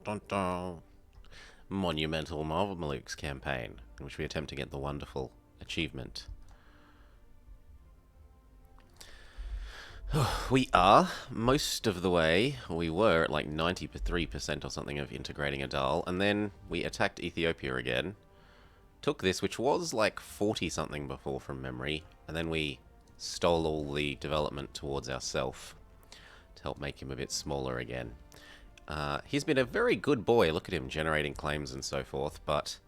Dun dun. Monumental Mamlukes campaign, in which we attempt to get the wonderful achievement. We are most of the way. We were at like 93% or something of integrating a Dal, and then we attacked Ethiopia again. Took this, which was like 40 something before from memory, and then we stole all the development towards ourself to help make him a bit smaller again. He's been a very good boy. Look at him generating claims and so forth, but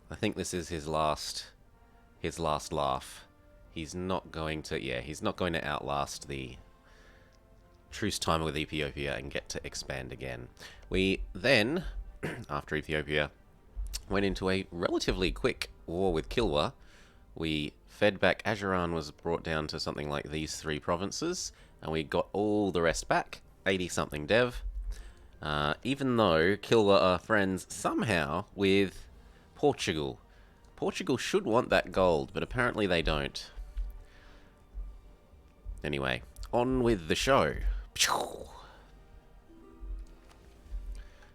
I think this is his last laugh. He's not going to, he's not going to outlast the truce time with Ethiopia and get to expand again. We then, after Ethiopia, went into a relatively quick war with Kilwa. We fed back. Ajuran was brought down to something like these three provinces, and we got all the rest back. 80 something dev. Even though Kilwa are friends somehow with Portugal. Portugal should want that gold, but apparently they don't. Anyway, on with the show.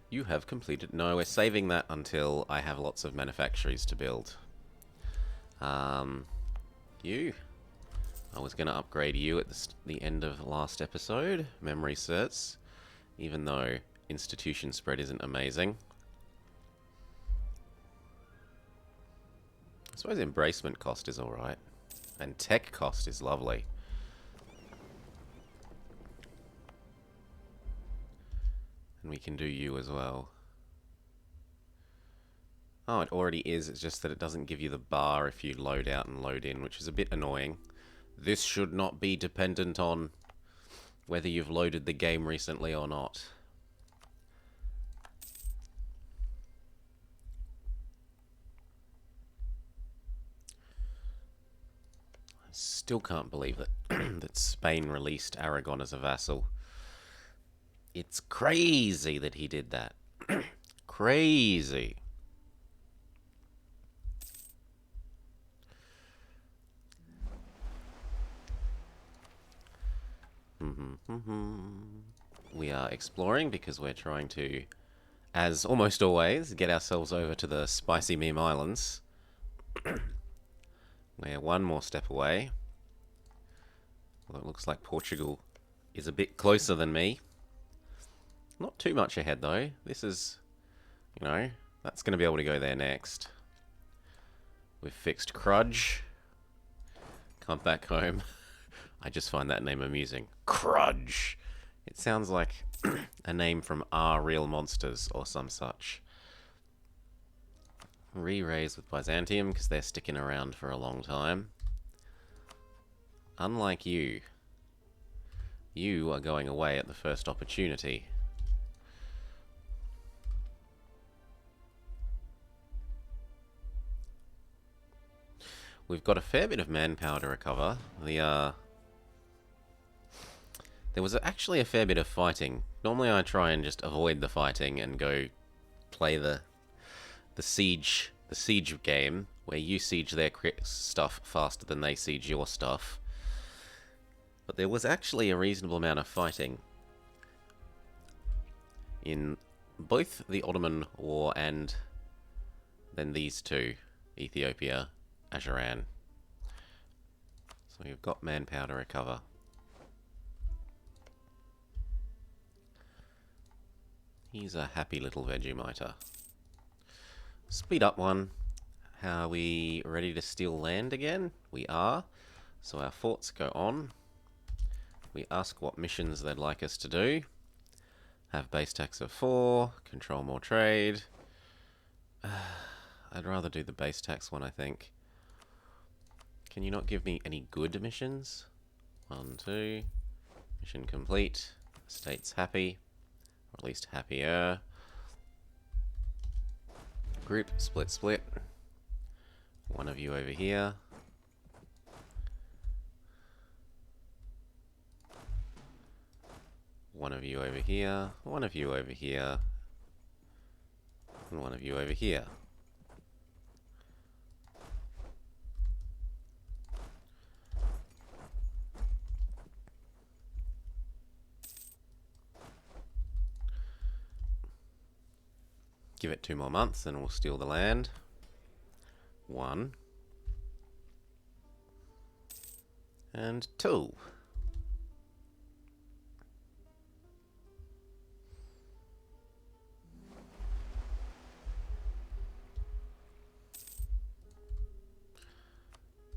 You have completed... No, we're saving that until I have lots of manufactories to build. You. I was going to upgrade you at the end of the last episode. Memory certs. Even though institution spread isn't amazing. I suppose embracement cost is alright. And tech cost is lovely. And we can do you as well. Oh, it already is. It's just that it doesn't give you the bar if you load out and load in, which is a bit annoying. This should not be dependent on whether you've loaded the game recently or not. I still can't believe that that Spain released Aragon as a vassal. It's crazy that he did that. Crazy. We are exploring because we're trying to, as almost always, get ourselves over to the Spicy Meme Islands. We're one more step away. Although it looks like Portugal is a bit closer than me. Not too much ahead though. This is, that's going to be able to go there next. We've fixed Crudge. Come back home. I just find that name amusing. Crudge. It sounds like a name from Our Real Monsters or some such. Re-raise with Byzantium because they're sticking around for a long time. Unlike you. You are going away at the first opportunity. We've got a fair bit of manpower to recover. There was actually a fair bit of fighting. Normally I try and just avoid the fighting and go play the siege game, where you siege their stuff faster than they siege your stuff. But there was actually a reasonable amount of fighting in both the Ottoman War and then these two, Ethiopia, Ajuran. So we've got manpower to recover. He's a happy little Vegemiter. Speed up one. How are we ready to steal land again? We are. So our forts go on. We ask what missions they'd like us to do. Have base tax of 4. Control more trade. I'd rather do the base tax one, I think. Can you not give me any good missions? 1, 2. Mission complete. State's happy. Or at least happier. Group, split, split. One of you over here. One of you over here. One of you over here. And one of you over here. Give it 2 more months and we'll steal the land. 1. And 2.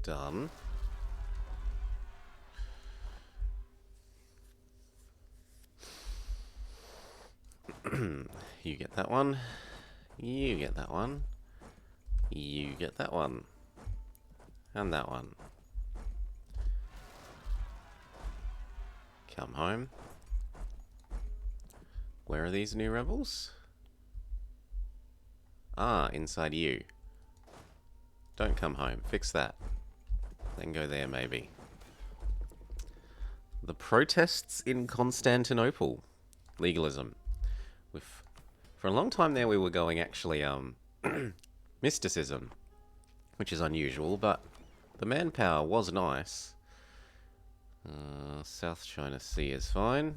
Done. You get that one. You get that one. You get that one. And that one. Come home. Where are these new rebels? Ah, inside you. Don't come home. Fix that. Then go there, maybe. The protests in Constantinople. Legalism. For a long time there we were going actually, mysticism. Which is unusual, but the manpower was nice. South China Sea is fine.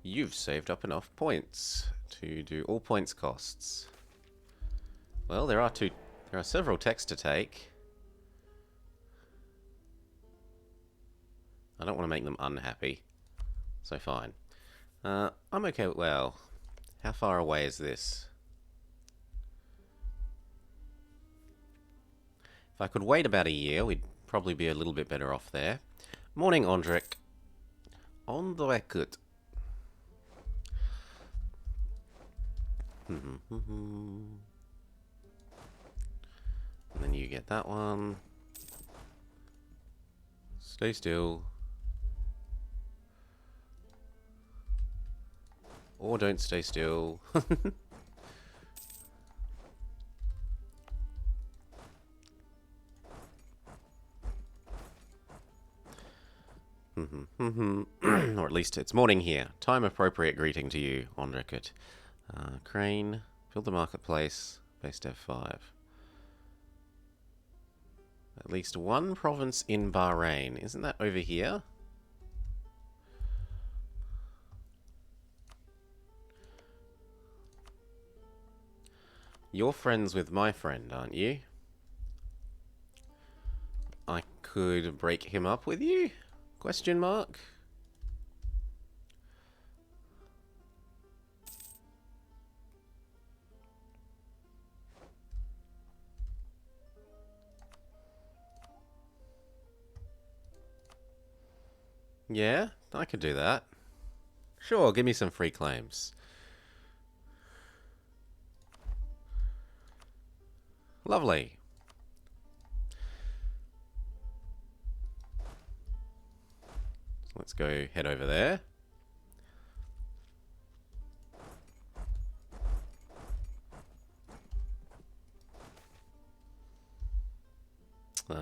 You've saved up enough points to do all points costs. Well, there are several techs to take. I don't want to make them unhappy, so fine. I'm okay. Well, how far away is this? If I could wait about a year, we'd probably be a little bit better off there. Morning, Ondrik. On the record. And then you get that one. Stay still. Or don't stay still. Or at least it's morning here. Time appropriate greeting to you, Ondrik. Crane, build the marketplace, base dev 5. At least one province in Bahrain. Isn't that over here? You're friends with my friend, aren't you? I could break him up with you? Question mark? Yeah, I could do that. Sure, give me some free claims. Lovely. Let's go head over there.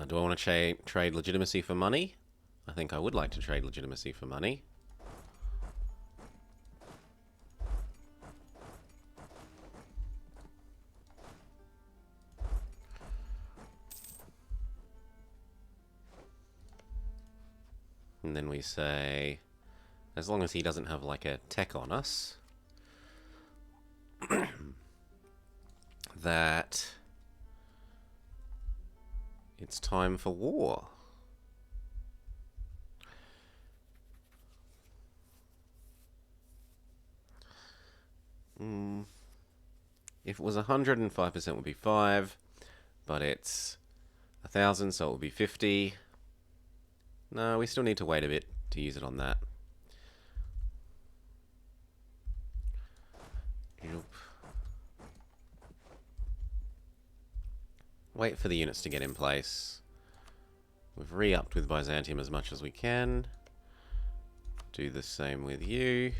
Do I want to trade legitimacy for money? I think I would like to trade legitimacy for money. And then we say, as long as he doesn't have like a tech on us, that it's time for war. If it was 105% would be 5, but it's 1,000, so it would be 50. No, we still need to wait a bit to use it on that. Wait for the units to get in place. We've re-upped with Byzantium as much as we can. Do the same with you.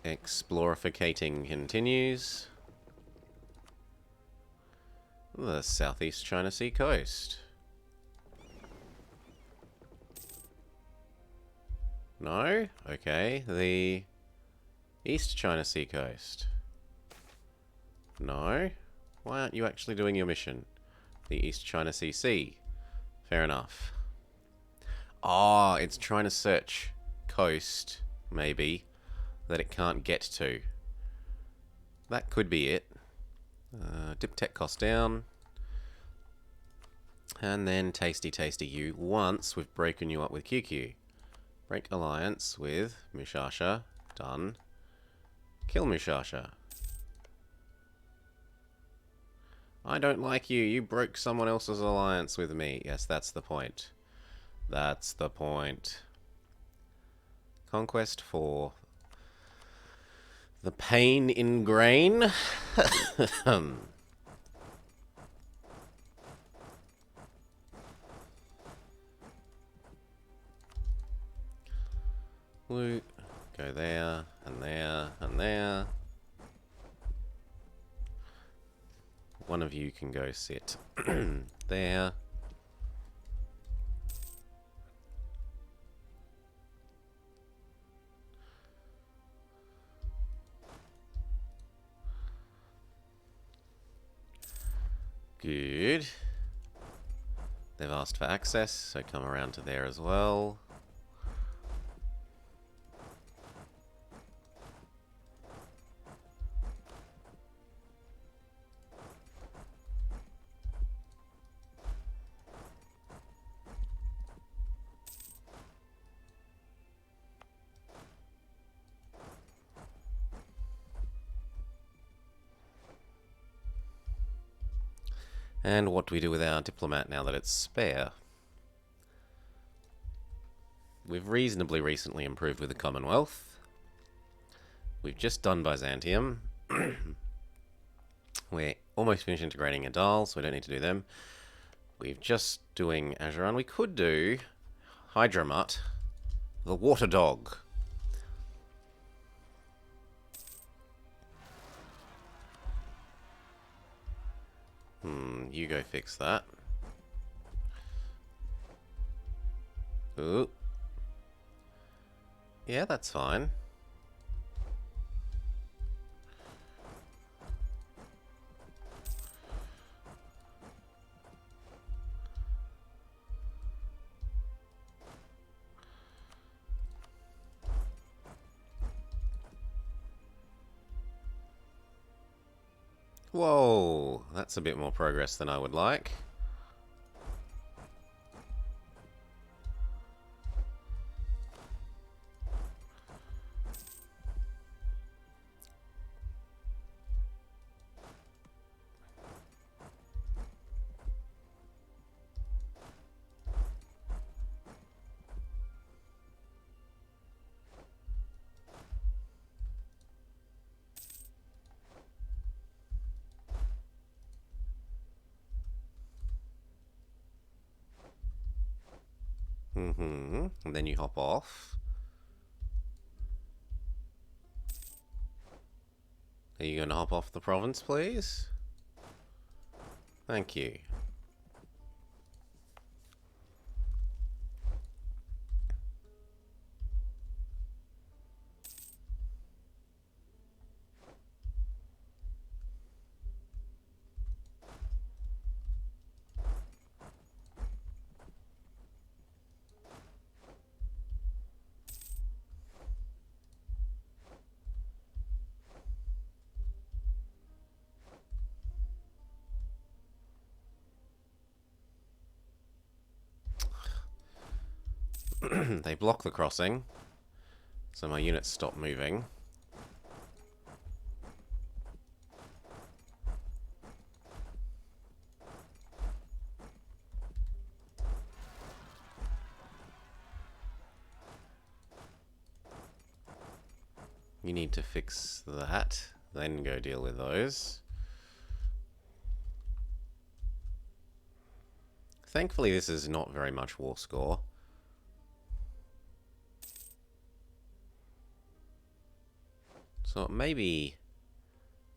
Explorificating continues. The Southeast China Sea coast. No? Okay. The East China Sea coast. No? Why aren't you actually doing your mission? the East China Sea. Fair enough. Ah, it's trying to search coast, maybe, that it can't get to. That could be it. Dip tech cost down. And then tasty you. Once we've broken you up with QQ. Break alliance with Mushasha. Done. Kill Mushasha. I don't like you. You broke someone else's alliance with me. Yes, that's the point. That's the point. Conquest 4. The pain in grain. Loot. Go there, and there, and there. One of you can go sit there. Good. They've asked for access, so come around to there as well. And what do we do with our diplomat now that it's spare? We've reasonably recently improved with the Commonwealth. We've just done Byzantium. We're almost finished integrating Adal, so we don't need to do them. We're just doing Ajuran. We could do Hydramut, the water dog. You go fix that. Ooh. Yeah, that's fine. Whoa, that's a bit more progress than I would like. And then you hop off. Are you going to hop off the province, please? Thank you. They block the crossing, so my units stop moving. You need to fix that, then go deal with those. Thankfully, this is not very much war score. So it may be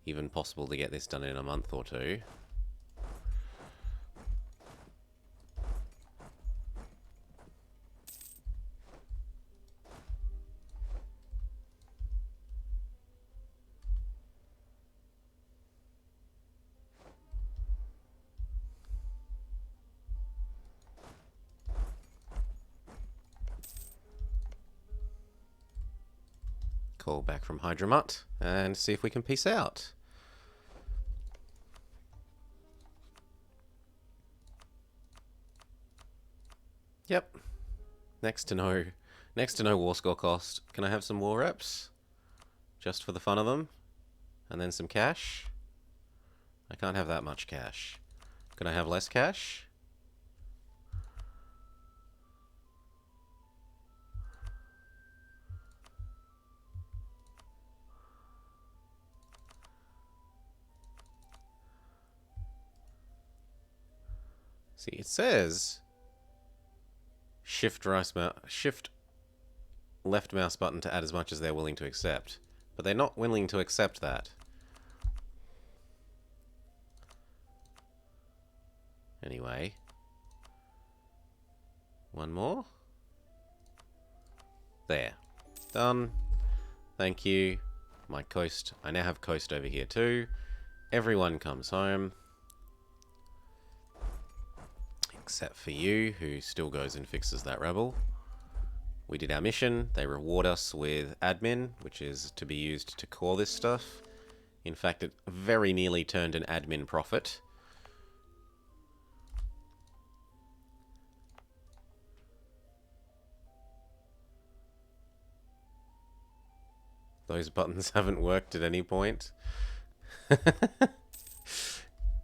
even possible to get this done in a month or two. call back from Hydramut and see if we can peace out. Yep. Next to no war score cost. Can I have some war reps? Just for the fun of them? And then some cash? I can't have that much cash. Can I have less cash? See, it says shift left mouse button to add as much as they're willing to accept. But they're not willing to accept that. Anyway. One more. There. Done. Thank you. My coast. I now have coast over here too. Everyone comes home. Except for you, who still goes and fixes that rebel. We did our mission. They reward us with admin, which is to be used to core this stuff. In fact, it very nearly turned an admin profit. Those buttons haven't worked at any point.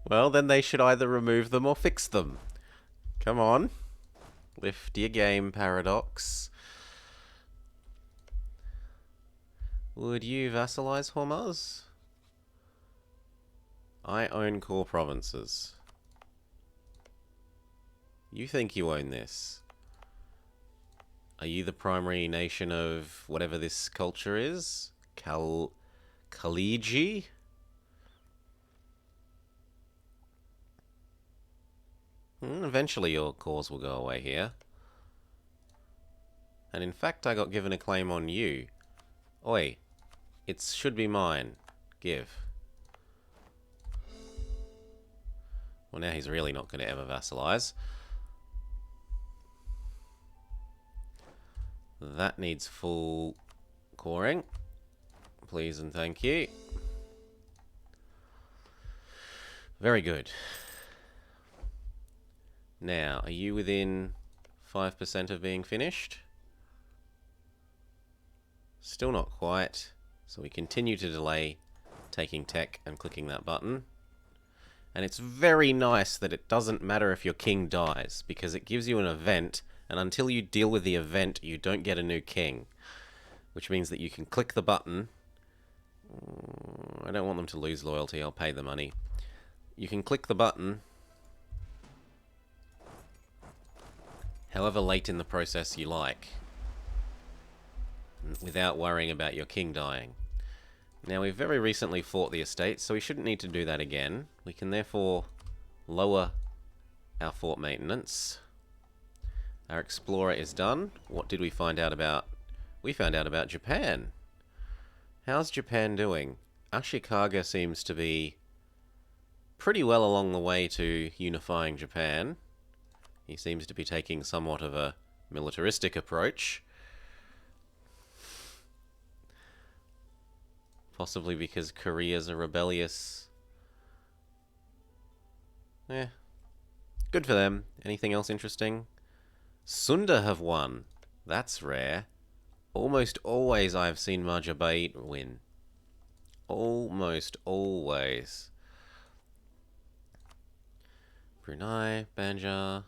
Well, then they should either remove them or fix them. Come on. Lift your game, Paradox. Would you vassalize Hormuz? I own core provinces. You think you own this? Are you the primary nation of whatever this culture is? Khaliji? Eventually your cause will go away here. And in fact, I got given a claim on you. Oi, it should be mine. Give. Well, now he's really not going to ever vassalize. That needs full coring. Please and thank you. Very good. Now, are you within 5% of being finished? Still not quite. So we continue to delay taking tech and clicking that button. And it's very nice that it doesn't matter if your king dies, because it gives you an event, and until you deal with the event, you don't get a new king. Which means that you can click the button. I don't want them to lose loyalty, I'll pay the money. You can click the button however late in the process you like, without worrying about your king dying. Now, we've very recently fought the estate, so we shouldn't need to do that again. We can therefore lower our fort maintenance. Our explorer is done. What did we find out about? We found out about Japan. How's Japan doing? Ashikaga seems to be pretty well along the way to unifying Japan. He seems to be taking somewhat of a militaristic approach. Possibly because Korea's a rebellious... Good for them. Anything else interesting? Sunda have won. That's rare. Almost always I've seen Majapahit win. Almost always. Brunei, Banjar...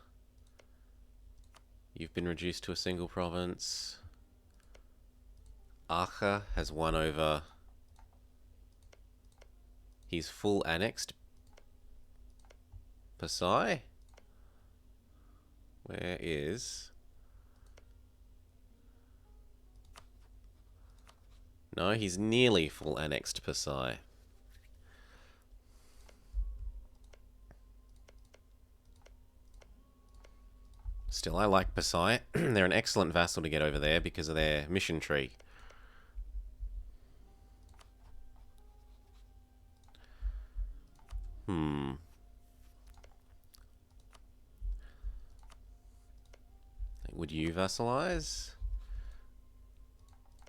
You've been reduced to a single province. Aceh has won over... He's full annexed. Pasai? Where is... No, he's nearly full annexed Pasai. Still, I like Pasai. They're an excellent vassal to get over there because of their mission tree. Would you vassalize?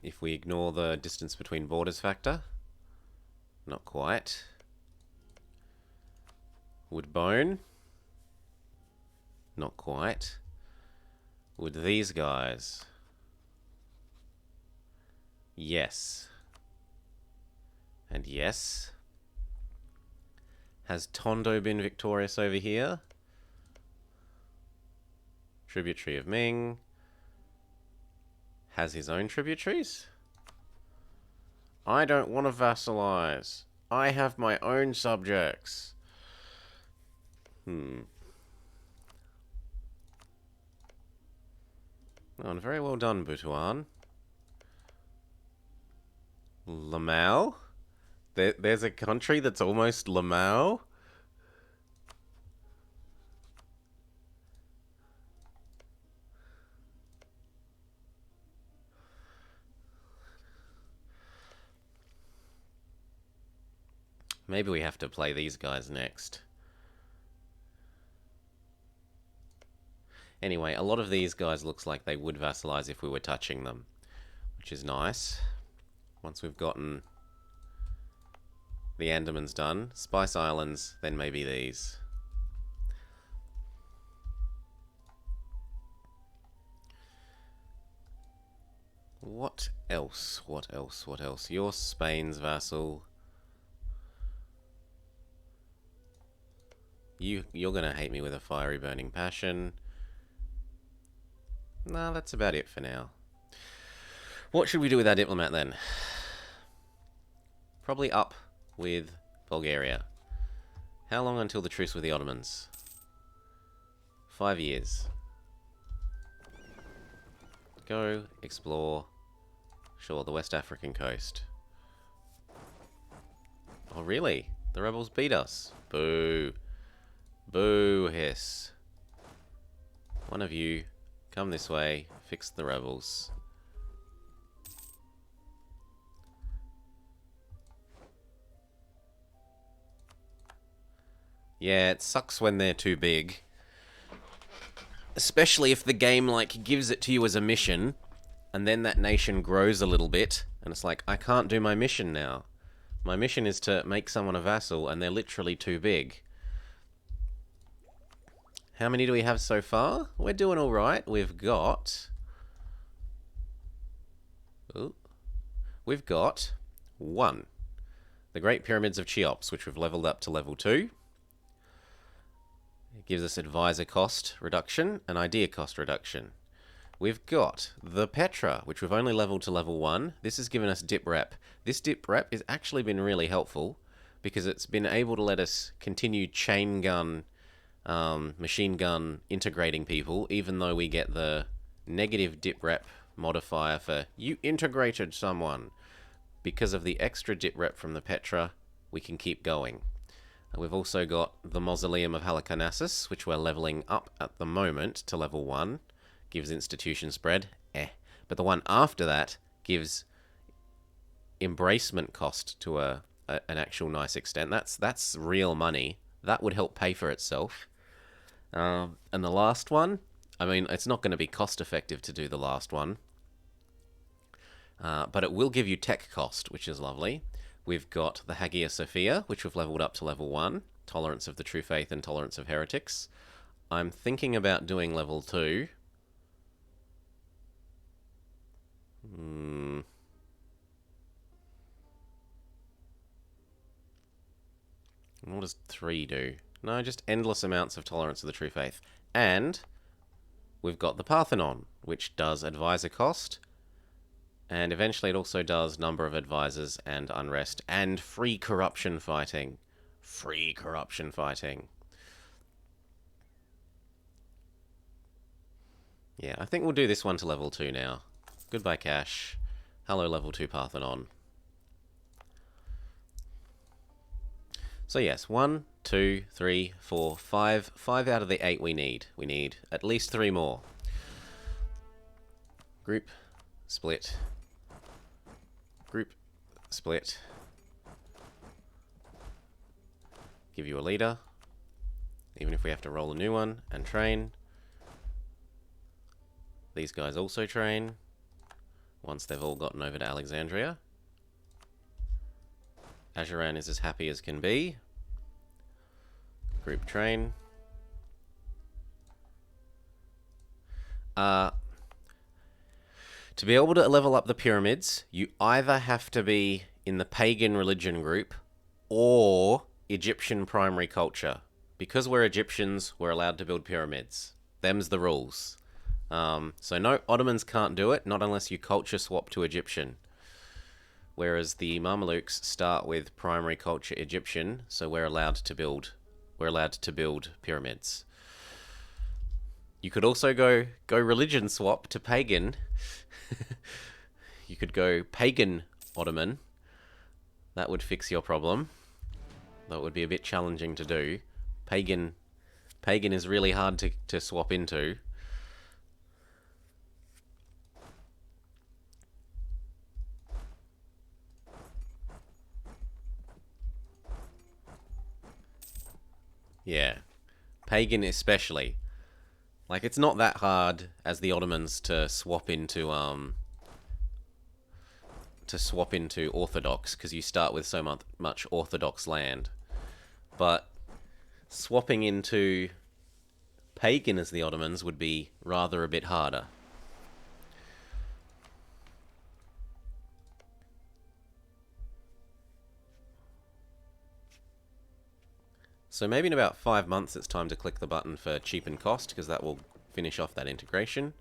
if we ignore the distance between borders factor. Not quite. Would bone? Not quite. Would these guys? Yes. And yes. Has Tondo been victorious over here? Tributary of Ming. Has his own tributaries? I don't want to vassalize. I have my own subjects. Oh, and very well done, Butuan. Lamau? There's a country that's almost Lamau? Maybe we have to play these guys next. Anyway, a lot of these guys looks like they would vassalize if we were touching them, which is nice. Once we've gotten the Andamans done, Spice Islands, then maybe these. What else? What else? What else? You're Spain's vassal. You're gonna hate me with a fiery burning passion. No, that's about it for now. What should we do with our diplomat then? Probably up with Bulgaria. How long until the truce with the Ottomans? 5 years. Go, explore. Sure, the West African coast. Oh, really? The rebels beat us. Boo. Boo, hiss. One of you, come this way, fix the rebels. Yeah, it sucks when they're too big. Especially if the game, like, gives it to you as a mission, and then that nation grows a little bit, and it's like, I can't do my mission now. My mission is to make someone a vassal, and they're literally too big. How many do we have so far? We're doing alright. We've got... Ooh. We've got 1. The Great Pyramids of Cheops, which we've leveled up to level 2. It gives us advisor cost reduction and idea cost reduction. We've got the Petra, which we've only leveled to level 1. This has given us dip rep. This dip rep has actually been really helpful because it's been able to let us continue chain gun, machine gun integrating people, even though we get the negative dip rep modifier for you integrated someone. Because of the extra dip rep from the Petra, we can keep going. We've also got the Mausoleum of Halicarnassus, which we're leveling up at the moment to level 1. Gives institution spread, But the one after that gives embracement cost to an actual nice extent. That's real money. That would help pay for itself. And the last one, I mean, it's not going to be cost effective to do the last one. But it will give you tech cost, which is lovely. We've got the Hagia Sophia, which we've leveled up to level 1. Tolerance of the True Faith and Tolerance of Heretics. I'm thinking about doing level 2. What does 3 do? No, just endless amounts of Tolerance of the True Faith. And we've got the Parthenon, which does advisor cost. And eventually it also does number of advisors and unrest and free corruption fighting. Free corruption fighting. Yeah, I think we'll do this one to level 2 now. Goodbye, Cash. Hello, level 2 Parthenon. So yes, 1, 2, 3, 4, 5. 5 out of the 8 we need. We need at least 3 more. Group, split. Group, split. Give you a leader. Even if we have to roll a new one and train. These guys also train. once they've all gotten over to Alexandria. Ajuran is as happy as can be. Group train. To be able to level up the pyramids, you either have to be in the pagan religion group or Egyptian primary culture. Because we're Egyptians, we're allowed to build pyramids. Them's the rules. So no, Ottomans can't do it, not unless you culture swap to Egyptian. Whereas the Mamluks start with primary culture Egyptian, so we're allowed to build pyramids. You could also go religion swap to pagan. You could go pagan Ottoman. That would fix your problem. That would be a bit challenging to do. Pagan is really hard to swap into. Yeah. Pagan especially. Like, it's not that hard as the Ottomans to swap into Orthodox, because you start with so much Orthodox land. But swapping into pagan as the Ottomans would be rather a bit harder. So maybe in about 5 months it's time to click the button for cheapen cost, because that will finish off that integration.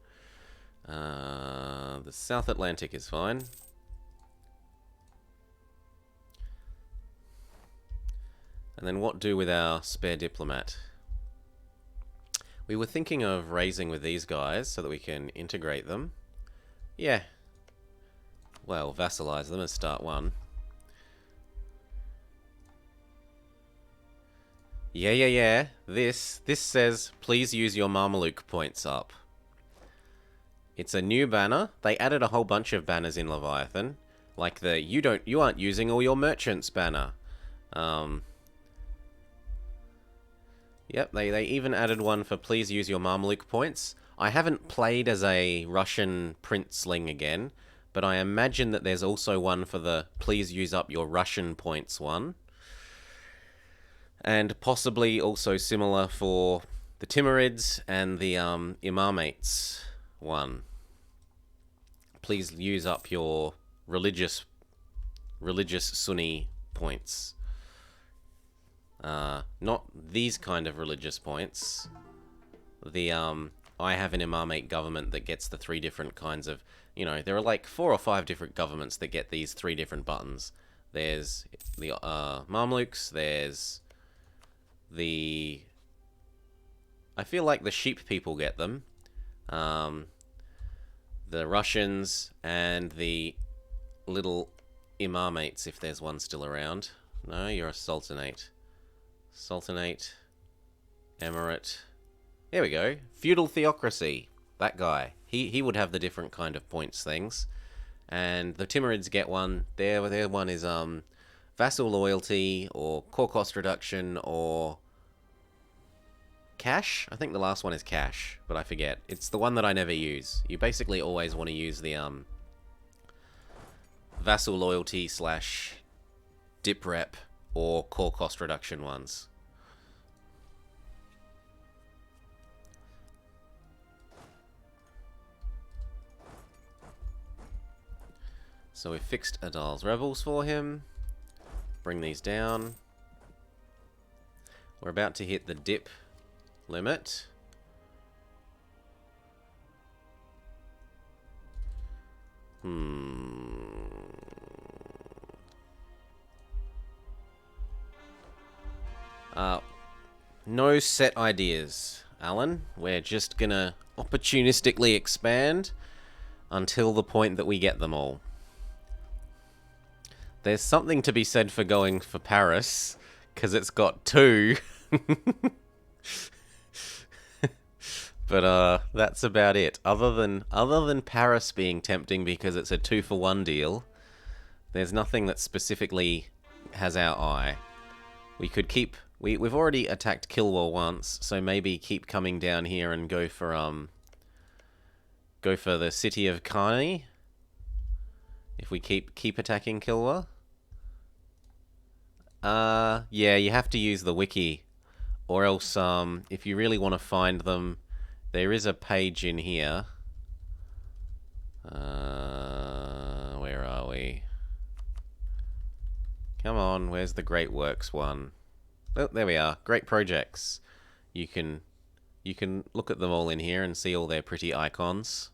The South Atlantic is fine. And then what do with our spare diplomat? We were thinking of raising with these guys so that we can integrate them. Yeah. Well, vassalize them as start one. Yeah. This says, please use your Mamluk points up. It's a new banner. They added a whole bunch of banners in Leviathan. Like the, you aren't using all your merchants banner. Yep, they even added one for please use your Mamluk points. I haven't played as a Russian princeling again, but I imagine that there's also one for the please use up your Russian points one. And possibly also similar for the Timurids and the Imamates one. Please use up your religious Sunni points. Not these kind of religious points. The I have an Imamate government that gets the 3 different kinds of, there are like 4 or 5 different governments that get these 3 different buttons. There's the Mamluks, there's I feel like the sheep people get them. The Russians and the little Imamates, if there's one still around. No, you're a Sultanate. Sultanate. Emirate. There we go. Feudal Theocracy. That guy. He would have the different kind of points things. And the Timurids get one. Their one is vassal loyalty, or core cost reduction, or cash. I think the last one is cash, but I forget. It's the one that I never use. You basically always want to use the vassal loyalty / dip rep or core cost reduction ones. So we fixed Adal's rebels for him. Bring these down. We're about to hit the dip limit. No set ideas, Alan. We're just gonna opportunistically expand until the point that we get them all. There's something to be said for going for Paris, because it's got 2. But that's about it. Other than Paris being tempting because it's a 2-for-1 deal, there's nothing that specifically has our eye. We could keep. We've already attacked Kilwa once, so maybe keep coming down here and go for the city of Kani. If we keep attacking Kilwa. Yeah, you have to use the wiki. Or else, if you really want to find them, there is a page in here. Where are we? Come on, where's the Great Works one? Oh, there we are. Great projects. You can look at them all in here and see all their pretty icons.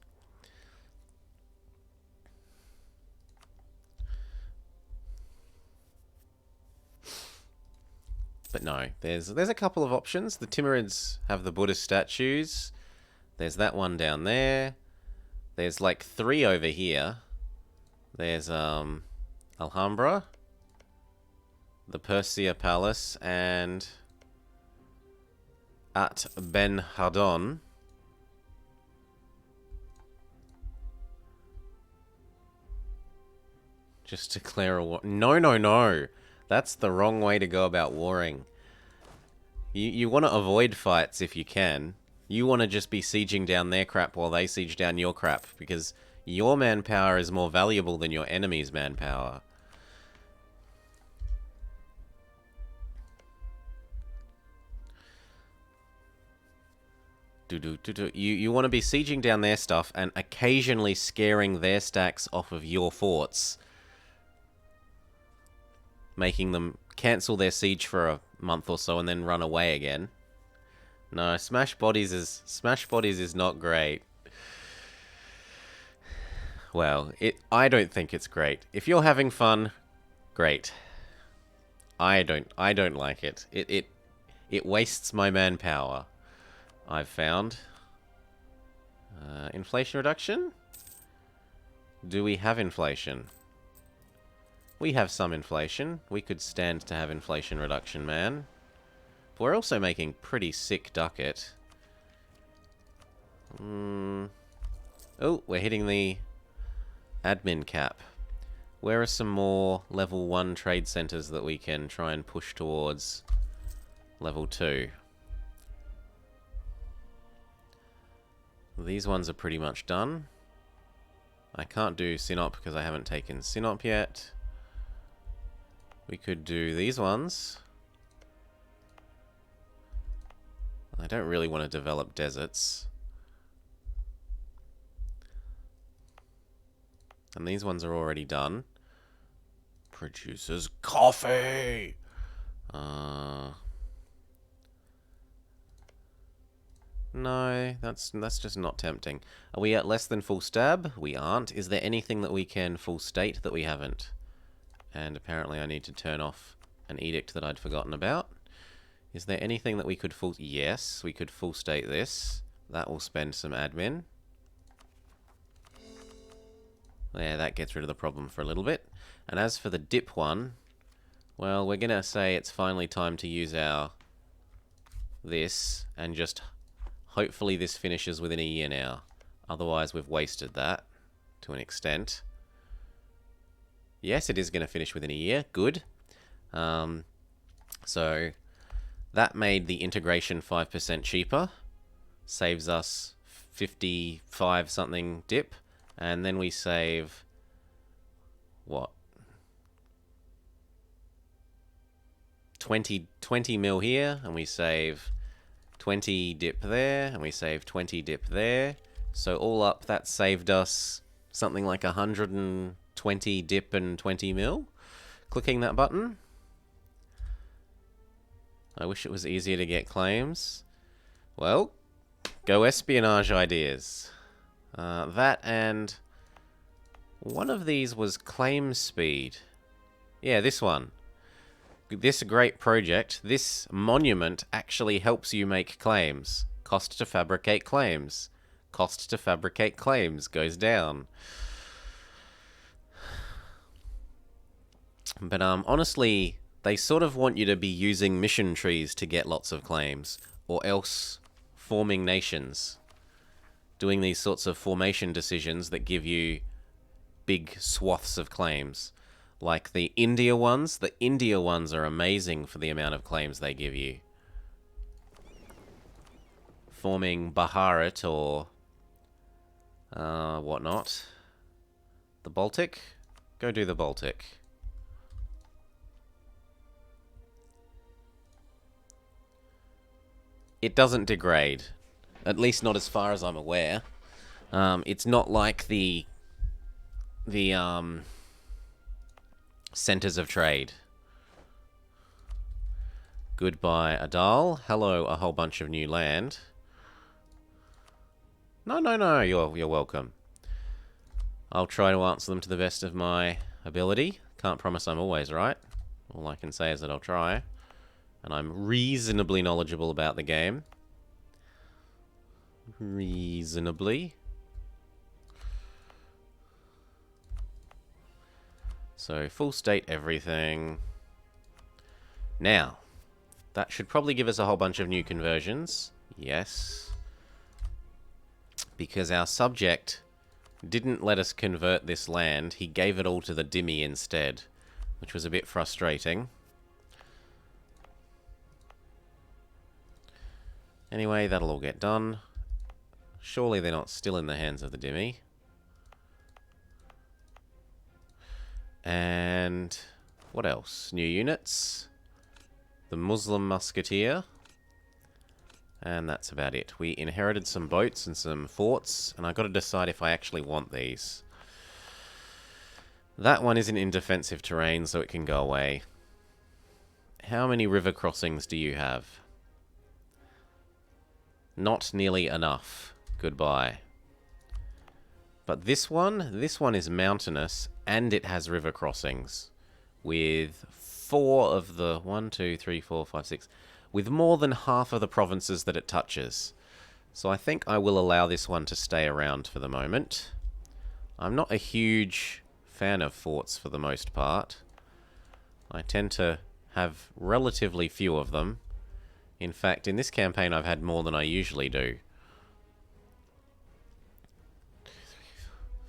But no, there's a couple of options. The Timurids have the Buddhist statues. There's that one down there. There's like 3 over here. There's Alhambra, the Persia Palace, and at Ben Hadon. Just declare a war. No, no, no. That's the wrong way to go about warring. You want to avoid fights if you can. You want to just be sieging down their crap while they siege down your crap, because your manpower is more valuable than your enemy's manpower. You want to be sieging down their stuff and occasionally scaring their stacks off of your forts, making them cancel their siege for a month or so and then run away again. No, Smash Bodies is not great. Well, I don't think it's great. If you're having fun, great. I don't like it. It wastes my manpower, I've found. Inflation reduction? Do we have inflation? We have some inflation. We could stand to have inflation reduction, man. But we're also making pretty sick ducat. Oh, we're hitting the admin cap. Where are some more level 1 trade centers that we can try and push towards level 2? These ones are pretty much done. I can't do Sinop because I haven't taken Sinop yet. We could do these ones. I don't really want to develop deserts. And these ones are already done. Produces coffee! No, that's just not tempting. Are we at less than full stab? We aren't. Is there anything that we can full state that we haven't? And apparently I need to turn off an edict that I'd forgotten about. Is there anything that we could full... Yes, we could full state this. That will spend some admin. Yeah, that gets rid of the problem for a little bit. And as for the dip one, well, we're going to say it's finally time to use our... this, and just... hopefully this finishes within a year now. Otherwise we've wasted that to an extent. Yes, it is going to finish within a year. Good. So that made the integration 5% cheaper. Saves us 55 something dip. And then we save... what? 20 mil here. And we save 20 dip there. And we save 20 dip there. So all up, that saved us something like 120 dip and 20 mil. Clicking that button. I wish it was easier to get claims. Well, go espionage ideas. That and one of these was claim speed. Yeah, this one. This great project, this monument actually helps you make claims. Cost to fabricate claims. Cost to fabricate claims goes down. But honestly, they sort of want you to be using mission trees to get lots of claims, or else forming nations. Doing these sorts of formation decisions that give you big swaths of claims. Like the India ones. The India ones are amazing for the amount of claims they give you. Forming Bharat or whatnot. The Baltic. Go do the Baltic. It doesn't degrade. At least not as far as I'm aware. It's not like the centers of trade. Goodbye, Adal. Hello, a whole bunch of new land. No, you're welcome. I'll try to answer them to the best of my ability. Can't promise I'm always right. All I can say is that I'll try. And I'm reasonably knowledgeable about the game. Reasonably. So, full state everything. Now, that should probably give us a whole bunch of new conversions. Yes. Because our subject didn't let us convert this land. He gave it all to the Dhimmi instead, which was a bit frustrating. Anyway, that'll all get done. Surely they're not still in the hands of the Dhimmi. And what else? New units. The Muslim Musketeer. And that's about it. We inherited some boats and some forts, and I've got to decide if I actually want these. That one isn't in defensive terrain, so it can go away. How many river crossings do you have? Not nearly enough. Goodbye. But this one is mountainous, and it has river crossings. With 4 of the 1, 2, 3, 4, 5, 6... with more than half of the provinces that it touches. So I think I will allow this one to stay around for the moment. I'm not a huge fan of forts for the most part. I tend to have relatively few of them. In fact, in this campaign I've had more than I usually do.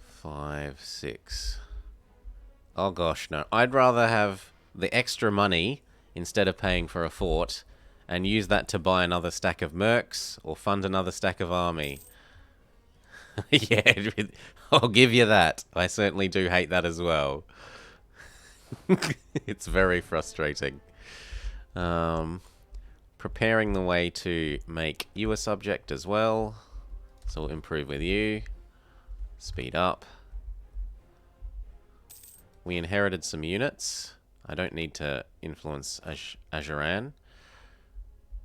5, 6... Oh gosh, no. I'd rather have the extra money instead of paying for a fort and use that to buy another stack of mercs or fund another stack of army. Yeah, I'll give you that. I certainly do hate that as well. It's very frustrating. Preparing the way to make you a subject as well. So we'll improve with you. Speed up. We inherited some units. I don't need to influence Ajuran.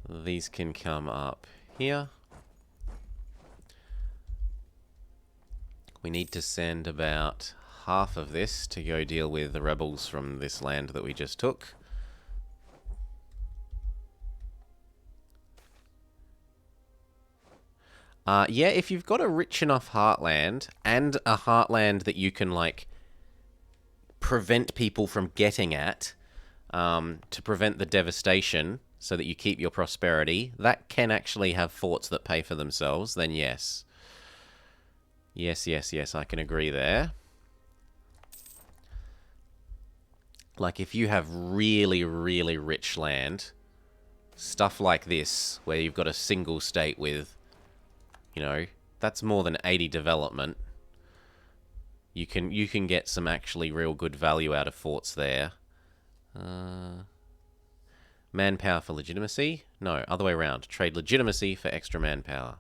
These can come up here. We need to send about half of this to go deal with the rebels from this land that we just took. Yeah, if you've got a rich enough heartland and a heartland that you can, like, prevent people from getting at, to prevent the devastation so that you keep your prosperity, that can actually have forts that pay for themselves, then yes. Yes, I can agree there. Like, if you have really, really rich land, stuff like this, where you've got a single state with, you know, that's more than 80 development. You can get some actually real good value out of forts there. Manpower for legitimacy? No, other way around. Trade legitimacy for extra manpower.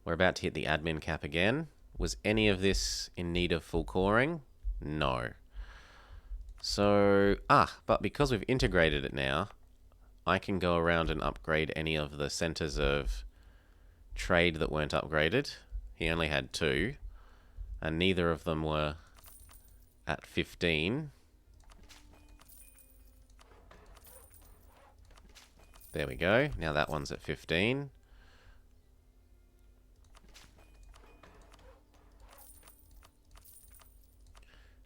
We're about to hit the admin cap again. Was any of this in need of full coring? No. So, but because we've integrated it now, I can go around and upgrade any of the centers of trade that weren't upgraded. He only had 2. And neither of them were at 15. There we go. Now that one's at 15.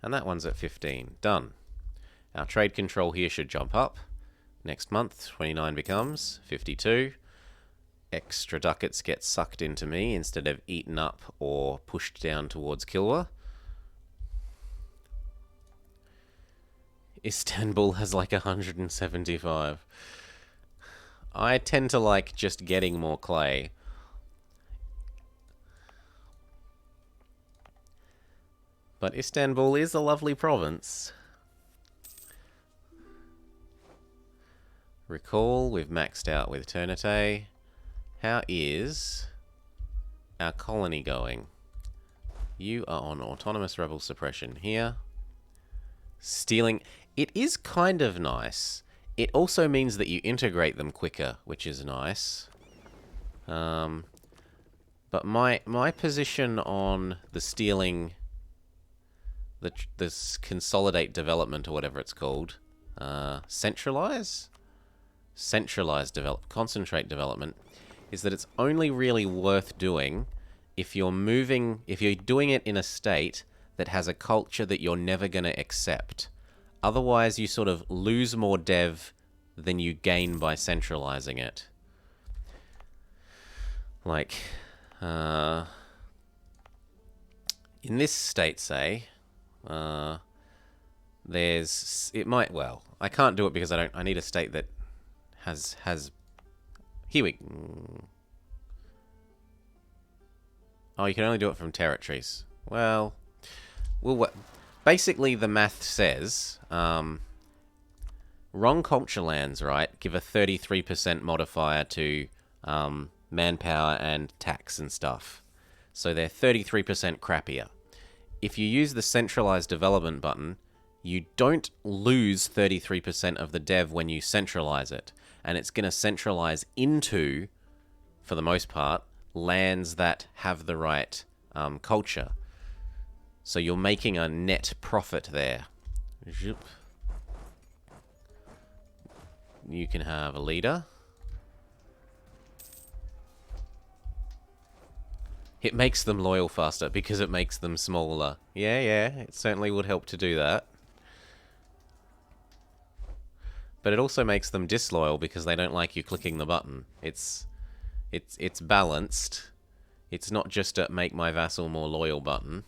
And that one's at 15. Done. Our trade control here should jump up. Next month, 29 becomes 52. Extra ducats get sucked into me instead of eaten up or pushed down towards Kilwa. Istanbul has like 175. I tend to like just getting more clay. But Istanbul is a lovely province. Recall, we've maxed out with Ternate. How is our colony going? You are on autonomous rebel suppression here. Stealing. It is kind of nice. It also means that you integrate them quicker, which is nice. But my position on the stealing, this consolidate development or whatever it's called, centralize, concentrate development, is that it's only really worth doing if you're doing it in a state that has a culture that you're never going to accept. Otherwise, you sort of lose more dev than you gain by centralizing it. Like, in this state, say, I can't do it because I need a state that has, here we, oh, you can only do it from territories. Well, basically the math says, wrong culture lands, right, give a 33% modifier to, manpower and tax and stuff. So they're 33% crappier. If you use the centralized development button, you don't lose 33% of the dev when you centralize it. And it's going to centralize into, for the most part, lands that have the right culture. So you're making a net profit there. You can have a leader. It makes them loyal faster because it makes them smaller. Yeah, it certainly would help to do that. But it also makes them disloyal because they don't like you clicking the button. It's balanced. It's not just a make my vassal more loyal button.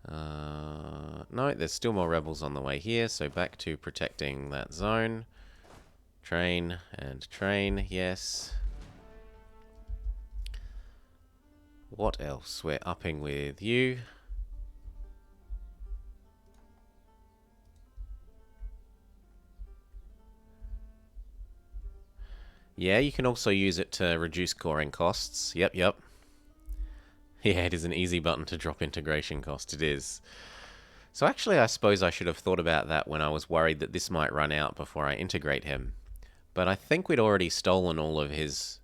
No, there's still more rebels on the way here, so back to protecting that zone. Train and train, yes. What else? We're upping with you. Yeah, you can also use it to reduce coring costs. Yep. Yeah, it is an easy button to drop integration cost. It is. So actually, I suppose I should have thought about that when I was worried that this might run out before I integrate him. But I think we'd already stolen all of his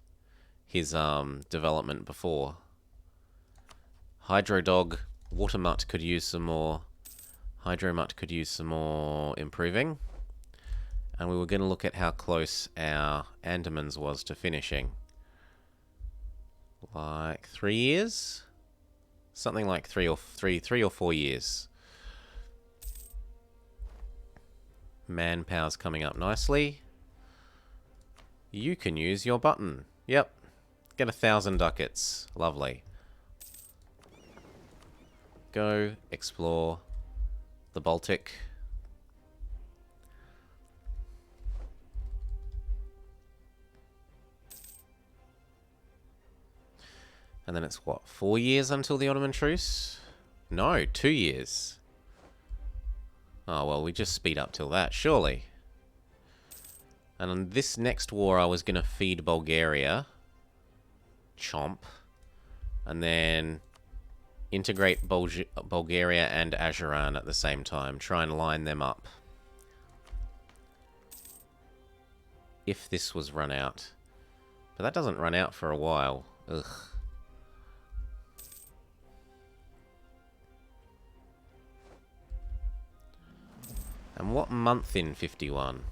development before. Hydrodog, Watermutt could use some more. Hydromutt could use some more improving. And we were going to look at how close our Andamans was to finishing. Like 3 years? Something like 3 or 4 years. Manpower's coming up nicely. You can use your button. Yep. Get 1,000 ducats. Lovely. Go explore the Baltic. And then it's what, 4 years until the Ottoman truce? No, 2 years. Oh, well, we just speed up till that, surely. And on this next war, I was going to feed Bulgaria. Chomp. And then integrate Bulgaria and Ajuran at the same time. Try and line them up. If this was run out. But that doesn't run out for a while. Ugh. And what month in 51?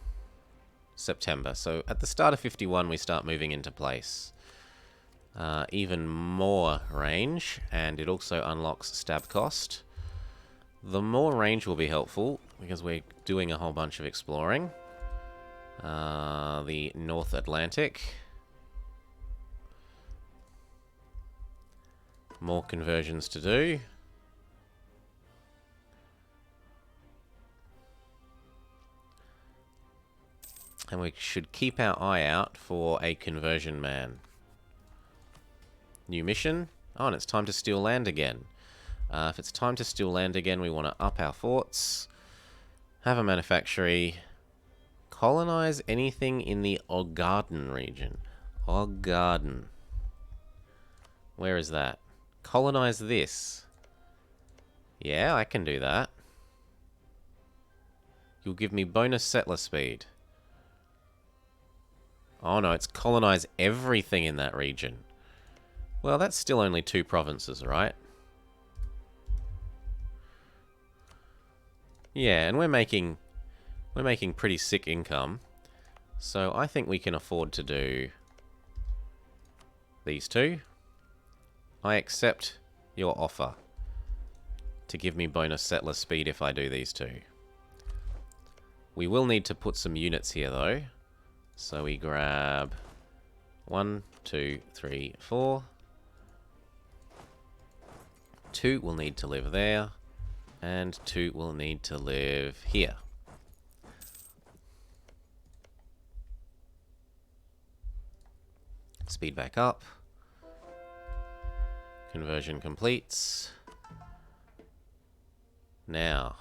September. So at the start of 51, we start moving into place. Even more range, and it also unlocks stab cost. The more range will be helpful, because we're doing a whole bunch of exploring. The North Atlantic. More conversions to do. And we should keep our eye out for a conversion man. New mission. Oh, and it's time to steal land again. If it's time to steal land again, we want to up our forts, have a manufactory, colonize anything in the Ogarden region. Ogarden. Where is that? Colonize this. Yeah, I can do that. You'll give me bonus settler speed. Oh no, it's colonize everything in that region. Well, that's still only 2 provinces, right? Yeah, and we're making pretty sick income. So I think we can afford to do these 2. I accept your offer to give me bonus settler speed if I do these 2. We will need to put some units here though. So we grab 1, 2, 3, 4. 2 will need to live there, and 2 will need to live here. Speed back up. Conversion completes. Now.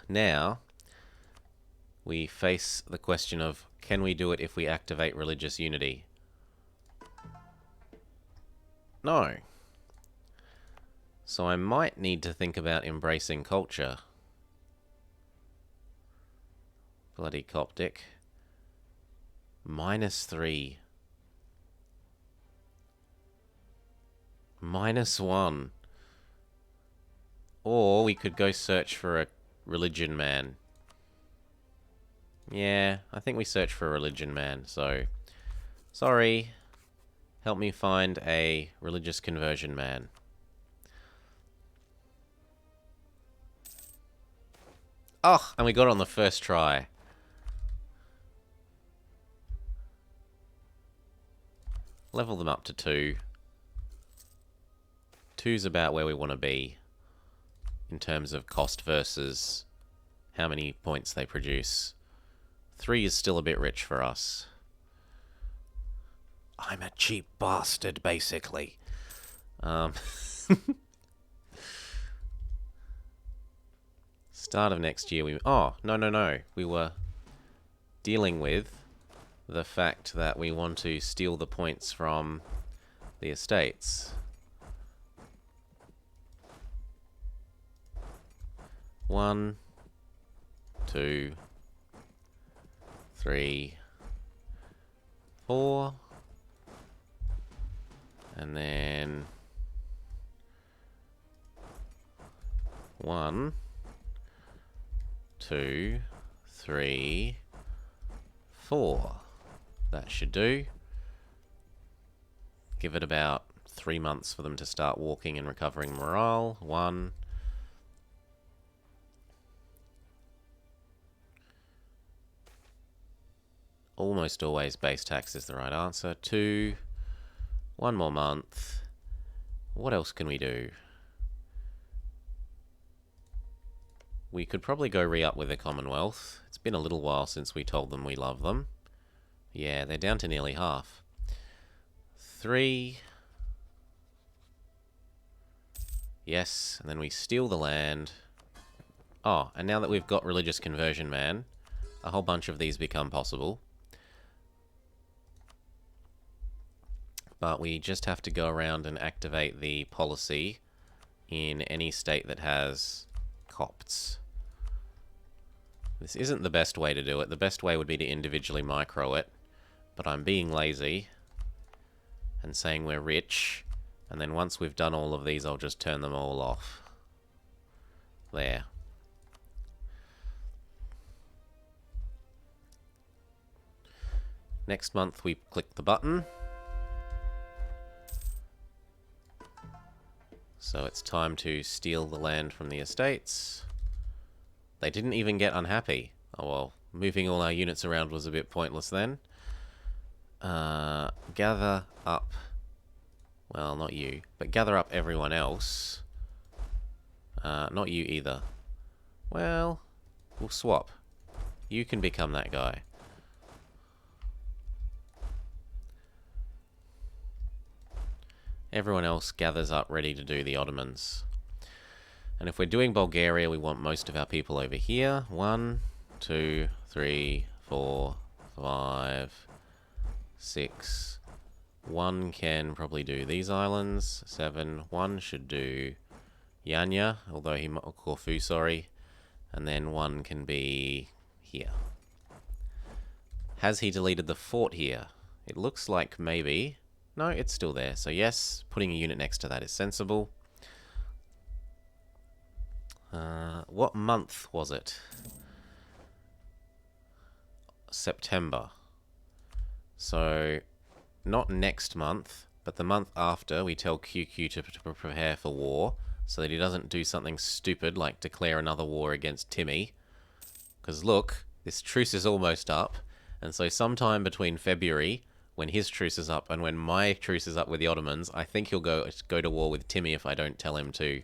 Now, we face the question of, can we do it if we activate religious unity? No. So I might need to think about embracing culture. Bloody Coptic. -3. -1. Or we could go search for a religion man. Yeah, I think we search for a religion man, so... Sorry. Help me find a religious conversion man. Oh, and we got it on the first try. Level them up to 2. 2's about where we want to be in terms of cost versus how many points they produce. 3 is still a bit rich for us. I'm a cheap bastard, basically. Start of next year, we... Oh, no. We were dealing with the fact that we want to steal the points from the estates. 1, 2, 3, 4, and then 1, 2, 3, 4. That should do. Give it about 3 months for them to start walking and recovering morale. 1. Almost always base tax is the right answer. 2. 1 more month. What else can we do? We could probably go re-up with the Commonwealth. It's been a little while since we told them we love them. Yeah, they're down to nearly half. 3. Yes, and then we steal the land. Oh, and now that we've got religious conversion man, a whole bunch of these become possible. But we just have to go around and activate the policy in any state that has Copts. This isn't the best way to do it. The best way would be to individually micro it. But I'm being lazy and saying we're rich. And then once we've done all of these, I'll just turn them all off. There. Next month we click the button. So it's time to steal the land from the estates. They didn't even get unhappy. Oh well, moving all our units around was a bit pointless then. Gather up... Well, not you, but gather up everyone else. Not you either. Well, we'll swap. You can become that guy. Everyone else gathers up ready to do the Ottomans. And if we're doing Bulgaria, we want most of our people over here. 1, 2, 3, 4, 5, 6. 1 can probably do these islands. 7. 1 should do Yanya, although he might Corfu, sorry. And then 1 can be here. Has he deleted the fort here? It looks like maybe. No, it's still there. So yes, putting a unit next to that is sensible. What month was it? September. So, not next month, but the month after, we tell QQ to prepare for war, so that he doesn't do something stupid like declare another war against Timmy. Because look, this truce is almost up, and so sometime between February, when his truce is up, and when my truce is up with the Ottomans, I think he'll go to war with Timmy if I don't tell him to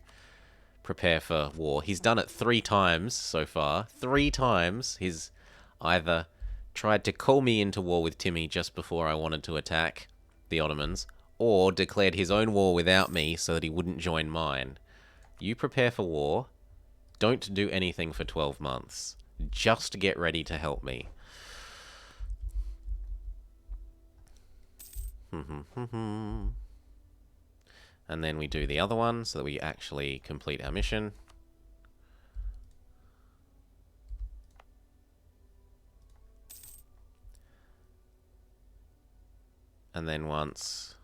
prepare for war. He's done it 3 times so far. 3 times he's either tried to call me into war with Timmy just before I wanted to attack the Ottomans, or declared his own war without me so that he wouldn't join mine. You prepare for war. Don't do anything for 12 months. Just get ready to help me. And then we do the other one so that we actually complete our mission. And then once...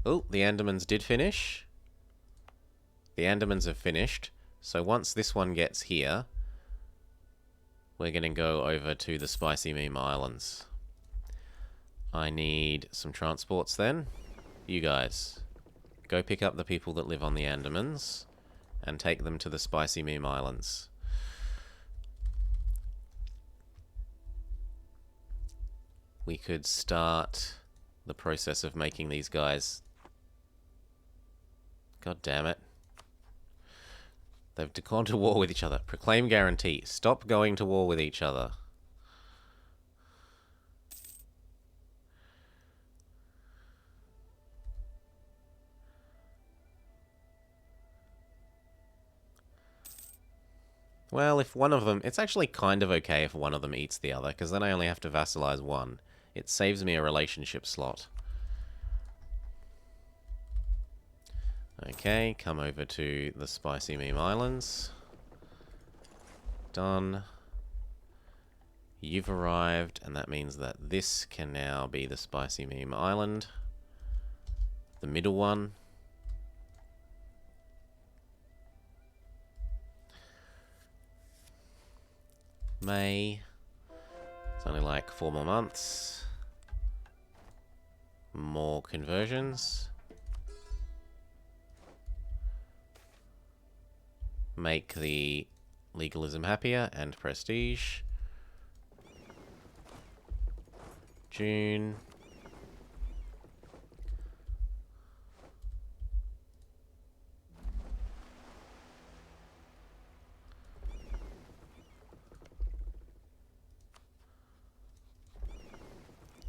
Oh, the Andamans did finish. The Andamans have finished. So once this one gets here, we're going to go over to the Spicy Meme Islands. I need some transports then. You guys, go pick up the people that live on the Andamans and take them to the Spicy Meme Islands. We could start the process of making these guys... God damn it. They've gone to war with each other. Proclaim guarantee. Stop going to war with each other. Well, if one of them... It's actually kind of okay if one of them eats the other, because then I only have to vassalize one. It saves me a relationship slot. Okay, come over to the Spicy Meme Islands. Done. You've arrived, and that means that this can now be the Spicy Meme Island. The middle one. May. It's only like 4 more months. More conversions. Make the legalism happier and prestige. June.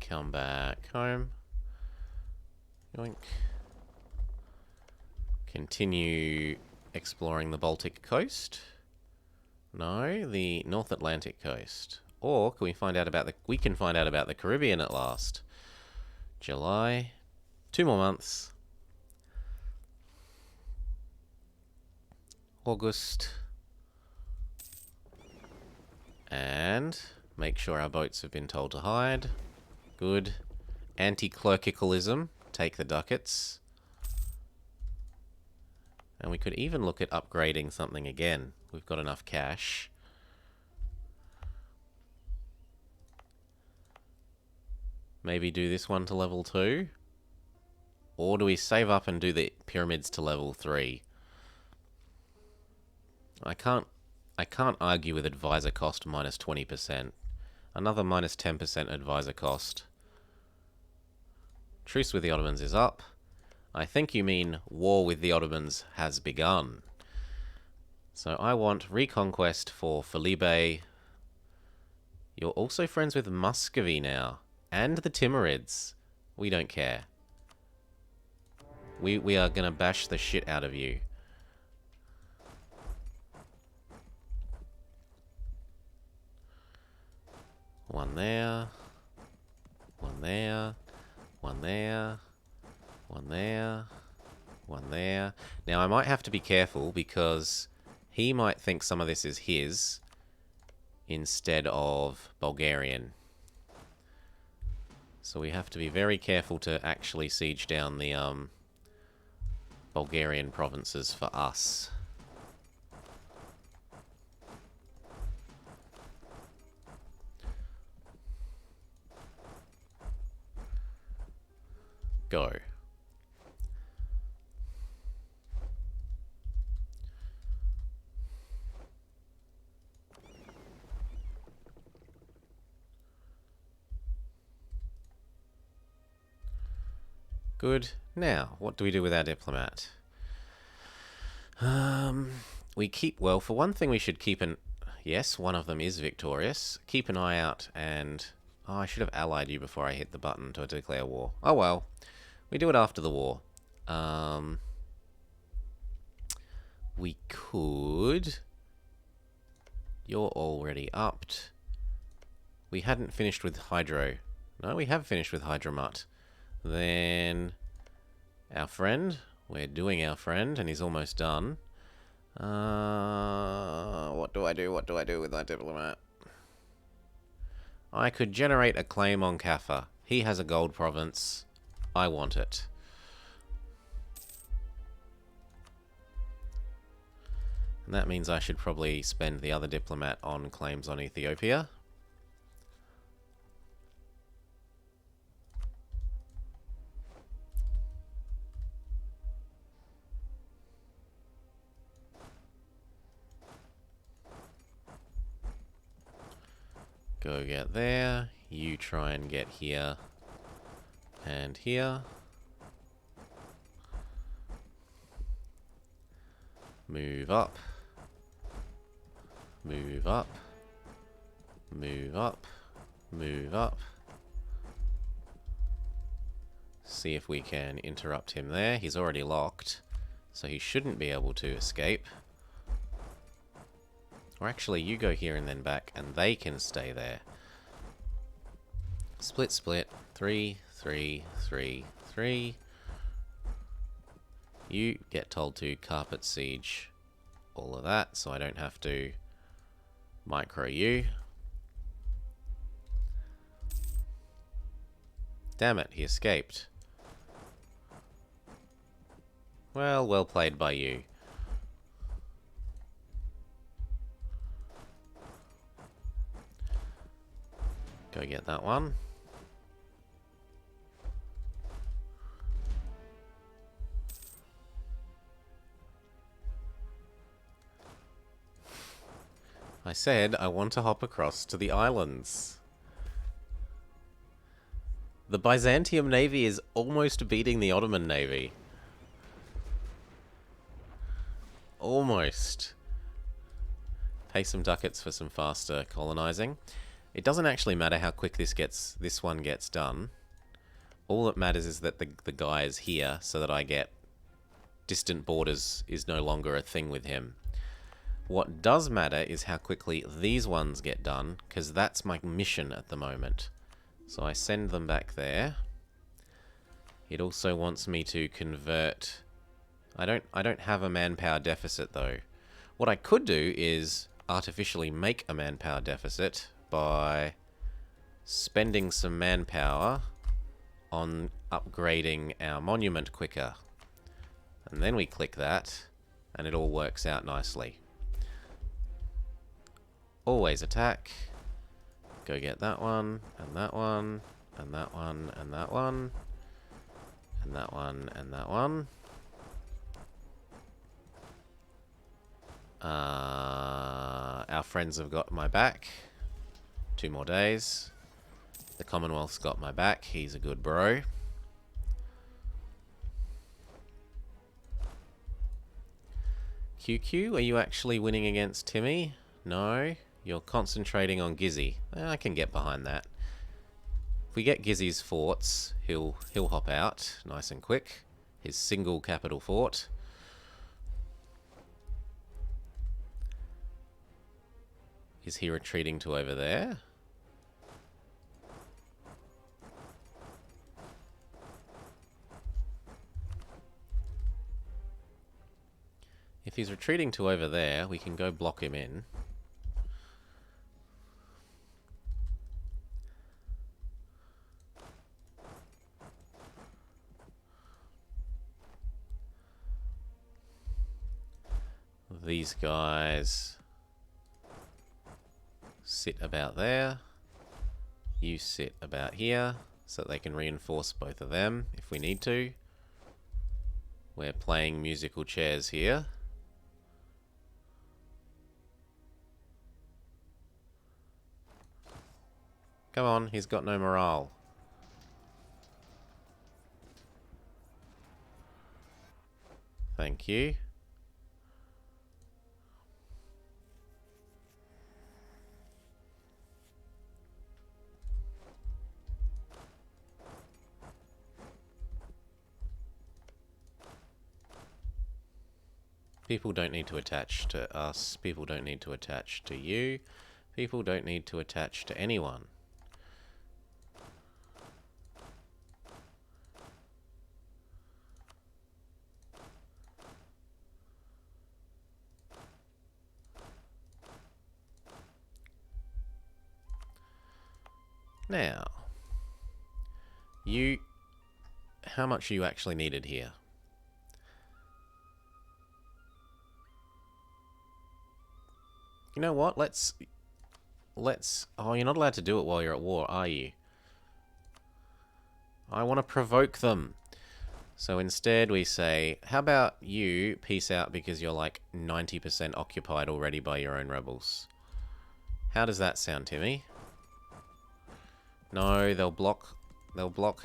Come back home. Yoink. Continue exploring the Baltic coast. No, the North Atlantic coast. Or can we find out about the... We can find out about the Caribbean at last. July. 2 more months. August. And make sure our boats have been told to hide. Good. Anti-clericalism. Take the ducats. And we could even look at upgrading something again. We've got enough cash. Maybe do this one to level 2? Or do we save up and do the pyramids to level 3? I can't argue with advisor cost minus 20%. Another minus 10% advisor cost. Truce with the Ottomans is up. I think you mean war with the Ottomans has begun. So I want reconquest for Felipe. You're also friends with Muscovy now. And the Timurids. We don't care. We are gonna bash the shit out of you. One there. One there. One there. One there. One there. Now, I might have to be careful because he might think some of this is his instead of Bulgarian. So we have to be very careful to actually siege down the Bulgarian provinces for us. Go. Good. Now, what do we do with our diplomat? We keep... Well, for one thing, we should keep an... Yes, one of them is victorious. Keep an eye out and... Oh, I should have allied you before I hit the button to declare war. Oh, well. We do it after the war. We could... You're already upped. We hadn't finished with Hydro. No, we have finished with Hydromut. Then our friend, we're doing our friend, and he's almost done. What do I do? What do I do with my diplomat? I could generate a claim on Kaffa. He has a gold province. I want it. And that means I should probably spend the other diplomat on claims on Ethiopia. Go get there. You try and get here and here. Move up. Move up. Move up. Move up. See if we can interrupt him there. He's already locked, so he shouldn't be able to escape. Or actually, you go here and then back, and they can stay there. Split, split. 3, 3, 3, 3. You get told to carpet siege all of that, so I don't have to micro you. Damn it, he escaped. Well, well played by you. Go get that one. I said I want to hop across to the islands. The Byzantium Navy is almost beating the Ottoman Navy. Almost. Pay some ducats for some faster colonizing. It doesn't actually matter how quick this one gets done. All that matters is that the guy is here, so that I get distant borders is no longer a thing with him. What does matter is how quickly these ones get done, because that's my mission at the moment. So I send them back there. It also wants me to convert... I don't have a manpower deficit though. What I could do is artificially make a manpower deficit by spending some manpower on upgrading our monument quicker. And then we click that, and it all works out nicely. Always attack. Go get that one, and that one, and that one, and that one, and that one, and that one. Our friends have got my back. 2 more days. The Commonwealth's got my back. He's a good bro. QQ, are you actually winning against Timmy? No. You're concentrating on Gizzy. I can get behind that. If we get Gizzy's forts, he'll hop out nice and quick. his single capital fort. Is he retreating to over there? If he's retreating to over there, we can go block him in. These guys sit about there. You sit about here, so that they can reinforce both of them if we need to. We're playing musical chairs here. Come on, he's got no morale. Thank you. People don't need to attach to us. People don't need to attach to you. People don't need to attach to anyone. Now, you... how much are you actually needed here? You know what? Let's... oh, you're not allowed to do it while you're at war, are you? I want to provoke them. So instead we say, how about you peace out because you're like 90% occupied already by your own rebels? How does that sound, Timmy? No, they'll block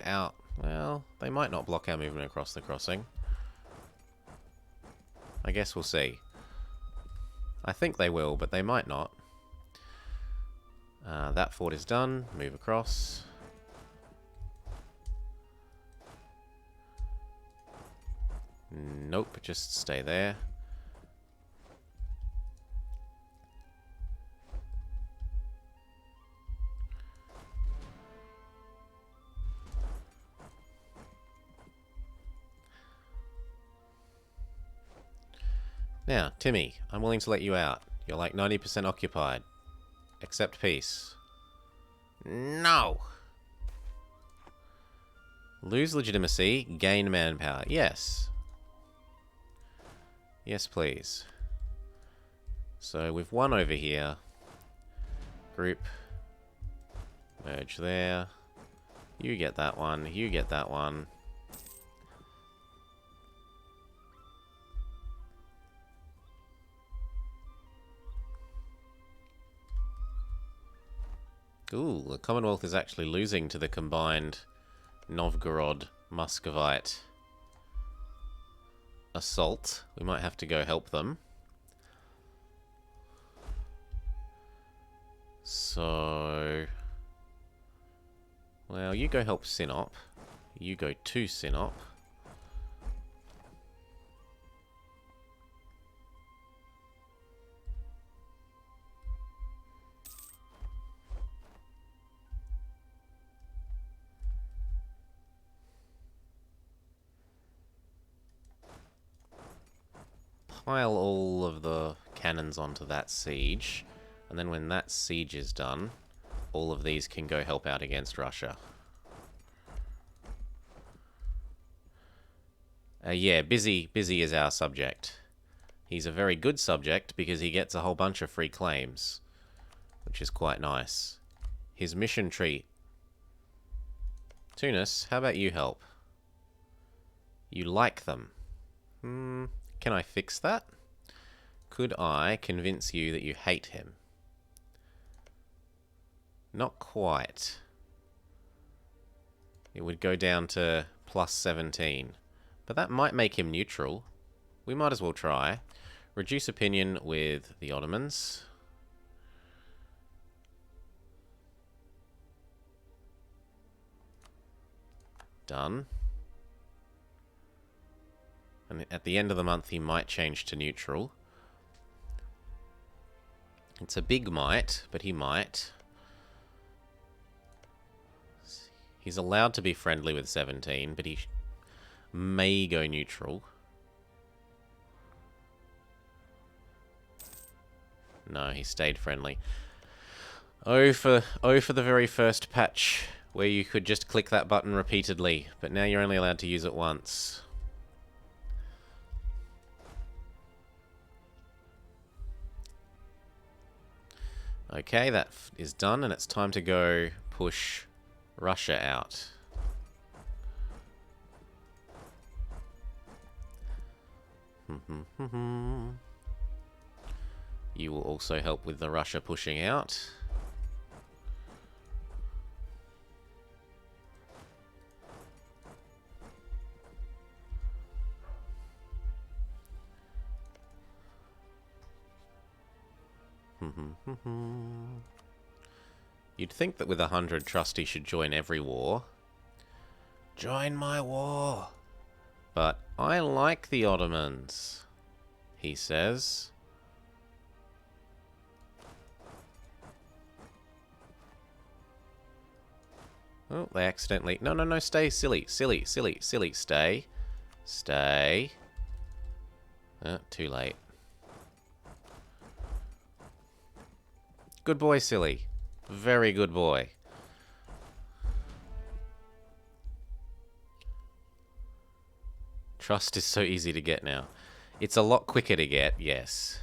out. Well, they might not block our movement across the crossing. I guess we'll see. I think they will, but they might not. That fort is done. Move across. Nope, just stay there. Now, Timmy, I'm willing to let you out. You're like 90% occupied. Accept peace. No! Lose legitimacy, gain manpower. Yes. Yes, please. So we've won over here. Group. Merge there. You get that one. You get that one. Ooh, the Commonwealth is actually losing to the combined Novgorod Muscovite assault. We might have to go help them. So... well, you go help Sinop. You go to Sinop. Pile all of the cannons onto that siege, and then when that siege is done, all of these can go help out against Russia. Yeah, busy is our subject. He's a very good subject because he gets a whole bunch of free claims, which is quite nice. His mission tree. Tunis, how about you help? You like them. Can I fix that? Could I convince you that you hate him? Not quite. It would go down to plus 17. But that might make him neutral. We might as well try. Reduce opinion with the Ottomans. Done. And at the end of the month, he might change to neutral. It's a big might, but he might. He's allowed to be friendly with 17, but he may go neutral. No, he stayed friendly. Oh for the very first patch where you could just click that button repeatedly, but now you're only allowed to use it once. Okay, that is done, and it's time to go push Russia out. You will also help with the Russia pushing out. You'd think that with 100 trust he should join every war. Join my war! But I like the Ottomans, he says. Oh, they accidentally... No, stay, silly, stay. Stay. Too late. Good boy, silly. Very good boy. Trust is so easy to get now. It's a lot quicker to get, yes.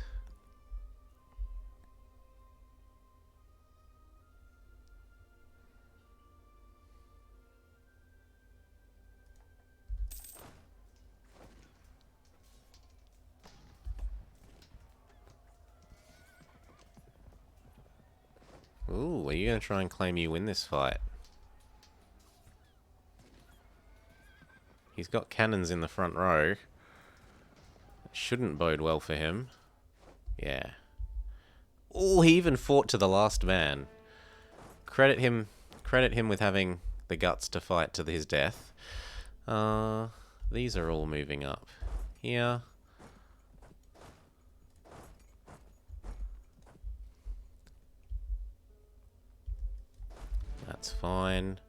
Ooh, are you going to try and claim you win this fight? He's got cannons in the front row. Shouldn't bode well for him. Yeah. Oh, he even fought to the last man. Credit him with having the guts to fight to his death. These are all moving up. Here. That's fine.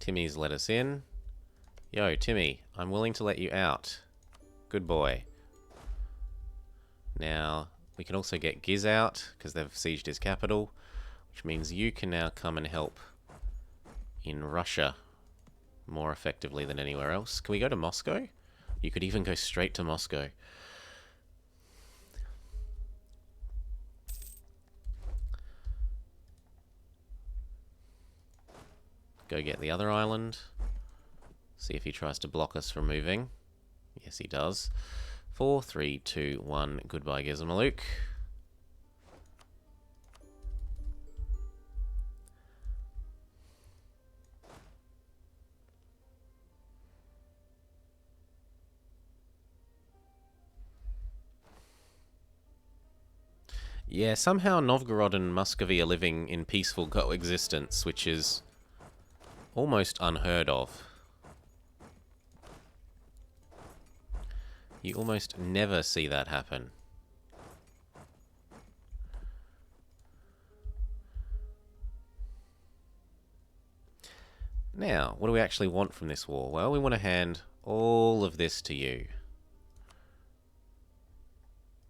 Timmy's let us in. Yo, Timmy, I'm willing to let you out. Good boy. Now, we can also get Giz out, because they've sieged his capital, which means you can now come and help in Russia more effectively than anywhere else. Can we go to Moscow? You could even go straight to Moscow. Go get the other island. See if he tries to block us from moving. Yes, he does. 4, 3, 2, 1. Goodbye, Gizmaluk. Yeah, somehow Novgorod and Muscovy are living in peaceful coexistence, which is almost unheard of. You almost never see that happen. Now, what do we actually want from this war? Well, we want to hand all of this to you.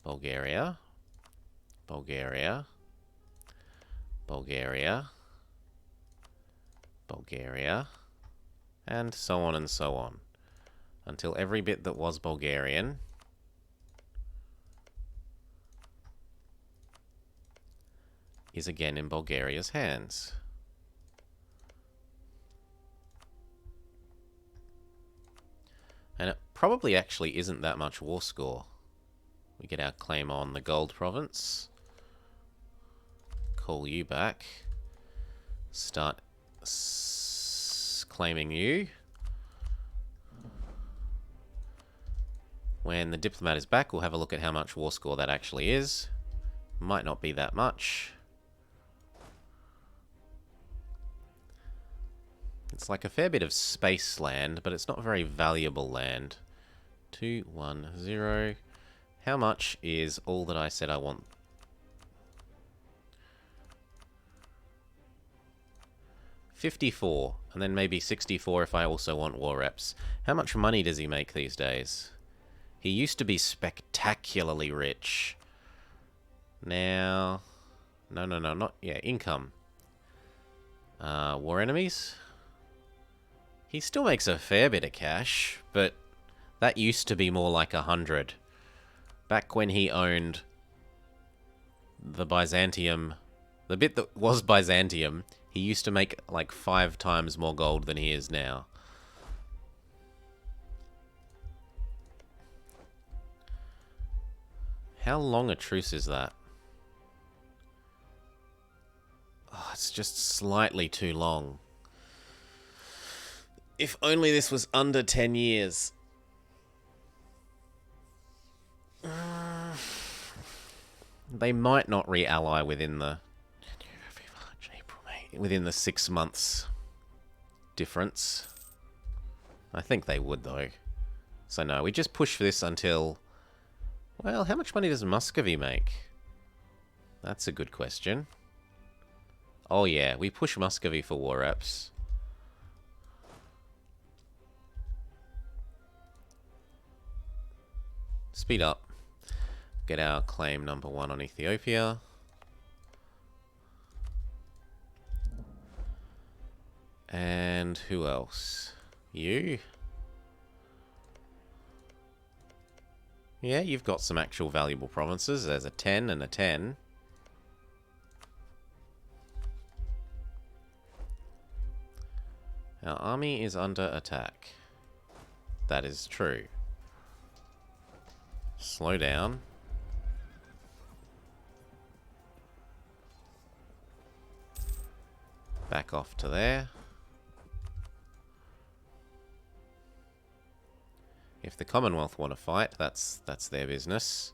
Bulgaria. Bulgaria. Bulgaria. Bulgaria. And so on and so on. Until every bit that was Bulgarian is again in Bulgaria's hands. And it probably actually isn't that much war score. We get our claim on the Gold Province. Call you back. Start claiming you. When the diplomat is back, we'll have a look at how much war score that actually is. Might not be that much. It's like a fair bit of space land, but it's not very valuable land. 210. How much is all that I said I want? 54, and then maybe 64 if I also want war reps. How much money does he make these days? He used to be spectacularly rich. Now... No, not... Yeah, income. War enemies? He still makes a fair bit of cash, but that used to be more like 100. Back when he owned the Byzantium... The bit that was Byzantium, he used to make like 5 times more gold than he is now. How long a truce is that? Oh, it's just slightly too long. If only this was under 10 years. They might not re-ally within the... within the 6 months difference. I think they would, though. So no, we just push for this until... Well, how much money does Muscovy make? That's a good question. Oh yeah, we push Muscovy for war reps. Speed up. Get our claim number 1 on Ethiopia. And who else? You? Yeah, you've got some actual valuable provinces. There's a 10 and a 10. Our army is under attack. That is true. Slow down. Back off to there. If the Commonwealth want to fight, that's their business.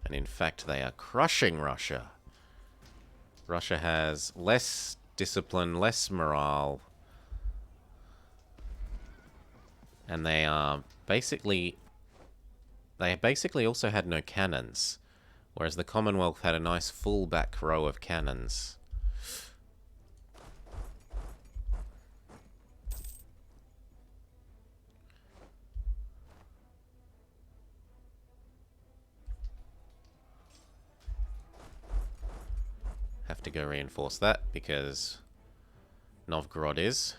And in fact, they are crushing Russia. Russia has less discipline, less morale. And they are basically... They basically also had no cannons. Whereas the Commonwealth had a nice full back row of cannons. Have to go reinforce that because Novgorod is.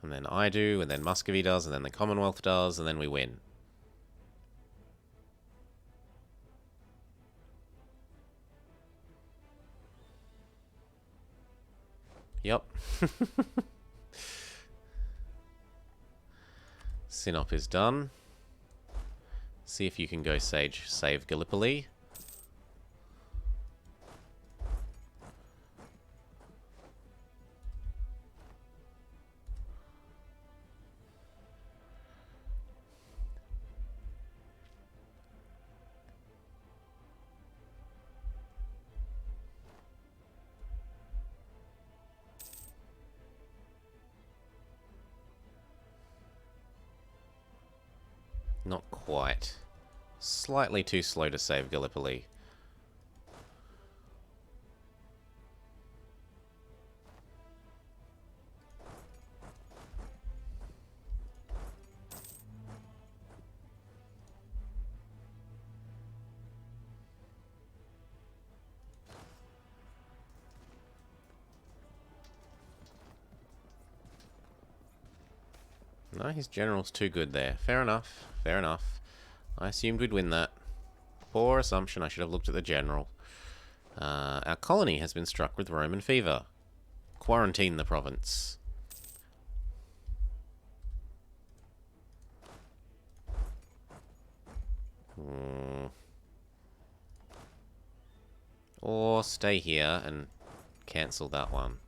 And then I do, and then Muscovy does, and then the Commonwealth does, and then we win. Yup. Sinop is done. See if you can go save Gallipoli. Not quite. Slightly too slow to save Gallipoli. No, his general's too good there. Fair enough. Fair enough. I assumed we'd win that. Poor assumption. I should have looked at the general. Our colony has been struck with Roman fever. Quarantine the province. Or stay here and cancel that one.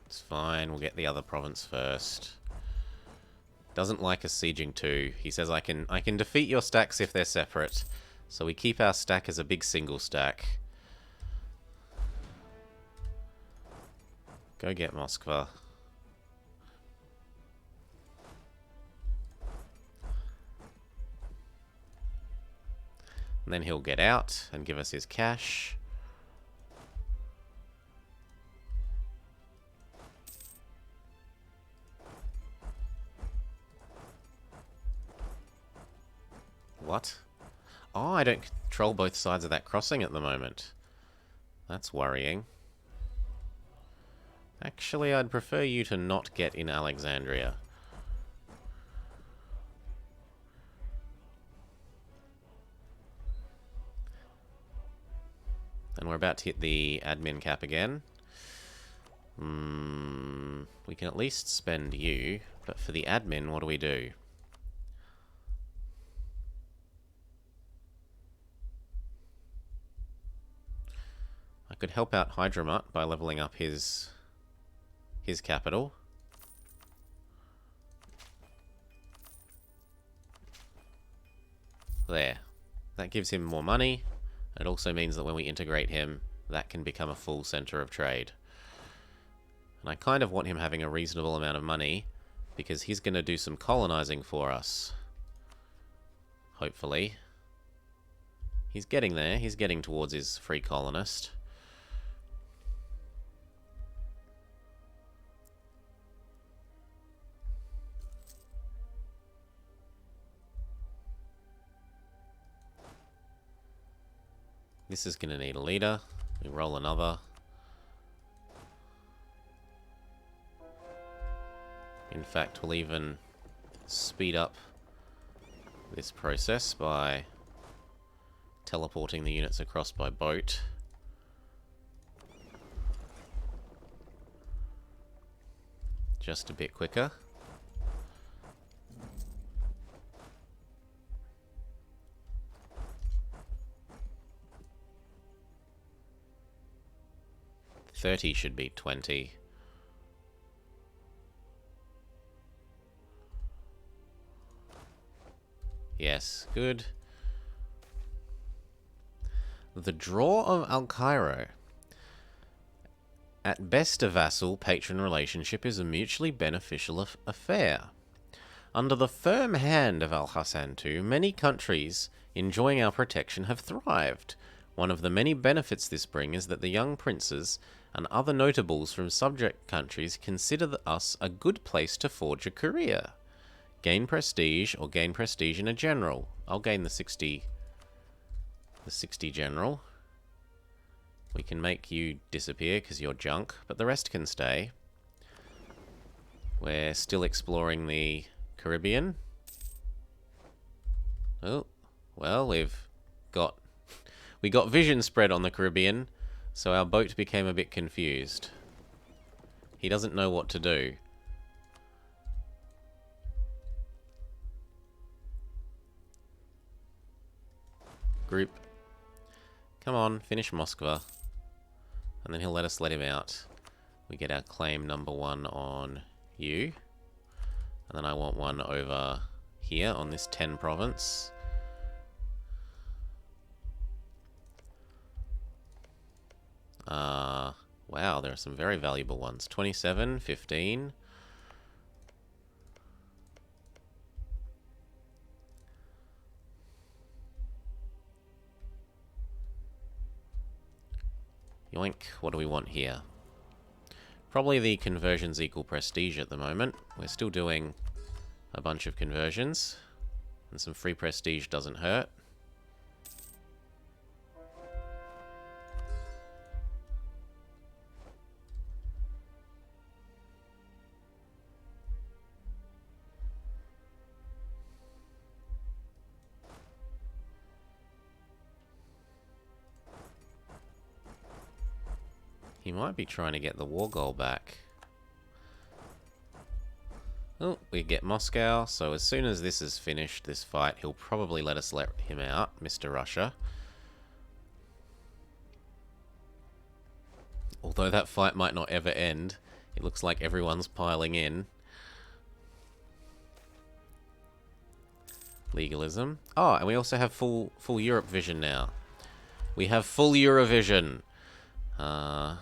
It's fine, we'll get the other province first. Doesn't like us sieging too. He says I can defeat your stacks if they're separate. So we keep our stack as a big single stack. Go get Moskva. And then he'll get out and give us his cash. What? Oh, I don't control both sides of that crossing at the moment. That's worrying. Actually, I'd prefer you to not get in Alexandria. And we're about to hit the admin cap again. We can at least spend you, but for the admin, what do we do? I could help out Hydramut by leveling up his capital. There. That gives him more money. It also means that when we integrate him, that can become a full center of trade. And I kind of want him having a reasonable amount of money, because he's going to do some colonizing for us. Hopefully. He's getting there. He's getting towards his free colonist. This is going to need a leader. We roll another. In fact, we'll even speed up this process by teleporting the units across by boat. Just a bit quicker. $30 should be $20. Yes, good. The draw of Al Cairo. At best, a vassal-patron relationship is a mutually beneficial affair. Under the firm hand of Al Hassan II, many countries enjoying our protection have thrived. One of the many benefits this brings is that the young princes and other notables from subject countries consider us a good place to forge a career. Gain prestige, or gain prestige in a general. I'll gain the 60 general. We can make you disappear because you're junk, but the rest can stay. We're still exploring the Caribbean. Oh, well, we got vision spread on the Caribbean, so our boat became a bit confused. He doesn't know what to do. Group. Come on, finish Moskva. And then he'll let us let him out. We get our claim number 1 on you. And then I want one over here on this 10 province. Wow, there are some very valuable ones. 27, 15. Yoink, what do we want here? Probably the conversions equal prestige at the moment. We're still doing a bunch of conversions, and some free prestige doesn't hurt. He might be trying to get the war goal back. Oh, we get Moscow, so as soon as this is finished, this fight, he'll probably let us let him out, Mr. Russia. Although that fight might not ever end, it looks like everyone's piling in. Legalism. Oh, and we also have full Europe vision now. We have full Eurovision. So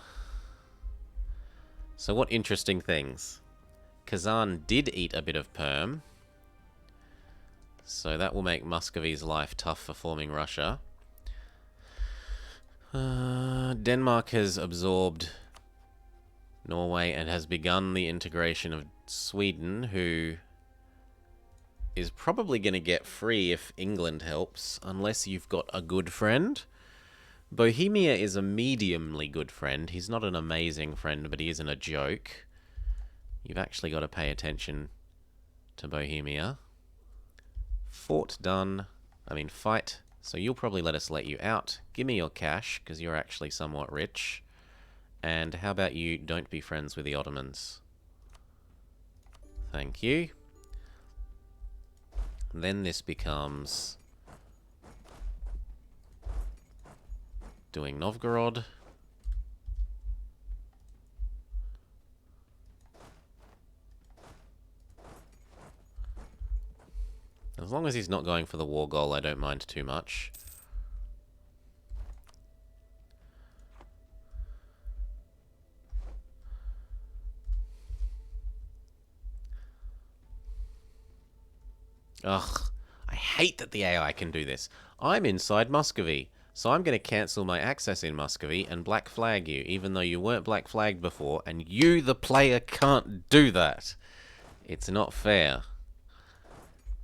what interesting things. Kazan did eat a bit of Perm. So that will make Muscovy's life tough for forming Russia. Denmark has absorbed Norway and has begun the integration of Sweden, who is probably going to get free if England helps, unless you've got a good friend. Bohemia is a mediumly good friend. He's not an amazing friend, but he isn't a joke. You've actually got to pay attention to Bohemia. Fort done. I mean, fight. So you'll probably let us let you out. Give me your cash, because you're actually somewhat rich. And how about you don't be friends with the Ottomans? Thank you. Then this becomes doing Novgorod. As long as he's not going for the war goal, I don't mind too much. Ugh, I hate that the AI can do this. I'm inside Muscovy, so I'm going to cancel my access in Muscovy and black flag you, even though you weren't black flagged before, and you, the player, can't do that. It's not fair.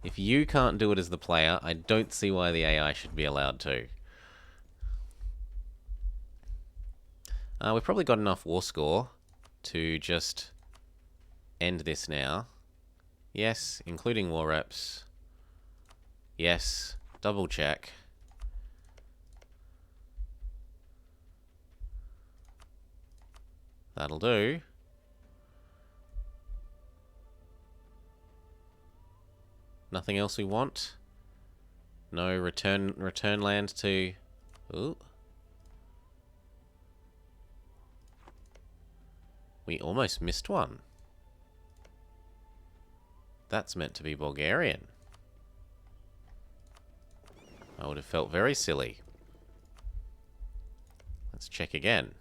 If you can't do it as the player, I don't see why the AI should be allowed to. We've probably got enough war score to just end this now. Yes, including war reps. Yes, double check. That'll do. Nothing else we want? No, return land to... Ooh. We almost missed one. That's meant to be Bulgarian. I would have felt very silly. Let's check again.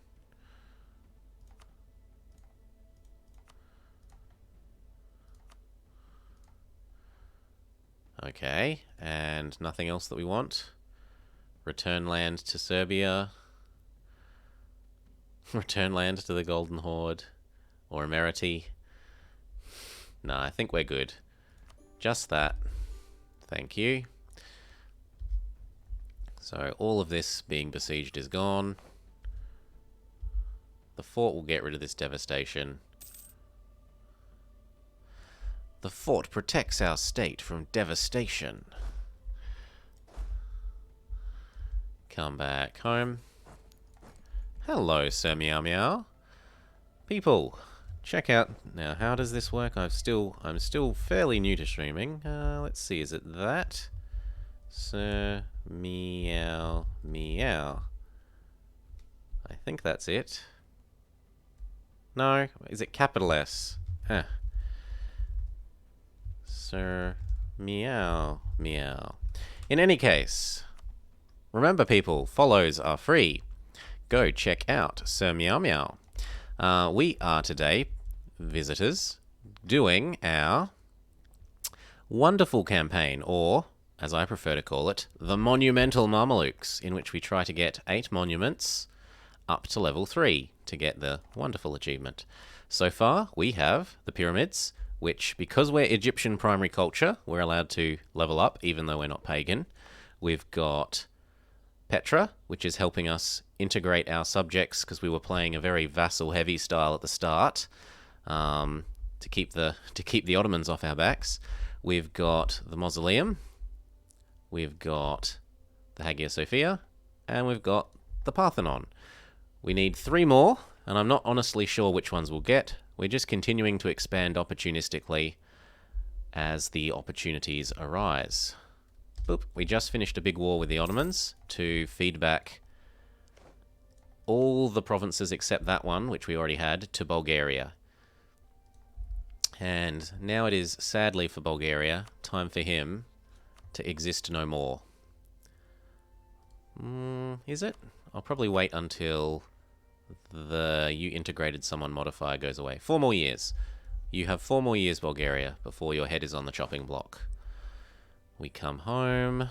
Okay, and nothing else that we want. Return land to Serbia. Return land to the Golden Horde. Or Emirati. No, I think we're good. Just that. Thank you. So all of this being besieged is gone. The fort will get rid of this devastation. The fort protects our state from devastation. Come back home. Hello, Sir Meow Meow. People, check out... Now, how does this work? I'm still fairly new to streaming. Let's see, is it that? Sir Meow Meow. I think that's it. No, is it capital S? Huh. Sir Meow Meow. In any case, remember people, follows are free. Go check out Sir Meow Meow. We are today visitors doing our wonderful campaign, or as I prefer to call it, the Monumental Mamlukes, in which we try to get 8 monuments up to level 3 to get the wonderful achievement. So far, we have the pyramids, which, because we're Egyptian primary culture, we're allowed to level up, even though we're not pagan. We've got Petra, which is helping us integrate our subjects, because we were playing a very vassal-heavy style at the start, to keep the Ottomans off our backs. We've got the Mausoleum, we've got the Hagia Sophia, and we've got the Parthenon. We need 3 more, and I'm not honestly sure which ones we'll get. We're just continuing to expand opportunistically as the opportunities arise. Boop. We just finished a big war with the Ottomans to feed back all the provinces except that one, which we already had, to Bulgaria. And now it is, sadly for Bulgaria, time for him to exist no more. Is it? I'll probably wait until the you integrated someone modifier goes away. 4 more years. You have 4 more years, Bulgaria, before your head is on the chopping block. We come home.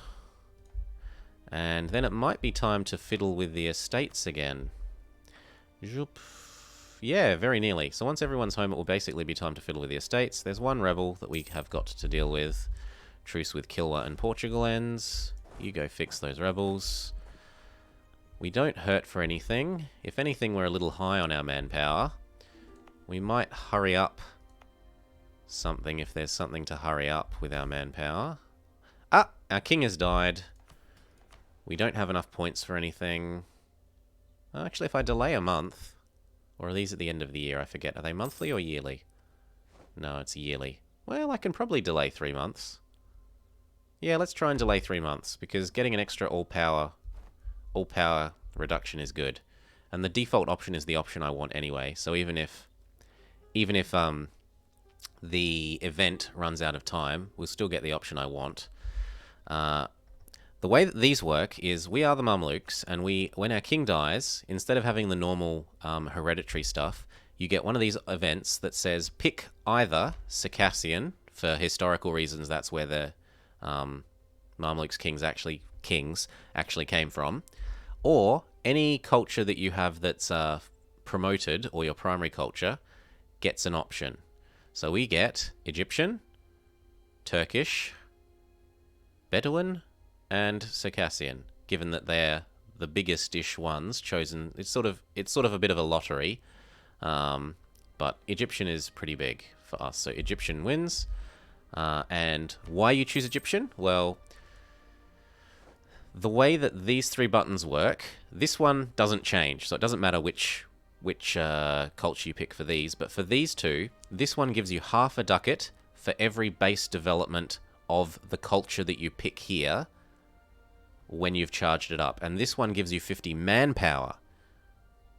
And then it might be time to fiddle with the estates again. Zoop. Yeah, very nearly. So once everyone's home, it will basically be time to fiddle with the estates. There's one rebel that we have got to deal with. Truce with Kilwa and Portugal ends. You go fix those rebels. We don't hurt for anything. If anything, we're a little high on our manpower. We might hurry up something if there's something to hurry up with our manpower. Ah! Our king has died. We don't have enough points for anything. Actually, if I delay a month... Or are these at the end of the year? I forget. Are they monthly or yearly? No, it's yearly. Well, I can probably delay 3 months. Yeah, let's try and delay 3 months, because getting an extra all-power reduction is good. And the default option is the option I want anyway, so even if the event runs out of time, we'll still get the option I want. The way that these work is we are the Mamluks, and when our king dies, instead of having the normal hereditary stuff, you get one of these events that says pick either Circassian, for historical reasons that's where the Mamluks kings actually came from, or any culture that you have that's promoted, or your primary culture, gets an option. So we get Egyptian, Turkish, Bedouin, and Circassian, given that they're the biggest-ish ones chosen. It's sort of a bit of a lottery, but Egyptian is pretty big for us. So Egyptian wins. And why you choose Egyptian? Well, the way that these 3 buttons work, this one doesn't change, so it doesn't matter which culture you pick for these. But for these 2, this one gives you half a ducat for every base development of the culture that you pick here when you've charged it up. And this one gives you 50 manpower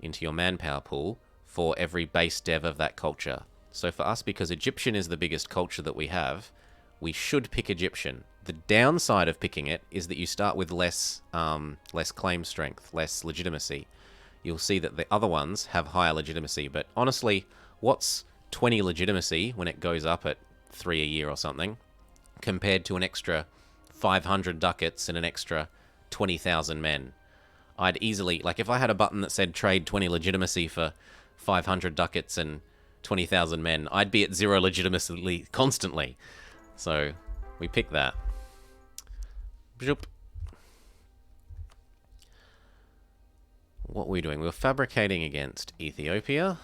into your manpower pool for every base dev of that culture. So for us, because Egyptian is the biggest culture that we have, we should pick Egyptian. The downside of picking it is that you start with less claim strength, less legitimacy. You'll see that the other ones have higher legitimacy, but honestly, what's 20 legitimacy when it goes up at 3 a year or something, compared to an extra 500 ducats and an extra 20,000 men? I'd easily, like if I had a button that said trade 20 legitimacy for 500 ducats and 20,000 men, I'd be at 0 legitimacy constantly. So we pick that. Zoop. What were we doing? We were fabricating against Ethiopia.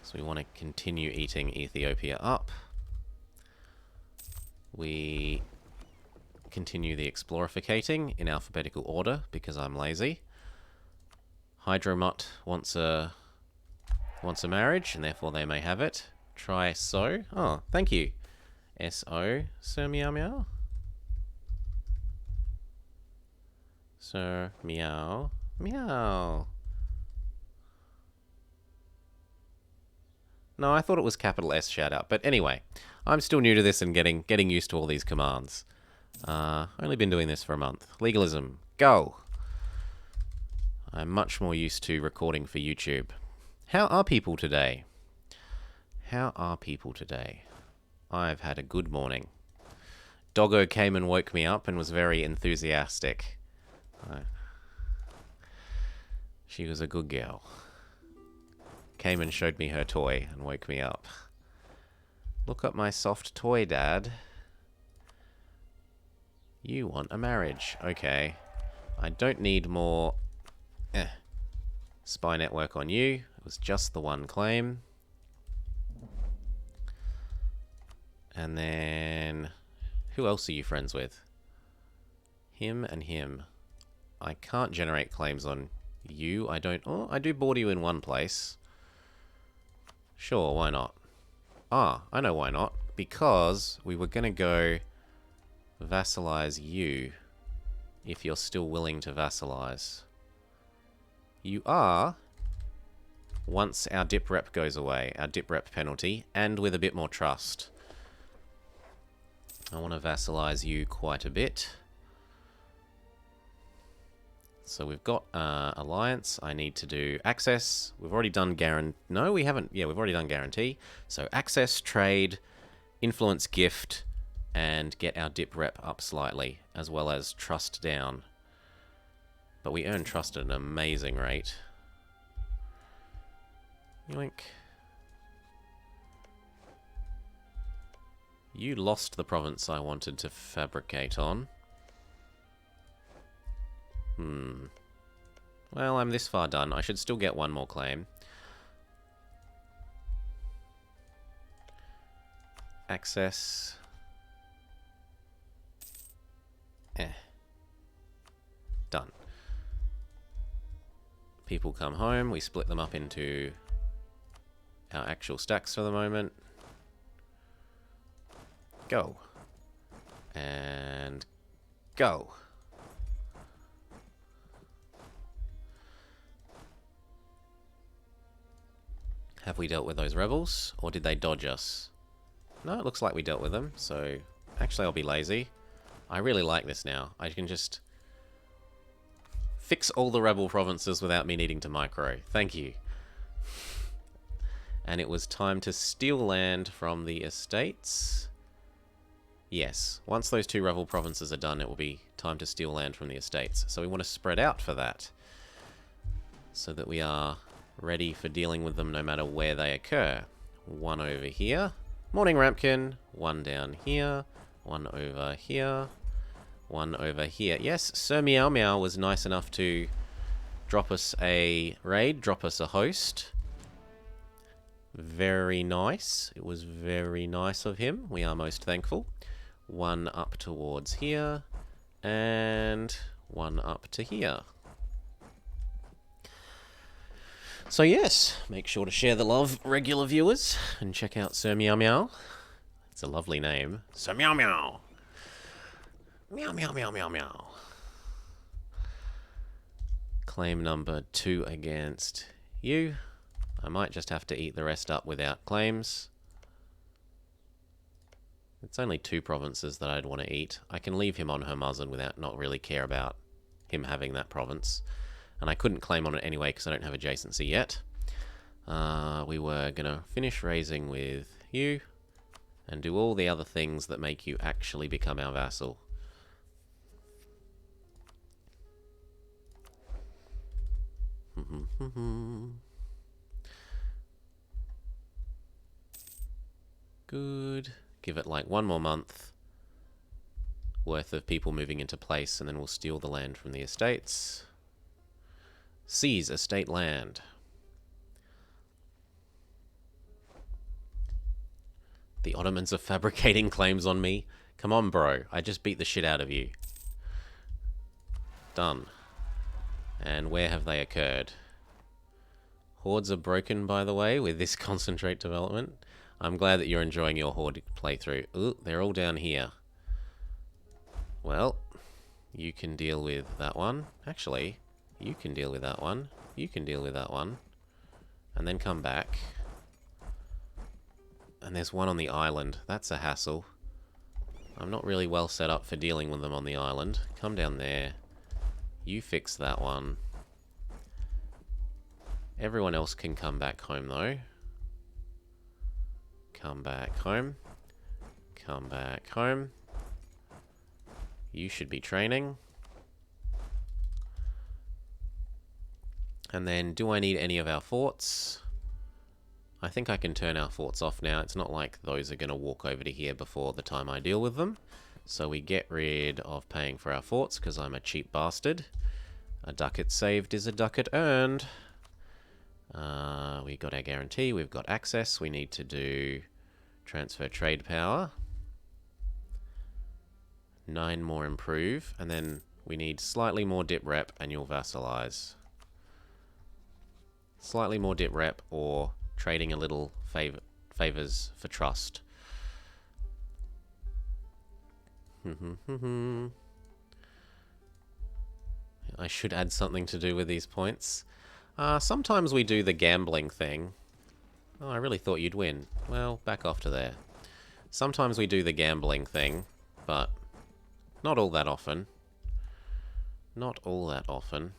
So we want to continue eating Ethiopia up. We continue the explorificating in alphabetical order because I'm lazy. Hydromot wants a marriage, and therefore they may have it. Try so. Oh, thank you. S-O, Sir Meow Meow. Sir Meow Meow. No, I thought it was capital S shout out. But anyway, I'm still new to this and getting used to all these commands. Only been doing this for a month. Legalism, go. I'm much more used to recording for YouTube. How are people today? How are people today? I've had a good morning. Doggo came and woke me up and was very enthusiastic. She was a good girl. Came and showed me her toy and woke me up. Look at my soft toy, Dad. You want a marriage. Okay. I don't need more spy network on you. It was just the one claim. And then... who else are you friends with? Him and him. I can't generate claims on you. I don't... oh, I do border you in one place. Sure, why not? Ah, I know why not. Because we were going to go vassalize you if you're still willing to vassalize. You are, once our dip rep goes away, our dip rep penalty, and with a bit more trust. I want to vassalize you quite a bit. So we've got alliance. I need to do access. We've already done guarantee. No, we haven't. Yeah, we've already done guarantee. So access, trade, influence, gift, and get our dip rep up slightly, as well as trust down. But we earn trust at an amazing rate. Yoink. You lost the province I wanted to fabricate on. Well, I'm this far done. I should still get one more claim. Access. Done. People come home. We split them up into our actual stacks for the moment. Go. And go. Have we dealt with those rebels, or did they dodge us? No, it looks like we dealt with them, so actually I'll be lazy. I really like this now. I can just fix all the rebel provinces without me needing to micro. Thank you. And it was time to steal land from the estates. Yes, once those 2 rebel provinces are done, it will be time to steal land from the estates. So we want to spread out for that, so that we are ready for dealing with them no matter where they occur. 1 over here. Morning, Rampkin. 1 down here. 1 over here. 1 over here. Yes, Sir Meow Meow was nice enough to drop us a raid, drop us a host. Very nice. It was very nice of him. We are most thankful. 1 up towards here. And 1 up to here. So yes, make sure to share the love, regular viewers, and check out Sir Meow Meow. It's a lovely name. Sir Meow Meow. Meow meow meow meow meow. Claim number 2 against you. I might just have to eat the rest up without claims. It's only 2 provinces that I'd want to eat. I can leave him on Hermuzzin without not really care about him having that province. And I couldn't claim on it anyway because I don't have adjacency yet. We were going to finish raising with you and do all the other things that make you actually become our vassal. Good. Give it like 1 more month worth of people moving into place, and then we'll steal the land from the estates. Seize estate land. The Ottomans are fabricating claims on me. Come on, bro. I just beat the shit out of you. Done. And where have they occurred? Hordes are broken, by the way, with this concentrate development. I'm glad that you're enjoying your horde playthrough. Ooh, they're all down here. Well, you can deal with that one. Actually, you can deal with that one. You can deal with that one. And then come back. And there's one on the island. That's a hassle. I'm not really well set up for dealing with them on the island. Come down there. You fix that one. Everyone else can come back home, though. Come back home. Come back home. You should be training. And then, do I need any of our forts? I think I can turn our forts off now. It's not like those are going to walk over to here before the time I deal with them. So we get rid of paying for our forts, because I'm a cheap bastard. A ducat saved is a ducat earned. We got our guarantee, we've got access. We need to do transfer trade power. 9 more improve, and then we need slightly more dip rep and you'll vassalize. Slightly more dip rep or trading a little favors for trust. I should add something to do with these points. Sometimes we do the gambling thing. Oh, I really thought you'd win. Well, back off to there. Sometimes we do the gambling thing but not all that often. Not all that often.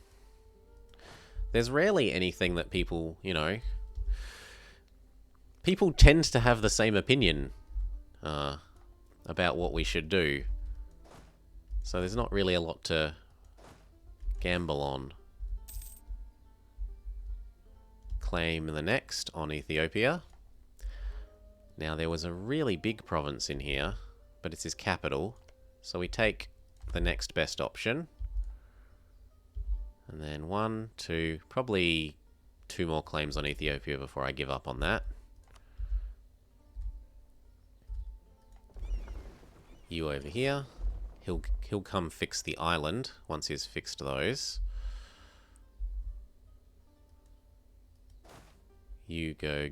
There's rarely anything that people, you know... People tend to have the same opinion about what we should do. So there's not really a lot to gamble on. Claim the next on Ethiopia. Now there was a really big province in here, but it's his capital. So we take the next best option. And then 1, 2, probably 2 more claims on Ethiopia before I give up on that. You over here. He'll come fix the island once he's fixed those. You go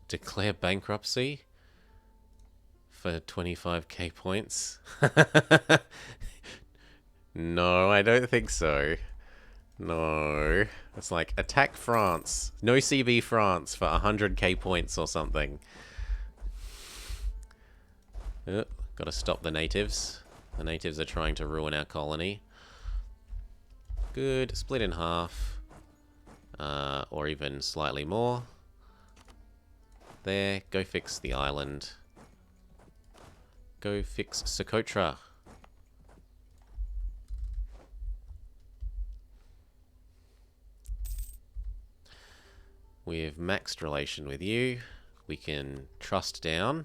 declare bankruptcy for 25k points. No, I don't think so. No. It's like attack France. No CB France for 100k points or something. Gotta stop the natives. The natives are trying to ruin our colony. Good. Split in half. Or even slightly more. There. Go fix the island. Go fix Socotra. We've maxed relation with you. We can trust down.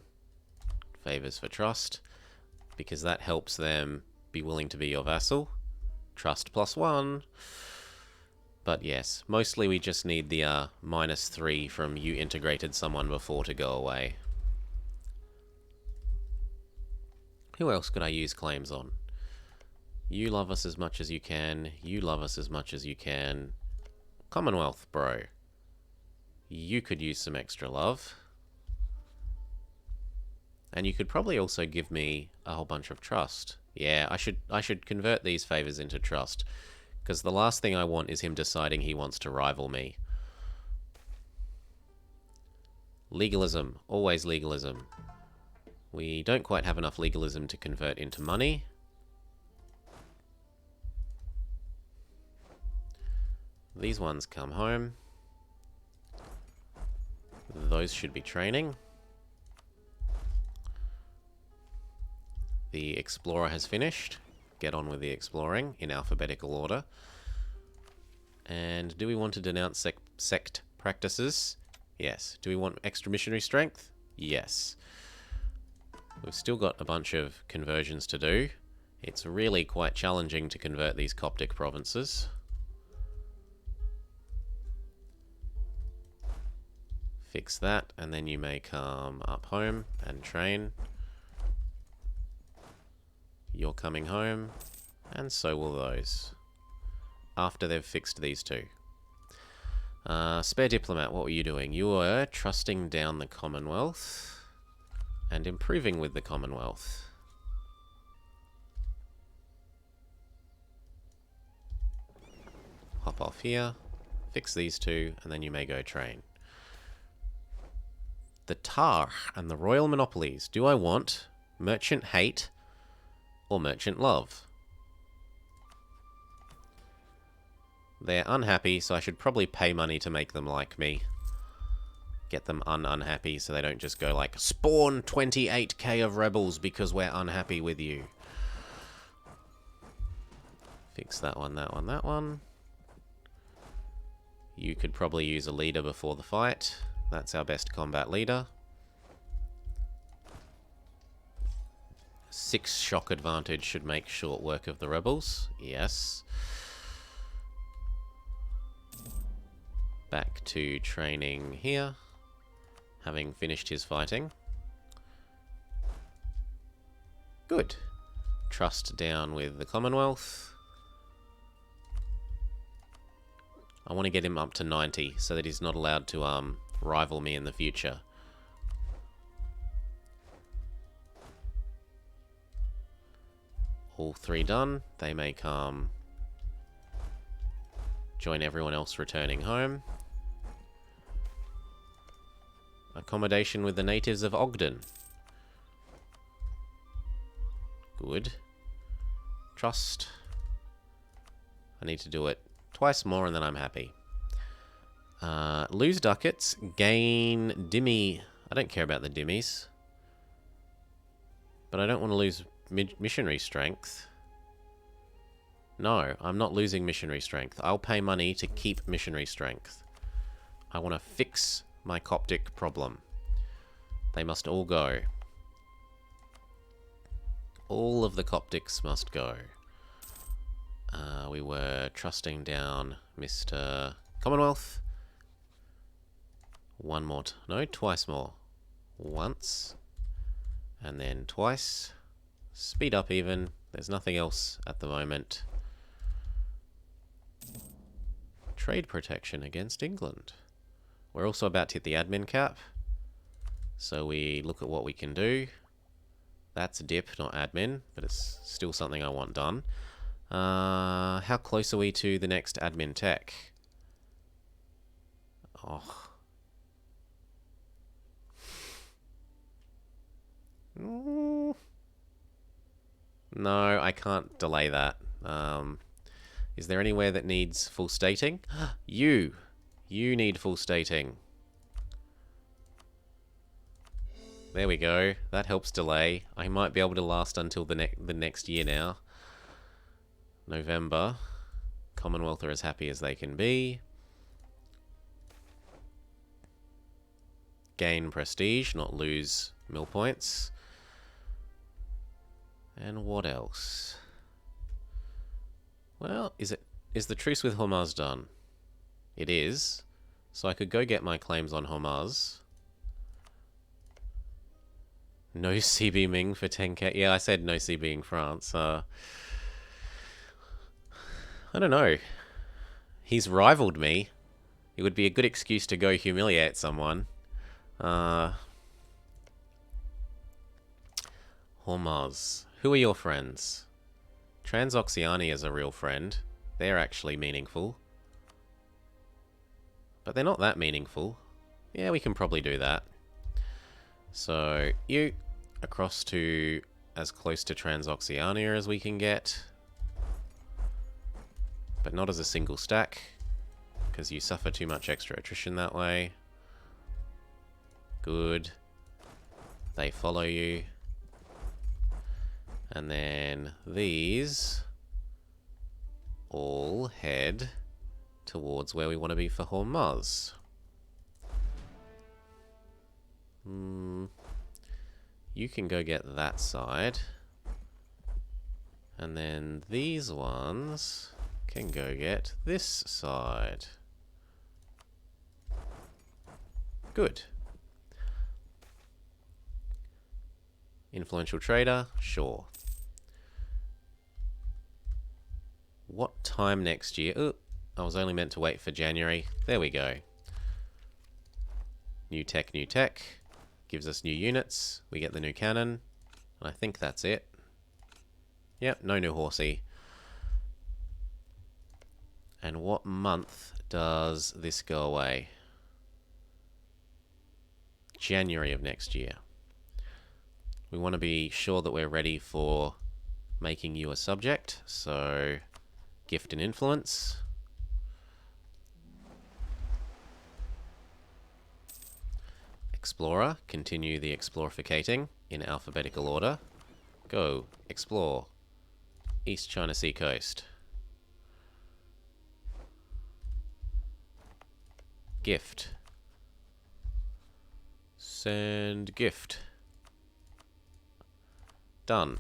Favors for trust. Because that helps them be willing to be your vassal. Trust +1. But yes, mostly we just need the -3 from you integrated someone before to go away. Who else could I use claims on? You love us as much as you can. You love us as much as you can. Commonwealth, bro. You could use some extra love. And you could probably also give me a whole bunch of trust. Yeah, I should convert these favors into trust. Because the last thing I want is him deciding he wants to rival me. Legalism. Always legalism. We don't quite have enough legalism to convert into money. These ones come home. Those should be training. The explorer has finished. Get on with the exploring in alphabetical order. And do we want to denounce sect practices? Yes. Do we want extra missionary strength? Yes. We've still got a bunch of conversions to do. It's really quite challenging to convert these Coptic provinces. Fix that, and then you may come up home and train. You're coming home, and so will those. After they've fixed these two. Spare diplomat, what were you doing? You were trusting down the Commonwealth and improving with the Commonwealth. Hop off here, fix these two, and then you may go train. The Tar and the Royal Monopolies. Do I want Merchant Hate or Merchant Love? They're unhappy, so I should probably pay money to make them like me. Get them unhappy so they don't just go like, spawn 28k of rebels because we're unhappy with you. Fix that one, that one, that one. You could probably use a leader before the fight. That's our best combat leader. 6 shock advantage should make short work of the rebels. Yes. Back to training here. Having finished his fighting. Good. Trust down with the Commonwealth. I want to get him up to 90 so that he's not allowed to rival me in the future. All 3 done. They may come join everyone else returning home. Accommodation with the natives of Ogden. Good. Trust. I need to do it twice more and then I'm happy. Lose ducats. Gain dimmy. I don't care about the dimmies. But I don't want to lose missionary strength. No, I'm not losing missionary strength. I'll pay money to keep missionary strength. I want to fix my Coptic problem. They must all go. All of the Coptics must go. We were trusting down Mr. Commonwealth. One more. No, twice more. Once. And then twice. Speed up even. There's nothing else at the moment. Trade protection against England. We're also about to hit the admin cap. So we look at what we can do. That's dip, not admin, but it's still something I want done. How close are we to the next admin tech? Oh. No, I can't delay that. Is there anywhere that needs full stating? You need full stating. There we go. That helps delay. I might be able to last until the next year now. November. Commonwealth are as happy as they can be. Gain prestige, not lose mill points. And what else? Well, is the truce with Hormuz done? It is. So I could go get my claims on Hormuz. No CB Ming for 10k. Yeah, I said no CBing France. I don't know. He's rivaled me. It would be a good excuse to go humiliate someone. Hormuz. Who are your friends? Transoxiana is a real friend. They're actually meaningful. But they're not that meaningful. Yeah, we can probably do that. So, you across to as close to Transoxiana as we can get. But not as a single stack, because you suffer too much extra attrition that way. Good. They follow you. And then these all head towards where we want to be for Hormuz. You can go get that side. And then these ones can go get this side. Good. Influential trader? Sure. What time next year? Oh, I was only meant to wait for January. There we go. New tech, new tech. Gives us new units. We get the new cannon. And I think that's it. Yep, no new horsey. And what month does this go away? January of next year. We want to be sure that we're ready for making you a subject. So, gift and influence. Explorer, continue the explorificating in alphabetical order. Go, explore. East China Sea coast. Gift. Send gift. Done.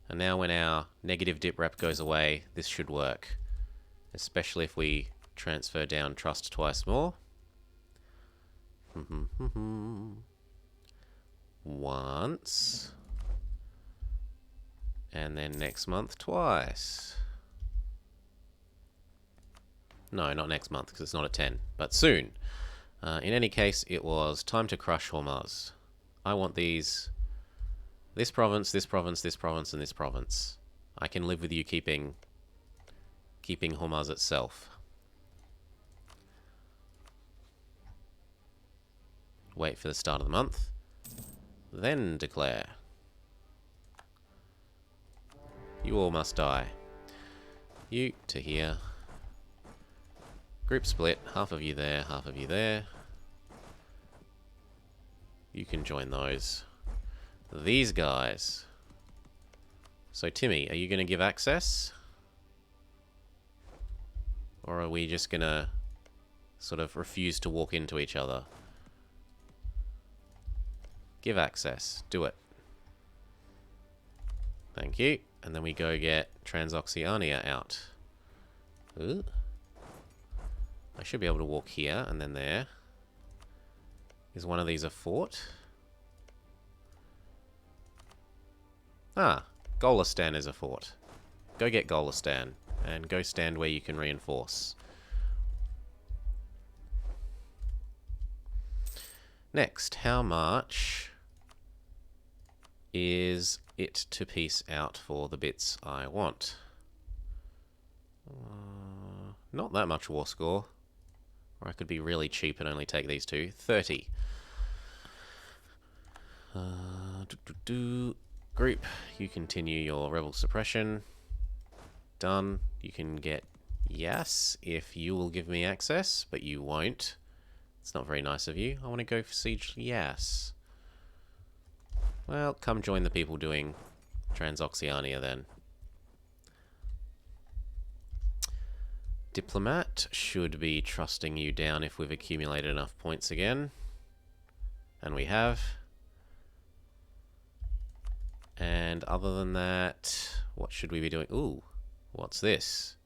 And now when our negative dip rep goes away, this should work. Especially if we transfer down trust twice more. Once. And then next month twice. No, not next month, because it's not a 10, but soon. In any case, it was time to crush Hormuz. I want these. This province, this province, this province, and this province. I can live with you keeping Hormuz itself. Wait for the start of the month. Then declare. You all must die. You to here. Group split. Half of you there, half of you there. You can join those. These guys. So, Timmy, are you going to give access? Or are we just going to sort of refuse to walk into each other? Give access. Do it. Thank you. And then we go get Transoxiania out. Ooh. I should be able to walk here and then there. Is one of these a fort? Ah, Golistan is a fort. Go get Golistan and go stand where you can reinforce. Next, how much is it to piece out for the bits I want? Not that much war score. Or I could be really cheap and only take these two. 30. Group, you continue your rebel suppression. Done. You can get yes if you will give me access, but you won't. It's not very nice of you. I want to go for siege yes. Well, come join the people doing Transoxiania then. Diplomat should be trusting you down if we've accumulated enough points again. And we have. And other than that, what should we be doing? Ooh, what's this?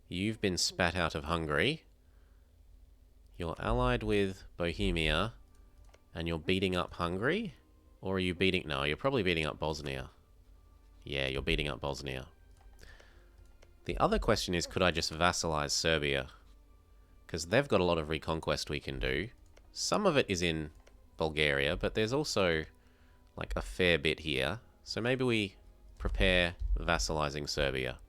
You've been spat out of Hungary. You're allied with Bohemia, and you're beating up Hungary? Or are you beating... No, you're probably beating up Bosnia. Yeah, you're beating up Bosnia. The other question is, could I just vassalize Serbia? Because they've got a lot of reconquest we can do. Some of it is in Bulgaria, but there's also like a fair bit here. So maybe we prepare vassalizing Serbia.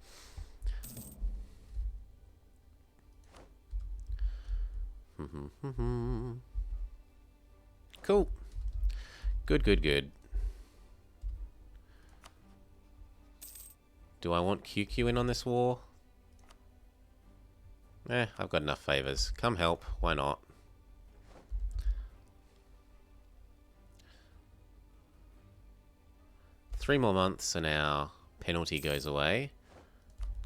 Cool. Good, good, good. Do I want QQ in on this war? I've got enough favors. Come help. Why not? Three more months and our penalty goes away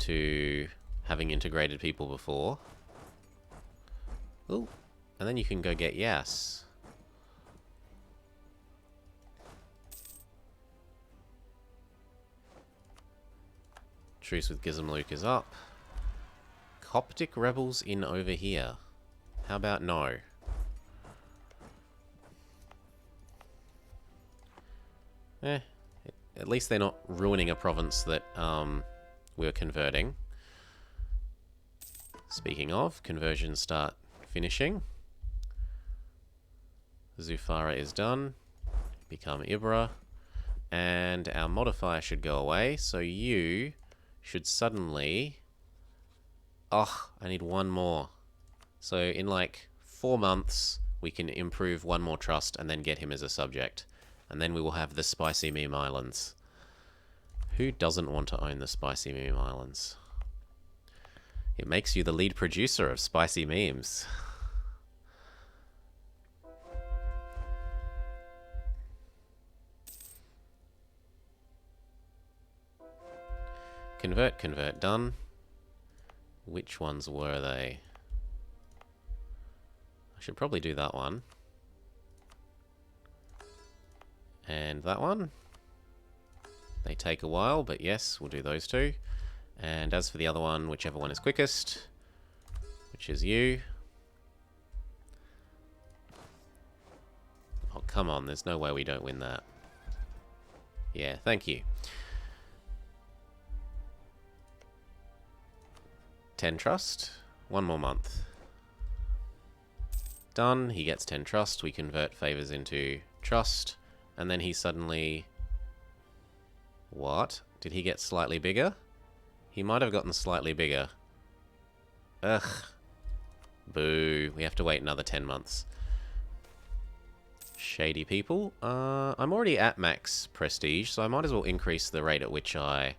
to having integrated people before. Ooh. And then you can go get Yas. Truce with Gizmluk is up. Coptic rebels in over here. How about no? At least they're not ruining a province that we're converting. Speaking of, conversions start finishing. Zufara is done. Become Ibra. And our modifier should go away, so you should suddenly... Oh, I need one more. So in like 4 months, we can improve one more trust and then get him as a subject. And then we will have the Spicy Meme Islands. Who doesn't want to own the Spicy Meme Islands? It makes you the lead producer of spicy memes. Convert, convert, done. Which ones were they? I should probably do that one. And that one. They take a while, but yes, we'll do those two. And as for the other one, whichever one is quickest, which is you. Oh, come on, there's no way we don't win that. Yeah, thank you. 10 trust, 1 more month. Done, he gets 10 trust, we convert favors into trust, and then he suddenly... What? Did he get slightly bigger? He might have gotten slightly bigger. Ugh. Boo. We have to wait another 10 months. Shady people. I'm already at max prestige, so I might as well increase the rate at which I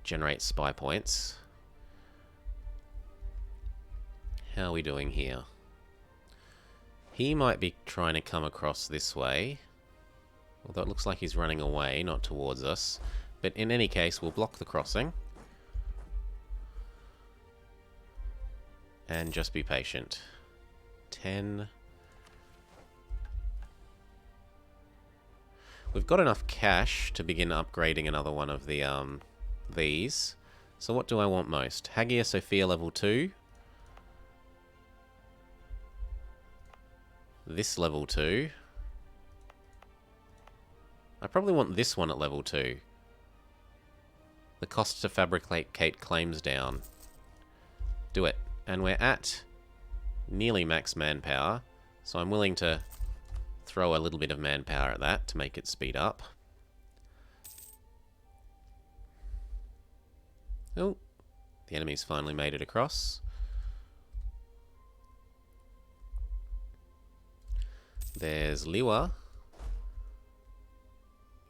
generate spy points. How are we doing here? He might be trying to come across this way. Although it looks like he's running away, not towards us. But in any case, we'll block the crossing. And just be patient. 10. We've got enough cash to begin upgrading another one of the, these. So what do I want most? Hagia Sophia level 2. This level 2. I probably want this one at level 2. The cost to fabricate claims down. Do it. And we're at nearly max manpower, so I'm willing to throw a little bit of manpower at that to make it speed up. Oh, the enemy's finally made it across. There's Liwa.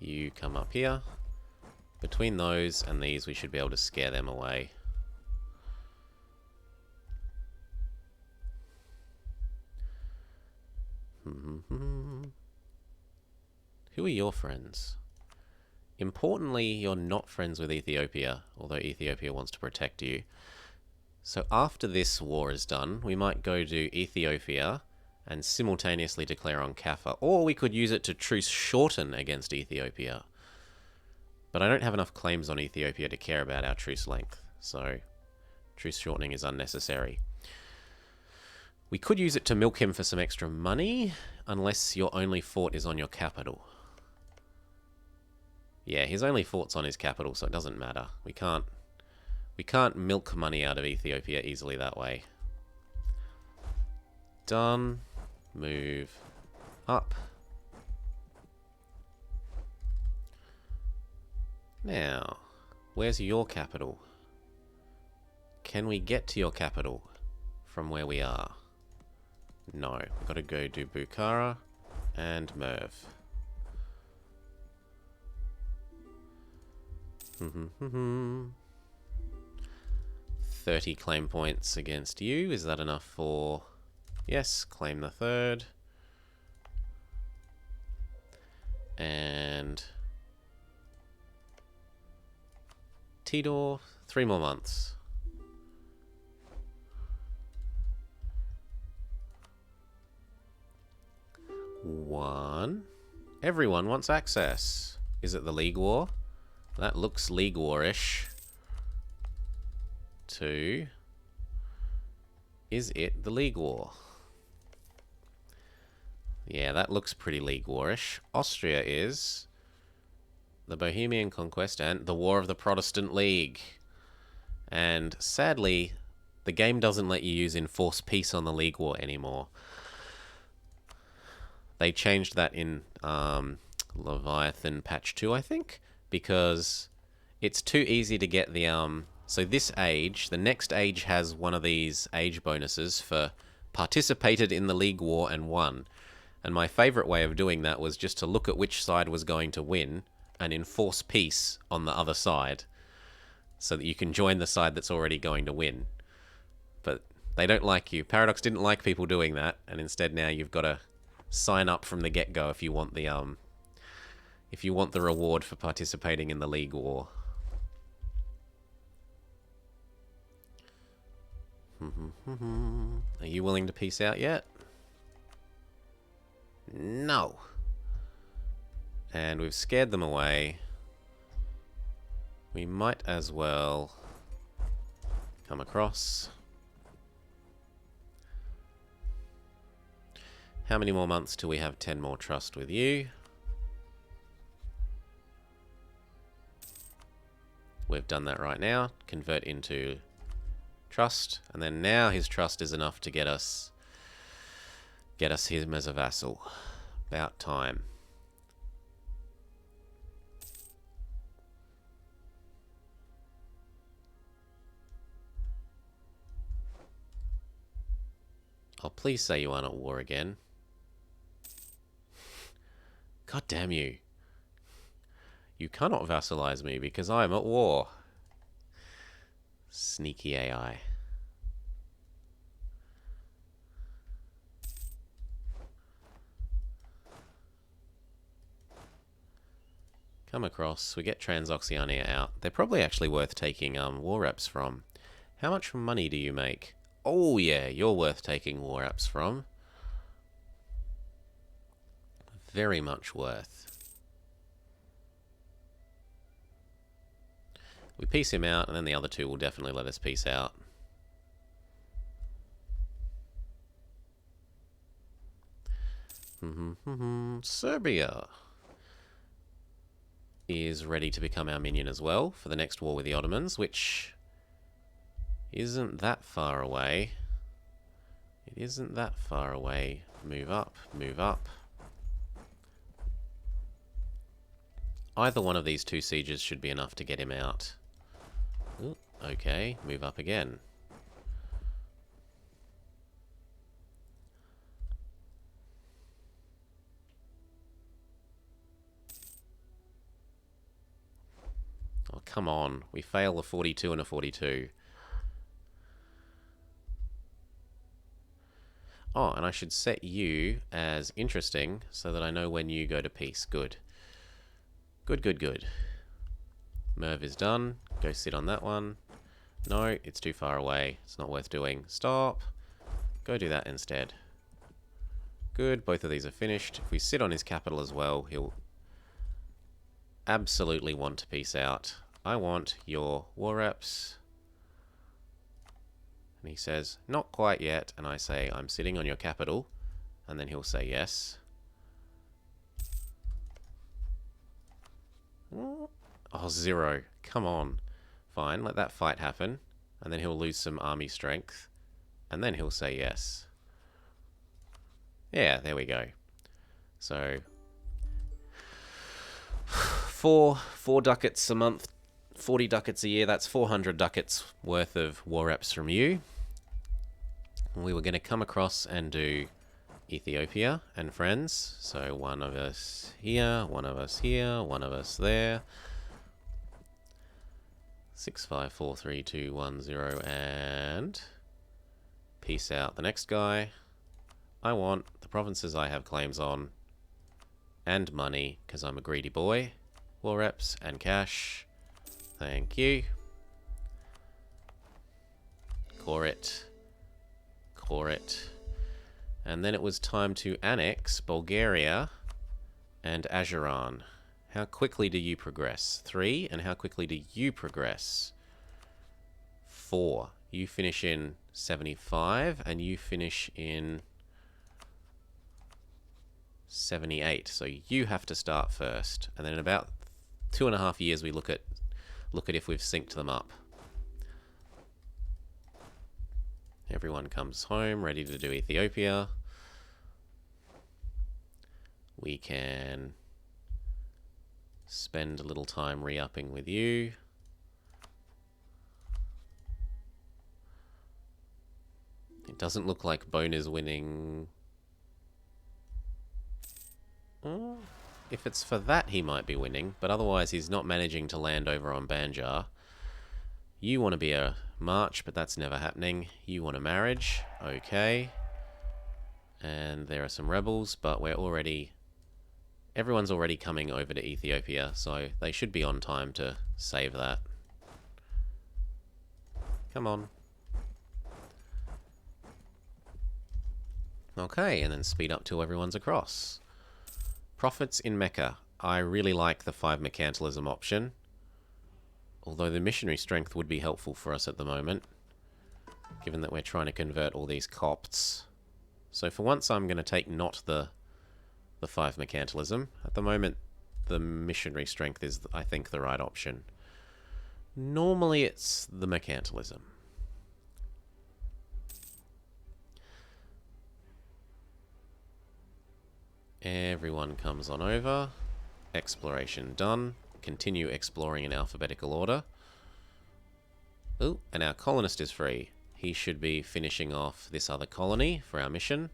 You come up here. Between those and these, we should be able to scare them away. Who are your friends? Importantly, you're not friends with Ethiopia, although Ethiopia wants to protect you. So after this war is done, we might go to Ethiopia and simultaneously declare on Kaffa, or we could use it to truce shorten against Ethiopia. But I don't have enough claims on Ethiopia to care about our truce length, so truce shortening is unnecessary. We could use it to milk him for some extra money, unless your only fort is on your capital. Yeah, his only fort's on his capital, so it doesn't matter. We can't milk money out of Ethiopia easily that way. Done. Move up. Now, where's your capital? Can we get to your capital from where we are? No, we've got to go do Bukhara and Merv. 30 claim points against you. Is that enough for... Yes, claim the third. And... Tidor, 3 more months. One. Everyone wants access. Is it the League War? That looks League War-ish. 2. Is it the League War? Yeah, that looks pretty League War-ish. Austria is the Bohemian Conquest and the War of the Protestant League. And sadly, the game doesn't let you use enforced peace on the League War anymore. They changed that in Leviathan patch 2, I think, because it's too easy to get the... So this age, the next age has one of these age bonuses for participated in the League War and won. And my favourite way of doing that was just to look at which side was going to win and enforce peace on the other side so that you can join the side that's already going to win. But they don't like you. Paradox didn't like people doing that, and instead now you've got to sign up from the get-go if you want the reward for participating in the League War. Are you willing to peace out yet? No. And we've scared them away. We might as well come across. How many more months till we have 10 more trust with you? We've done that right now. Convert into trust. And then now his trust is enough to get us him as a vassal. About time. Oh, please say you aren't at war again. God damn you. You cannot vassalize me because I am at war. Sneaky AI. Come across. We get Transoxiania out. They're probably actually worth taking war reps from. How much money do you make? Oh yeah, you're worth taking war reps from. Very much worth. We peace him out, and then the other two will definitely let us peace out. Serbia is ready to become our minion as well for the next war with the Ottomans, which isn't that far away. It isn't that far away. Move up, move up. Either one of these two sieges should be enough to get him out. Ooh, okay, move up again. Oh, come on. We fail a 42 and a 42. Oh, and I should set you as interesting so that I know when you go to peace. Good. Good, good, good. Merv is done. Go sit on that one. No, it's too far away. It's not worth doing. Stop. Go do that instead. Good, both of these are finished. If we sit on his capital as well, he'll absolutely want to peace out. I want your war reps. And he says, not quite yet. And I say, I'm sitting on your capital. And then he'll say yes. Oh, 0. Come on. Fine, let that fight happen. And then he'll lose some army strength. And then he'll say yes. Yeah, there we go. So, four ducats a month, 40 ducats a year, that's 400 ducats worth of war reps from you. We were going to come across and do Ethiopia and friends. So one of us here, one of us here, one of us there. 6, 5, 4, 3, 2, 1, 0, and peace out the next guy. I want the provinces I have claims on and money because I'm a greedy boy. War reps and cash. Thank you. Core it. Core it. And then it was time to annex Bulgaria and Azerbaijan. How quickly do you progress? 3. And how quickly do you progress? 4. You finish in 75 and you finish in 78. So you have to start first. And then in about 2.5 years we look at if we've synced them up. Everyone comes home, ready to do Ethiopia. We can spend a little time re-upping with you. It doesn't look like Bone is winning. If it's for that, he might be winning, but otherwise he's not managing to land over on Banjar. You want to be a march, but that's never happening. You want a marriage, okay. And there are some rebels, but everyone's already coming over to Ethiopia, so they should be on time to save that. Come on. Okay, and then speed up till everyone's across. Profits in Mecca. I really like the 5 mercantilism option. Although the missionary strength would be helpful for us at the moment, given that we're trying to convert all these Copts. So for once I'm going to take not the 5 mercantilism. At the moment, the missionary strength is, I think, the right option. Normally it's the mercantilism. Everyone comes on over. Exploration done. Continue exploring in alphabetical order. Ooh, and our colonist is free. He should be finishing off this other colony for our mission.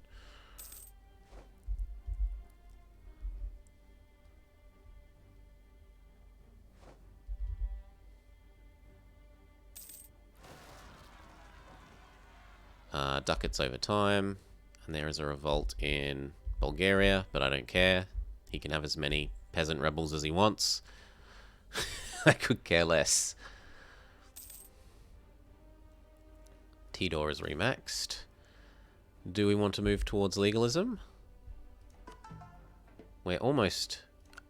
ducats over time. And there is a revolt in Bulgaria, but I don't care. He can have as many peasant rebels as he wants. I could care less. Tidor is remaxed. Do we want to move towards legalism? We're almost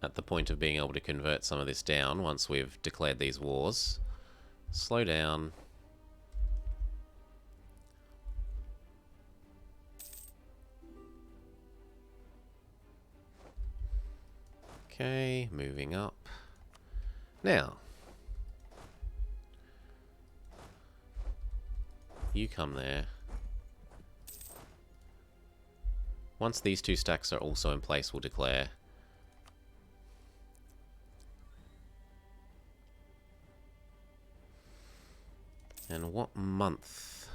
at the point of being able to convert some of this down once we've declared these wars. Slow down. Okay, moving up. Now, you come there. Once these two stacks are also in place, we'll declare. And what month?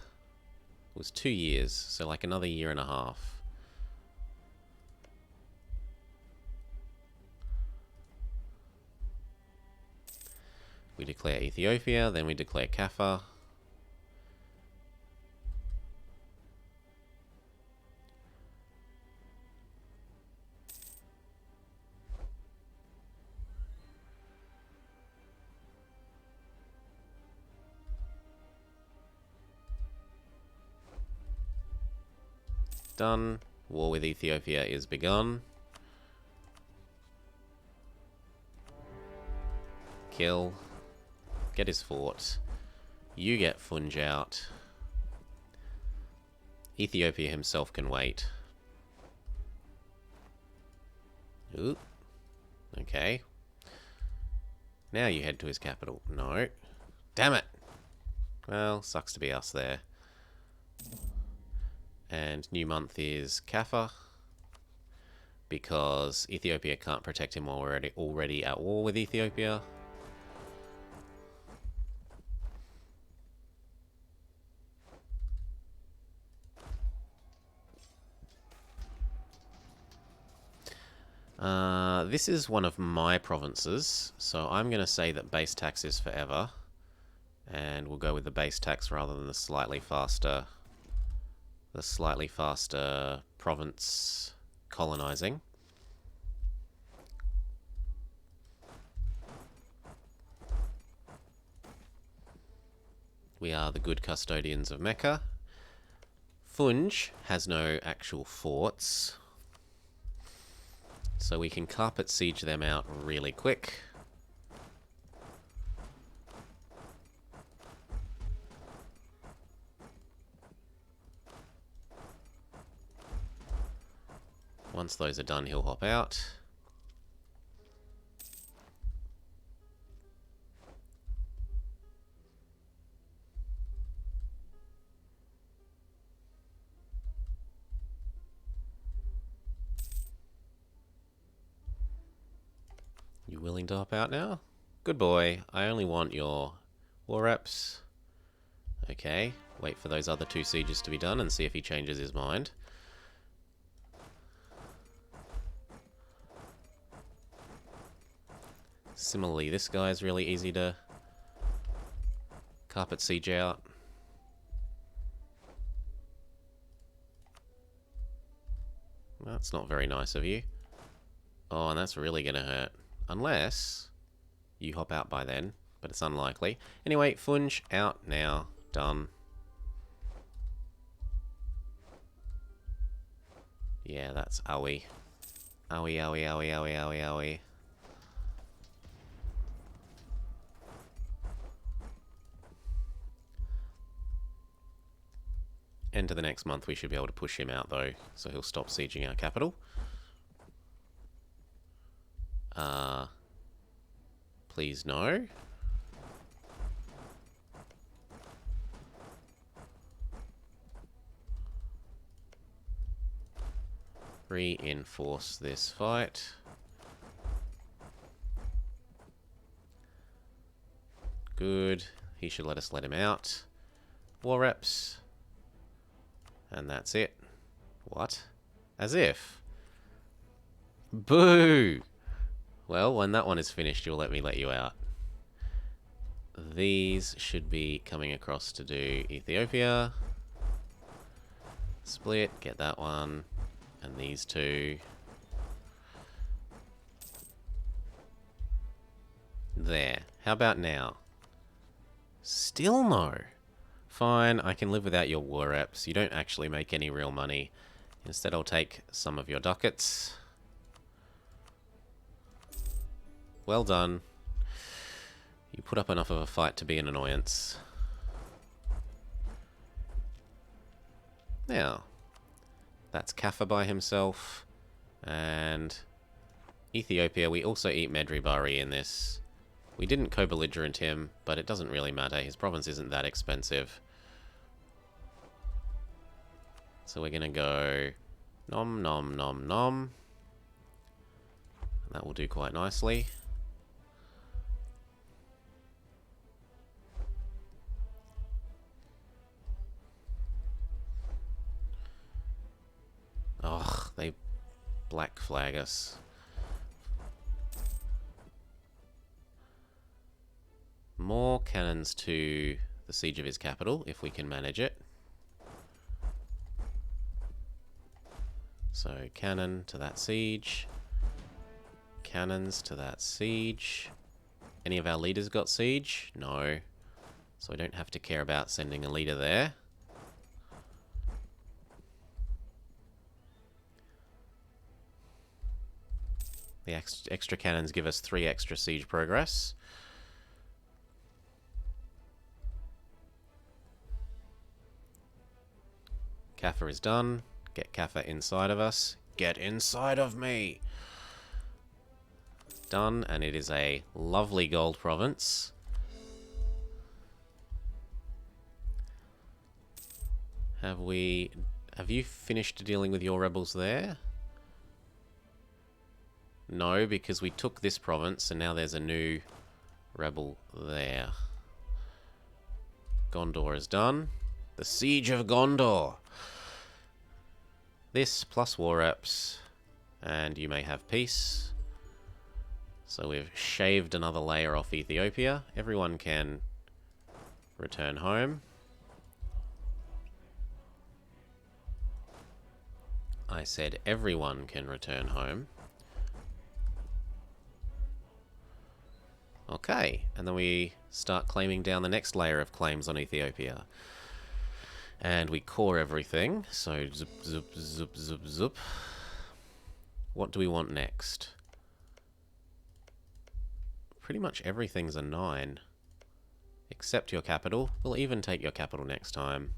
It was 2 years, so like another year and a half. We declare Ethiopia, then we declare Kaffa. Done. War with Ethiopia is begun. Kill. Get his fort. You get Funj out. Ethiopia himself can wait. Ooh. Okay. Now you head to his capital. No. Damn it! Well, sucks to be us there. And new month is Kaffa. Because Ethiopia can't protect him while we're already at war with Ethiopia. This is one of my provinces, so I'm going to say that base tax is forever. And we'll go with the base tax rather than the slightly faster province colonizing. We are the good custodians of Mecca. Funj has no actual forts, so we can carpet siege them out really quick. Once those are done, he'll hop out. You willing to hop out now? Good boy. I only want your war reps. Okay, wait for those other two sieges to be done and see if he changes his mind. Similarly, this guy's really easy to carpet siege out. That's not very nice of you. Oh, and that's really gonna hurt. Unless you hop out by then, but it's unlikely. Anyway, Funj out now. Done. Yeah, that's owie. Owie, owie, owie, owie, owie, owie. End of the next month we should be able to push him out though, so he'll stop sieging our capital. Please no. Reinforce this fight. Good. He should let him out. War reps. And that's it. What? As if. Boo! Well, when that one is finished, you'll let me let you out. These should be coming across to do Ethiopia. Split, get that one, and these two. There. How about now? Still no. Fine, I can live without your war reps. You don't actually make any real money. Instead, I'll take some of your ducats. Well done. You put up enough of a fight to be an annoyance. Now, that's Kaffa by himself. And Ethiopia, we also eat Medribari in this. We didn't co-belligerent him, but it doesn't really matter. His province isn't that expensive. So we're going to go nom nom nom nom. That will do quite nicely. Ugh, they black flag us. More cannons to the siege of his capital, if we can manage it. So, cannon to that siege. Cannons to that siege. Any of our leaders got siege? No. So we don't have to care about sending a leader there. The extra cannons give us 3 extra siege progress. Kaffa is done. Get Kaffa inside of us. Get inside of me! Done, and it is a lovely gold province. Have you finished dealing with your rebels there? No, because we took this province and now there's a new rebel there. Gondor is done. The Siege of Gondor! This plus war reps, and you may have peace. So we've shaved another layer off Ethiopia. Everyone can return home. I said everyone can return home. Okay, and then we start claiming down the next layer of claims on Ethiopia. And we core everything, so zip, zip, zip, zip, zip. What do we want next? Pretty much everything's a 9. Except your capital. We'll even take your capital next time.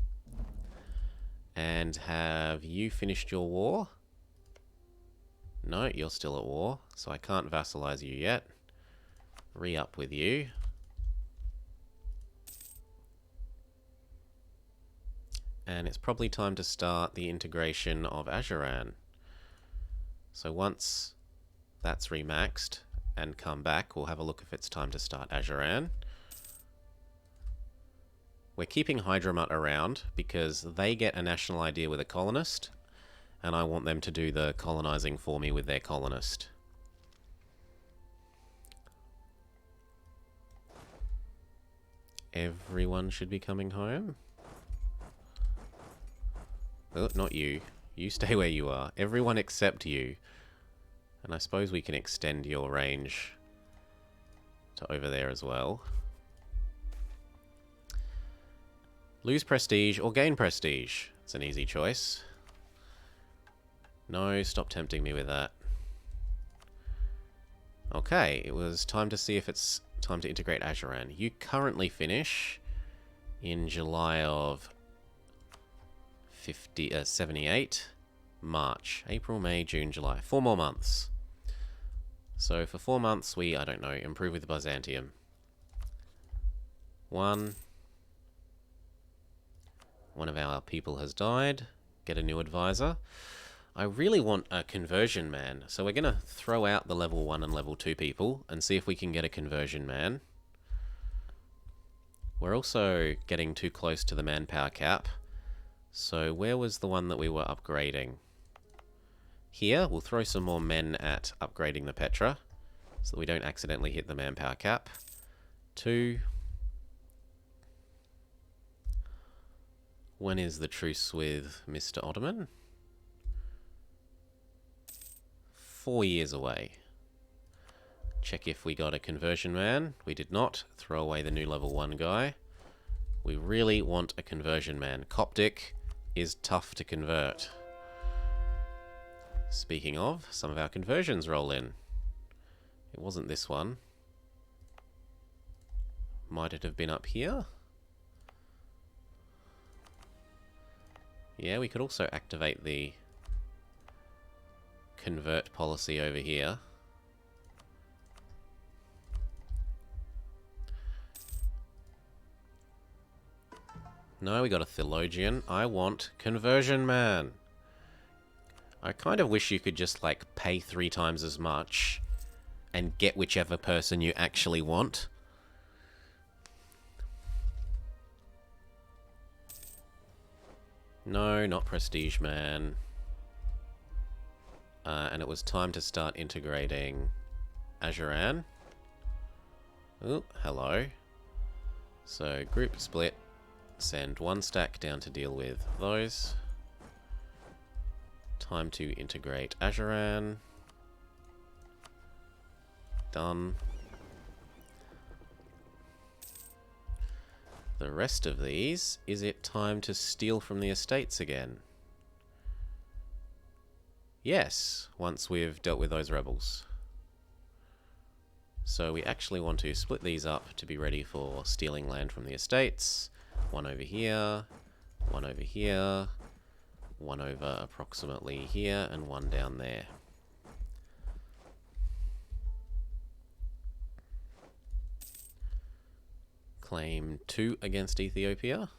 And have you finished your war? No, you're still at war, so I can't vassalize you yet. Re-up with you. And it's probably time to start the integration of Ajuran. So once that's remaxed and come back, we'll have a look if it's time to start Ajuran. We're keeping Hydramat around because they get a national idea with a colonist, and I want them to do the colonizing for me with their colonist. Everyone should be coming home. Oh, not you. You stay where you are. Everyone except you. And I suppose we can extend your range to over there as well. Lose prestige or gain prestige. It's an easy choice. No, stop tempting me with that. Okay, it was time to see if it's time to integrate Ajuran. You currently finish in July of 78. March, April, May, June, July. 4 more months. So for 4 months we, I don't know, improve with Byzantium. 1. One of our people has died. Get a new advisor. I really want a conversion man. So we're going to throw out the level 1 and level 2 people and see if we can get a conversion man. We're also getting too close to the manpower cap. So where was the one that we were upgrading? Here, we'll throw some more men at upgrading the Petra, so that we don't accidentally hit the manpower cap. 2. When is the truce with Mr. Ottoman? 4 years away. Check if we got a conversion man. We did not. Throw away the new level 1 guy. We really want a conversion man. Coptic is tough to convert. Speaking of, some of our conversions roll in. It wasn't this one. Might it have been up here? Yeah, we could also activate the convert policy over here. No, we got a theologian. I want conversion man. I kind of wish you could just, like, pay 3 times as much and get whichever person you actually want. No, not prestige man. And it was time to start integrating Ajuran. Oh, hello. So, group split. Send 1 stack down to deal with those. Time to integrate Ajuran. Done. The rest of these, is it time to steal from the estates again? Yes, once we've dealt with those rebels. So we actually want to split these up to be ready for stealing land from the estates. 1 over here, 1 over here, 1 over approximately here, and 1 down there. Claim 2 against Ethiopia.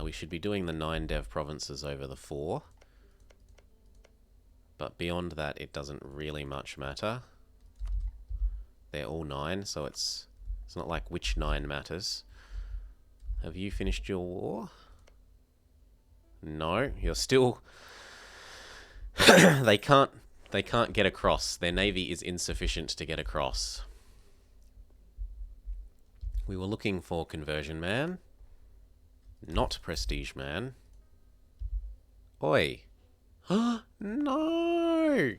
We should be doing the 9 dev provinces over the 4. But beyond that, it doesn't really much matter. They're all 9, so it's not like which 9 matters. Have you finished your war? No, you're still... They can't get across. Their navy is insufficient to get across. We were looking for conversion man, not prestige man. Oi. No!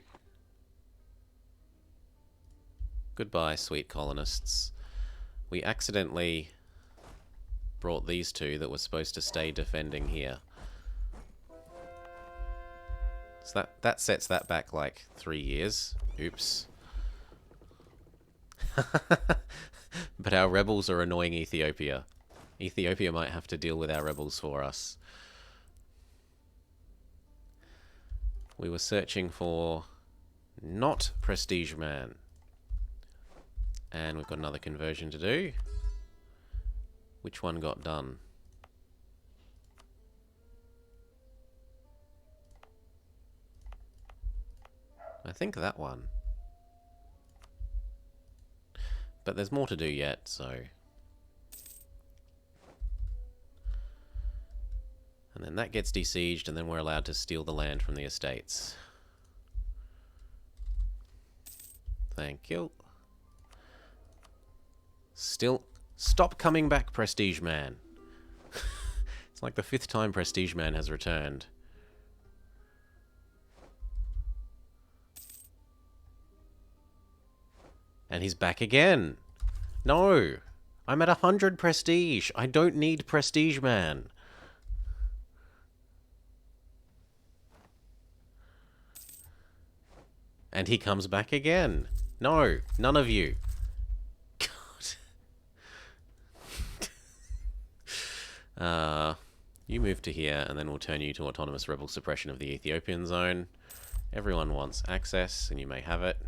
Goodbye, sweet colonists. We accidentally brought these 2 that were supposed to stay defending here. So that sets that back like 3 years. Oops. But our rebels are annoying Ethiopia. Ethiopia might have to deal with our rebels for us. We were searching for not prestige man. And we've got another conversion to do. Which one got done? I think that one. But there's more to do yet, so... And then that gets besieged, and then we're allowed to steal the land from the estates. Thank you. Still... Stop coming back, Prestige Man. It's like the 5th time Prestige Man has returned. And he's back again. No! I'm at 100 prestige. I don't need Prestige Man. And he comes back again. No, none of you. God. You move to here, and then we'll turn you to autonomous rebel suppression of the Ethiopian zone. Everyone wants access, and you may have it.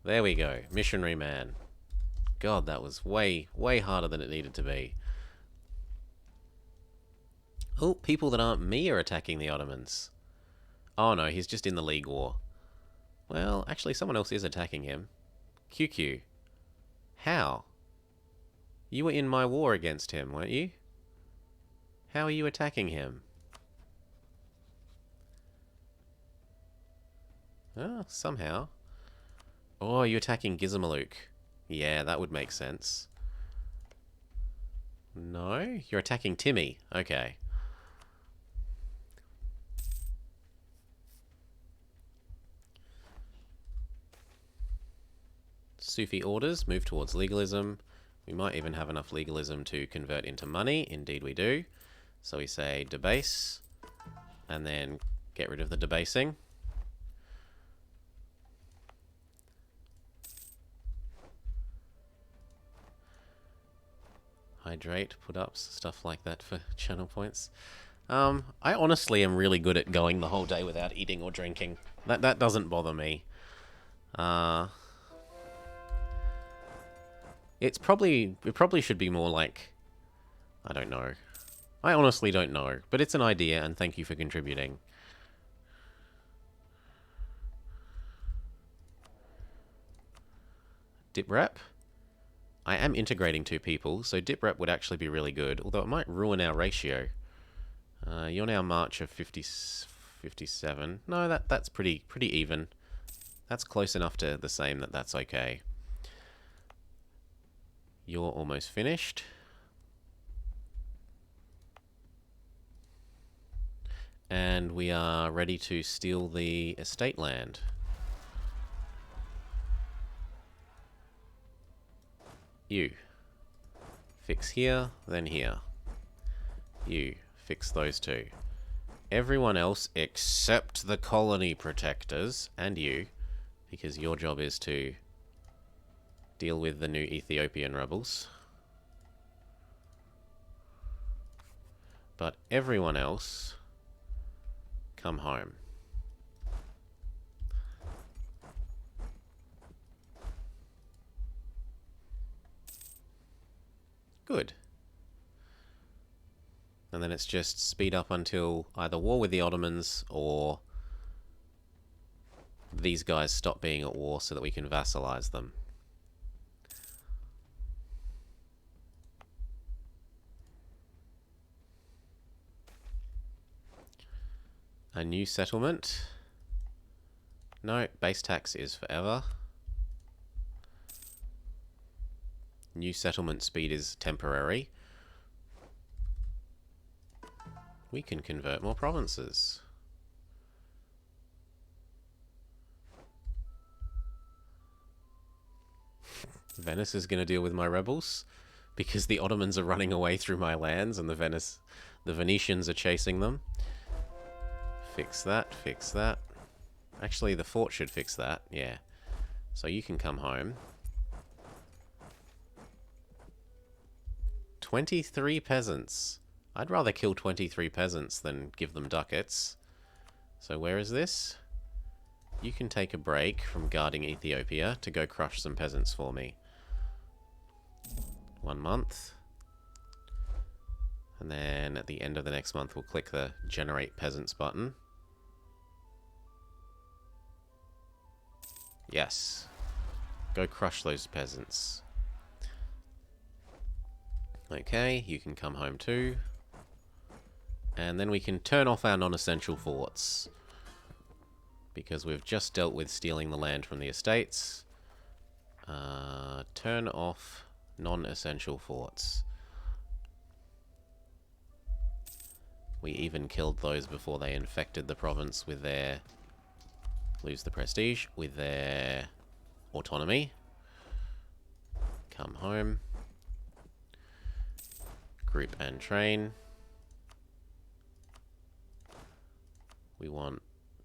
There we go. Missionary man. God, that was way, way harder than it needed to be. Oh, people that aren't me are attacking the Ottomans. Oh no, he's just in the League War. Well, actually someone else is attacking him. QQ. How? You were in my war against him, weren't you? How are you attacking him? Oh, somehow. Oh, you're attacking Gizmaluk. Yeah, that would make sense. No? You're attacking Timmy. Okay. Sufi orders move towards legalism. We might even have enough legalism to convert into money. Indeed we do. So we say debase, and then get rid of the debasing. Hydrate, put ups, stuff like that for channel points. I honestly am really good at going the whole day without eating or drinking. That doesn't bother me. It probably should be more like, I don't know. I honestly don't know, but it's an idea, and thank you for contributing. Dip rep. I am integrating 2 people, so dip rep would actually be really good, although it might ruin our ratio. You're now March of 57. No, that's pretty even. That's close enough to the same that's okay. You're almost finished. And we are ready to steal the estate land. You. Fix here, then here. You. Fix those 2. Everyone else except the colony protectors and you, because your job is to deal with the new Ethiopian rebels. But everyone else, come home. Good. And then it's just speed up until either war with the Ottomans or these guys stop being at war so that we can vassalize them. A new settlement. No, base tax is forever. New settlement speed is temporary. We can convert more provinces. Venice is going to deal with my rebels because the Ottomans are running away through my lands and the Venetians are chasing them. Fix that, fix that. Actually, the fort should fix that, yeah. So you can come home. 23 peasants. I'd rather kill 23 peasants than give them ducats. So where is this? You can take a break from guarding Ethiopia to go crush some peasants for me. 1 month. And then at the end of the next month, we'll click the Generate Peasants button. Yes. Go crush those peasants. Okay, you can come home too. And then we can turn off our non-essential forts. Because we've just dealt with stealing the land from the estates. Turn off non-essential forts. We even killed those before they infected the province with their... lose the prestige, with their autonomy. Come home. Group and train. We want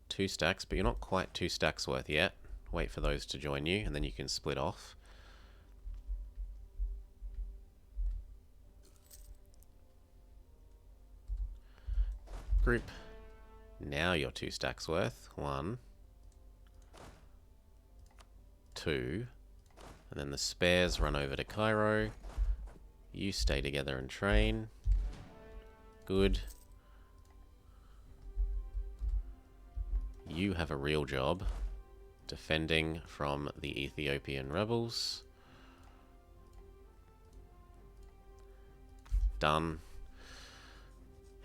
2 stacks, but you're not quite 2 stacks worth yet. Wait for those to join you, and then you can split off. Group. Now you're 2 stacks worth. 1, 2, and then the spares run over to Cairo. You stay together and train. Good. You have a real job. Defending from the Ethiopian rebels. Done.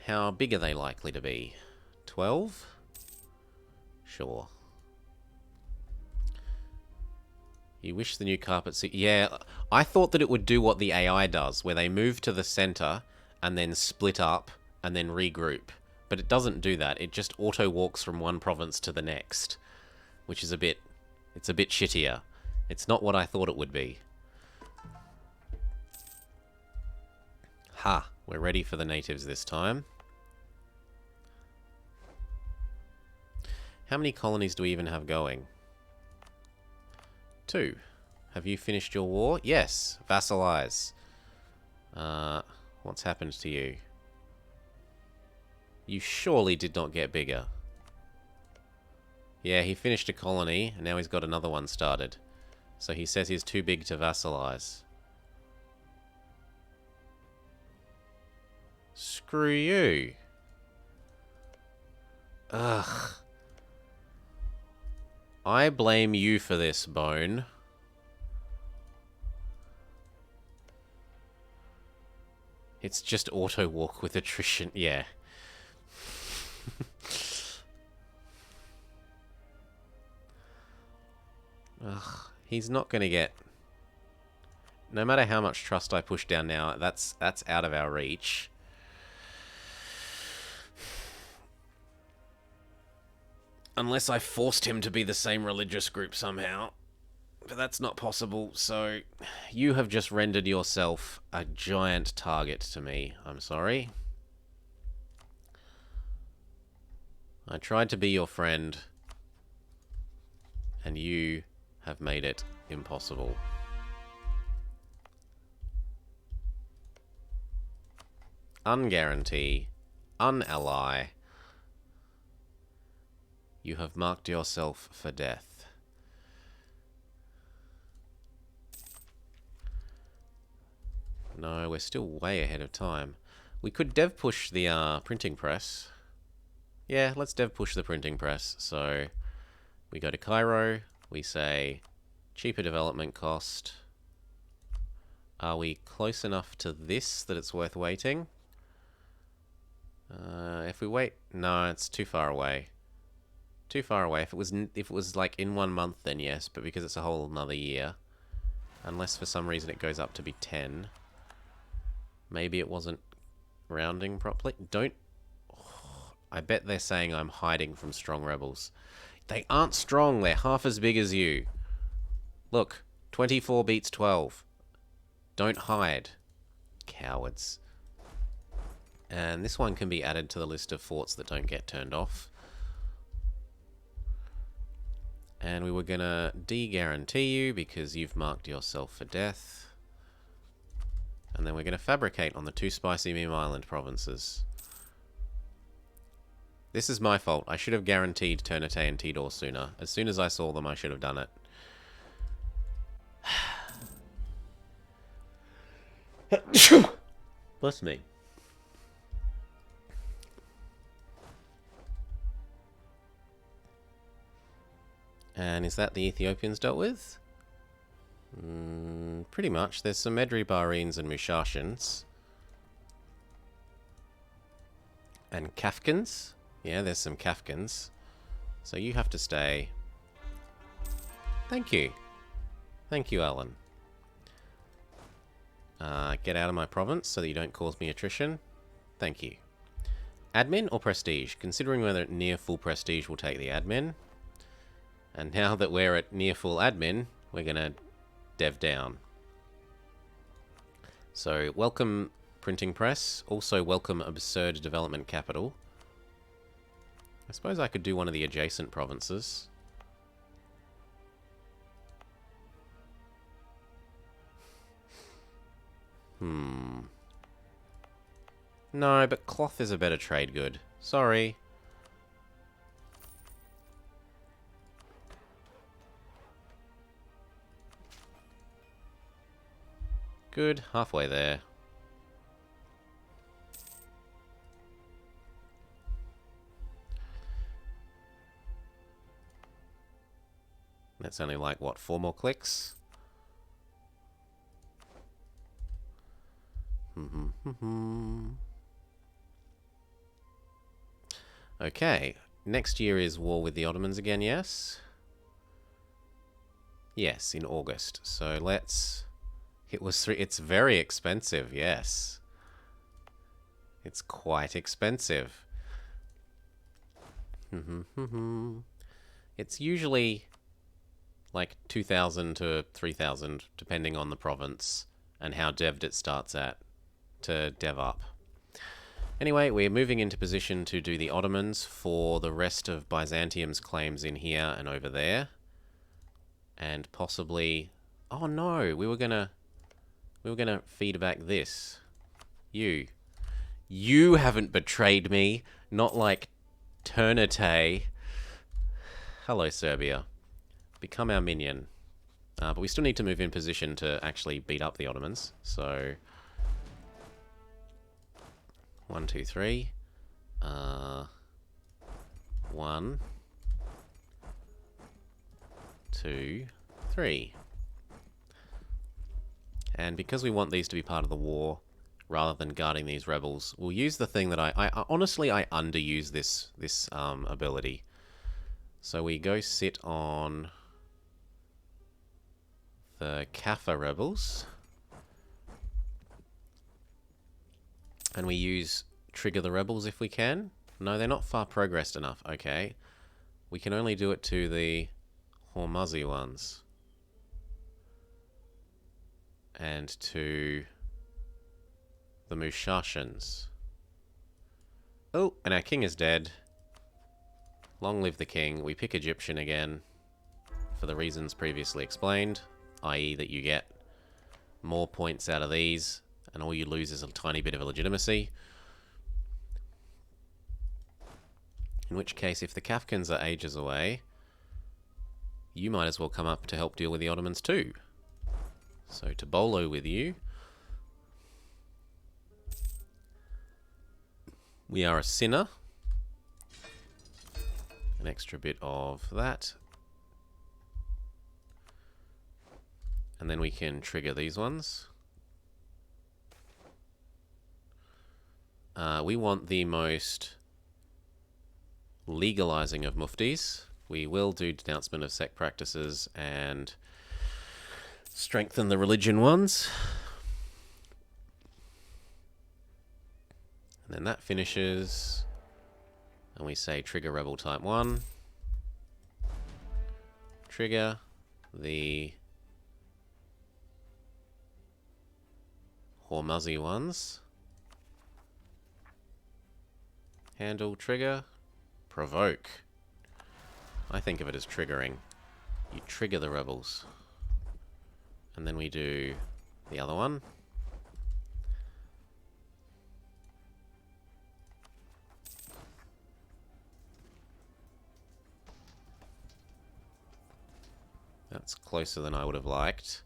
How big are they likely to be? 12? Sure. You wish the new carpet... Yeah, I thought that it would do what the AI does, where they move to the center and then split up and then regroup. But it doesn't do that. It just auto-walks from one province to the next, which is a bit... It's a bit shittier. It's not what I thought it would be. Ha! We're ready for the natives this time. How many colonies do we even have going? 2. Have you finished your war? Yes. Vassalize. What's happened to you? You surely did not get bigger. Yeah, he finished a colony, and now he's got another one started. So he says he's too big to vassalize. Screw you. Ugh. I blame you for this, Bone. It's just auto-walk with attrition. Yeah. Ugh. He's not going to get... No matter how much trust I push down now, that's out of our reach. Unless I forced him to be the same religious group somehow. But that's not possible, so you have just rendered yourself a giant target to me. I'm sorry. I tried to be your friend, and you have made it impossible. Unguarantee. Unally. You have marked yourself for death. No, we're still way ahead of time. We could dev push the printing press. Yeah, let's dev push the printing press. So we go to Cairo. We say cheaper development cost. Are we close enough to this that it's worth waiting? If we wait... No, it's too far away. Too far away. If it was like in 1 month, then yes, but because it's a whole another year, unless for some reason it goes up to be 10, maybe it wasn't rounding properly. Don't... Oh, I bet they're saying I'm hiding from strong rebels. They aren't strong. They're half as big as you. Look, 24 beats 12. Don't hide. Cowards. And this one can be added to the list of forts that don't get turned off. And we were going to de-guarantee you because you've marked yourself for death. And then we're going to fabricate on the 2 spicy meme island provinces. This is my fault. I should have guaranteed Ternate and Tidor sooner. As soon as I saw them, I should have done it. Bless me. And is that the Ethiopians dealt with? Pretty much. There's some Medri Bahreins and Mushashans. And Kafkans. Yeah, there's some Kafkans. So you have to stay. Thank you. Thank you, Alan. Get out of my province so that you don't cause me attrition. Thank you. Admin or prestige? Considering whether near full prestige will take the admin. And now that we're at near full admin, we're going to dev down. So, welcome printing press. Also, welcome absurd development capital. I suppose I could do one of the adjacent provinces. No, but cloth is a better trade good. Sorry. Good, halfway there. That's only like, what, 4 more clicks? Okay, next year is war with the Ottomans again, yes? Yes, in August. So let's... It was three... It's very expensive, yes. It's quite expensive. It's usually like 2,000 to 3,000, depending on the province and how dev'd it starts at to dev up. Anyway, we're moving into position to do the Ottomans for the rest of Byzantium's claims in here and over there. And possibly... Oh no, we were gonna feed back this. You haven't betrayed me, not like Ternate. Hello, Serbia. Become our minion. But we still need to move in position to actually beat up the Ottomans. So... 1, 2, 3. 1, 2, 3. And because we want these to be part of the war, rather than guarding these rebels, we'll use the thing that I honestly, I underuse this ability. So we go sit on the Kaffa rebels. And we use trigger the rebels if we can. No, they're not far progressed enough. Okay. We can only do it to the Hormuzzi ones. And to the Mushashans. Oh, and our king is dead. Long live the king. We pick Egyptian again for the reasons previously explained, i.e. that you get more points out of these and all you lose is a tiny bit of legitimacy. In which case, if the Kafkans are ages away, you might as well come up to help deal with the Ottomans too. So, Tobolo with you. We are a sinner. An extra bit of that. And then we can trigger these ones. We want the most legalizing of muftis. We will do denouncement of sect practices and strengthen the religion ones. And then that finishes. And we say trigger rebel type 1. Trigger the Hormuzzi ones. Handle, trigger, provoke. I think of it as triggering. You trigger the rebels. And then we do the other one. That's closer than I would have liked.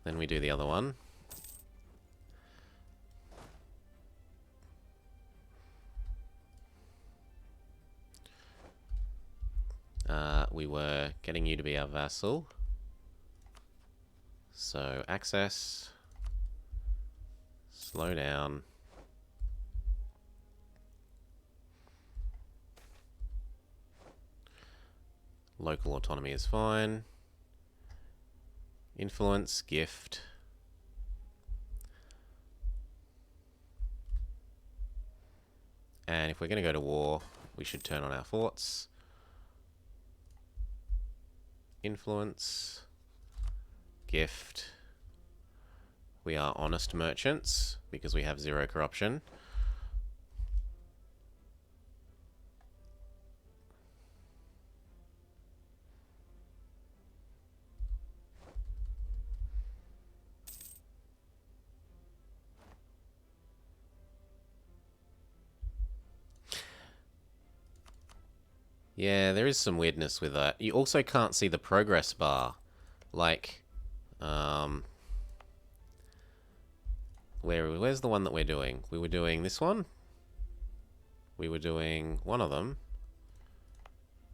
Then we do the other one. We were getting you to be our vassal. So, access. Slow down. Local autonomy is fine. Influence, gift. And if we're going to go to war, we should turn on our forts. Influence, gift. We are honest merchants because we have 0 corruption. Yeah, there is some weirdness with that. You also can't see the progress bar. Like, where's the one that we're doing? We were doing this one? We were doing one of them.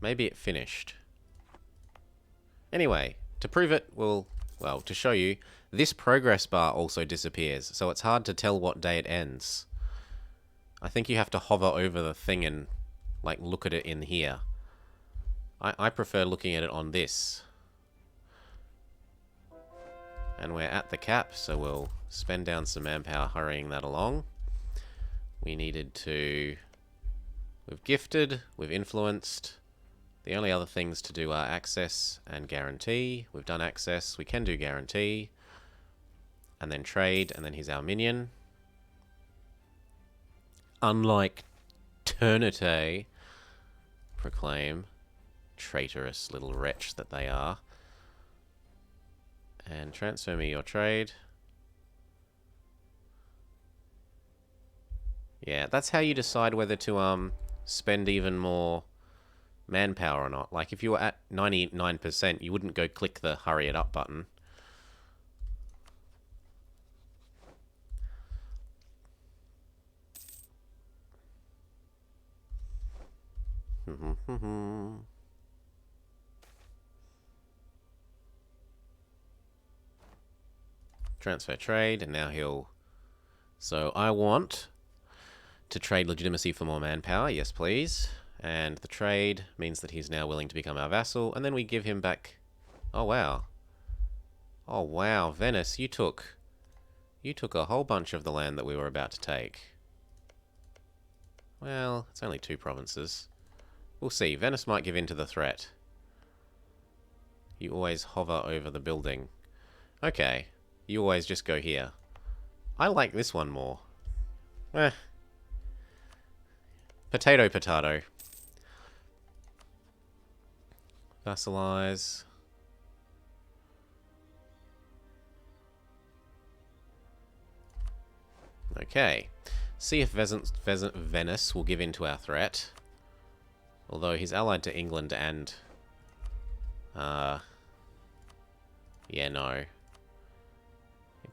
Maybe it finished. Anyway, to prove it, well, to show you, this progress bar also disappears, so it's hard to tell what day it ends. I think you have to hover over the thing and, like, look at it in here. I prefer looking at it on this. And we're at the cap, so we'll spend down some manpower hurrying that along. We needed to... We've gifted, we've influenced. The only other things to do are access and guarantee. We've done access, we can do guarantee. And then trade, and then he's our minion. Unlike Ternate, proclaim, traitorous little wretch that they are. And transfer me your trade. Yeah, that's how you decide whether to spend even more manpower or not. Like if you were at 99%, you wouldn't go click the hurry it up button. Transfer trade, and now he'll... So I want to trade legitimacy for more manpower. Yes, please. And the trade means that he's now willing to become our vassal, and then we give him back... Oh, wow. Oh, wow. Venice, you took a whole bunch of the land that we were about to take. Well, it's only 2 provinces. We'll see. Venice might give in to the threat. You always hover over the building. Okay. You always just go here. I like this one more. Potato, potato. Vassalize. Okay. See if Venice will give in to our threat. Although he's allied to England and... yeah, no.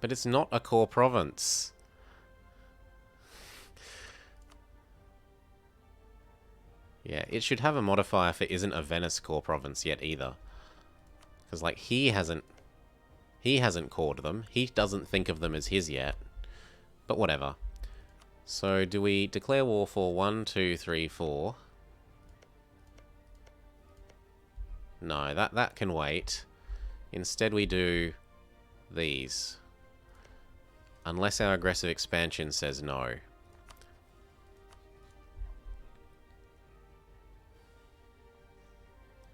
But it's not a core province. Yeah, it should have a modifier if it isn't a Venice core province yet either. Because, like, he hasn't cored them. He doesn't think of them as his yet. But whatever. So, do we declare war for 1, 2, 3, 4? No, that can wait. Instead we do these. Unless our aggressive expansion says no.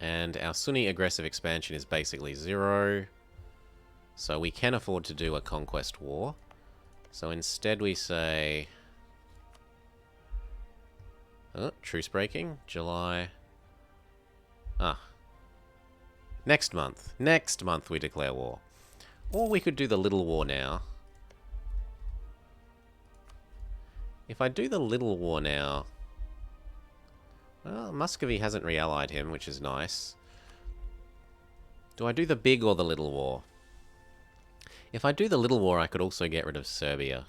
And our Sunni aggressive expansion is basically 0. So we can afford to do a conquest war. So instead we say... Oh, truce breaking. July... Next month. Next month we declare war. Or we could do the little war now. If I do the little war now... Well, Muscovy hasn't re-allied him, which is nice. Do I do the big or the little war? If I do the little war, I could also get rid of Serbia.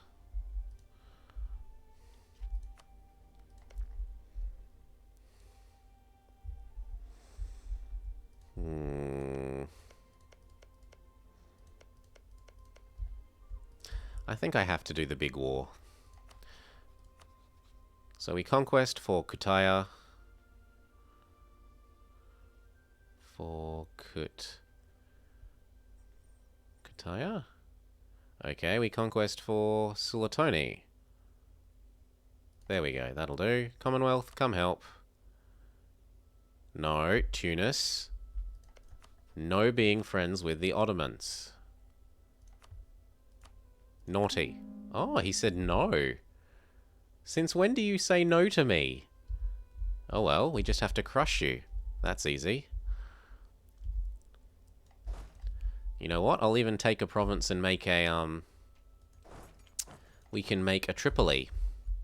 I think I have to do the big war. So we conquest for Kutaya. For Kutaya? Okay, we conquest for Sulatoni. There we go, that'll do. Commonwealth, come help. No, Tunis. No being friends with the Ottomans. Naughty. Oh, he said no. Since when do you say no to me? Oh well, we just have to crush you. That's easy. You know what? I'll even take a province and make a, we can make a Tripoli.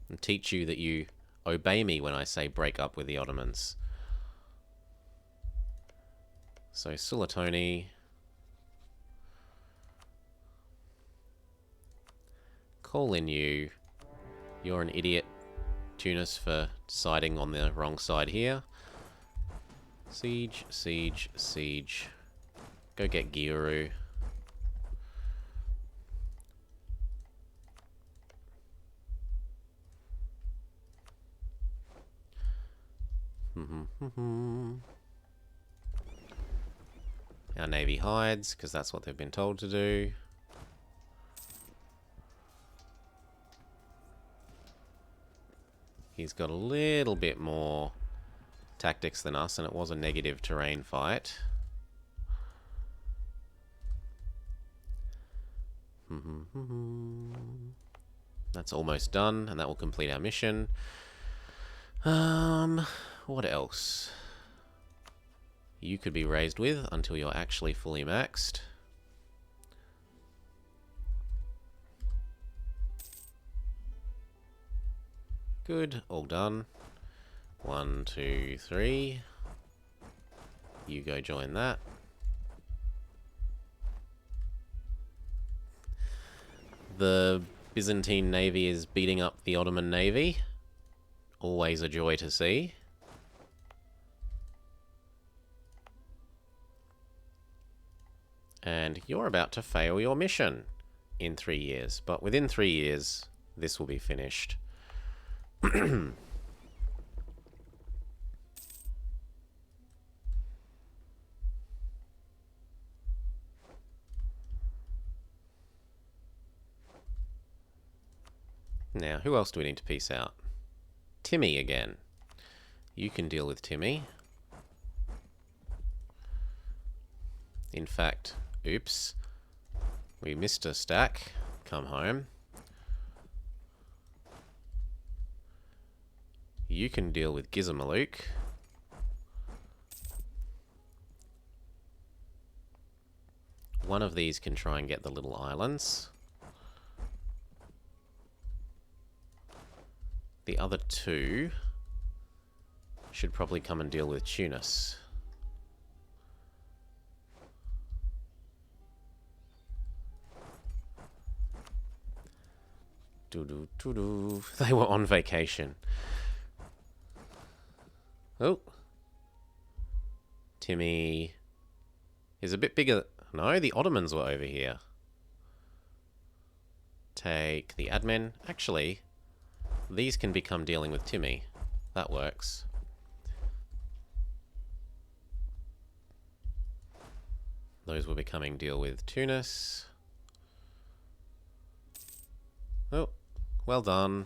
And teach you that you obey me when I say break up with the Ottomans. So, Sulatoni. Call in you. You're an idiot, Tunis, for siding on the wrong side here. Siege, siege, siege. Go get Giuru. Our navy hides, because that's what they've been told to do. He's got a little bit more tactics than us, and it was a negative terrain fight. That's almost done, and that will complete our mission. What else? You could be raised with until you're actually fully maxed. Good, all done. 1, 2, 3. You go join that. The Byzantine Navy is beating up the Ottoman Navy. Always a joy to see. And you're about to fail your mission in 3 years. But within 3 years, this will be finished. Now, who else do we need to piece out? Timmy again. You can deal with Timmy. In fact, oops. We missed a stack. Come home. You can deal with Gizmaluk. One of these can try and get the little islands. The other two should probably come and deal with Tunis. Doo-doo-doo-doo. They were on vacation. Oh. Timmy is a bit bigger. No, the Ottomans were over here. Take the admin. Actually, these can become dealing with Timmy. That works. Those were becoming deal with Tunis. Oh, well done.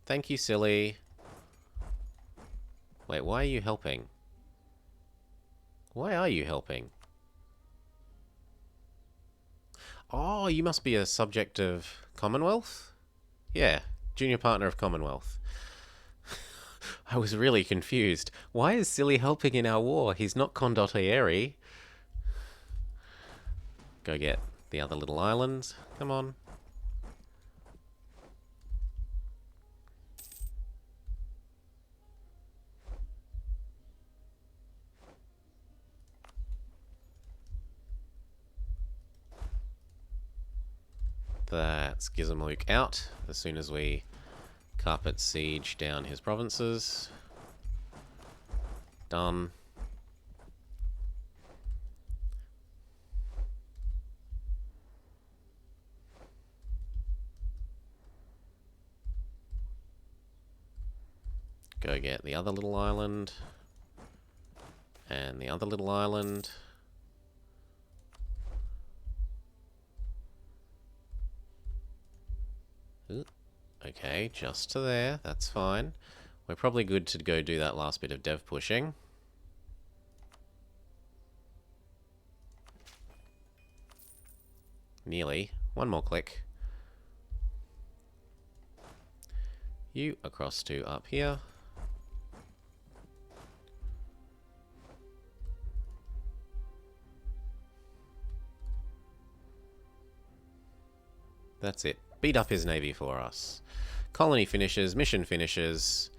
Thank you, silly. Wait, why are you helping? Why are you helping? Oh, you must be a subject of Commonwealth? Yeah, junior partner of Commonwealth. I was really confused. Why is Silly helping in our war? He's not condottieri. Go get the other little islands. Come on. That's Gizmaluk out as soon as we carpet siege down his provinces. Done. Go get the other little island. And the other little island. Ooh, okay, just to there. That's fine. We're probably good to go do that last bit of dev pushing. Nearly. One more click. You across to up here. That's it. Beat up his navy for us. Colony finishes, mission finishes.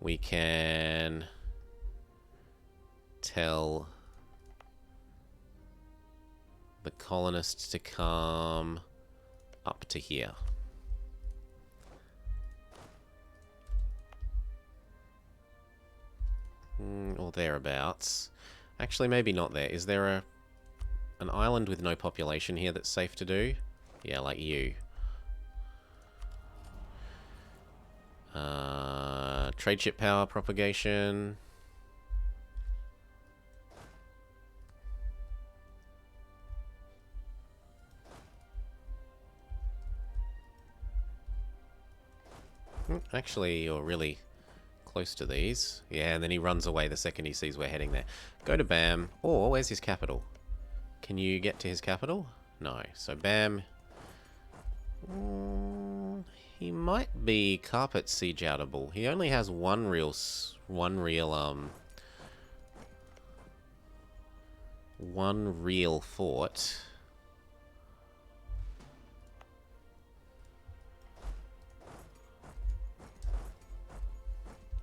We can tell the colonists to come up to here. Or thereabouts. Actually, maybe not there. Is there an island with no population here that's safe to do? Yeah, like you. Trade ship power propagation. Actually, you're really close to these. Yeah, and then he runs away the second he sees we're heading there. Go to Bam. Or, where's his capital? Can you get to his capital? No. So Bam. He might be carpet siege outable. He only has one real fort.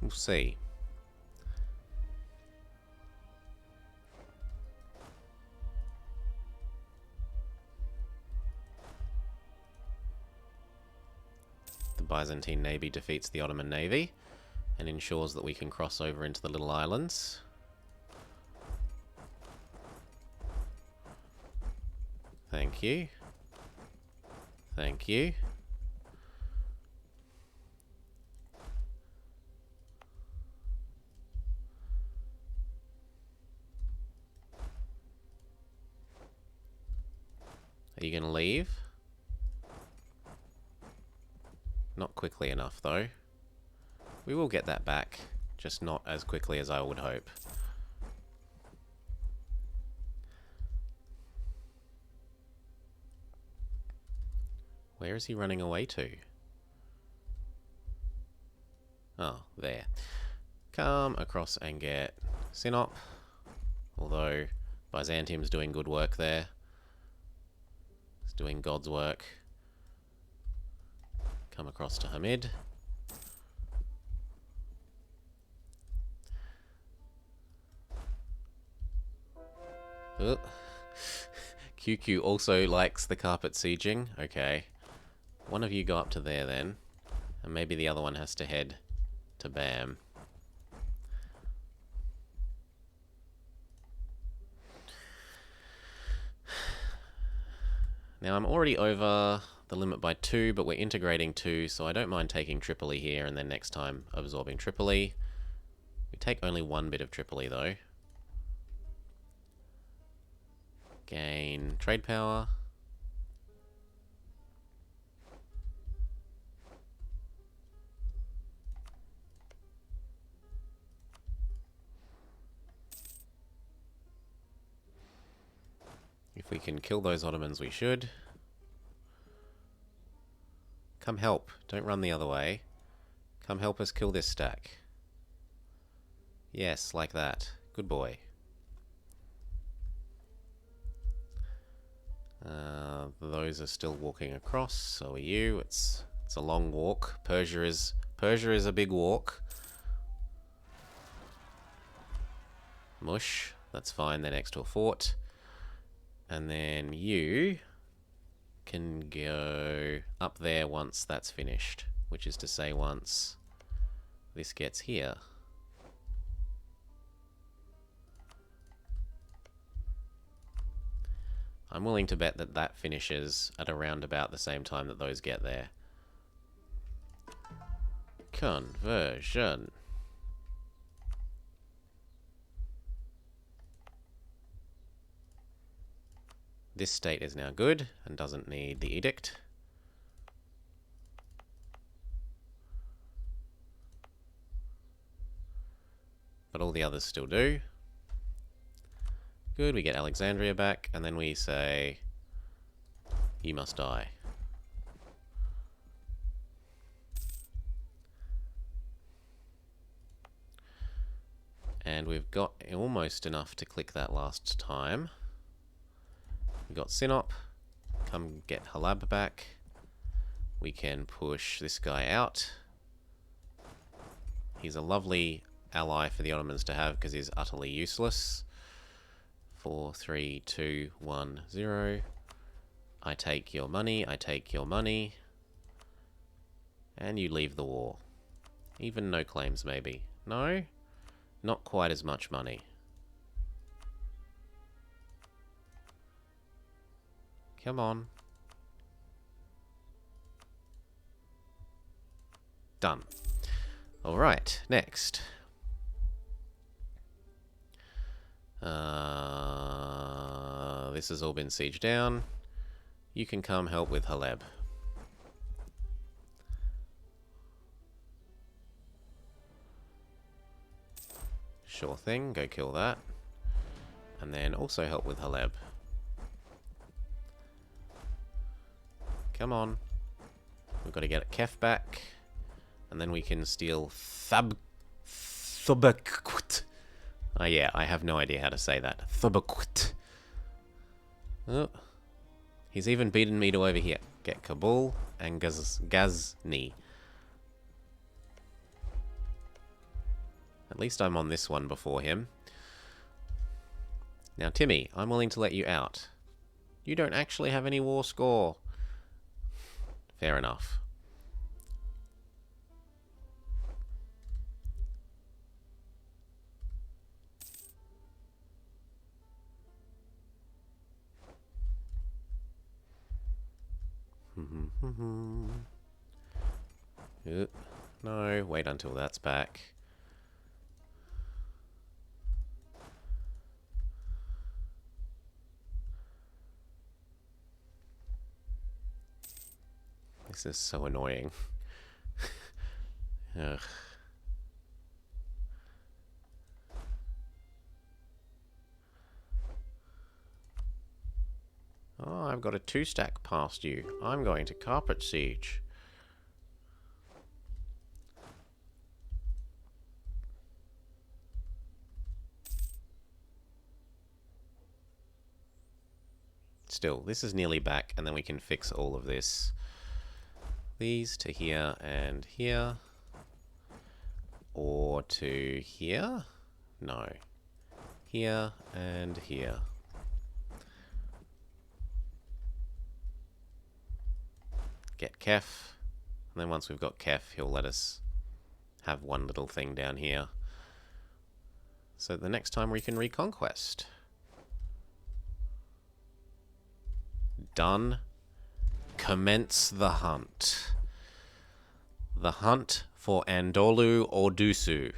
We'll see. The Byzantine Navy defeats the Ottoman Navy and ensures that we can cross over into the little islands. Thank you. Thank you. Are you going to leave? Not quickly enough, though. We will get that back, just not as quickly as I would hope. Where is he running away to? Oh, there. Come across and get Sinop. Although Byzantium's doing good work there. It's doing God's work. Come across to Hamid. Oh. QQ also likes the carpet sieging. Okay. One of you go up to there then. And maybe the other one has to head to Bam. Now I'm already over the limit by 2, but we're integrating 2, so I don't mind taking Tripoli here and then next time absorbing Tripoli. We take only 1 bit of Tripoli though. Gain trade power. If we can kill those Ottomans, we should. Come help. Don't run the other way. Come help us kill this stack. Yes, like that. Good boy. Those are still walking across, so are you. It's a long walk. Persia is a big walk. Mush. That's fine, they're next to a fort. And then you can go up there once that's finished, which is to say once this gets here. I'm willing to bet that that finishes at around about the same time that those get there. Conversion. This state is now good and doesn't need the edict. But all the others still do. Good, we get Alexandria back, and then we say, you must die. And we've got almost enough to click that last time. We got Sinop. Come get Halab back. We can push this guy out. He's a lovely ally for the Ottomans to have because he's utterly useless. 4, 3, 2, 1, 0. I take your money, I take your money. And you leave the war. Even no claims, maybe. No? Not quite as much money. Come on. Done. Alright, next. This has all been sieged down. You can come help with Haleb. Sure thing, go kill that. And then also help with Haleb. Come on. We've got to get Kef back. And then we can steal Thubakwt. Oh yeah, I have no idea how to say that. Thubakwt. Oh. He's even beaten me to over here. Get Kabul and Ghazni. At least I'm on this one before him. Now, Timmy, I'm willing to let you out. You don't actually have any war score. Fair enough. No, wait until that's back. This is so annoying. Ugh. Oh, I've got a 2-stack past you. I'm going to carpet siege. Still, this is nearly back, and then we can fix all of this. These to here and here. Or to here? No. Here and here. Get Kef. And then once we've got Kef, he'll let us have one little thing down here. So the next time we can reconquest. Done. Commence the hunt. The hunt for Andolu Ordusu.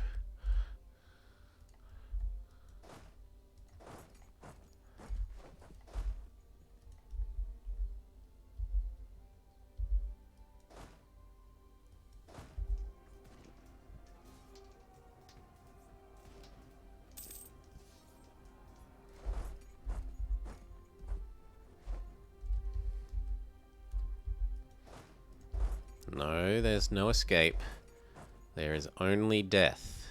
No, there's no escape. There is only death.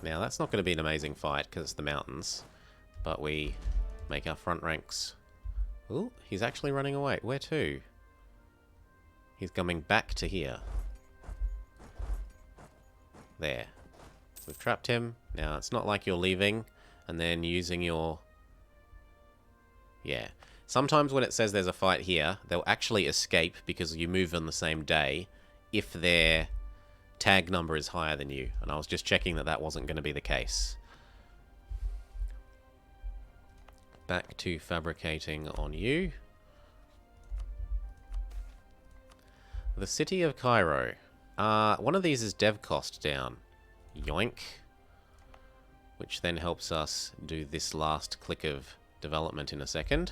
Now, that's not going to be an amazing fight because it's the mountains. But we make our front ranks. Ooh, he's actually running away. Where to? He's coming back to here. There. We've trapped him. Now, it's not like you're leaving and then using your... Yeah. Sometimes when it says there's a fight here, they'll actually escape because you move on the same day if their tag number is higher than you. And I was just checking that that wasn't going to be the case. Back to fabricating on you. The city of Cairo. One of these is dev cost down. Yoink. Which then helps us do this last click of development in a second.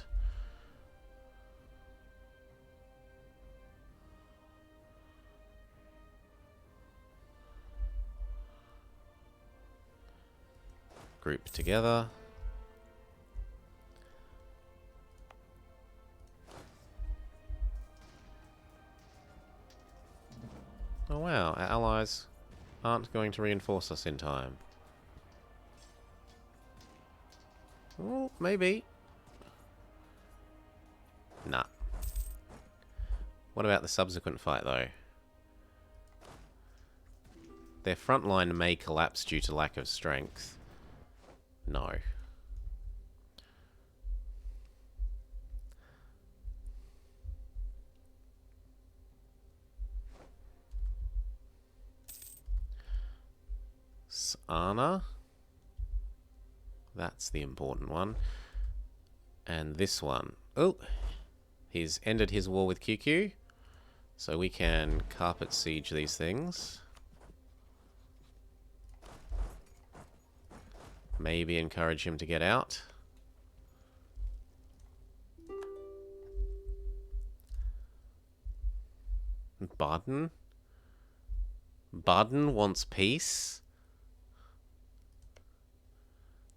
Group together. Oh wow, our allies aren't going to reinforce us in time. Well, maybe. Nah. What about the subsequent fight, though? Their front line may collapse due to lack of strength. No. Sana. That's the important one. And this one. Oh, he's ended his war with QQ. So we can carpet siege these things. Maybe encourage him to get out. Barton? Baden wants peace?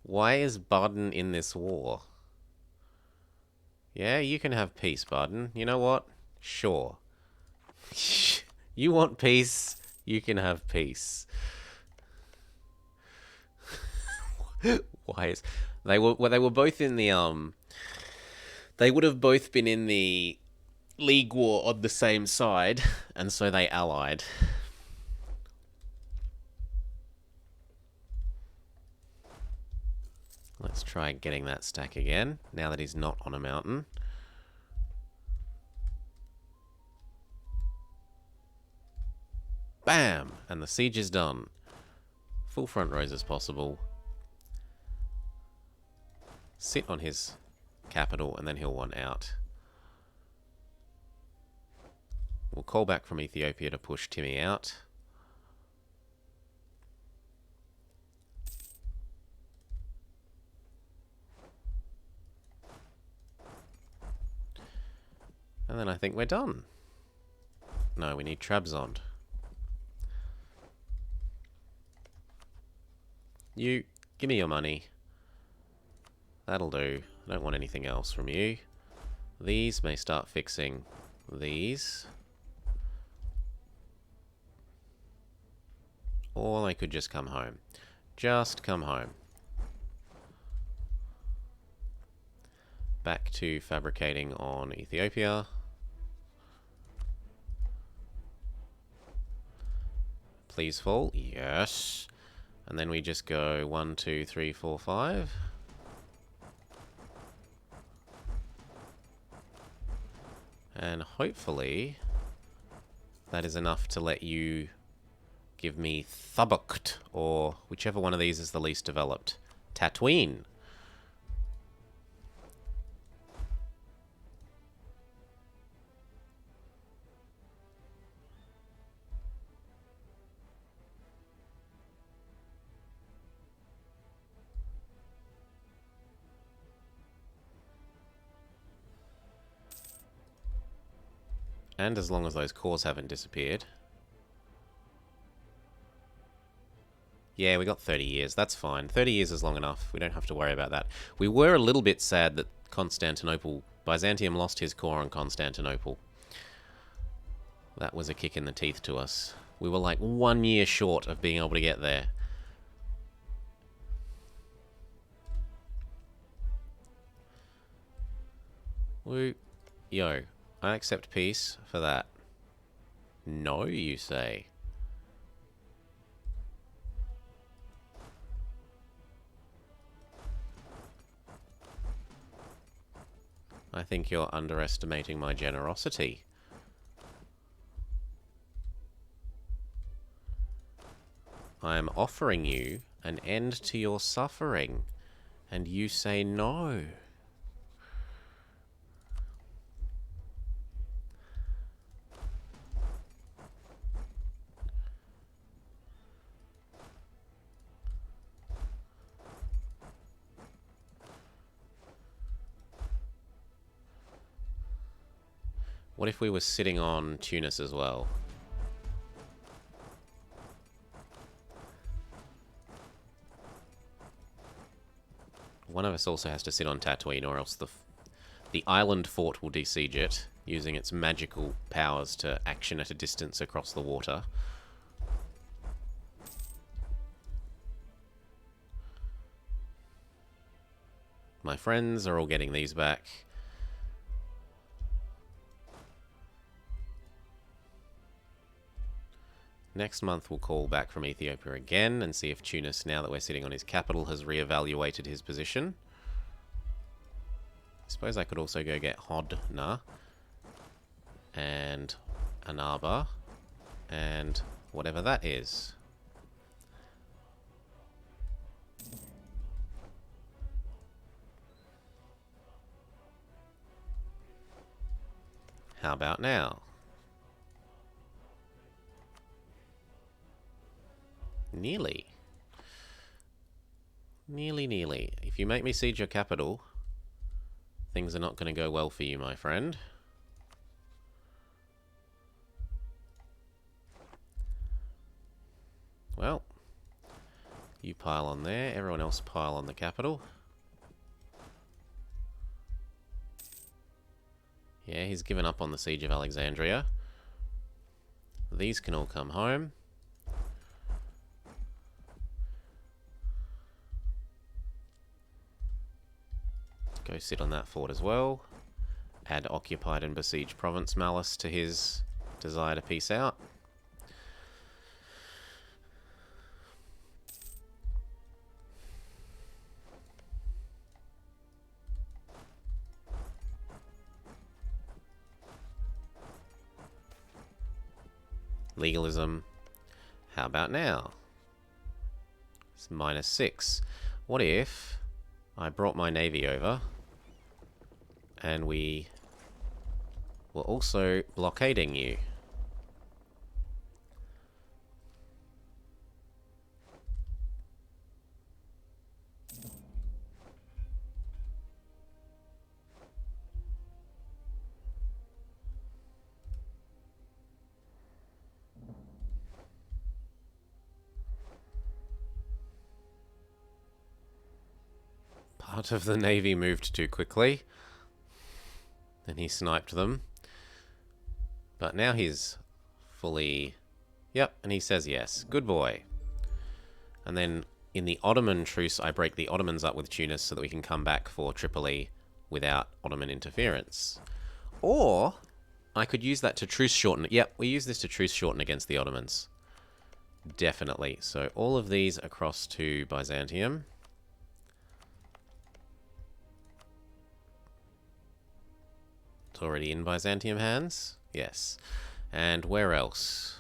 Why is Baden in this war? Yeah, you can have peace, Baden. You know what? Sure. You want peace? You can have peace. Why is they were both in the they would have both been in the League War on the same side, and so they allied. Let's try getting that stack again, now that he's not on a mountain. Bam! And the siege is done. Full front rows as possible. Sit on his capital, and then he'll want out. We'll call back from Ethiopia to push Timmy out. And then I think we're done. No, we need Trabzond. You, give me your money. That'll do. I don't want anything else from you. These may start fixing these. Or I could just come home. Just come home. Back to fabricating on Ethiopia. Please fall. Yes. And then we just go 1, 2, 3, 4, 5. And hopefully that is enough to let you give me Thubukt, or whichever one of these is the least developed. Tatooine. And as long as those cores haven't disappeared. Yeah, we got 30 years. That's fine. 30 years is long enough. We don't have to worry about that. We were a little bit sad that Byzantium lost his core on Constantinople. That was a kick in the teeth to us. We were like 1 year short of being able to get there. Woo. Yo. I accept peace for that. No, you say. I think you're underestimating my generosity. I am offering you an end to your suffering, and you say no. What if we were sitting on Tunis as well? One of us also has to sit on Tatooine, or else the island fort will besiege it, using its magical powers to action at a distance across the water. My friends are all getting these back. Next month we'll call back from Ethiopia again and see if Tunis, now that we're sitting on his capital, has re-evaluated his position. I suppose I could also go get Hodna and Anaba and whatever that is. How about now? Nearly. Nearly. If you make me siege your capital, things are not going to go well for you, my friend. Well, you pile on there. Everyone else pile on the capital. Yeah, he's given up on the siege of Alexandria. These can all come home. Go sit on that fort as well. Add occupied and besieged province malice to his desire to peace out. Legalism. How about now? It's -6. What if I brought my navy over and we were also blockading you? Part of the navy moved too quickly, and he sniped them. But now he's fully... Yep, and he says yes. Good boy. And then in the Ottoman truce, I break the Ottomans up with Tunis so that we can come back for Tripoli without Ottoman interference. Or I could use that to truce shorten. Yep, we use this to truce shorten against the Ottomans. Definitely. So all of these across to Byzantium. It's already in Byzantium hands. Yes. And where else?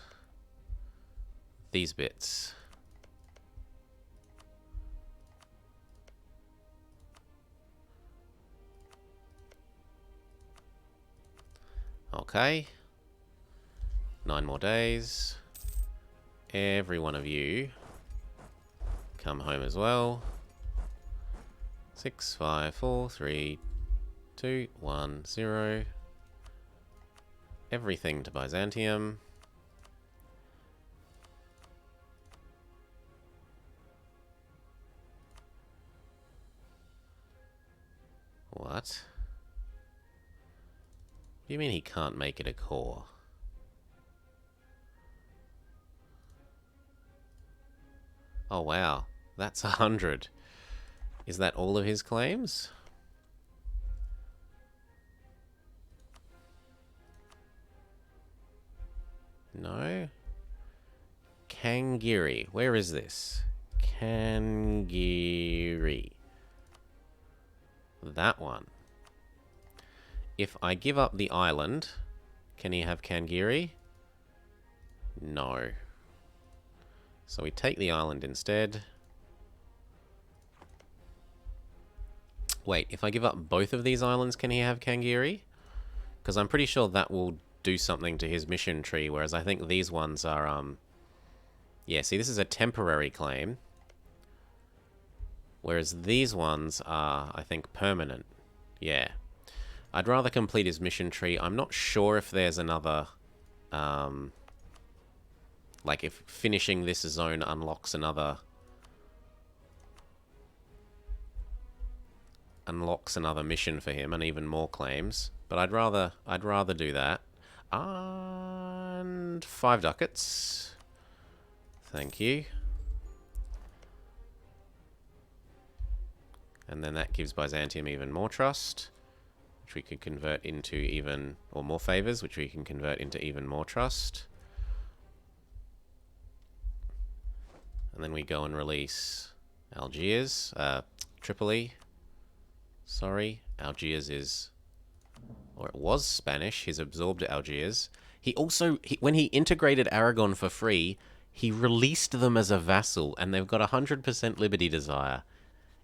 These bits. Okay. 9 more days. Every one of you come home as well. 6, 5, 4, 3, 2, 1, 0. Everything to Byzantium. What? What do you mean he can't make it a core? Oh wow, that's 100. Is that all of his claims? No. Kangiri. Where is this? Kangiri. That one. If I give up the island, can he have Kangiri? No. So we take the island instead. Wait, if I give up both of these islands, can he have Kangiri? Because I'm pretty sure that will do something to his mission tree, whereas I think these ones are, yeah, see, this is a temporary claim. Whereas these ones are, I think, permanent. Yeah. I'd rather complete his mission tree. I'm not sure if there's another, like if finishing this zone unlocks another mission for him and even more claims. But I'd rather do that. And 5 ducats. Thank you. And then that gives Byzantium even more trust, which we could convert into even, or more favors, which we can convert into even more trust. And then we go and release Algiers, Tripoli. Sorry, Algiers is, or it was Spanish. He's absorbed Algiers. He also, when he integrated Aragon for free, he released them as a vassal, and they've got 100% liberty desire.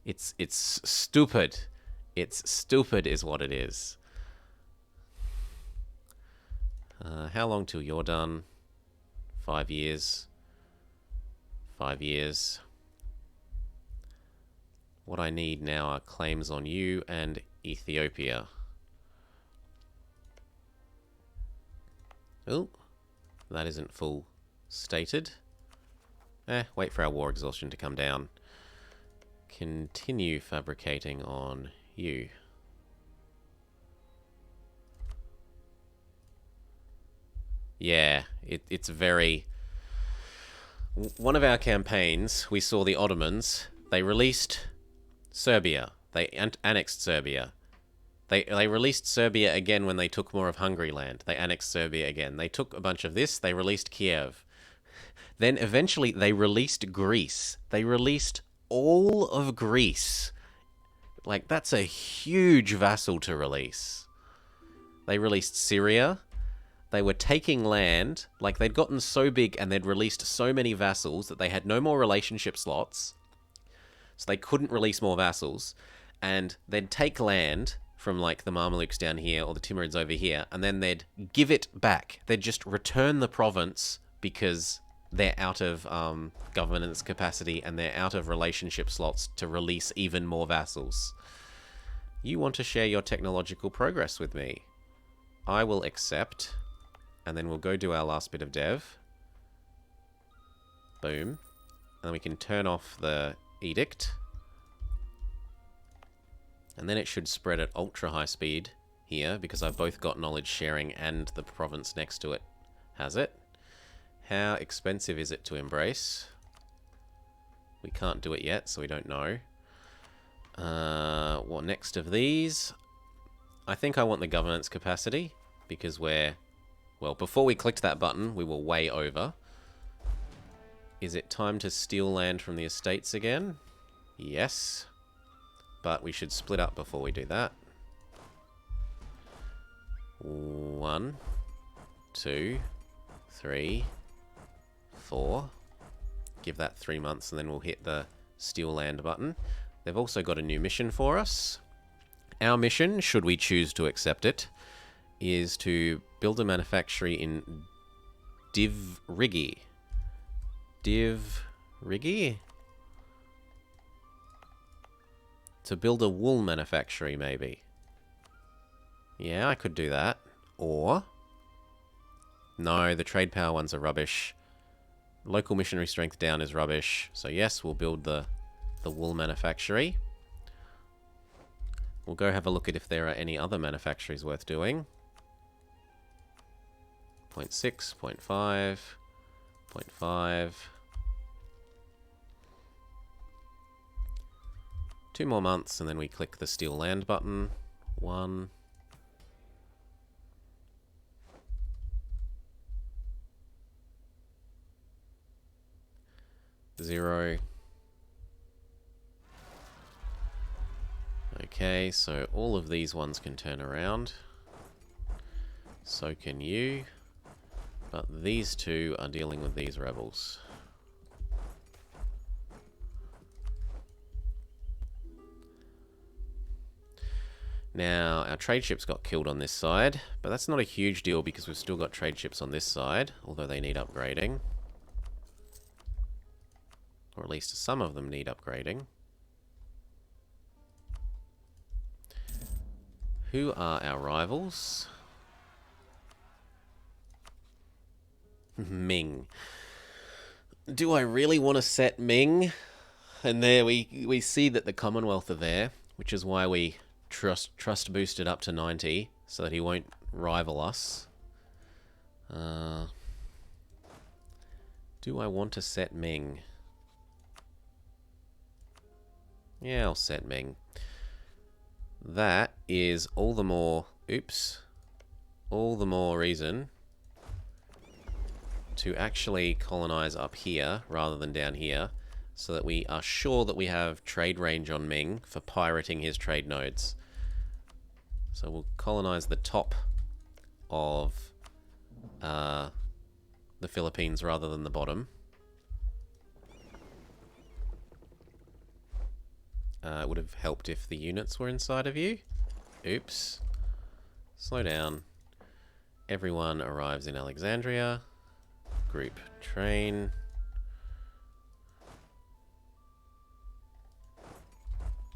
It's stupid. It's stupid is what it is. How long till you're done? 5 years. 5 years. What I need now are claims on you and Ethiopia. Oh, that isn't full stated. Wait for our war exhaustion to come down. Continue fabricating on you. Yeah, it's very... One of our campaigns, we saw the Ottomans. They released Serbia. They annexed Serbia. They released Serbia again when they took more of Hungary land. They annexed Serbia again. They took a bunch of this. They released Kiev. Then eventually they released Greece. They released all of Greece. Like, that's a huge vassal to release. They released Syria. They were taking land. Like, they'd gotten so big and they'd released so many vassals that they had no more relationship slots. So they couldn't release more vassals. And they'd take land from, like, the Mamluks down here or the Timurids over here, and then they'd give it back. They'd just return the province because they're out of governance capacity and they're out of relationship slots to release even more vassals. You want to share your technological progress with me? I will accept, and then we'll go do our last bit of dev. Boom. And then we can turn off the edict. And then it should spread at ultra high speed here, because I've both got knowledge sharing and the province next to it has it. How expensive is it to embrace? We can't do it yet, so we don't know. What next of these? I think I want the governance capacity, because we're... Well, before we clicked that button, we were way over. Is it time to steal land from the estates again? Yes. But we should split up before we do that. 1, 2, 3, 4. Give that 3 months and then we'll hit the steal land button. They've also got a new mission for us. Our mission, should we choose to accept it, is to build a manufactory in Divrigi. Divrigi? To build a wool manufactory, maybe. Yeah, I could do that. Or... No, the trade power ones are rubbish. Local missionary strength down is rubbish. So yes, we'll build the wool manufactory. We'll go have a look at if there are any other manufactories worth doing. 0.6, 0.5, 0.5. 2 more months, and then we click the steal land button. 1. Zero. Okay, so all of these ones can turn around. So can you. But these two are dealing with these rebels. Now, our trade ships got killed on this side, but that's not a huge deal because we've still got trade ships on this side, although they need upgrading. Or at least some of them need upgrading. Who are our rivals? Ming. Do I really want to set Ming? And there we see that the Commonwealth are there, which is why we trust boosted up to 90 so that he won't rival us. Do I want to set Ming? Yeah, I'll set Ming. That is all the more... Oops. All the more reason to actually colonize up here rather than down here, so that we are sure that we have trade range on Ming for pirating his trade nodes. So we'll colonize the top of the Philippines rather than the bottom. It would have helped if the units were inside of you. Oops. Slow down. Everyone arrives in Alexandria. Group train.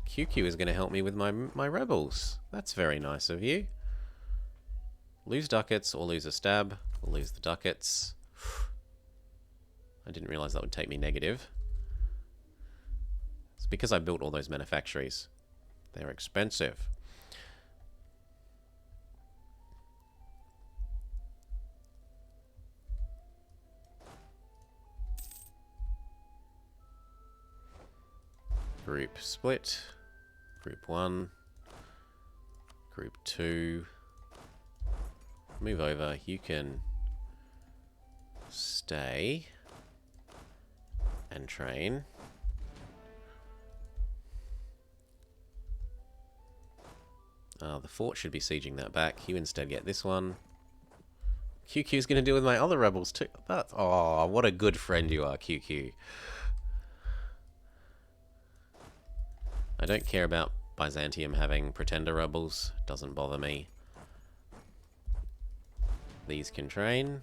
QQ is going to help me with my rebels. That's very nice of you. Lose ducats or lose a stab. We'll lose the ducats. I didn't realize that would take me negative. It's because I built all those manufactories. They're expensive. Group split. Group 1. Group 2. Move over. You can stay and train. The fort should be sieging that back. You instead get this one. QQ's going to deal with my other rebels too. That's, oh, what a good friend you are, QQ. I don't care about Byzantium having pretender rebels. Doesn't bother me. These can train.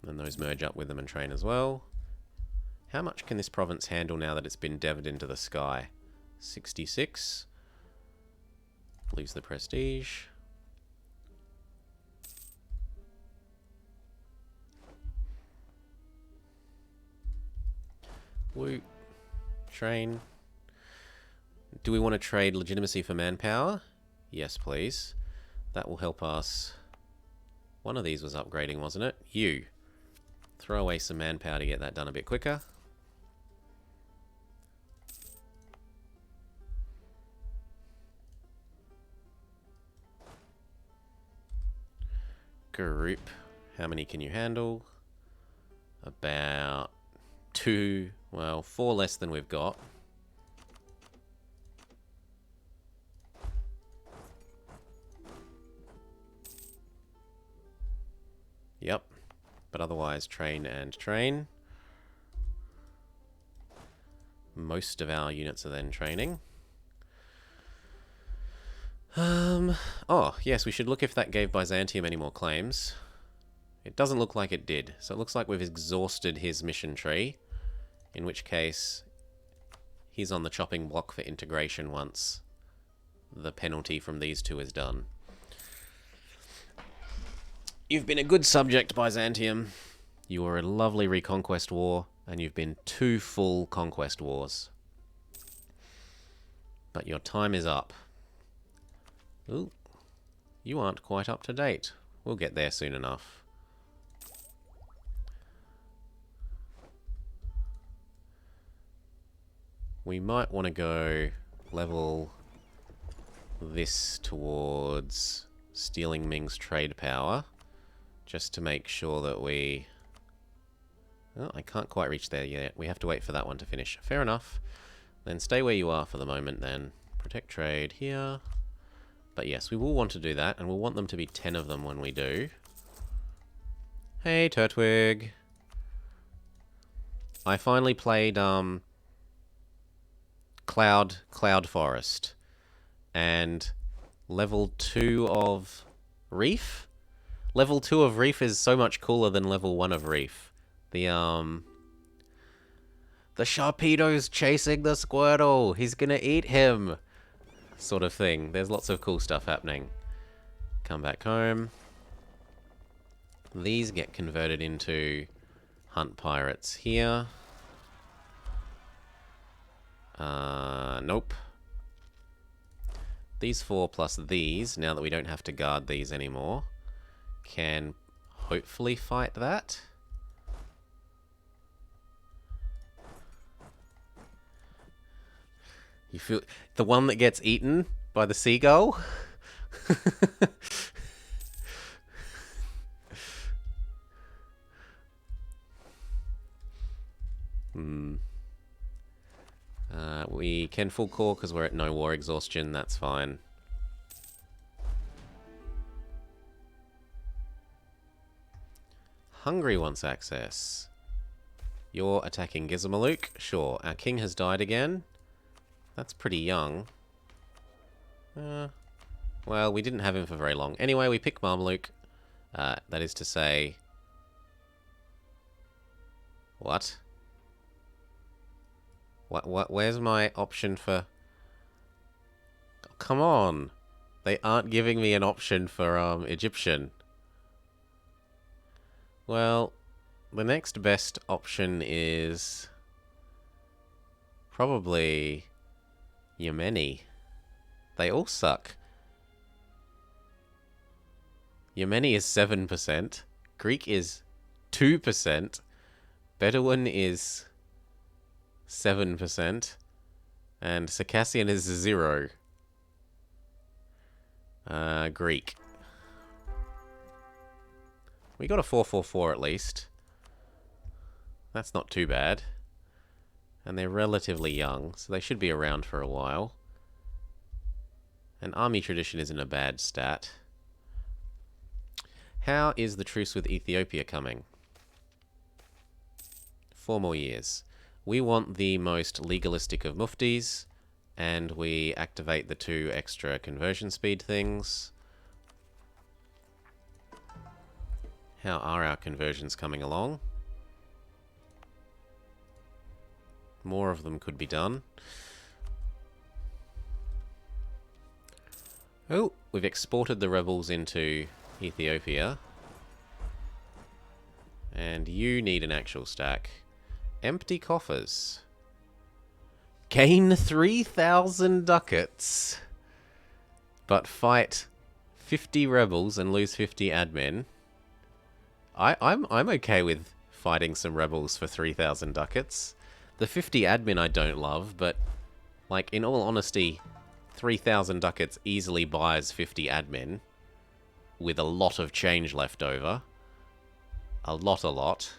And those merge up with them and train as well. How much can this province handle now that it's been devoured into the sky? 66. Lose the prestige. Woo. Train. Do we want to trade legitimacy for manpower? Yes, please. That will help us. One of these was upgrading, wasn't it? You. Throw away some manpower to get that done a bit quicker. Group. How many can you handle? About 2, well, 4 less than we've got. Yep. But otherwise, train and train. Most of our units are then training. Oh, yes, we should look if that gave Byzantium any more claims. It doesn't look like it did. So it looks like we've exhausted his mission tree. In which case, he's on the chopping block for integration once the penalty from these two is done. You've been a good subject, Byzantium. You were a lovely reconquest war, and you've been 2 full conquest wars. But your time is up. Ooh, you aren't quite up to date. We'll get there soon enough. We might want to go level this towards stealing Ming's trade power, just to make sure that we... Oh, I can't quite reach there yet. We have to wait for that one to finish. Fair enough. Then stay where you are for the moment then. Protect trade here. But yes, we will want to do that, and we'll want them to be 10 of them when we do. Hey, Turtwig. I finally played Cloud Forest, and level 2 of Reef. Level 2 of Reef is so much cooler than level 1 of Reef. The Sharpedo's chasing the Squirtle. He's gonna eat him. Sort of thing. There's lots of cool stuff happening. Come back home. These get converted into hunt pirates here. Nope. These 4 plus these, now that we don't have to guard these anymore, can hopefully fight that. You feel the one that gets eaten by the seagull? We can full core because we're at no war exhaustion, that's fine. Hungary wants access. You're attacking Gizmaluk? Sure. Our king has died again. That's pretty young. Well, we didn't have him for very long. Anyway, we pick Mamluk. That is to say... What? What? Where's my option for... Come on! They aren't giving me an option for, Egyptian. Well, the next best option is probably Yemeni. They all suck. Yemeni is 7%. Greek is 2%. Bedouin is 7%. And Circassian is 0. Greek. We got a 444 at least. That's not too bad. And they're relatively young, so they should be around for a while. And army tradition isn't a bad stat. How is the truce with Ethiopia coming? 4 more years. We want the most legalistic of muftis, and we activate the 2 extra conversion speed things. How are our conversions coming along? More of them could be done. Oh, we've exported the rebels into Ethiopia. And you need an actual stack. Empty coffers. Gain 3,000 ducats, but fight 50 rebels and lose 50 admin. I'm okay with fighting some rebels for 3,000 ducats. The 50 admin I don't love, but like in all honesty, 3,000 ducats easily buys 50 admin with a lot of change left over. A lot.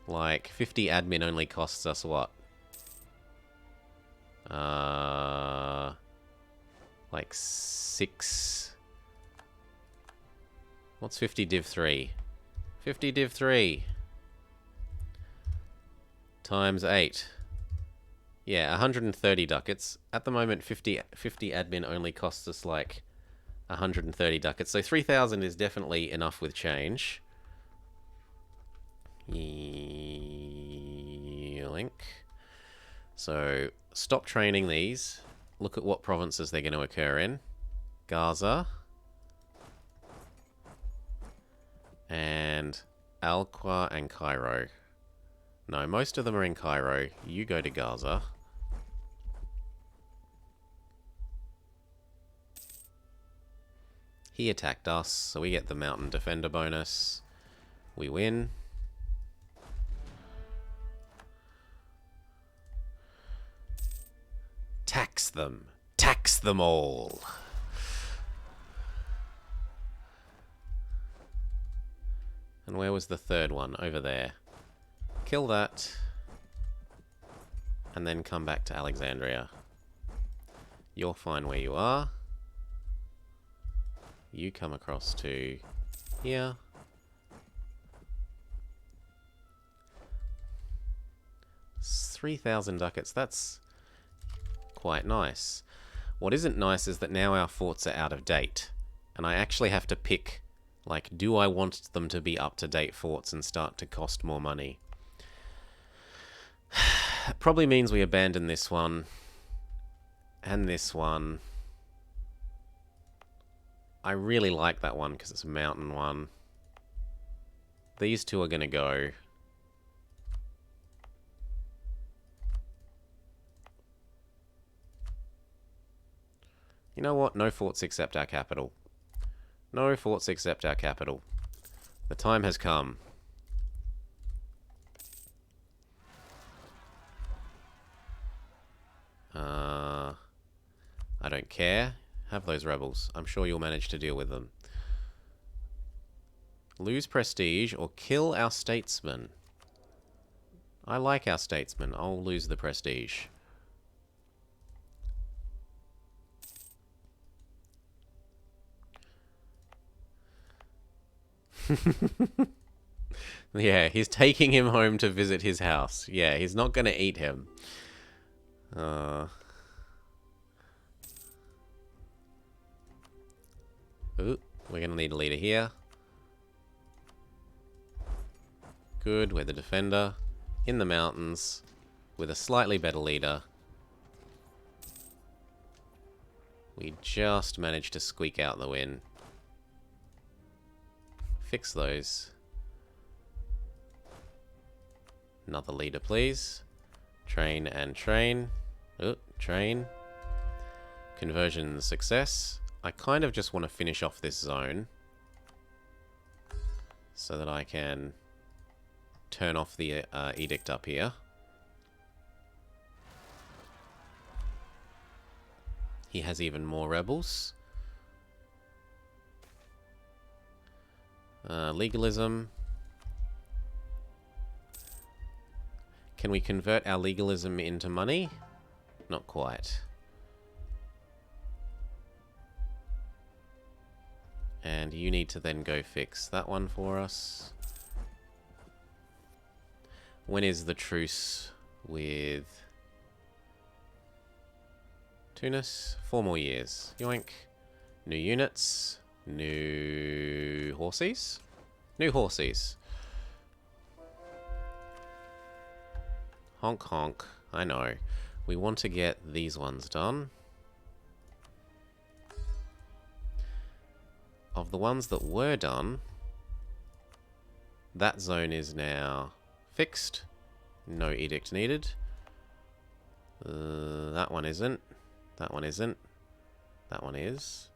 Like 50 admin only costs us what? Like 6. What's 50 div 3? 50 div 3 times 8. Yeah, 130 ducats. At the moment, 50 admin only costs us like 130 ducats. So 3,000 is definitely enough with change. Link. So stop training these. Look at what provinces they're going to occur in. Gaza. And Al-Qura and Cairo. No, most of them are in Cairo. You go to Gaza. He attacked us, so we get the Mountain Defender bonus. We win. Tax them. Tax them all. And where was the third one? Over there. Kill that. And then come back to Alexandria. You're fine where you are. You come across to here. It's 3,000 ducats. That's quite nice. What isn't nice is that now our forts are out of date. And I actually have to pick, like, do I want them to be up-to-date forts and start to cost more money? It probably means we abandon this one. And this one. I really like that one because it's a mountain one. These two are going to go. You know what? No forts except our capital. No forts except our capital. The time has come. I don't care. Have those rebels. I'm sure you'll manage to deal with them. Lose prestige or kill our statesman. I like our statesman. I'll lose the prestige. Yeah, he's taking him home to visit his house. Yeah, he's not going to eat him. Ooh, we're going to need a leader here. Good, we're the defender. In the mountains. With a slightly better leader. We just managed to squeak out the win. fix those. Another leader, please. Train and train. Oh, train. Conversion success. I kind of just want to finish off this zone so that I can turn off the edict up here. He has even more rebels. Legalism. Can we convert our legalism into money? Not quite. And you need to then go fix that one for us. When is the truce with Tunis? 4 more years. Yoink. New units. New horsies? New horsies. Honk honk. I know. We want to get these ones done. Of the ones that were done, that zone is now fixed. No edict needed. That one isn't. That one isn't. That one is.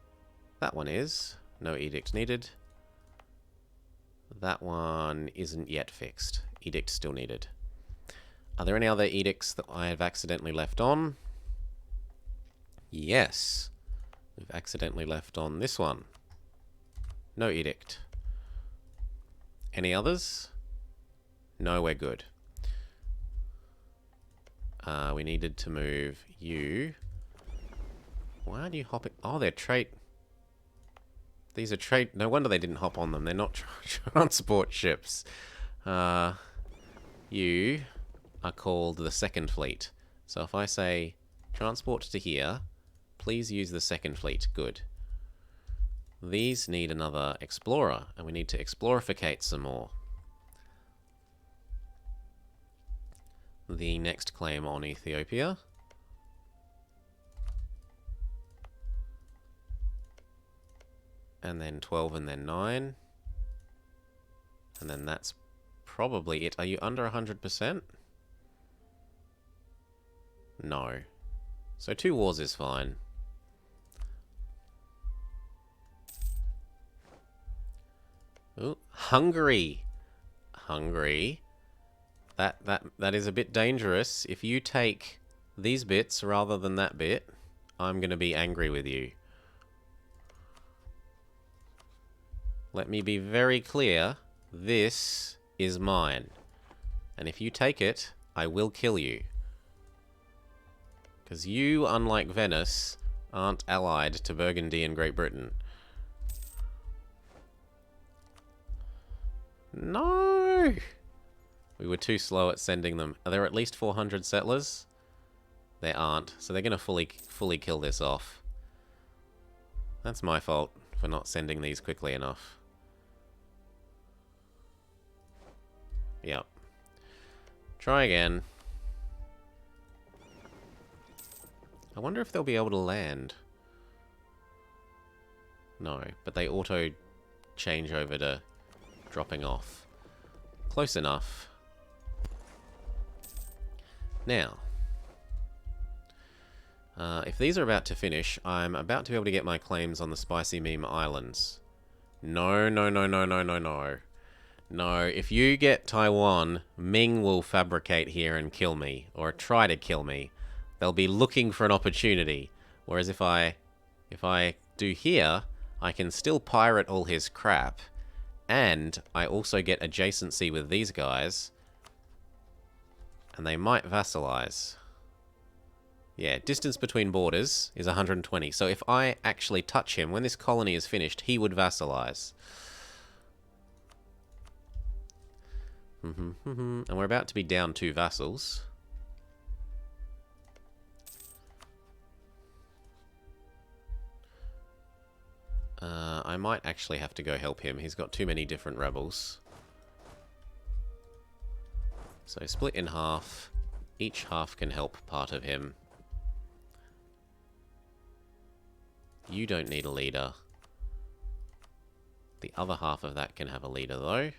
That one is. No edict needed. That one isn't yet fixed. Edict still needed. Are there any other edicts that I have accidentally left on? Yes. We've accidentally left on this one. No edict. Any others? No, we're good. We needed to move you. Why aren't you hopping? Oh, they're trait. These are trait. No wonder they didn't hop on them. They're not transport ships. You are called the second fleet. So if I say transport to here, please use the second fleet. Good. These need another explorer, and we need to explorificate some more. The next claim on Ethiopia. And then 12 and then 9. And then that's probably it. Are you under 100%? No. So 2 wars is fine. Ooh, Hungary. Hungary. That is a bit dangerous. If you take these bits rather than that bit, I'm going to be angry with you. Let me be very clear. This is mine. And if you take it, I will kill you. Because you, unlike Venice, aren't allied to Burgundy and Great Britain. No! We were too slow at sending them. Are there at least 400 settlers? There aren't. So they're going to fully kill this off. That's my fault for not sending these quickly enough. Yep. Try again. I wonder if they'll be able to land. No, but they auto change over to dropping off. Close enough. Now, if these are about to finish, I'm about to be able to get my claims on the Spicy Meme Islands. No, no, no, no, no, no, no. No, if you get Taiwan, Ming will fabricate here and kill me, or try to kill me. They'll be looking for an opportunity. Whereas if I do here, I can still pirate all his crap, and I also get adjacency with these guys, and they might vassalize. Yeah, distance between borders is 120. So if I actually touch him, when this colony is finished, he would vassalize. And we're about to be down 2 vassals. I might actually have to go help him. He's got too many different rebels. So split in half. Each half can help part of him. You don't need a leader. The other half of that can have a leader, though.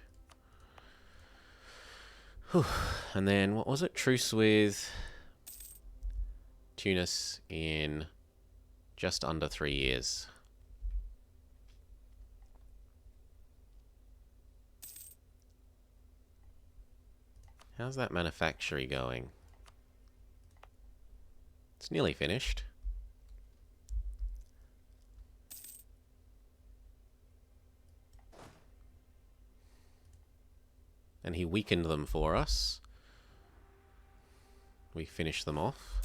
Whew. And then, what was it? Truce with Tunis in just under 3 years. How's that manufactory going? It's nearly finished. And he weakened them for us. We finished them off.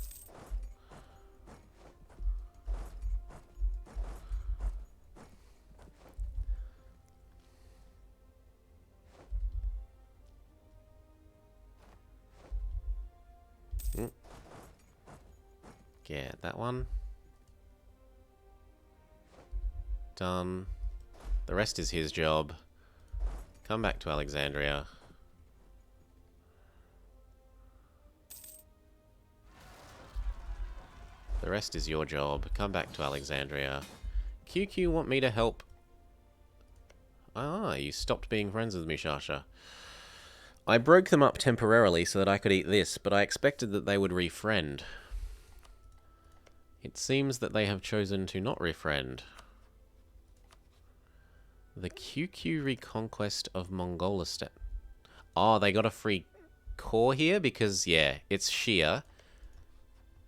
Get that one. Done. The rest is his job. Come back to Alexandria. The rest is your job. Come back to Alexandria. QQ want me to help. Ah, you stopped being friends with me, Shasha. I broke them up temporarily so that I could eat this, but I expected that they would refriend. It seems that they have chosen to not refriend. The QQ reconquest of Mongolistan. Oh, they got a free core here because, yeah, it's Shia.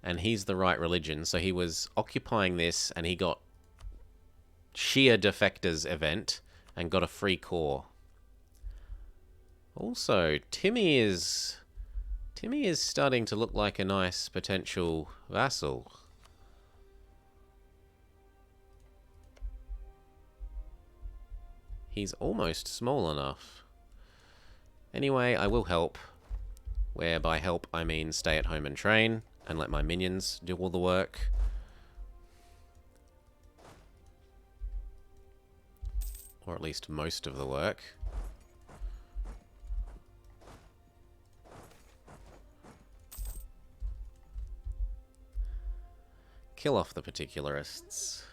And he's the right religion, so he was occupying this and he got Shia defectors event and got a free core. Also, Timmy is starting to look like a nice potential vassal. He's almost small enough. Anyway, I will help. Where by help, I mean stay at home and train, and let my minions do all the work. Or at least most of the work. Kill off the particularists.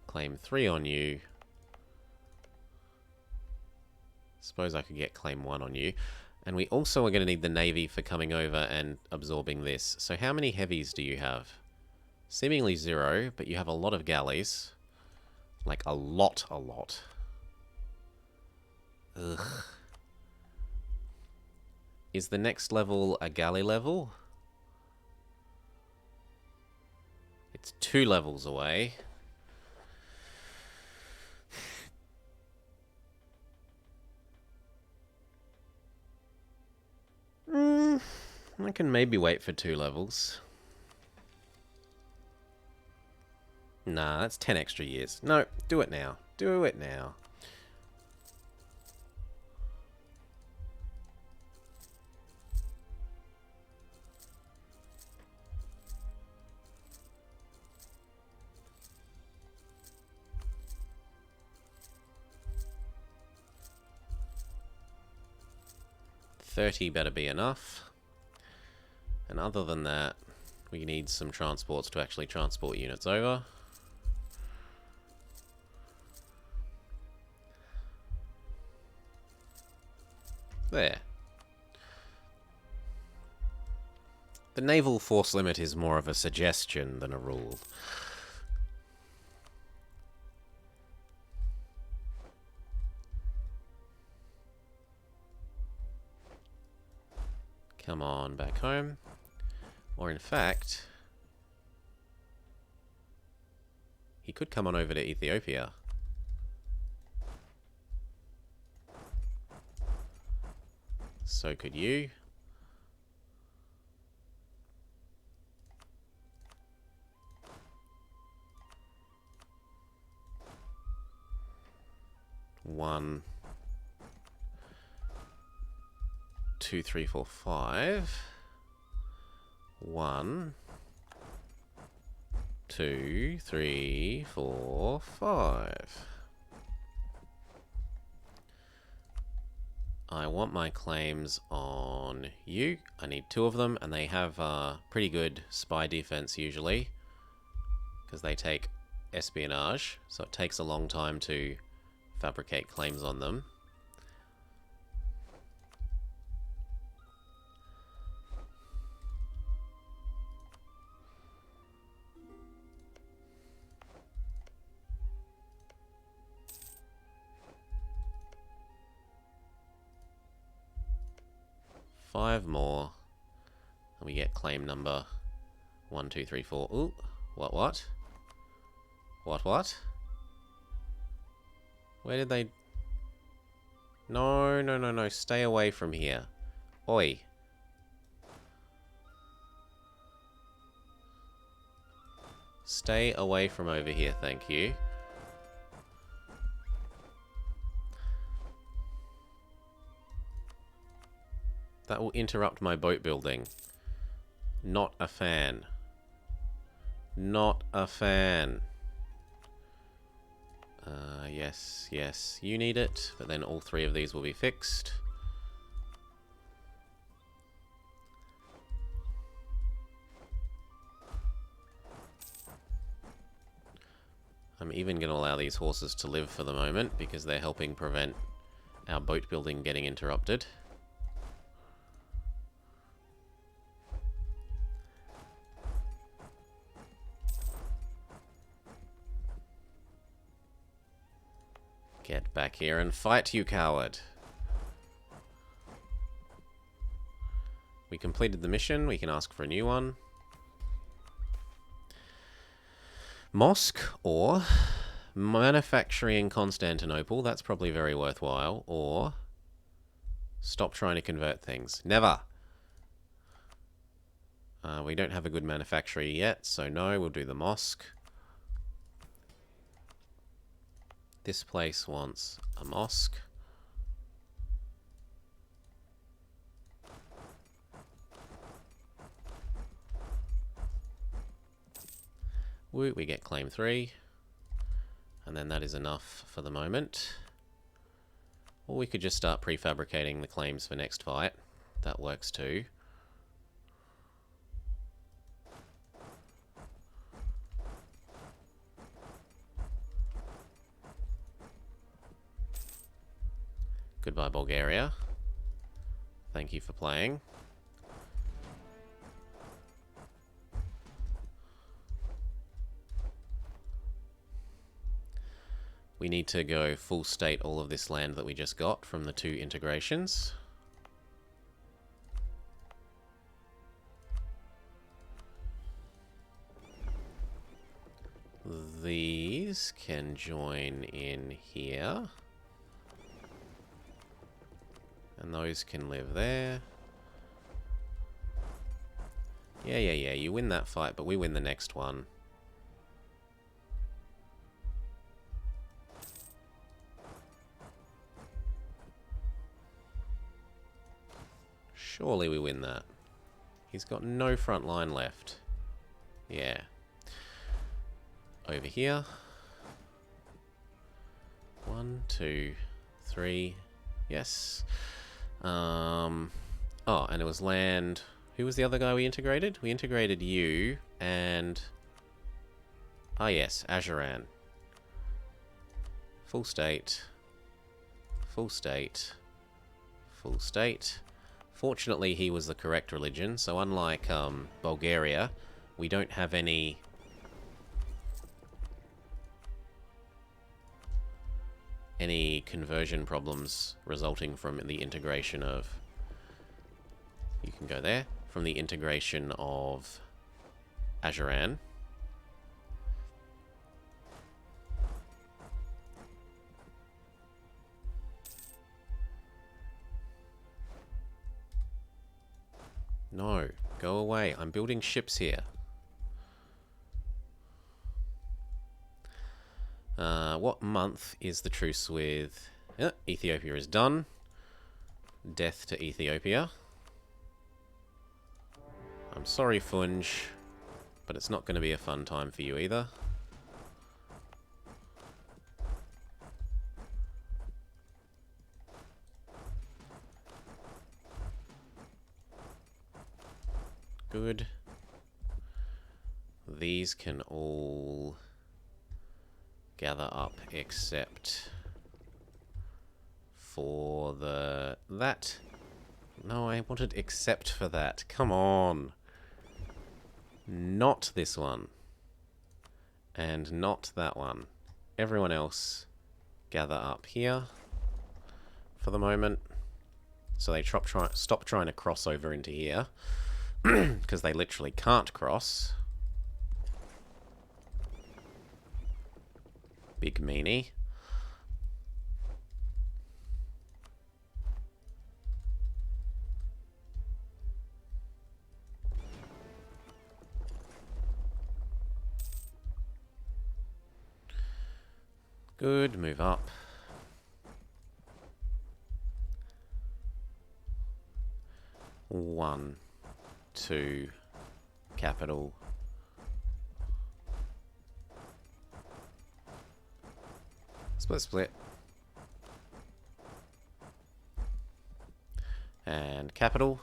Claim 3 on you. Suppose I could get claim 1 on you. And we also are going to need the navy for coming over and absorbing this. So how many heavies do you have? Seemingly 0, but you have a lot of galleys. Like a lot. Ugh. Is the next level a galley level? It's 2 levels away. I can maybe wait for 2 levels. Nah, that's 10 extra years. No, do it now. Do it now. $30 better be enough. And other than that, we need some transports to actually transport units over. There. The naval force limit is more of a suggestion than a rule. Come on, back home. Or in fact, he could come on over to Ethiopia. So could you. One, 2, 3, 4, 5. 1, 2, 3, 4, 5. I want my claims on you. I need 2 of them, and they have pretty good spy defense usually. because they take espionage, so it takes a long time to fabricate claims on them. Five more, and we get claim number 1, 2, 3, 4. Ooh, what? What? Where did they... No, stay away from here. Oi. Stay away from over here, thank you. That will interrupt my boat building. Not a fan. Not a fan. Yes, you need it, but then all three of these will be fixed. I'm even going to allow these horses to live for the moment because they're helping prevent our boat building getting interrupted. Get back here and fight, you coward. We completed the mission. We can ask for a new one. Mosque or manufacturing Constantinople. That's probably very worthwhile. Or stop trying to convert things. Never. We don't have a good manufacturer yet, so no, we'll do the mosque. This place wants a mosque. Woo, we get claim 3. And then that is enough for the moment. Or we could just start prefabricating the claims for next fight. That works too. Goodbye, Bulgaria. Thank you for playing. We need to go full state all of this land that we just got from the 2 integrations. These can join in here. And those can live there. Yeah, you win that fight, but we win the next one. Surely we win that. He's got no front line left. Yeah. Over here. 1, 2, 3. Yes. Oh, and it was land... Who was the other guy we integrated? We integrated you and... Ah, yes, Ajuran. Full state. Full state. Full state. Fortunately, he was the correct religion, so unlike Bulgaria, we don't have any conversion problems resulting from the integration of... You can go there. From the integration of Ajuran. No, go away. I'm building ships here. What month is the truce with... Ethiopia is done. Death to Ethiopia. I'm sorry, Funj, but it's not going to be a fun time for you either. Good. these can all gather up except for that. No, I wanted except for that. Come on. Not this one. And not that one. Everyone else gather up here for the moment. So they stop trying to cross over into here. Because they literally can't cross. Big meanie. Good, move up. One, two, capital. Split, split. And capital.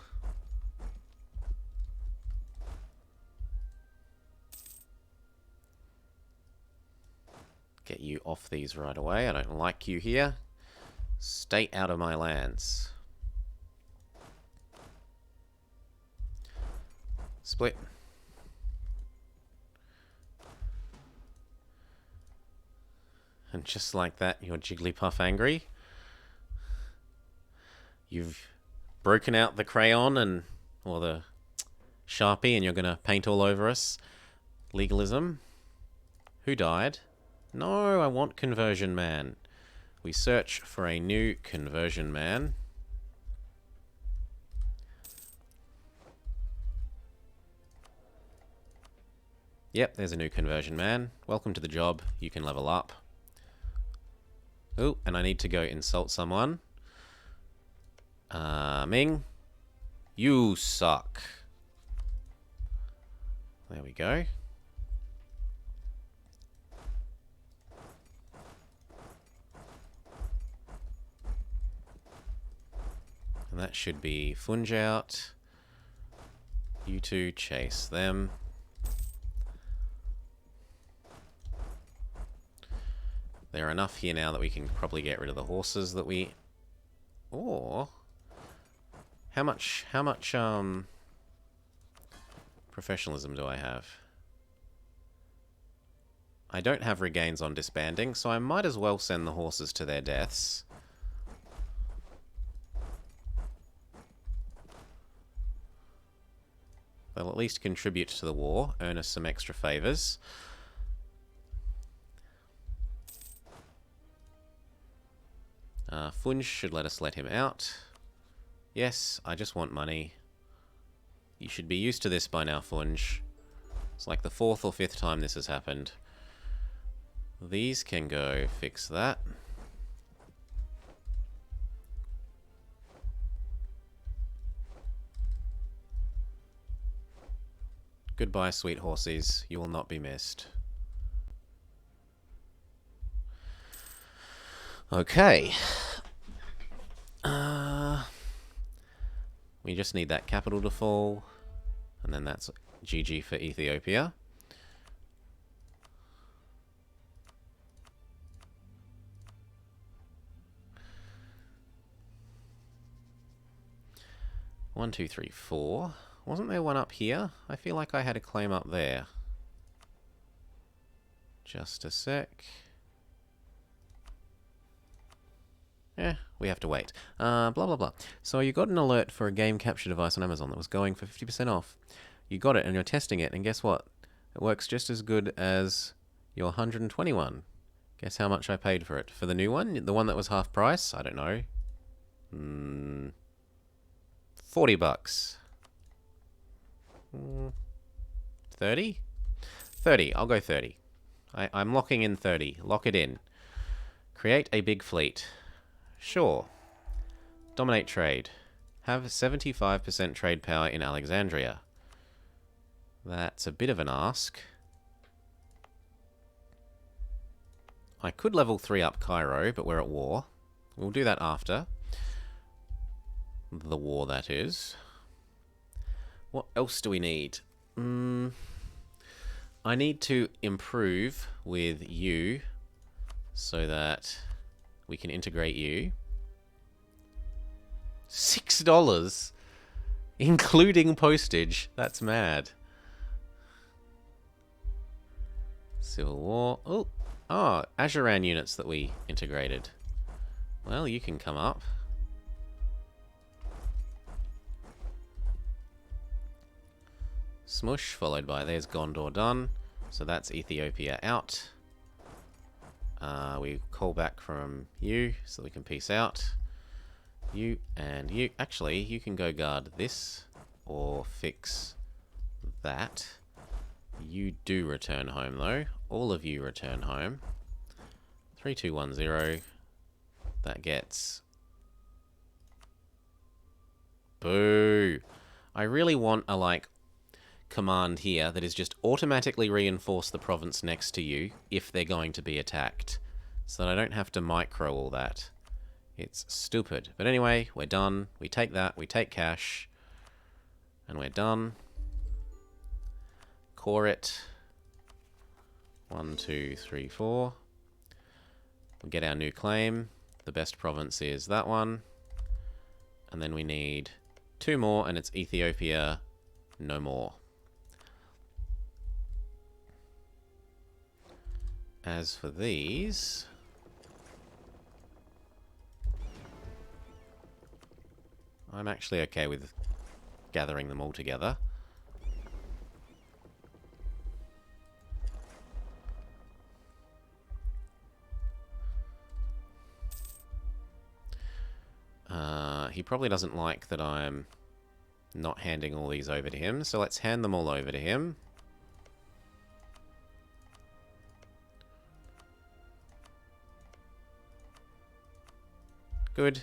Get you off these right away. I don't like you here. Stay out of my lands. Split. And just like that, you're Jigglypuff angry. You've broken out the crayon and or the Sharpie and you're going to paint all over us. Legalism. Who died? No, I want Conversion Man. We search for a new Conversion Man. Yep, there's a new Conversion Man. Welcome to the job. You can level up. Oh, and I need to go insult someone. Ming. You suck. There we go. And that should be Funge out. You two chase them. There are enough here now that we can probably get rid of the horses that we... Or... How much professionalism do I have? I don't have regains on disbanding, so I might as well send the horses to their deaths. They'll at least contribute to the war, earn us some extra favours. Funge should let us let him out. Yes, I just want money. You should be used to this by now, Funge. It's like the 4th or 5th time this has happened. These can go fix that. Goodbye, sweet horsies. You will not be missed. Okay. We just need that capital to fall. And then that's GG for Ethiopia. One, two, three, four. Wasn't there one up here? I feel like I had a claim up there. Just a sec. Yeah, we have to wait. Blah, blah, blah. So you got an alert for a game capture device on Amazon that was going for 50% off. You got it and you're testing it, and guess what? It works just as good as your 121. Guess how much I paid for it? For the new one? The one that was half price? I don't know. 40 bucks. 30? 30. I'll go 30. I'm locking in 30. Lock it in. Create a big fleet. Sure. Dominate trade. Have 75% trade power in Alexandria. That's a bit of an ask. I could level 3 up Cairo, but we're at war. We'll do that after. The war, that is. What else do we need? I need to improve with you so that we can integrate you. $6, including postage. That's mad. Civil War. Oh, Azuran units that we integrated. Well, you can come up. Smush, followed by there's Gondor done. So that's Ethiopia out. We call back from you so we can peace out. You and you. Actually, you can go guard this or fix that. You do return home though. All of you return home. 3210. That gets... Boo! I really want a, like, command here that is just automatically reinforce the province next to you if they're going to be attacked. So that I don't have to micro all that. It's stupid. But anyway, we're done. We take that, we take cash. And we're done. Core it. 1, 2, 3, 4. We'll get our new claim. The best province is that one. And then we need 2 more, and it's Ethiopia no more. As for these... I'm actually okay with gathering them all together. He probably doesn't like that I'm not handing all these over to him, so let's hand them all over to him. Good.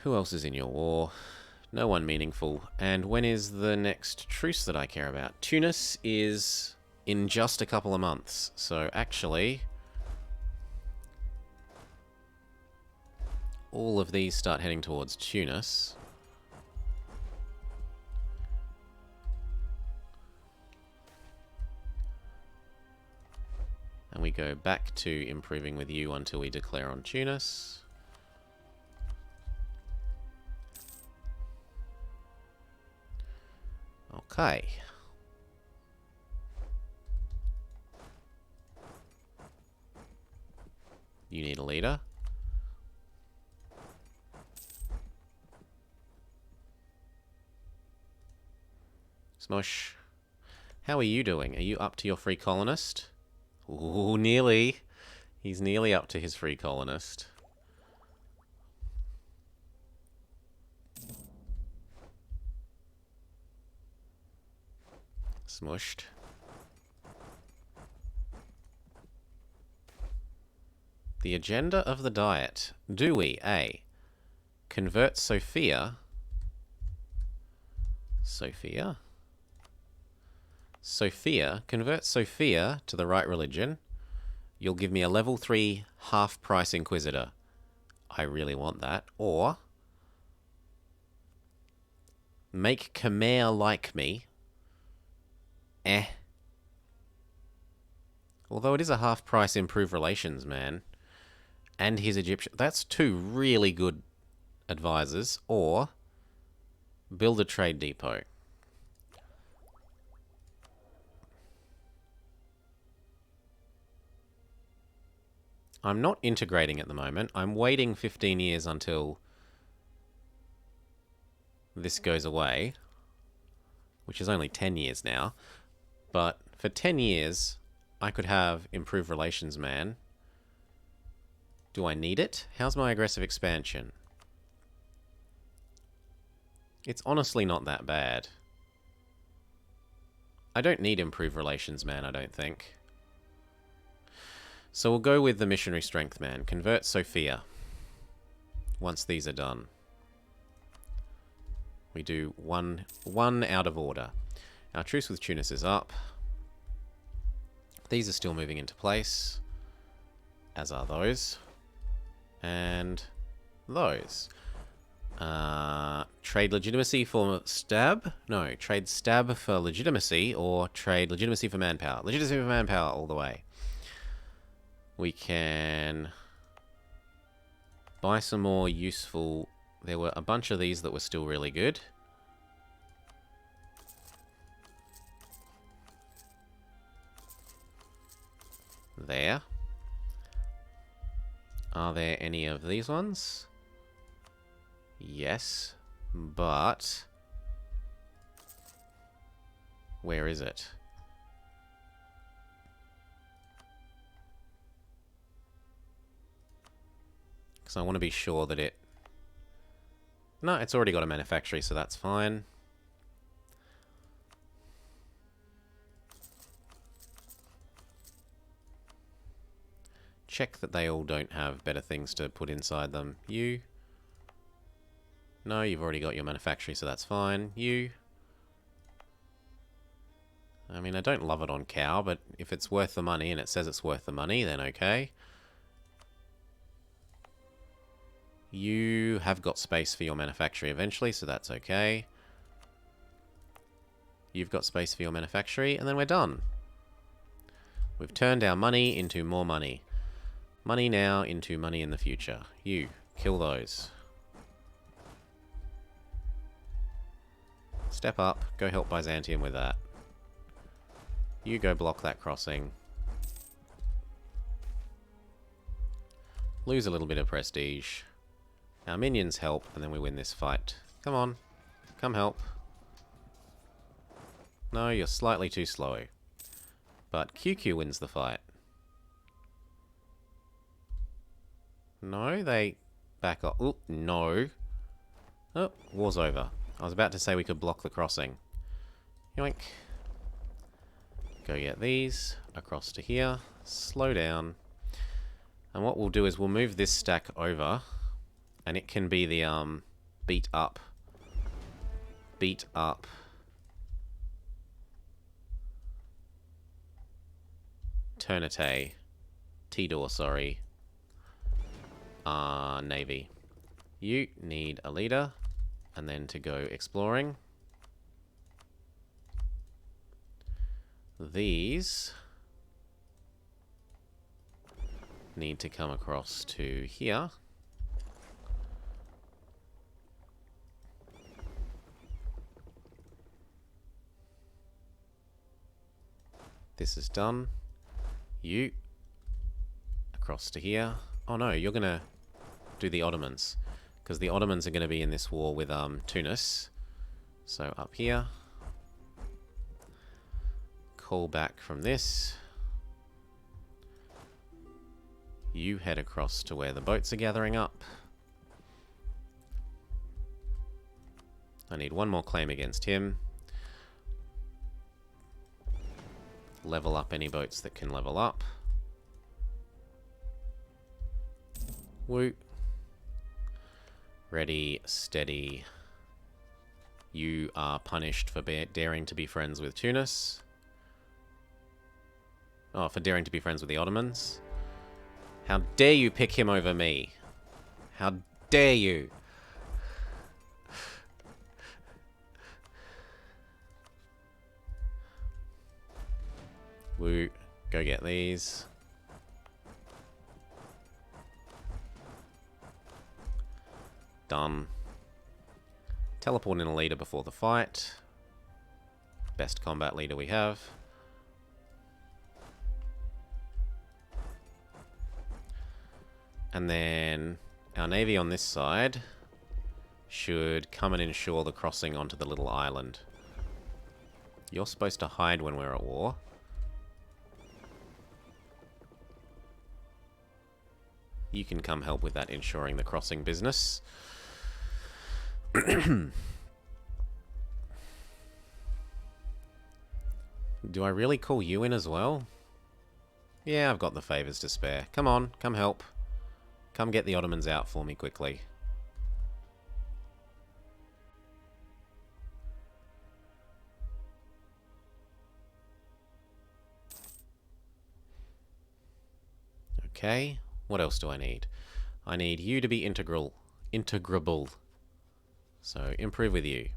Who else is in your war? No one meaningful. And when is the next truce that I care about? Tunis is in just a couple of months, so actually... all of these start heading towards Tunis. And we go back to improving with you until we declare on Tunis. Okay. You need a leader. Smush. How are you doing? Are you up to your free colonist? Ooh, nearly. He's nearly up to his free colonist. Smushed. The agenda of the diet. Do we? A. Convert Sophia. Sophia? Sophia. Convert Sophia to the right religion. You'll give me a level 3 half-price Inquisitor. I really want that. Or... make Khmer like me. Although it is a half-price improve relations, man. And his Egyptian... that's 2 really good advisors. Or... build a trade depot. I'm not integrating at the moment. I'm waiting 15 years until this goes away, which is only 10 years now. But for 10 years, I could have improved relations, man. Do I need it? How's my aggressive expansion? It's honestly not that bad. I don't need improved relations, man, I don't think. So we'll go with the missionary strength, man. Convert Sophia. Once these are done. We do one out of order. Our truce with Tunis is up. These are still moving into place. As are those. And those. Trade legitimacy for stab? No, trade stab for legitimacy, or trade legitimacy for manpower. Legitimacy for manpower all the way. We can buy some more useful... There were a bunch of these that were still really good. There. Are there any of these ones? Yes, but... Where is it? Because I want to be sure that it... No, it's already got a manufactory, so that's fine. Check that they all don't have better things to put inside them. You... No, you've already got your manufactory, so that's fine. You... I mean, I don't love it on cow, but if it's worth the money and it says it's worth the money, then okay. You have got space for your manufactory eventually, so that's okay. You've got space for your manufactory, and then we're done. We've turned our money into more money. Money now into money in the future. You, kill those. Step up, go help Byzantium with that. You go block that crossing. Lose a little bit of prestige. Our minions help, and then we win this fight. Come on. Come help. No, you're slightly too slow. But QQ wins the fight. No, they back off. Oop, no. Oh, war's over. I was about to say we could block the crossing. Yoink. Go get these across to here. Slow down. And what we'll do is we'll move this stack over. And it can be the beat up Ternate. Tidor, sorry. Navy. You need a leader. And then to go exploring. These need to come across to here. This is done. You across to here. Oh no, you're gonna do the Ottomans, because the Ottomans are gonna be in this war with Tunis. So up here. Call back from this. You head across to where the boats are gathering up. I need one more claim against him. Level up any boats that can level up. Woo. Ready, steady. You are punished for daring to be friends with Tunis. Oh, for daring to be friends with the Ottomans. How dare you pick him over me? How dare you? Woo. Go get these. Done. Teleport in a leader before the fight. Best combat leader we have. And then our navy on this side should come and ensure the crossing onto the little island. You're supposed to hide when we're at war. You can come help with that ensuring the crossing business. Do I really call you in as well? Yeah, I've got the favours to spare. Come on, come help. Come get the Ottomans out for me quickly. Okay, what else do I need? I need you to be integrable. So improve with you.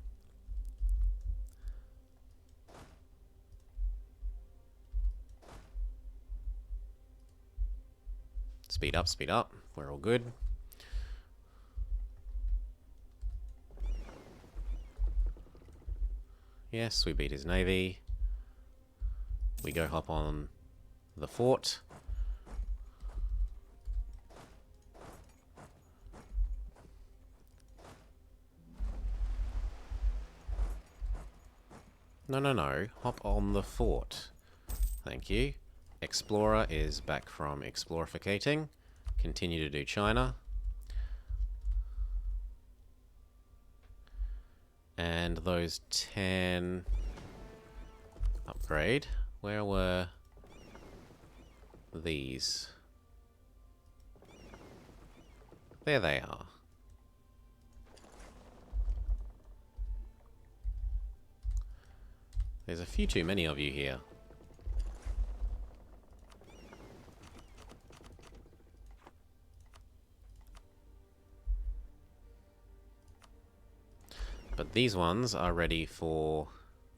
Speed up, speed up. We're all good. Yes, we beat his navy. We go hop on the fort. No, no, no. Hop on the fort. Thank you. Explorer is back from explorificating. Continue to do China. And those 10 upgrade. Where were these? There they are. There's a few too many of you here. But these ones are ready for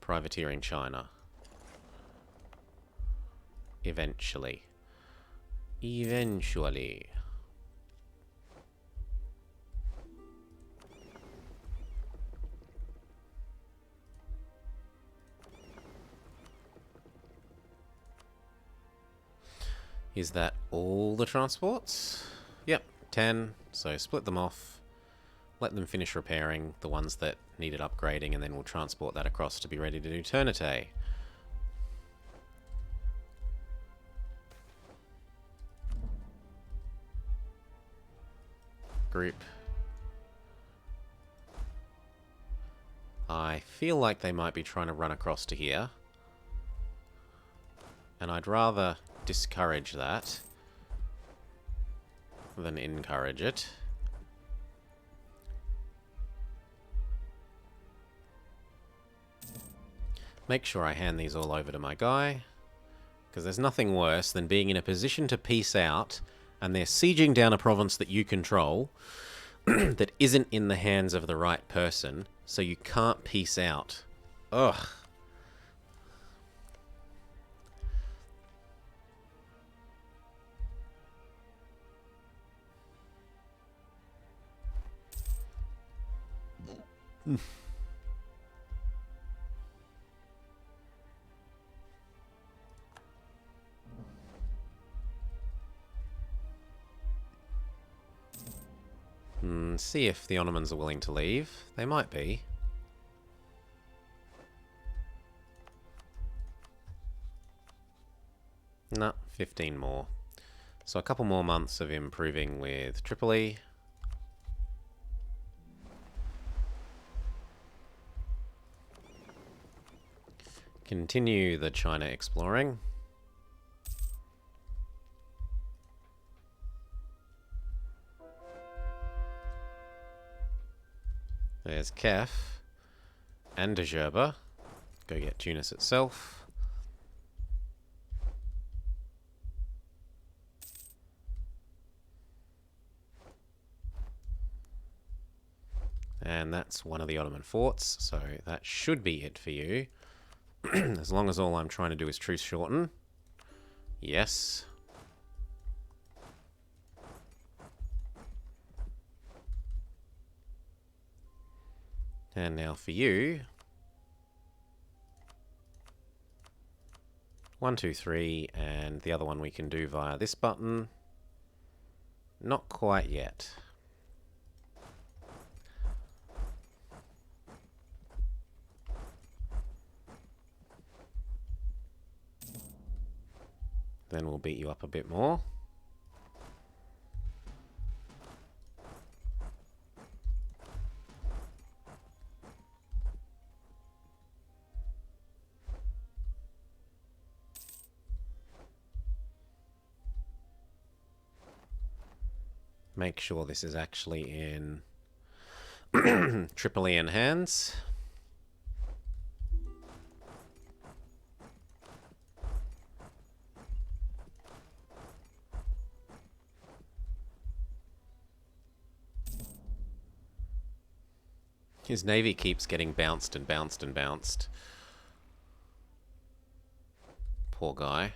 privateering China. Eventually. Eventually. Is that all the transports? Yep, 10. So split them off. Let them finish repairing the ones that needed upgrading, and then we'll transport that across to be ready to do Ternate. Group. I feel like they might be trying to run across to here. And I'd rather discourage that than encourage it. Make sure I hand these all over to my guy, because there's nothing worse than being in a position to peace out and they're sieging down a province that you control that isn't in the hands of the right person, so you can't peace out. Ugh. See if the Ottomans are willing to leave. They might be. Nah, 15 more. So a couple more months of improving with Tripoli. Continue the China exploring. There's Kef and Djerba. Go get Tunis itself. And that's one of the Ottoman forts, so that should be it for you. As long as all I'm trying to do is truce shorten. Yes. And now for you. 1, 2, 3, and the other one we can do via this button. Not quite yet. Then we'll beat you up a bit more. Make sure this is actually in Tripolian hands. His navy keeps getting bounced and bounced and bounced. Poor guy.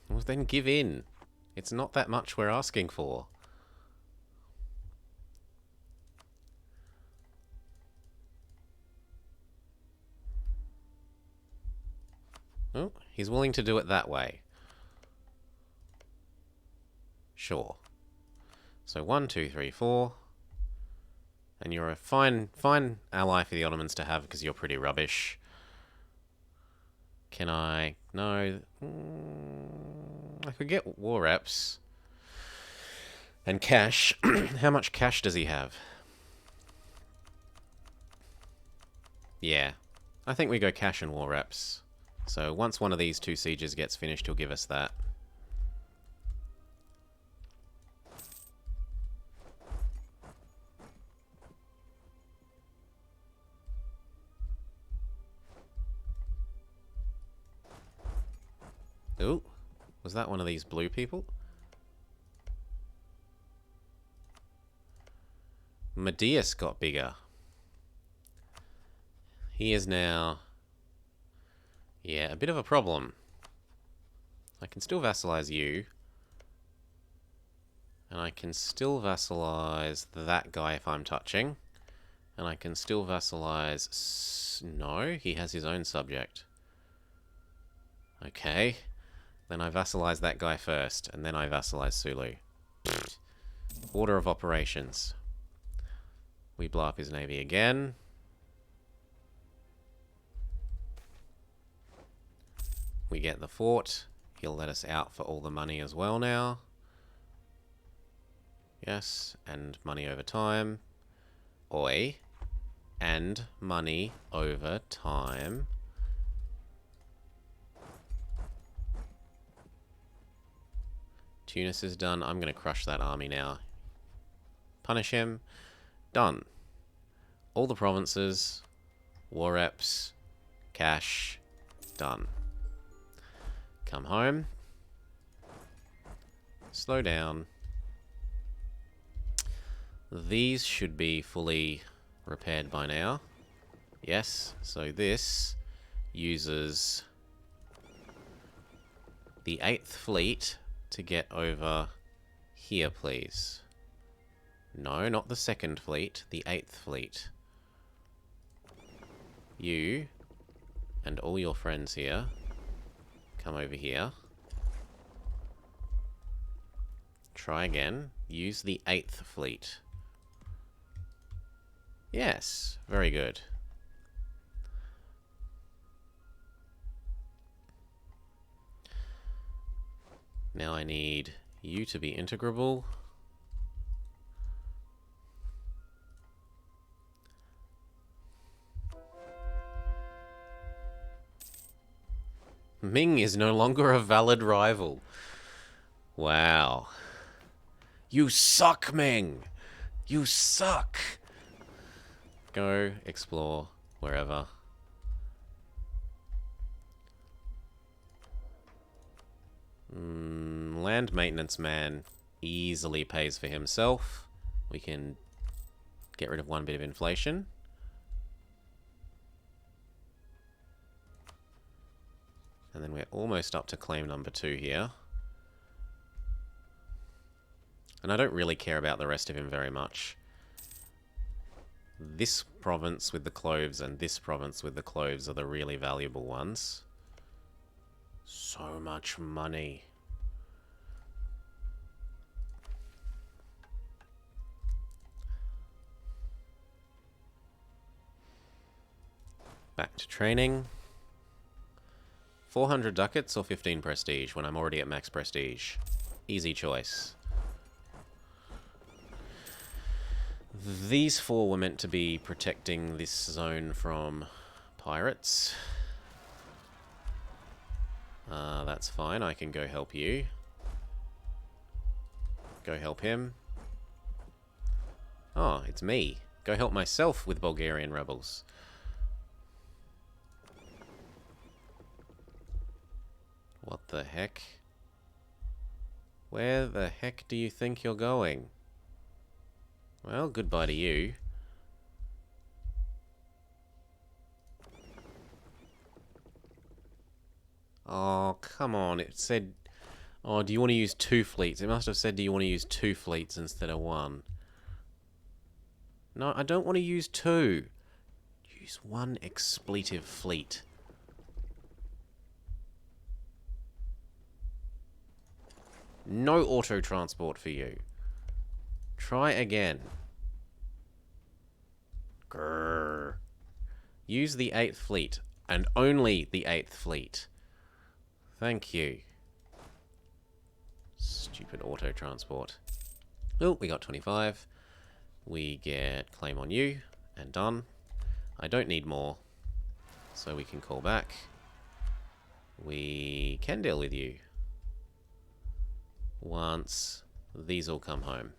Well, then give in. It's not that much we're asking for. Oh, he's willing to do it that way. Sure. So 1, 2, 3, 4. And you're a fine ally for the Ottomans to have because you're pretty rubbish. Can I... No. I could get war reps. And cash. How much cash does he have? Yeah. I think we go cash and war reps. So once one of these 2 sieges gets finished, he'll give us that. Ooh. Was that one of these blue people? Medius got bigger. He is now... Yeah, a bit of a problem. I can still vassalize you. And I can still vassalize that guy if I'm touching. And I can still vassalize... No, he has his own subject. Okay. Then I vassalize that guy first, and then I vassalize Sulu. Order of operations. We blow up his navy again. We get the fort. He'll let us out for all the money as well now. Yes, and money over time. Oi. And money over time. Tunis is done. I'm going to crush that army now. Punish him. Done. All the provinces. War reps. Cash. Done. Come home. Slow down. These should be fully repaired by now. Yes, so this uses the 8th Fleet to get over here, please. No, not the 2nd Fleet, the 8th Fleet. You and all your friends here come over here. Try again. Use the 8th Fleet. Yes, very good. Now I need you to be integrable. Ming is no longer a valid rival. Wow. You suck, Ming! You suck! Go explore wherever. Land maintenance man easily pays for himself. We can get rid of 1 bit of inflation. And then we're almost up to claim number 2 here. And I don't really care about the rest of him very much. This province with the cloves and this province with the cloves are the really valuable ones. So much money. Back to training. 400 ducats or 15 prestige when I'm already at max prestige. Easy choice. These 4 were meant to be protecting this zone from pirates. That's fine, I can go help you. Go help him. Oh, it's me. Go help myself with Bulgarian rebels. What the heck? Where the heck do you think you're going? Well, goodbye to you. Oh, come on. It said... Oh, do you want to use 2 fleets? It must have said, do you want to use 2 fleets instead of 1? No, I don't want to use 2. Use 1 expletive fleet. No auto-transport for you. Try again. Grrr. Use the 8th fleet. And only the 8th fleet. Thank you. Stupid auto-transport. Oh, we got 25. We get claim on you. And done. I don't need more. So we can call back. We can deal with you. Once these all come home.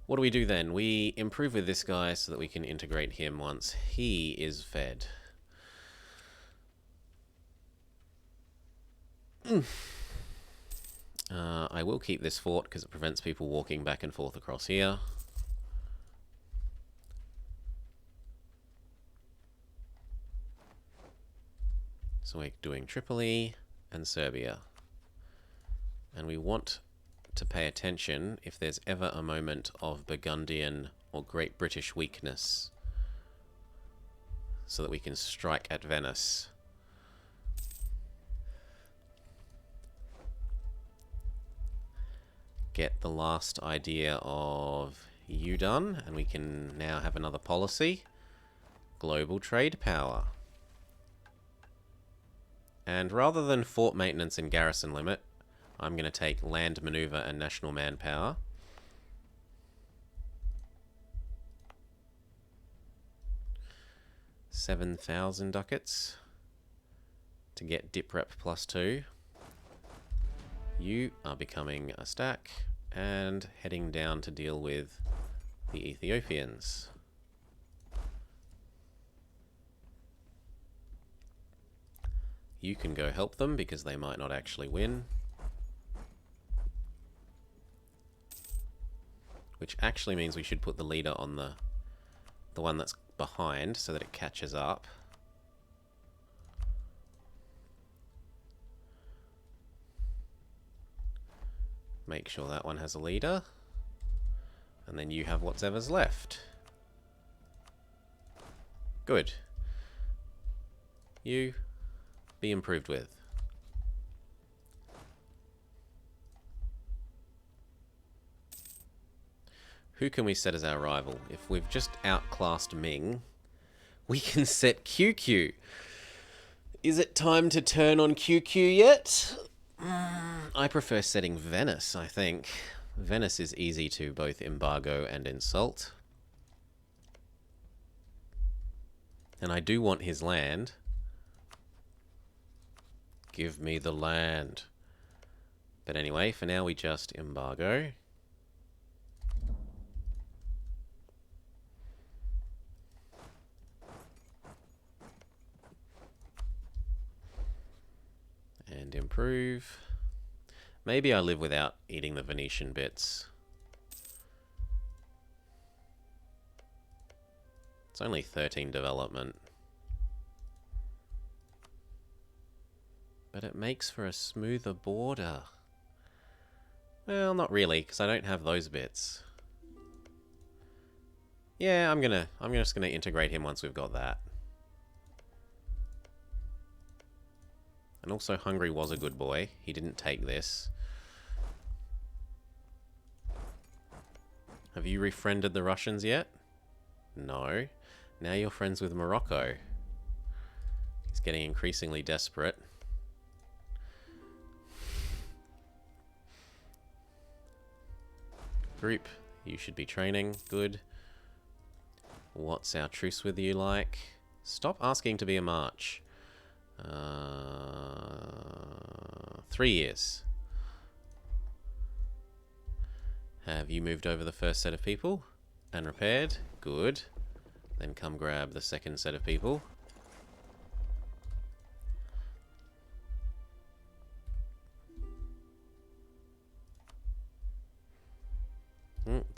What do we do then? We improve with this guy so that we can integrate him once he is fed. I will keep this fort because it prevents people walking back and forth across here. So we're doing Tripoli and Serbia. And we want to pay attention if there's ever a moment of Burgundian or Great British weakness, so that we can strike at Venice. Get the last idea of you done, and we can now have another policy. Global trade power. And rather than fort maintenance and garrison limit, I'm going to take land maneuver and national manpower. $7,000 ducats to get dip rep +2. You are becoming a stack and heading down to deal with the Ethiopians. You can go help them because they might not actually win. Which actually means we should put the leader on the one that's behind so that it catches up. Make sure that one has a leader. And then you have whatever's left. Good. You be improved with. Who can we set as our rival? If we've just outclassed Ming, we can set QQ. Is it time to turn on QQ yet? I prefer setting Venice, I think. Venice is easy to both embargo and insult. And I do want his land. Give me the land. But anyway, for now we just embargo. And improve. Maybe I live without eating the Venetian bits. It's only 13 development. But it makes for a smoother border. Well, not really, because I don't have those bits. Yeah, I'm just gonna integrate him once we've got that. And also, Hungary was a good boy. He didn't take this. Have you refriended the Russians yet? No. Now you're friends with Morocco. He's getting increasingly desperate. Group, you should be training. Good. What's our truce with you like? Stop asking to be a march. 3 years. Have you moved over the first set of people and repaired? Good. Then come grab the second set of people.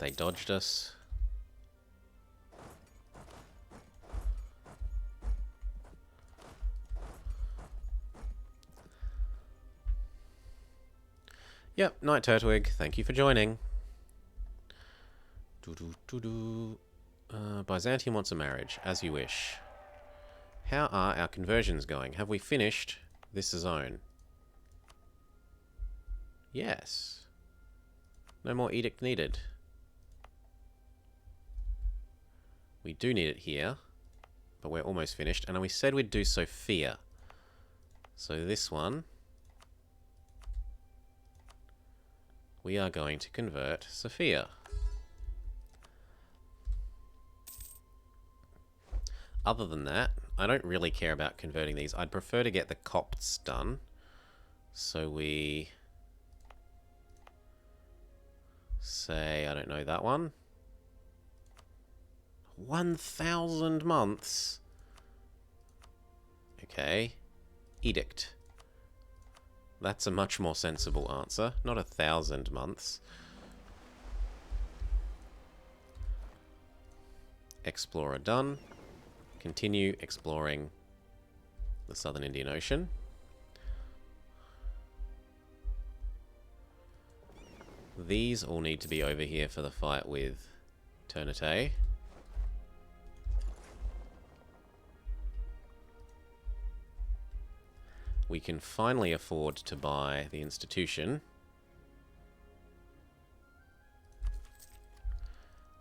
They dodged us. Yep, Night Turtwig, thank you for joining. Byzantium wants a marriage, as you wish. How are our conversions going? Have we finished this zone? Yes. No more edict needed. We do need it here, but we're almost finished. And we said we'd do Sophia. So this one, we are going to convert Sophia. Other than that, I don't really care about converting these. I'd prefer to get the Copts done. So we say, I don't know, that one. 1,000 months. Okay. Edict. That's a much more sensible answer. Not 1,000 months. Explorer done. Continue exploring the Southern Indian Ocean. These all need to be over here for the fight with Ternate. We can finally afford to buy the institution.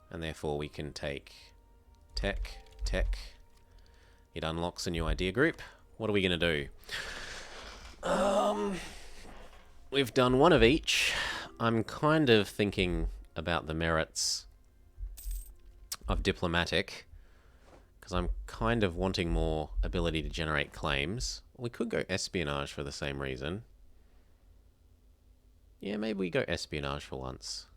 And therefore we can take tech. It unlocks a new idea group. What are we going to do? We've done one of each. I'm kind of thinking about the merits of diplomatic, because I'm kind of wanting more ability to generate claims. We could go espionage for the same reason. Yeah, maybe we go espionage for once.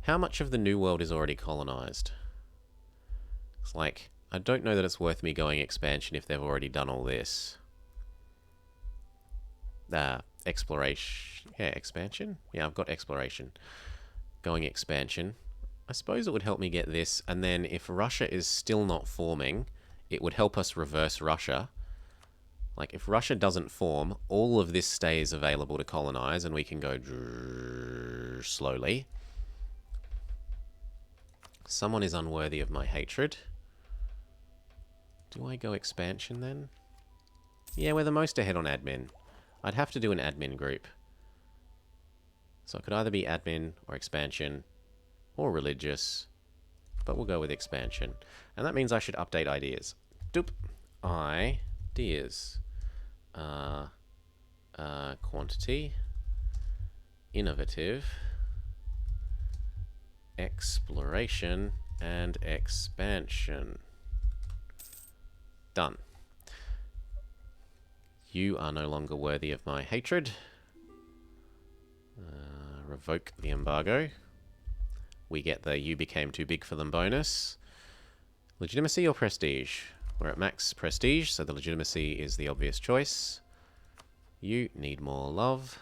How much of the New World is already colonized? It's like, I don't know that it's worth me going expansion if they've already done all this. Exploration. Yeah, expansion? Yeah, I've got exploration. Going expansion. I suppose it would help me get this, and then if Russia is still not forming, it would help us reverse Russia. Like, if Russia doesn't form, all of this stays available to colonize, and we can go slowly. Someone is unworthy of my hatred. Do I go expansion then? Yeah, we're the most ahead on admin. I'd have to do an admin group. So it could either be admin or expansion or religious, but we'll go with expansion. And that means I should update ideas. Doop. Ideas. Quantity. Innovative. Exploration and expansion. Done. You are no longer worthy of my hatred. Revoke the embargo. We get the you became too big for them bonus. Legitimacy or prestige? We're at max prestige, so the legitimacy is the obvious choice. You need more love.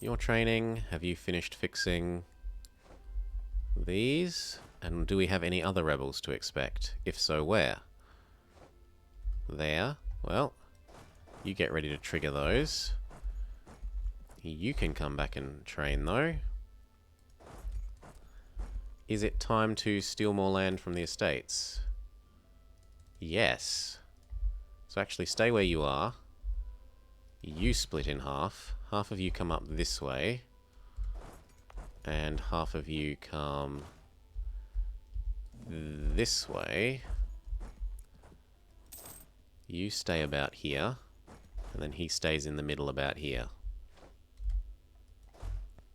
Your training. Have you finished fixing these? And do we have any other rebels to expect? If so, where? There. Well, you get ready to trigger those. You can come back and train, though. Is it time to steal more land from the estates? Yes. So actually stay where you are. You split in half. Half of you come up this way. And half of you come this way. You stay about here. And then he stays in the middle about here.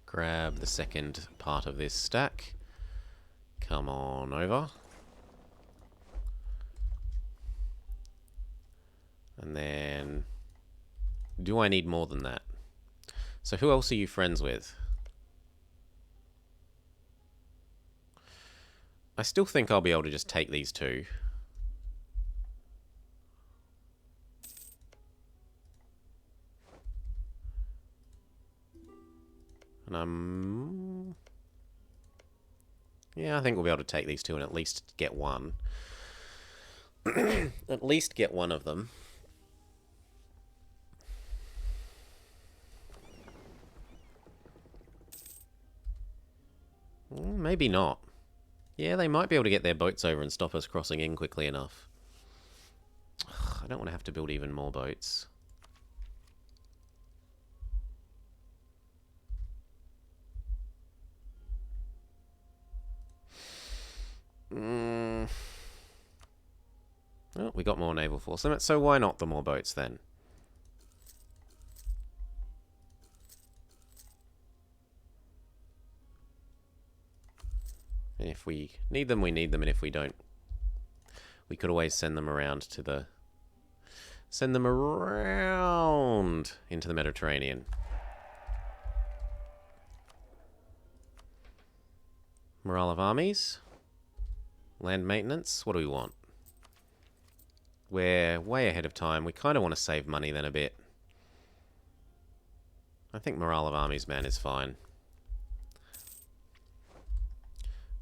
Grab the second part of this stack. Come on over. And then... do I need more than that? So who else are you friends with? I still think I'll be able to just take these two. And yeah, I think we'll be able to take these two and at least get one. At least get one of them. Maybe not. Yeah, they might be able to get their boats over and stop us crossing in quickly enough. I don't want to have to build even more boats. Oh, we got more naval force limits, so why not the more boats then? And if we need them, we need them, and if we don't, we could always send them around to the... Send them around into the Mediterranean. Morale of armies. Land maintenance. What do we want? We're way ahead of time. We kind of want to save money then a bit. I think morale of armies, man, is fine.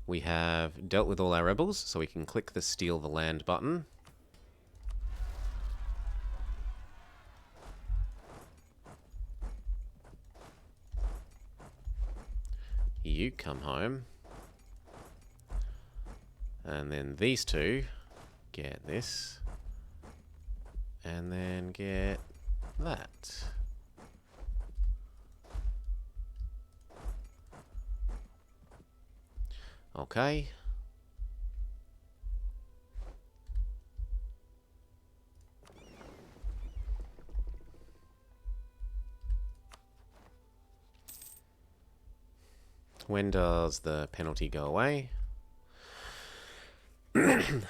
We have dealt with all our rebels, so we can click the steal the land button. You come home. And then these two get this. And then get that. Okay. When does the penalty go away?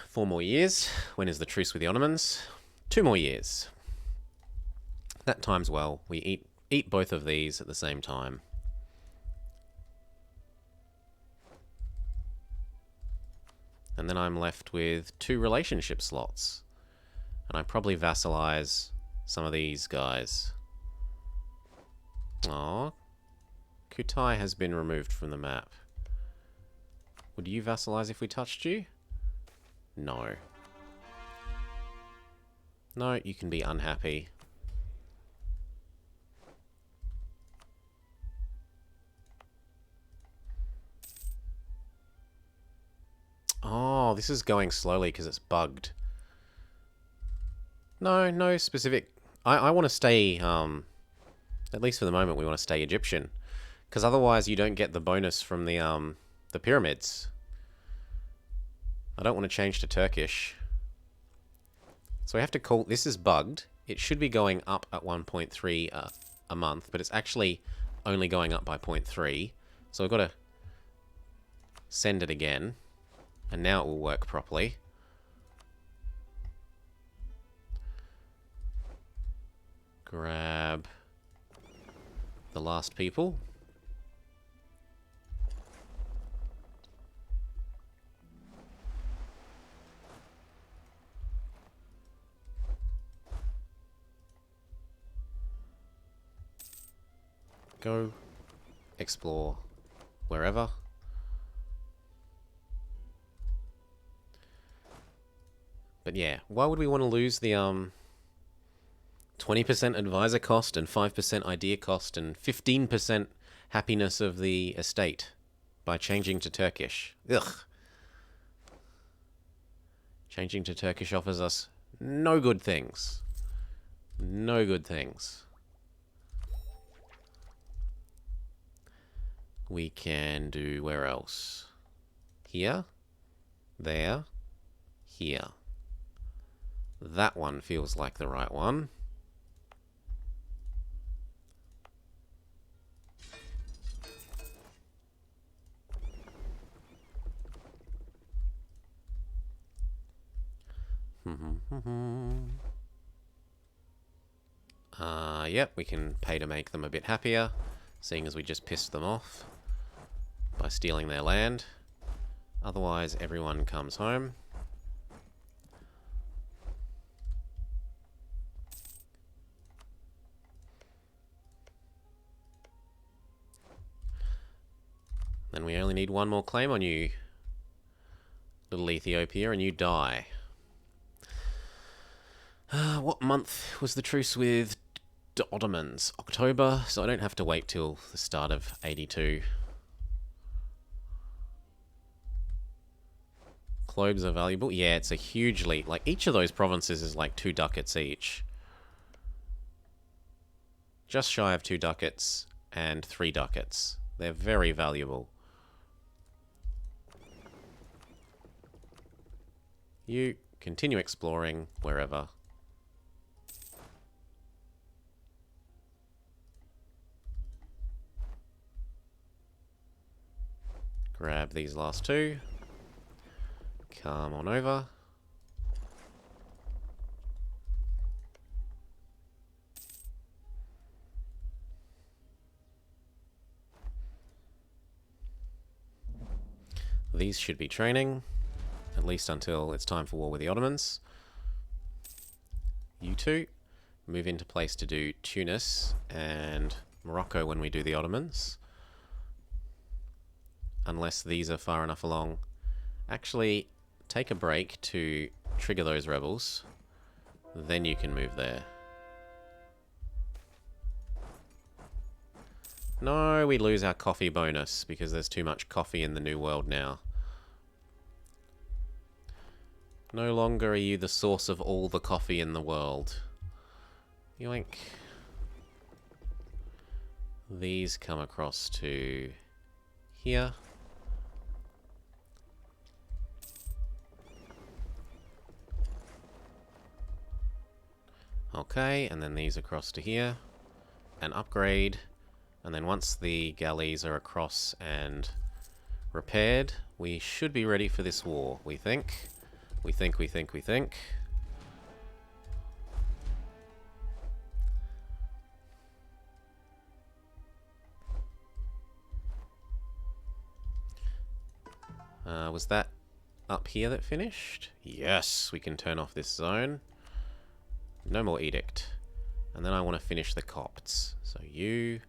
4 more years. When is the truce with the Ottomans? 2 more years. That times well. We eat both of these at the same time. And then I'm left with 2 relationship slots. And I probably vassalize some of these guys. Aww. Kutai has been removed from the map. Would you vassalize if we touched you? No. No, you can be unhappy. Oh, this is going slowly because it's bugged. No, no specific... I want to stay, at least for the moment, we want to stay Egyptian. Because otherwise you don't get the bonus from the pyramids. I don't want to change to Turkish. So we have to call... This is bugged. It should be going up at 1.3 a month, but it's actually only going up by 0.3. So we've got to send it again. And now it will work properly. Grab the last people. Go explore wherever. But yeah, why would we want to lose the 20% advisor cost and 5% idea cost and 15% happiness of the estate by changing to Turkish? Ugh. Changing to Turkish offers us no good things. No good things. We can do where else? Here, there, here. That one feels like the right one. Yep, we can pay to make them a bit happier, seeing as we just pissed them off by stealing their land. Otherwise, everyone comes home. only need one more claim on you, little Ethiopia, and you die. What month was the truce with the Ottomans? October, so I don't have to wait till the start of 82. Cloves are valuable. Yeah, it's a hugely... Like, each of those provinces is like 2 ducats each. Just shy of 2 ducats and 3 ducats. They're very valuable. You continue exploring wherever. Grab these last 2. Come on over. These should be training, at least until it's time for war with the Ottomans. You two move into place to do Tunis and Morocco when we do the Ottomans. Unless these are far enough along. Actually, take a break to trigger those rebels. Then you can move there. No, we lose our coffee bonus because there's too much coffee in the New World now. No longer are you the source of all the coffee in the world. Yoink. These come across to here. Okay, and then these across to here. And upgrade. And then once the galleys are across and repaired, we should be ready for this war, we think. We think. Was that up here that finished? Yes, we can turn off this zone. No more edict. And then I want to finish the Copts. So you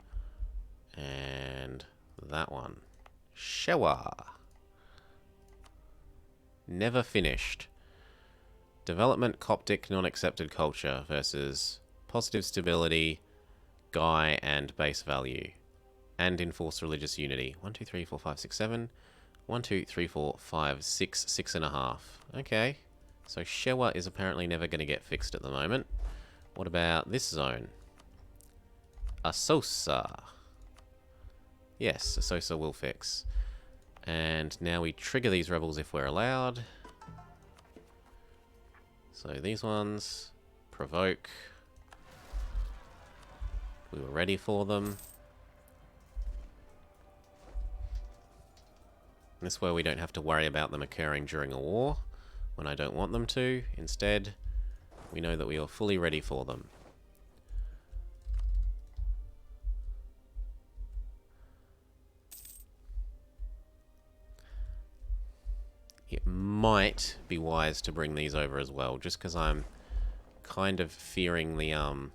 and that one. Shewa. Never finished. Development Coptic non-accepted culture versus positive stability, Guy, and base value. And enforce religious unity. 1, 2, 3, 4, 5, 6, 7. 1, 2, 3, 4, 5, 6, 6.5. Okay. So Shewa is apparently never going to get fixed at the moment. What about this zone? Asosa. Yes, Asosa will fix. And now we trigger these rebels if we're allowed. So these ones, provoke. We were ready for them. This way we don't have to worry about them occurring during a war when I don't want them to. Instead, we know that we are fully ready for them. It might be wise to bring these over as well, just because I'm kind of fearing the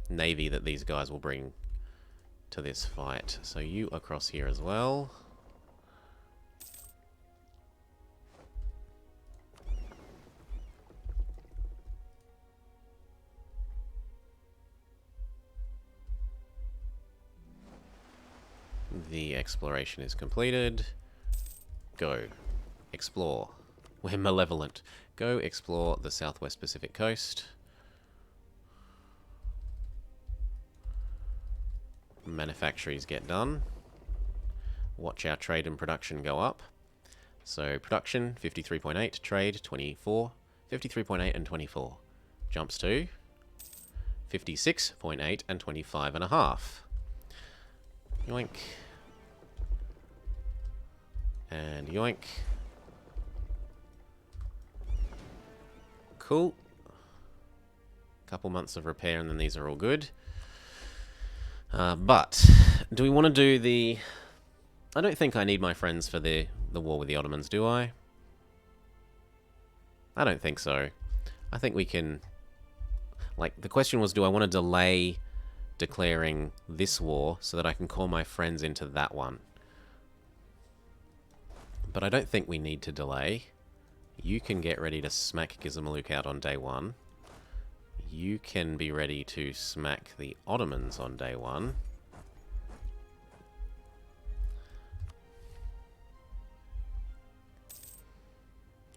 navy that these guys will bring to this fight. So you across here as well. The exploration is completed. Go. Explore. We're malevolent. Go explore the Southwest Pacific coast. Manufactories get done. Watch our trade and production go up. So production 53.8, trade 24, 53.8 and 24. Jumps to 56.8 and 25.5. Yoink. And yoink. Cool. Couple months of repair and then these are all good. But do we want to do the... I don't think I need my friends for the war with the Ottomans, do I? I don't think so. I think we can... Like, the question was, do I want to delay declaring this war so that I can call my friends into that one. But I don't think we need to delay. You can get ready to smack Gizmaluk out on day 1. You can be ready to smack the Ottomans on day 1.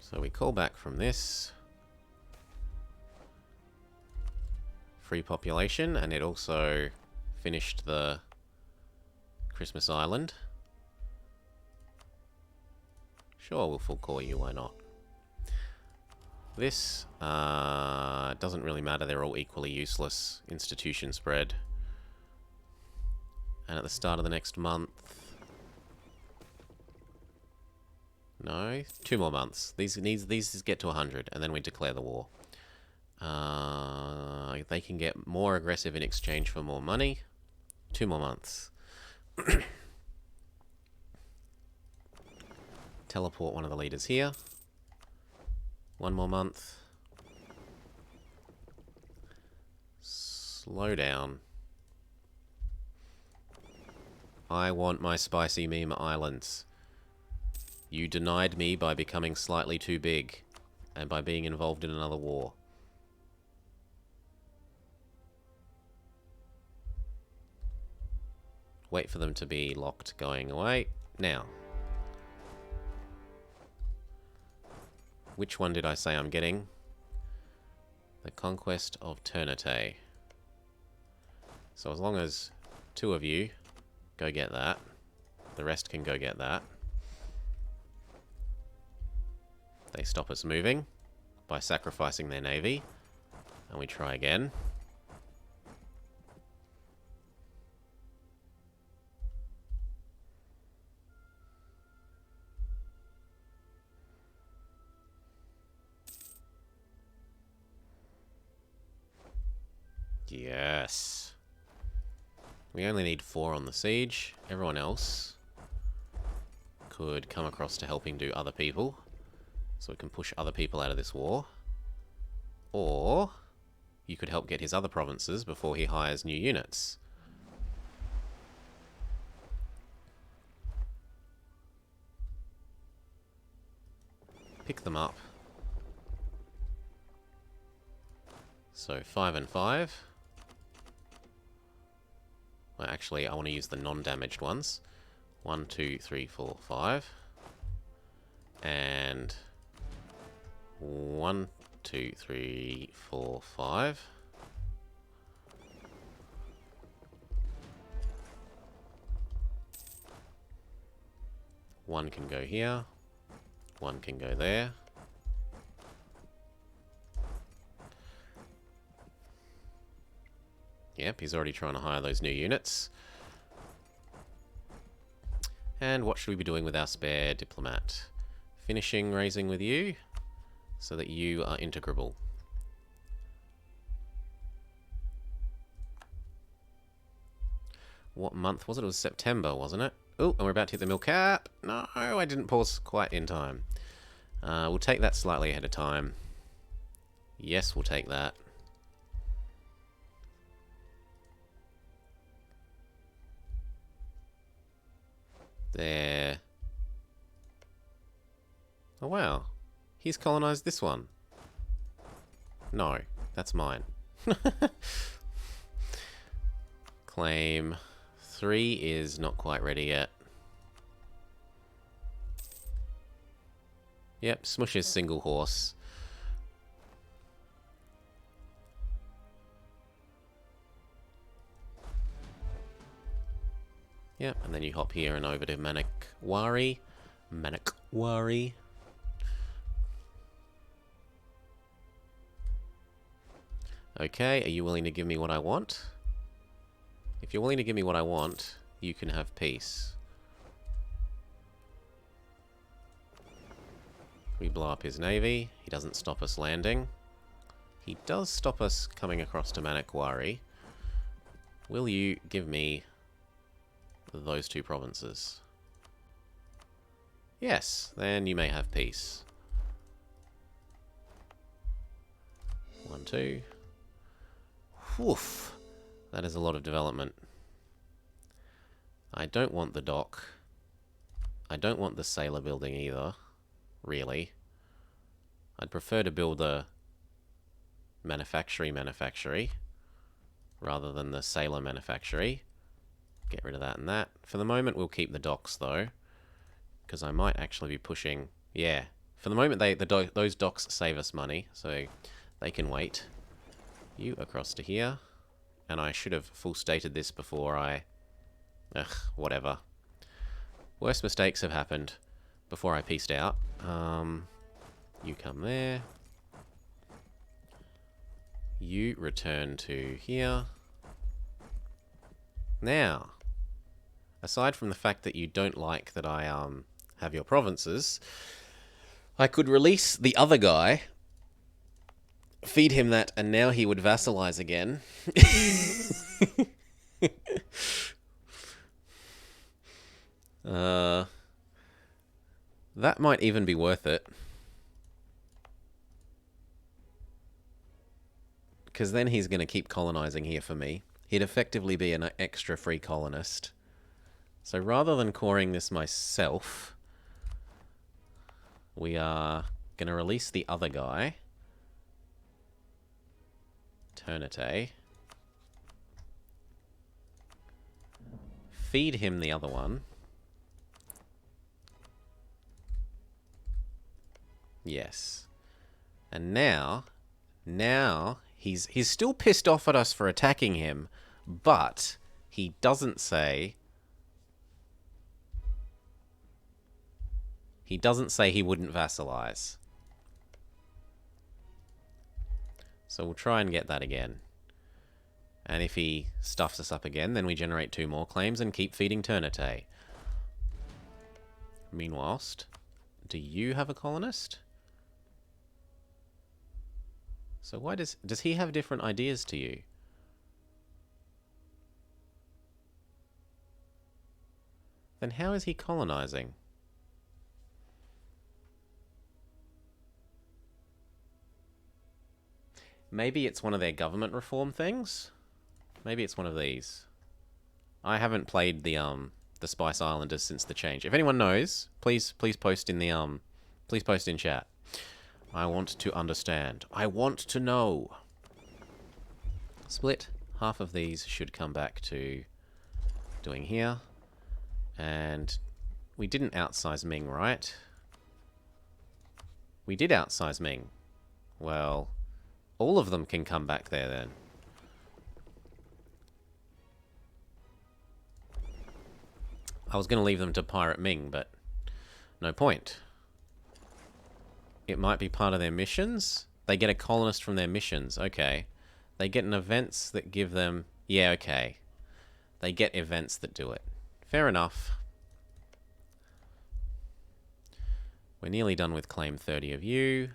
So we call back from this. Free population, and it also finished the Christmas Island. Sure, we'll full core you, why not? This doesn't really matter, they're all equally useless. Institution spread. And at the start of the next month... No, 2 more months. These get to 100, and then we declare the war. They can get more aggressive in exchange for more money. 2 more months. Teleport one of the leaders here. 1 more month. Slow down. I want my spicy meme islands. You denied me by becoming slightly too big, and by being involved in another war. Wait for them to be locked going away. Now. Which one did I say I'm getting? The Conquest of Ternate. So as long as 2 of you go get that, the rest can go get that. They stop us moving by sacrificing their navy. And we try again. Yes. We only need 4 on the siege. Everyone else could come across to helping do other people. So we can push other people out of this war. Or you could help get his other provinces before he hires new units. Pick them up. So 5 and 5. Well, actually, I want to use the non-damaged ones. 1, 2, 3, 4, 5. And 1, 2, 3, 4, 5. One can go here. 1 can go there. Yep, he's already trying to hire those new units. And what should we be doing with our spare diplomat? Finishing raising with you, so that you are integrable. What month was it? It was September, wasn't it? Oh, and we're about to hit the mill cap. No, I didn't pause quite in time. We'll take that slightly ahead of time. Yes, we'll take that. There. Oh, wow. He's colonized this one. No, that's mine. Claim 3 is not quite ready yet. Yep, Smush's single horse. Yep, and then you hop here and over to Manikwari. Manikwari. Okay, are you willing to give me what I want? If you're willing to give me what I want, you can have peace. We blow up his navy. He doesn't stop us landing. He does stop us coming across to Manikwari. Will you give me those 2 provinces? Yes, then you may have peace. 1, 2. Woof. That is a lot of development. I don't want the dock. I don't want the sailor building either, really. I'd prefer to build a manufactory rather than the sailor manufactory. Get rid of that and that. For the moment, we'll keep the docks, though, because I might actually be pushing... Yeah, for the moment, those docks save us money, so they can wait. You across to here. And I should have full stated this before I... Ugh, whatever. Worst mistakes have happened before I pieced out. You come there. You return to here. Now, aside from the fact that you don't like that I have your provinces, I could release the other guy, feed him that, and now he would vassalize again. That might even be worth it. Because then he's going to keep colonizing here for me. He'd effectively be an extra free colonist. So rather than coring this myself, we are going to release the other guy. Ternate. Feed him the other one. Yes. And now he's still pissed off at us for attacking him, but he doesn't say he wouldn't vassalize. So we'll try and get that again. And if he stuffs us up again, then we generate 2 more claims and keep feeding Ternate. Meanwhile, do you have a colonist? So why does he have different ideas to you? Then how is he colonizing? Maybe it's one of their government reform things? Maybe it's one of these. I haven't played the Spice Islanders since the change. If anyone knows, please post in the please post in chat. I want to understand. I want to know. Split. Half of these should come back to doing here. And we didn't outsize Ming, right? We did outsize Ming. Well, all of them can come back there then. I was going to leave them to Pirate Ming, but no point. It might be part of their missions. They get a colonist from their missions. Okay. They get an events that give them... Yeah, okay. They get events that do it. Fair enough. We're nearly done with claim 30 of you.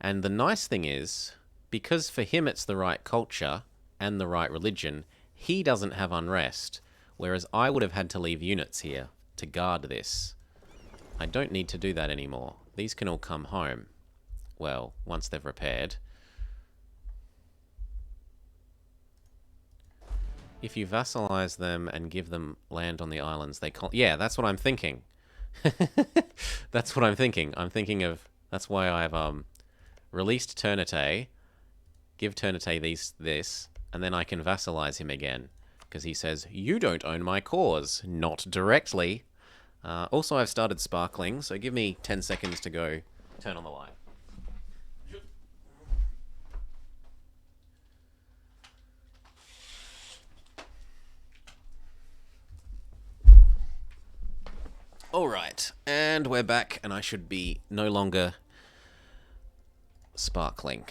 And the nice thing is, because for him it's the right culture and the right religion, he doesn't have unrest, whereas I would have had to leave units here to guard this. I don't need to do that anymore. These can all come home. Well, once they've repaired. If you vassalize them and give them land on the islands, they call... Yeah, that's what I'm thinking. That's what I'm thinking. I'm thinking of... That's why I've released Ternate, give Ternate this, and then I can vassalize him again. Because he says, you don't own my cause. Not directly. Also, I've started sparkling, so give me 10 seconds to go turn on the light. Alright, and we're back, and I should be no longer sparkling.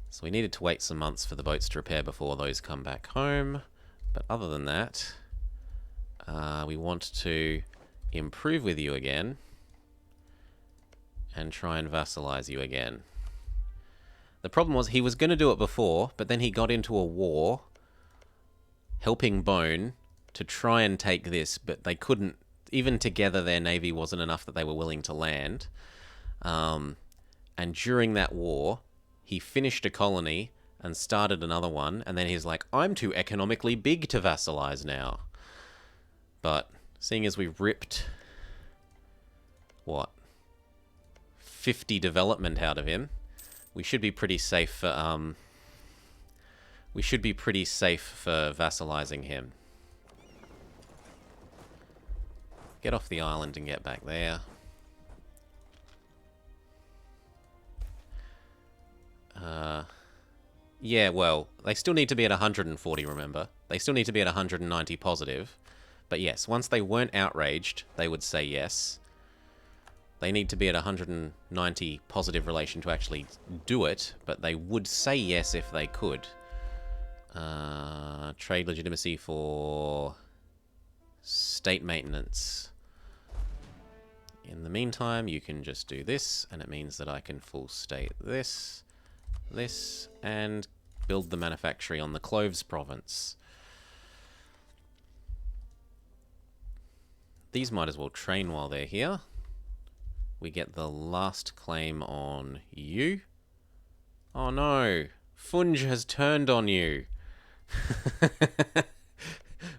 So we needed to wait some months for the boats to repair before those come back home. But other than that, we want to improve with you again and try and vassalize you again. The problem was he was going to do it before, but then he got into a war helping Bone to try and take this, but they couldn't. Even together, their navy wasn't enough that they were willing to land. And during that war, he finished a colony and started another one, and then he's like, I'm too economically big to vassalize now. But seeing as we ripped, what, 50 development out of him, we should be pretty safe for vassalizing him. Get off the island and get back there. Yeah, well, they still need to be at 140, remember? They still need to be at 190 positive. But yes, once they weren't outraged, they would say yes. They need to be at 190 positive relation to actually do it, but they would say yes if they could. Trade legitimacy for state maintenance. In the meantime, you can just do this, and it means that I can full state this, and build the manufactory on the Cloves province. These might as well train while they're here. We get the last claim on you. Oh no, Funge has turned on you.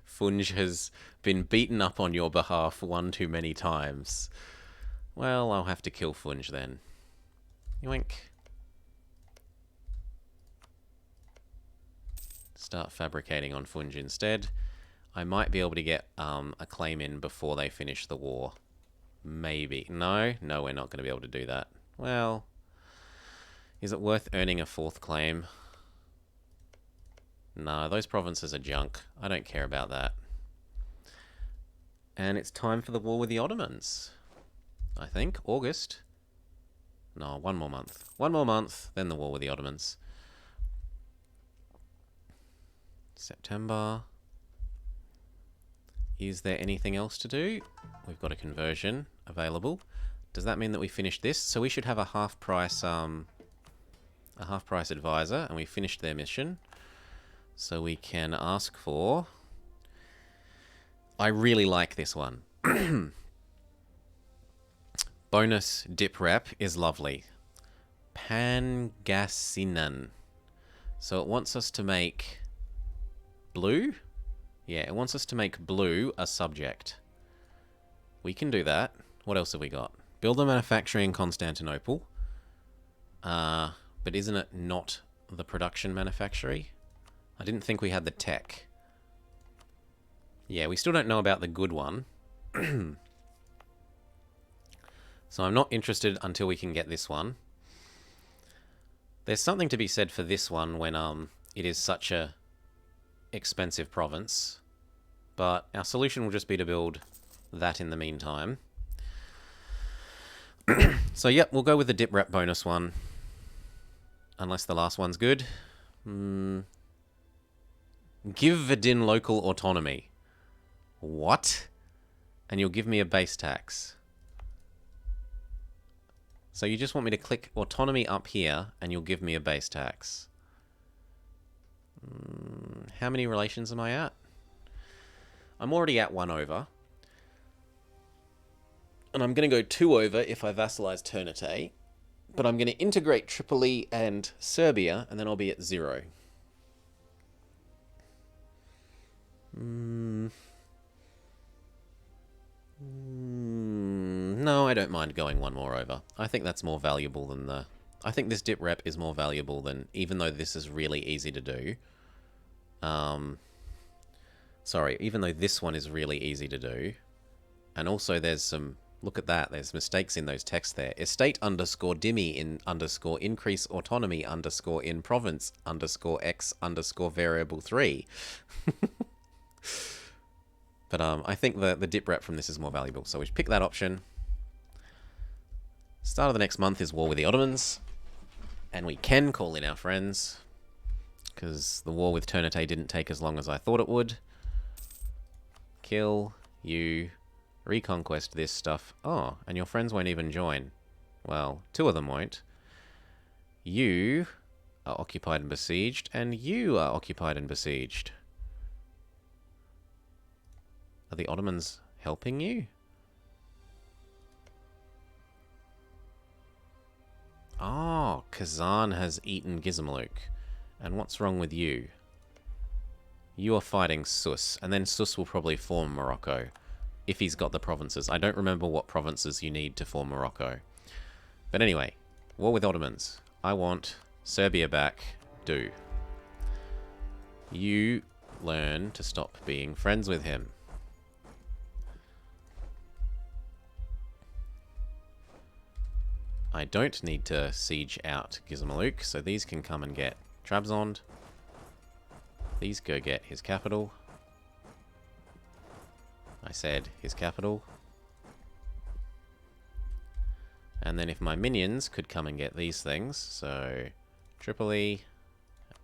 Funge has been beaten up on your behalf one too many times. Well, I'll have to kill Funge then. Yoink. Start fabricating on Funge instead. I might be able to get a claim in before they finish the war. Maybe. No, we're not going to be able to do that. Well, is it worth earning a fourth claim? No, those provinces are junk. I don't care about that. And it's time for the war with the Ottomans. I think. August. No, one more month. One more month, then the war with the Ottomans. September. Is there anything else to do? We've got a conversion available. Does that mean that we finished this? So we should have a half price advisor, and we finished their mission. So we can ask for... I really like this one. Bonus dip rep is lovely. Pangasinan. So it wants us to make blue? Yeah, it wants us to make blue a subject. We can do that. What else have we got? Build a manufactory in Constantinople. But isn't it not the production manufactory? I didn't think we had the tech. Yeah, we still don't know about the good one. So I'm not interested until we can get this one. There's something to be said for this one when it is such a expensive province. But our solution will just be to build that in the meantime. So yep, we'll go with the dip rep bonus one. Unless the last one's good. Give Vidin local autonomy. What? And you'll give me a base tax. So you just want me to click autonomy up here and you'll give me a base tax. How many relations am I at? I'm already at 1 over. And I'm going to go 2 over if I vassalize Ternate. But I'm going to integrate Tripoli and Serbia, and then I'll be at 0. No, I don't mind going 1 more over. I think that's more valuable than the... I think this dip rep is more valuable than... Even though this is really easy to do. Sorry, even though this one is really easy to do. And also there's some... Look at that, there's mistakes in those texts there. Estate underscore dimmy in underscore increase autonomy underscore in province underscore x underscore variable 3. But I think the dip rep from this is more valuable. So we pick that option. Start of the next month is war with the Ottomans. And we can call in our friends. Because the war with Ternate didn't take as long as I thought it would. Kill you. Reconquest this stuff. Oh, and your friends won't even join. Well, 2 of them won't. You are occupied and besieged, and you are occupied and besieged. Are the Ottomans helping you? Oh, Kazan has eaten Gizmaluk. And what's wrong with you? You are fighting Sus, and then Sus will probably form Morocco. If he's got the provinces. I don't remember what provinces you need to form Morocco. But anyway, war with Ottomans. I want Serbia back. Do. You learn to stop being friends with him. I don't need to siege out Gizmaluk, so these can come and get Trabzond. These go get his capital. I said his capital. And then if my minions could come and get these things, so Tripoli,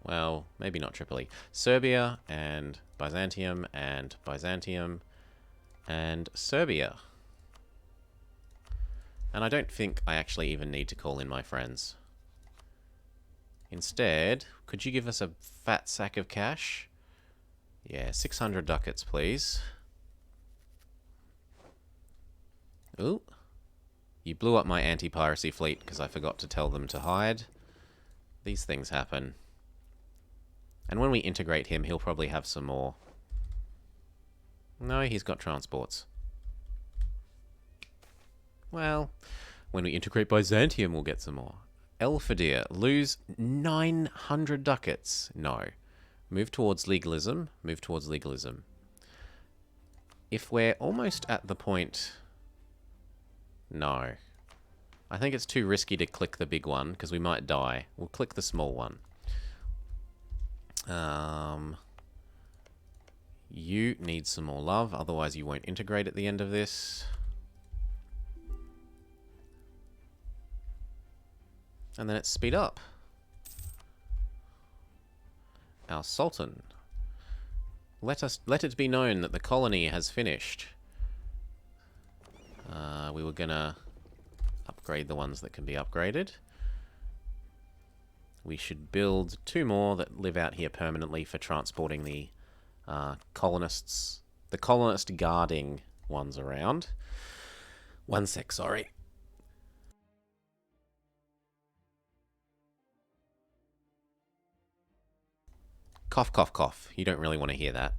well, maybe not Tripoli, Serbia and Byzantium and Byzantium and Serbia. And I don't think I actually even need to call in my friends. Instead, could you give us a fat sack of cash? Yeah, 600 ducats, please. Ooh. You blew up my anti-piracy fleet because I forgot to tell them to hide. These things happen. And when we integrate him, he'll probably have some more. No, he's got transports. Well, when we integrate Byzantium, we'll get some more. Elfadir, lose 900 ducats. No. Move towards legalism. Move towards legalism. If we're almost at the point... No. I think it's too risky to click the big one, because we might die. We'll click the small one. You need some more love, otherwise you won't integrate at the end of this. And then it's speed up. Our Sultan. Let it be known that the colony has finished. We were gonna upgrade the ones that can be upgraded. We should build 2 more that live out here permanently for transporting the colonists. The colonist guarding ones around. 1 sec, sorry. Cough, cough, cough. You don't really want to hear that.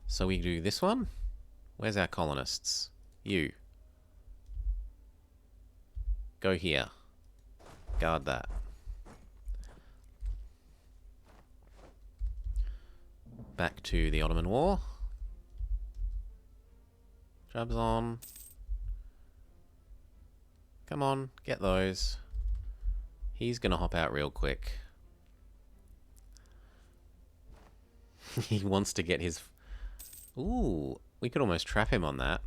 So we do this one. Where's our colonists? You. Go here. Guard that. Back to the Ottoman War. Trabzon. Come on, get those. He's gonna hop out real quick. He wants to get his... Ooh, we could almost trap him on that.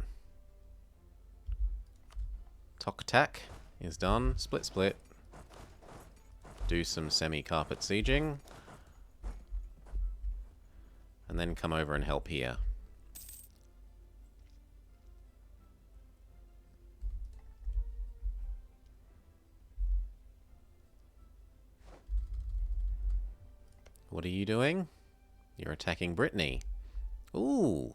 Tok-tac is done. Split, split. Do some semi-carpet sieging. And then come over and help here. What are you doing? You're attacking Brittany. Ooh.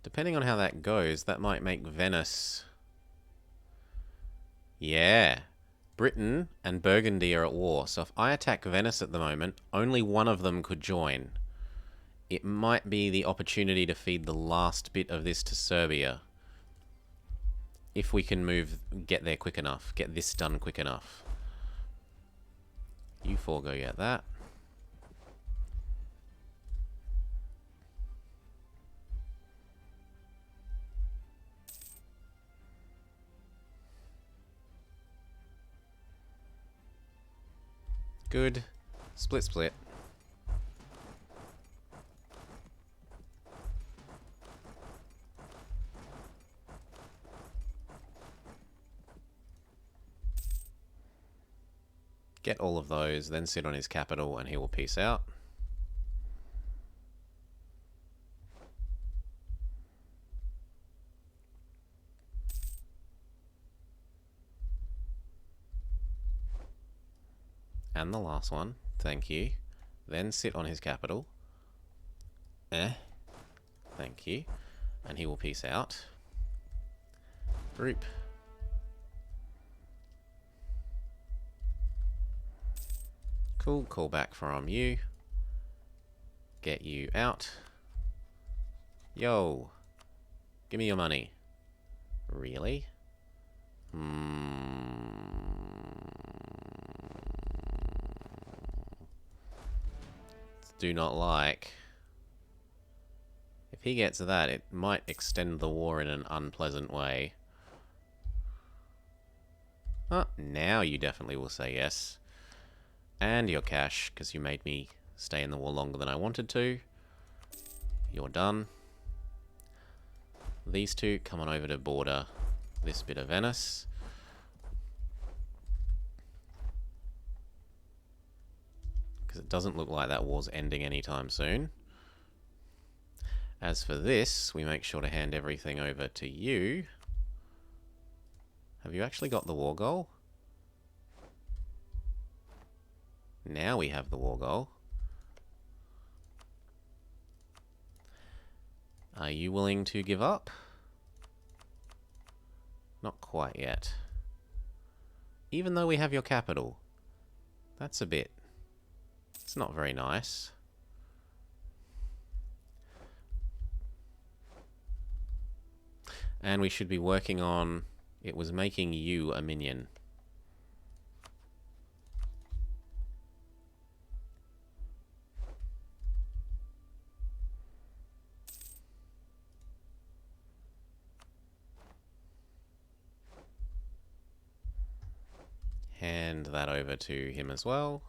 Depending on how that goes, that might make Venice... Yeah. Britain and Burgundy are at war, so if I attack Venice at the moment, only one of them could join. It might be the opportunity to feed the last bit of this to Serbia. If we can get there quick enough. Get this done quick enough. You 4 go get that. Good. Split, split. Get all of those, then sit on his capital and he will peace out. And the last one, thank you. Then sit on his capital. Thank you. And he will peace out. Group. Cool, call back from you. Get you out. Yo, give me your money. Really? Do not like. If he gets that, it might extend the war in an unpleasant way. Oh, now you definitely will say yes. And your cash, because you made me stay in the war longer than I wanted to. You're done. These two, come on over to border this bit of Venice. Because it doesn't look like that war's ending anytime soon. As for this, we make sure to hand everything over to you. Have you actually got the war goal? Now we have the war goal. Are you willing to give up? Not quite yet. Even though we have your capital. That's a bit... It's not very nice. And we should be working on... It was making you a minion. Hand that over to him as well.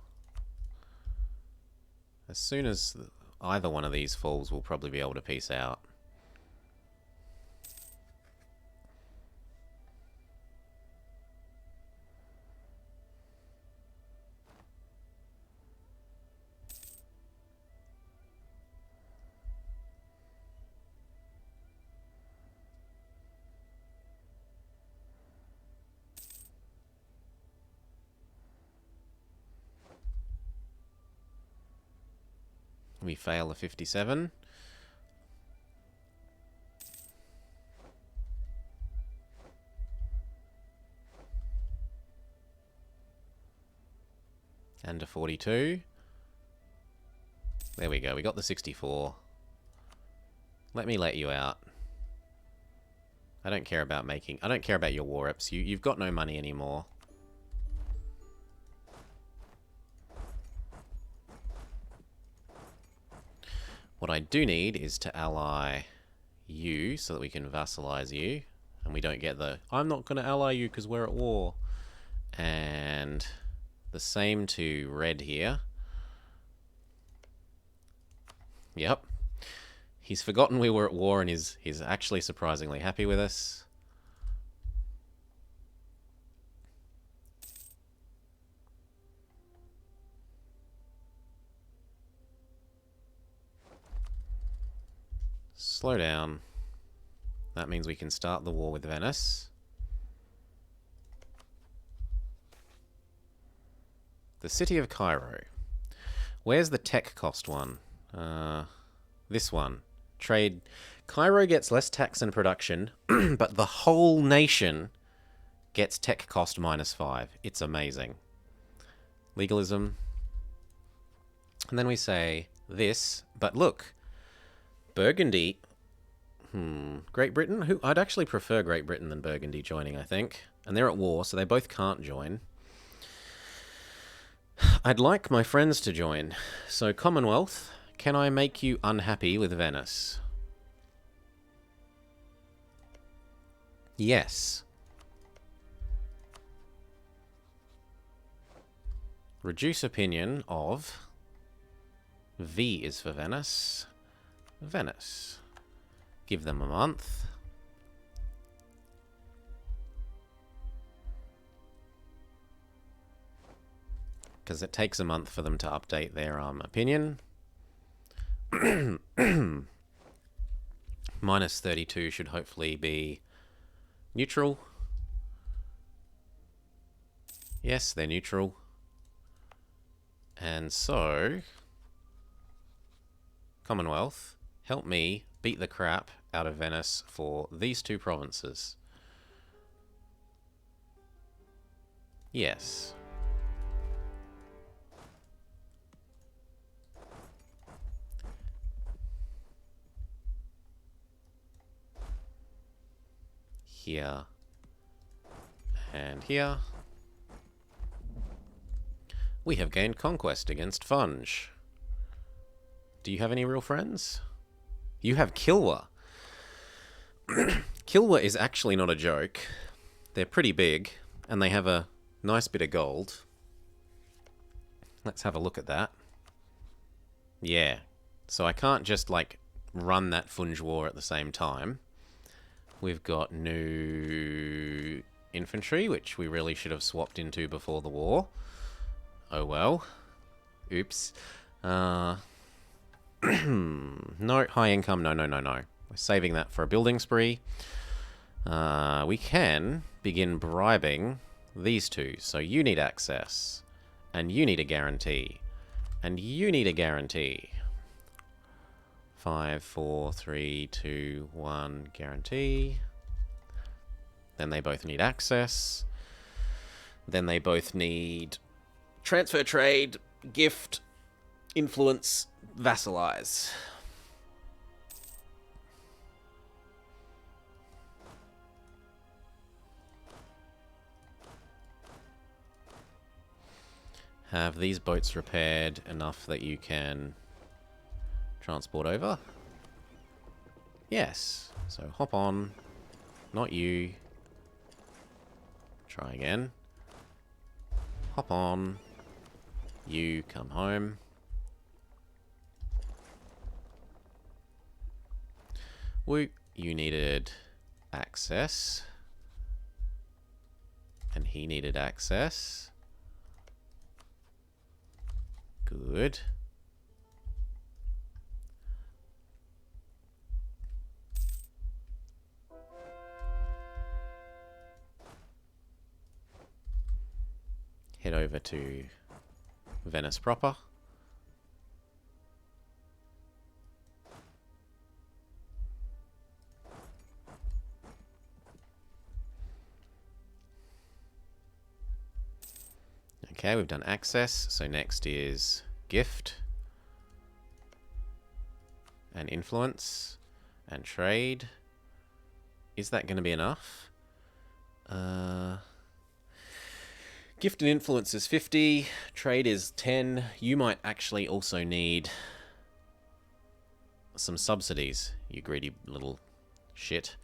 As soon as either one of these falls, we'll probably be able to peace out. We fail a 57. And a 42. There we go, we got the 64. Let me let you out. I don't care about making... I don't care about your war reps. You've got no money anymore. What I do need is to ally you so that we can vassalize you. And we don't get the, I'm not going to ally you because we're at war. And the same to red here. Yep. He's forgotten we were at war and he's actually surprisingly happy with us. Slow down. That means we can start the war with Venice. The city of Cairo. Where's the tech cost one? This one. Trade. Cairo gets less tax and production, but the whole nation gets tech cost -5. It's amazing. Legalism. And then we say this, but look. Burgundy. Great Britain? Who? I'd actually prefer Great Britain than Burgundy joining, I think. And they're at war, so they both can't join. I'd like my friends to join. So, Commonwealth, can I make you unhappy with Venice? Yes. Reduce opinion of... V is for Venice. Venice. Give them a month. Because it takes a month for them to update their opinion. -32 should hopefully be neutral. Yes, they're neutral. And so... Commonwealth, help me beat the crap out of Venice for these two provinces. Yes. here, and here. We have gained conquest against Funge. Do you have any real friends? You have Kilwa. Kilwa is actually not a joke. They're pretty big, and they have a nice bit of gold. Let's have a look at that. Yeah. So I can't just, like, run that Funge War at the same time. We've got new infantry, which we really should have swapped into before the war. Oh well. Oops. No, high income, no. We're saving that for a building spree. We can begin bribing these two. So you need access, and you need a guarantee, and you need a guarantee. 5, 4, 3, 2, 1, guarantee. Then they both need access. Then they both need transfer trade, gift, influence, vassalize. Have these boats repaired enough that you can transport over? Yes. So hop on. Not you. Try again. Hop on. You come home. Woo. You needed access. And he needed access. Good. Head over to Venice proper. Okay, we've done access, so next is gift and influence and trade. Is that going to be enough? Gift and influence is 50, trade is 10. You might actually also need some subsidies, you greedy little shit.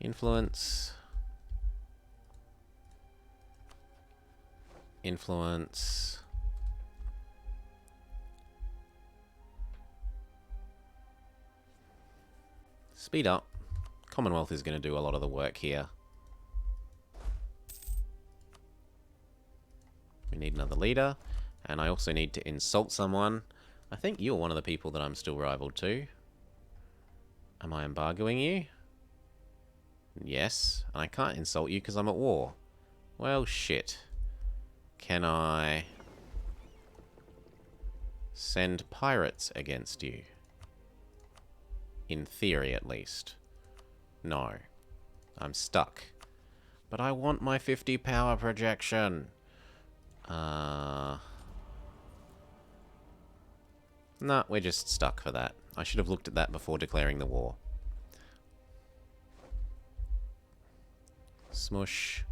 Influence. Influence. Speed up. Commonwealth is going to do a lot of the work here. We need another leader. And I also need to insult someone. I think you're one of the people that I'm still rivaled to. Am I embargoing you? Yes. And I can't insult you because I'm at war. Well, shit. Can I send pirates against you? In theory, at least. No. I'm stuck. But I want my 50 power projection. Nah, we're just stuck for that. I should have looked at that before declaring the war. Smush.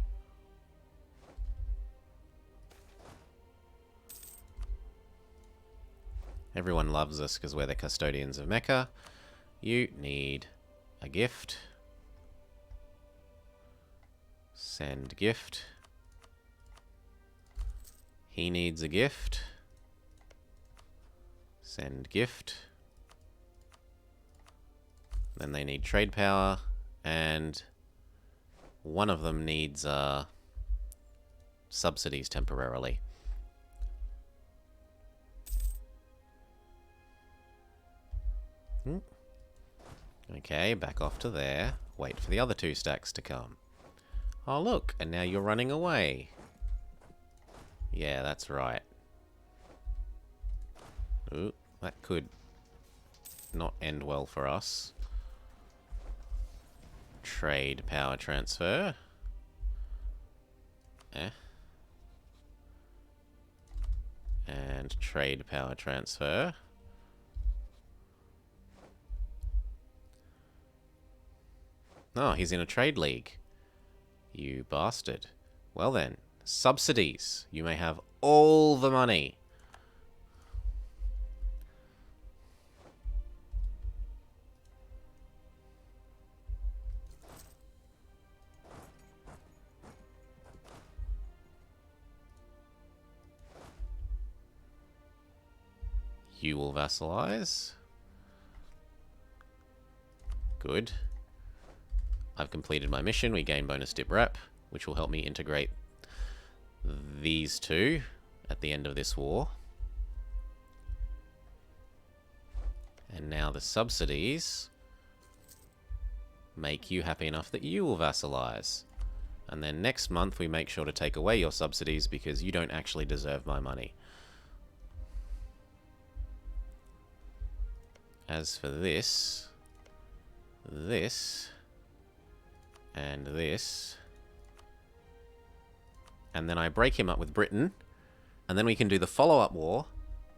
Everyone loves us because we're the custodians of Mecca. You need a gift. Send gift. He needs a gift. Send gift. Then they need trade power, and one of them needs subsidies temporarily. Okay, back off to there. Wait for the other 2 stacks to come. Oh look, and now you're running away. Yeah, that's right. Ooh, that could not end well for us. Trade power transfer. And trade power transfer. Oh, he's in a trade league. You bastard. Well then, subsidies. You may have all the money. You will vassalize. Good. I've completed my mission. We gain bonus dip rep, which will help me integrate these two at the end of this war. And now the subsidies make you happy enough that you will vassalize. And then next month we make sure to take away your subsidies because you don't actually deserve my money. As for this, and this, and then I break him up with Britain, and then we can do the follow-up war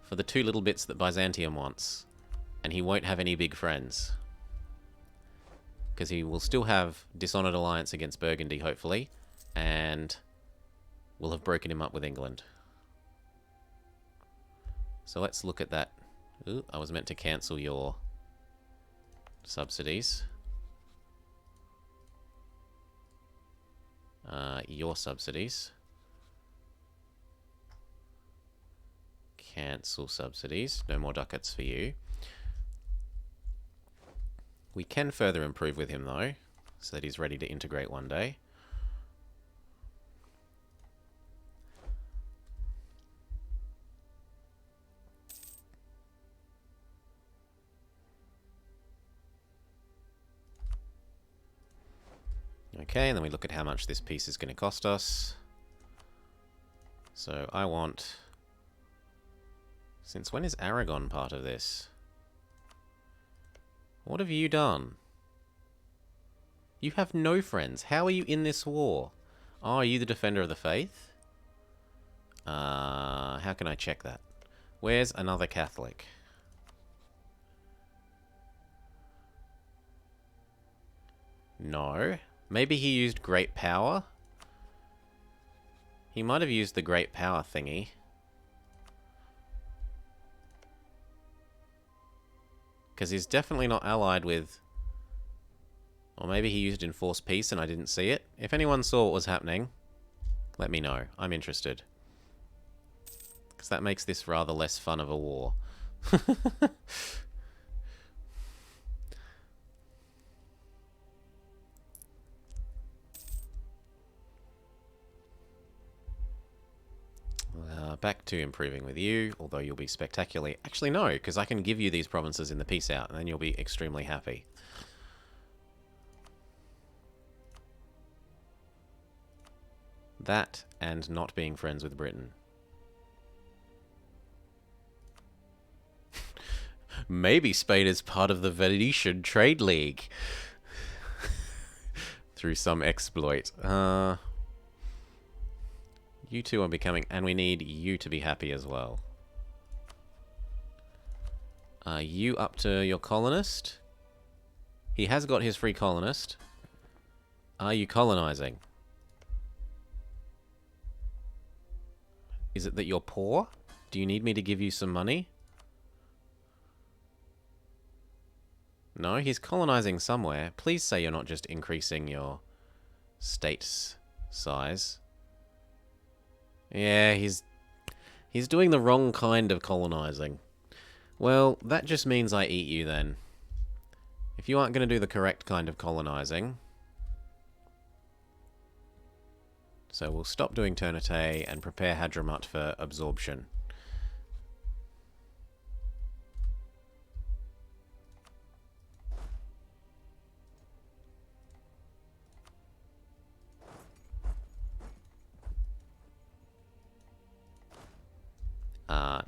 for the two little bits that Byzantium wants, and he won't have any big friends. Because he will still have Dishonored Alliance against Burgundy, hopefully, and we'll have broken him up with England. So let's look at that. Ooh, I was meant to cancel your subsidies. Your subsidies. Cancel subsidies. No more ducats for you. We can further improve with him, though, so that he's ready to integrate one day. Okay, and then we look at how much this piece is going to cost us. So I want... Since when is Aragon part of this? What have you done? You have no friends. How are you in this war? Oh, are you the Defender of the Faith? How can I check that? Where's another Catholic? No. Maybe he used Great Power? He might have used the Great Power thingy. Because he's definitely not allied with... Or maybe he used Enforced Peace and I didn't see it. If anyone saw what was happening, let me know. I'm interested. Because that makes this rather less fun of a war. Back to improving with you, although you'll be spectacularly... Actually, no, because I can give you these provinces in the peace out, and then you'll be extremely happy. That, and not being friends with Britain. Maybe Spain is part of the Venetian Trade League. Through some exploit. You two are becoming... And we need you to be happy as well. Are you up to your colonist? He has got his free colonist. Are you colonizing? Is it that you're poor? Do you need me to give you some money? No, he's colonizing somewhere. Please say you're not just increasing your state's size. Yeah, he's doing the wrong kind of colonizing. Well, that just means I eat you then. If you aren't going to do the correct kind of colonizing. So we'll stop doing Ternate and prepare Hadramut for absorption.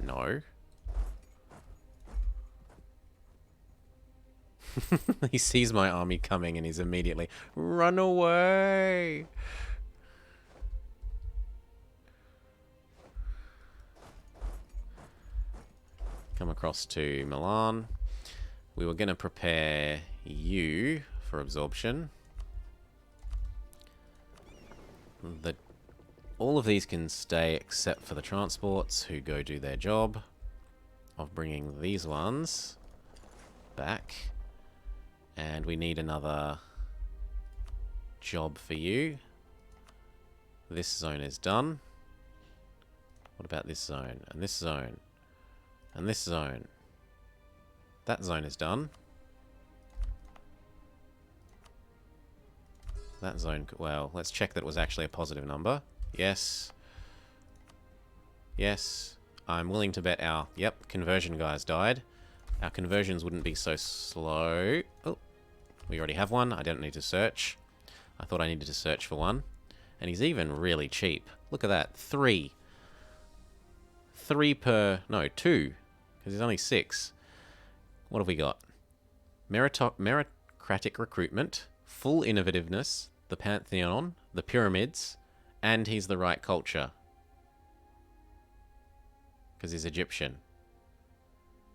No. He sees my army coming and he's immediately, run away! Come across to Milan. We were going to prepare you for absorption. the all of these can stay except for the transports who go do their job of bringing these ones back. And we need another job for you. This zone is done. What about this zone? And this zone? And this zone? That zone is done. That zone... Well, let's check that it was actually a positive number. Yes. Yes. I'm willing to bet our... Yep, conversion guys died. Our conversions wouldn't be so slow. Oh, we already have one. I don't need to search. I thought I needed to search for one. And he's even really cheap. Look at that. 3. 3 per... No, 2. Because there's only 6. What have we got? Meritocratic recruitment, full innovativeness, the Pantheon, the pyramids, and he's the right culture. Because he's Egyptian.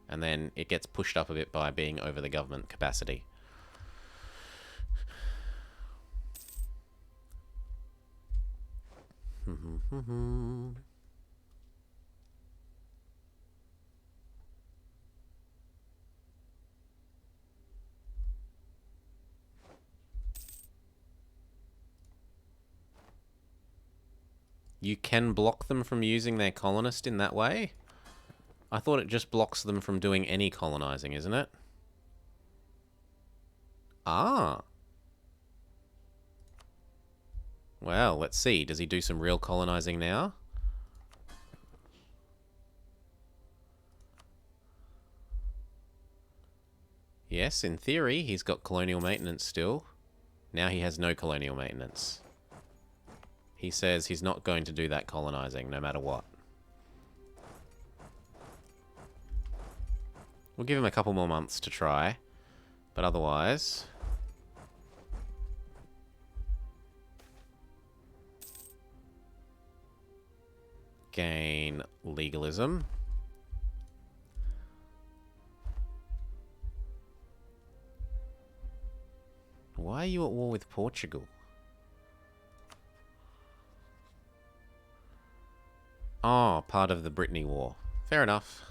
And then it gets pushed up a bit by being over the government capacity. You can block them from using their colonist in that way? I thought it just blocks them from doing any colonizing, isn't it? Ah. Well, let's see. Does he do some real colonizing now? Yes, in theory, he's got colonial maintenance still. Now he has no colonial maintenance. He says he's not going to do that colonizing, no matter what. We'll give him a couple more months to try. But otherwise... gain legalism. Why are you at war with Portugal? Oh, part of the Brittany War. Fair enough.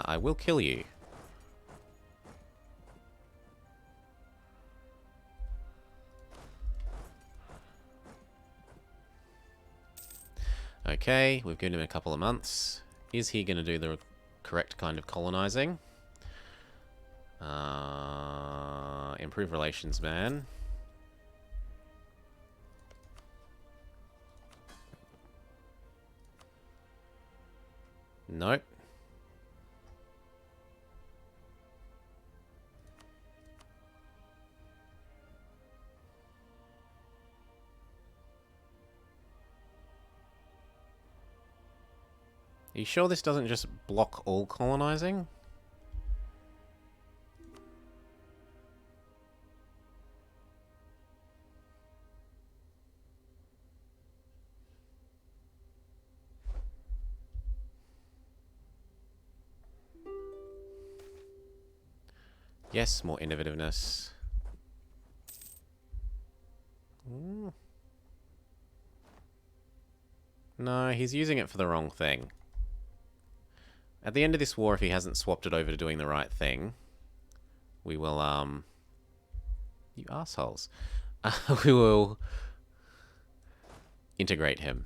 I will kill you. Okay, we've given him a couple of months. Is he going to do the correct kind of colonizing? Improve relations, man. Nope. Are you sure this doesn't just block all colonizing? Yes, more innovativeness. Ooh. No, he's using it for the wrong thing. At the end of this war, if he hasn't swapped it over to doing the right thing, we will, you assholes. We will integrate him.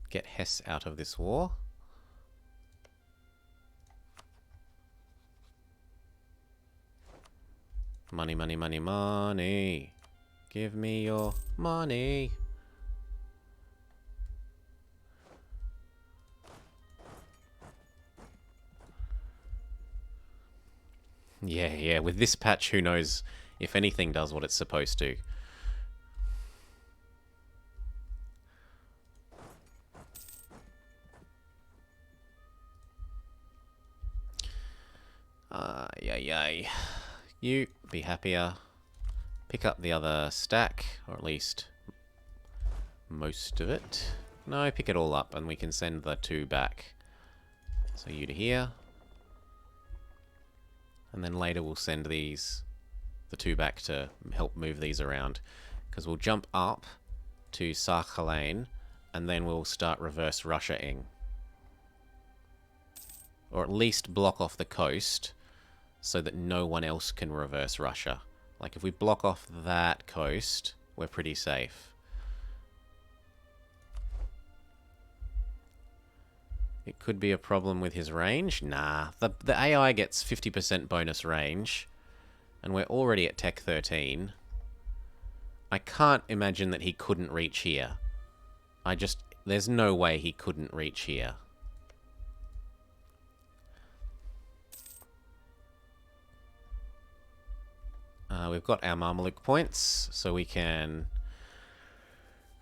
Get Hess out of this war. Money, money, money, money. Give me your money. Yeah, with this patch, who knows if anything does what it's supposed to. Yay. You be happier. Pick up the other stack, or at least most of it. No, pick it all up and we can send the 2 back. So you to here. And then later we'll send the 2 back to help move these around. Because we'll jump up to Sakhalin and then we'll start reverse Russia-ing. Or at least block off the coast so that no one else can reverse Russia. Like if we block off that coast, we're pretty safe. It could be a problem with his range. Nah, the AI gets 50% bonus range, and we're already at Tech 13. I can't imagine that he couldn't reach here. There's no way he couldn't reach here. We've got our Mamluk points, so we can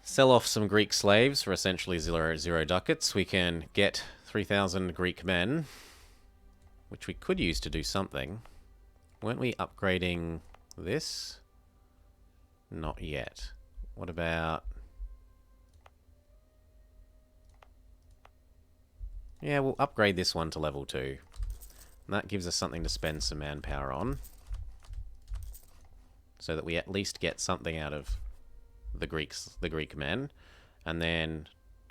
sell off some Greek slaves for essentially 0 ducats. We can get 3,000 Greek men, which we could use to do something. Weren't we upgrading this? Not yet. What about... Yeah, we'll upgrade this one to level 2. And that gives us something to spend some manpower on. So that we at least get something out of the Greek men. And then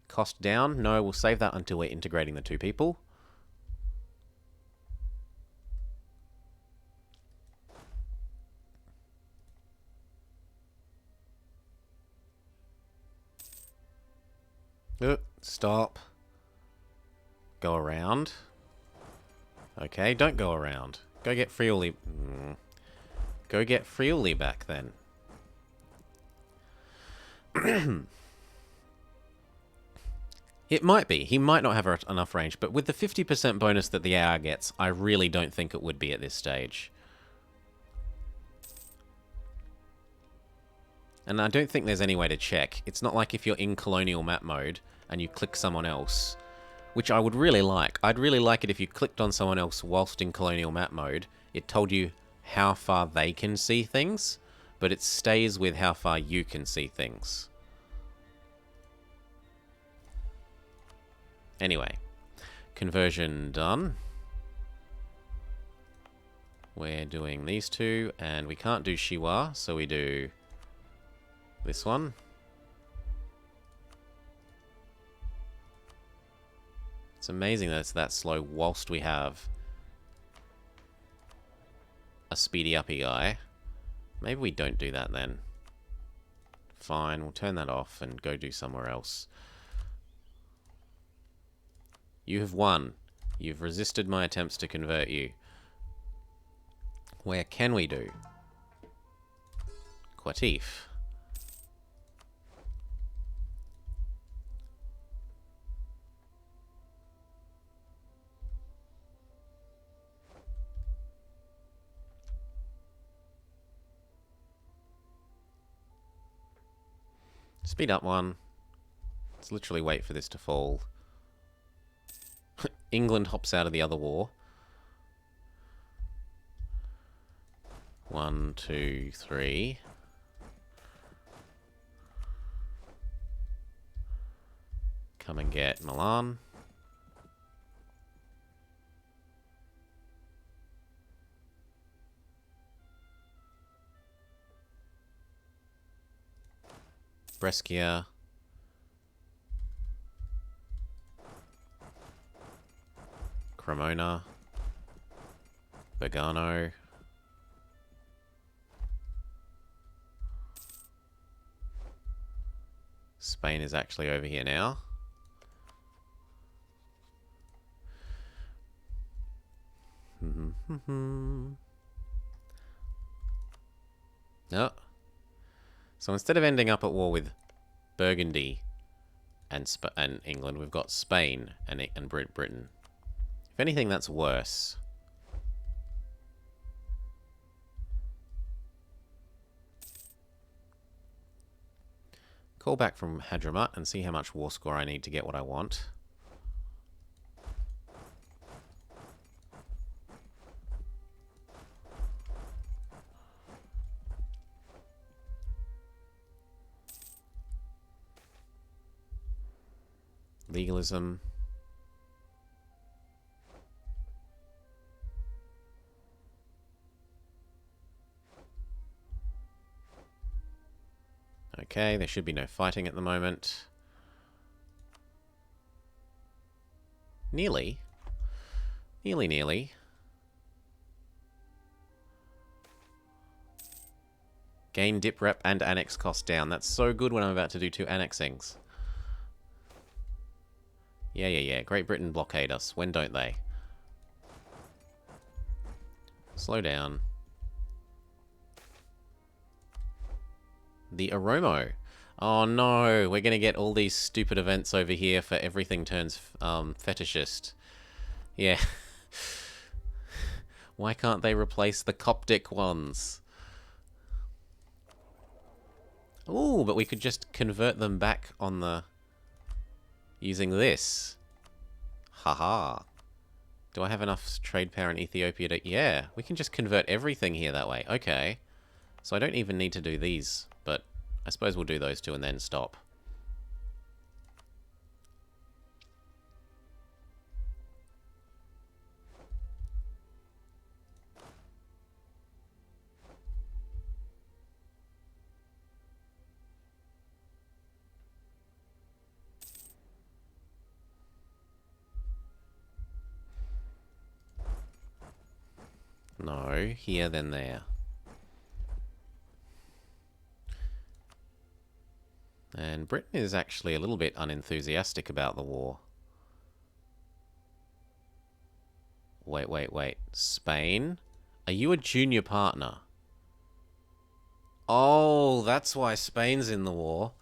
cost down. No, we'll save that until we're integrating the 2 people. Stop. Go around. Okay, don't go around. Go get Friuli. Go get Friuli back then. It might be. He might not have enough range, but with the 50% bonus that the AI gets, I really don't think it would be at this stage. And I don't think there's any way to check. It's not like if you're in colonial map mode and you click someone else, which I would really like. I'd really like it if you clicked on someone else whilst in colonial map mode, it told you how far they can see things, but it stays with how far you can see things. Anyway, conversion done. We're doing these 2, and we can't do Shiwa, so we do this one. It's amazing that it's that slow whilst we have a speedy uppy guy. Maybe we don't do that then. Fine, we'll turn that off and go do somewhere else. You have won. You've resisted my attempts to convert you. Where can we do? Qatif. Speed up one. Let's literally wait for this to fall. England hops out of the other war. 1, 2, 3. Come and get Milan. Brescia. Cremona. Bergamo. Spain is actually over here now. No. So instead of ending up at war with Burgundy and England, we've got Spain and Britain. If anything, that's worse. Call back from Hadramut and see how much war score I need to get what I want. Legalism. Okay, there should be no fighting at the moment. Nearly. Nearly. Gain dip rep and annex cost down. That's so good when I'm about to do 2 annexings. Yeah. Great Britain blockade us. When don't they? Slow down. The Oromo. Oh no, we're going to get all these stupid events over here for everything turns fetishist. Yeah. Why can't they replace the Coptic ones? Ooh, but we could just convert them back on the... using this. Haha. Do I have enough trade power in Ethiopia to... Yeah, we can just convert everything here that way. Okay. So I don't even need to do these, but I suppose we'll do those 2 and then stop. No, here then there. And Britain is actually a little bit unenthusiastic about the war. Wait. Spain? Are you a junior partner? Oh, that's why Spain's in the war.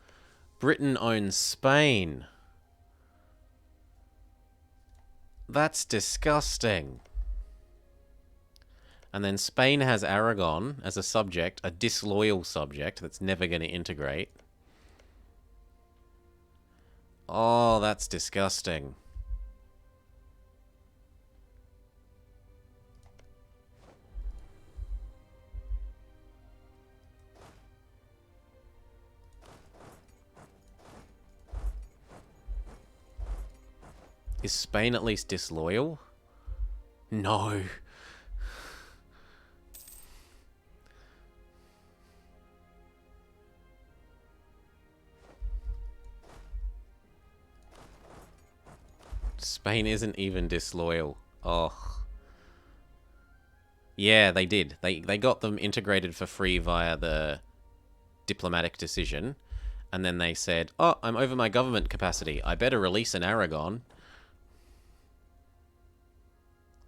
Britain owns Spain. That's disgusting. And then Spain has Aragon as a subject, a disloyal subject that's never going to integrate. Oh, that's disgusting. Is Spain at least disloyal? No. Spain isn't even disloyal. Oh. Yeah, they did. They got them integrated for free via the diplomatic decision. And then they said, oh, I'm over my government capacity. I better release an Aragon.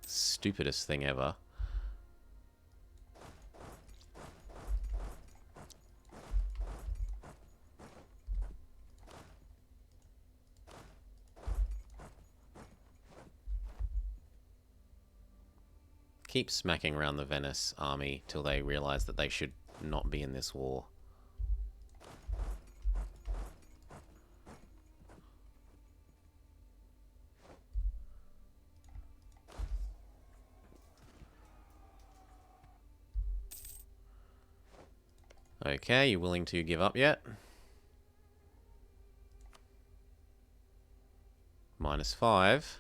Stupidest thing ever. Keep smacking around the Venice army till they realize that they should not be in this war. Okay, you willing to give up yet? -5.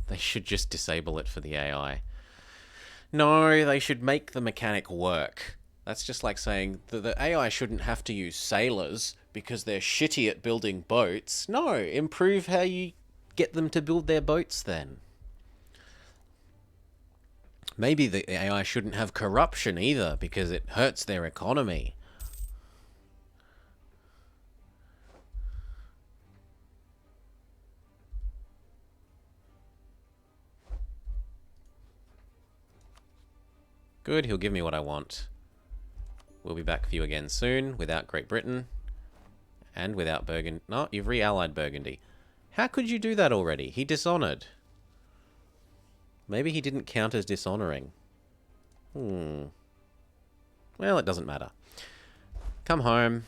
They should just disable it for the AI. No, they should make the mechanic work. That's just like saying the AI shouldn't have to use sailors because they're shitty at building boats. No, improve how you get them to build their boats then. Maybe the AI shouldn't have corruption either because it hurts their economy. Good, he'll give me what I want. We'll be back for you again soon, without Great Britain. And without Burgundy. No, you've re-allied Burgundy. How could you do that already? He dishonored. Maybe he didn't count as dishonoring. Well, it doesn't matter. Come home.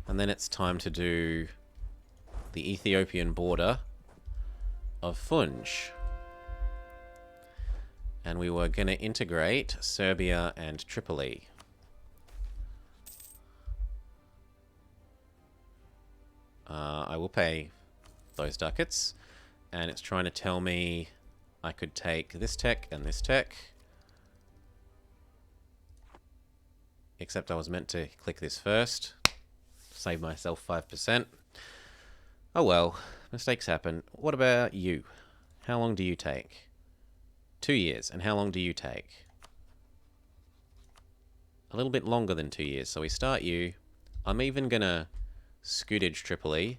And then it's time to do the Ethiopian border of Funj. And we were going to integrate Serbia and Tripoli. I will pay those ducats. And it's trying to tell me I could take this tech and this tech. Except I was meant to click this first. Save myself 5%. Oh well, mistakes happen. What about you? How long do you take? 2 years. And how long do you take? A little bit longer than 2 years. So we start you. I'm even going to scootage Tripoli.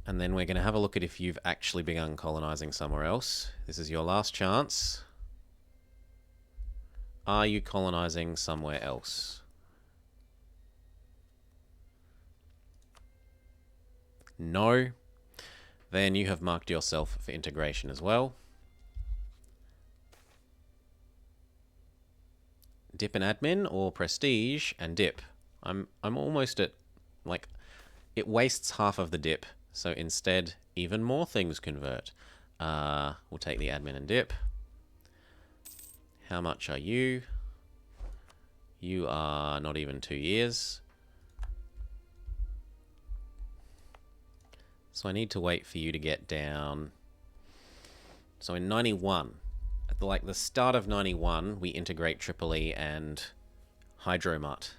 And then we're going to have a look at if you've actually begun colonizing somewhere else. This is your last chance. Are you colonizing somewhere else? No. Then you have marked yourself for integration as well. Dip and admin or prestige and dip. I'm almost at, like, it wastes half of the dip. So instead, even more things convert. We'll take the admin and dip. How much are you? You are not even 2 years. So I need to wait for you to get down. So in 91, at the start of 91, we integrate Tripoli and Hydromut.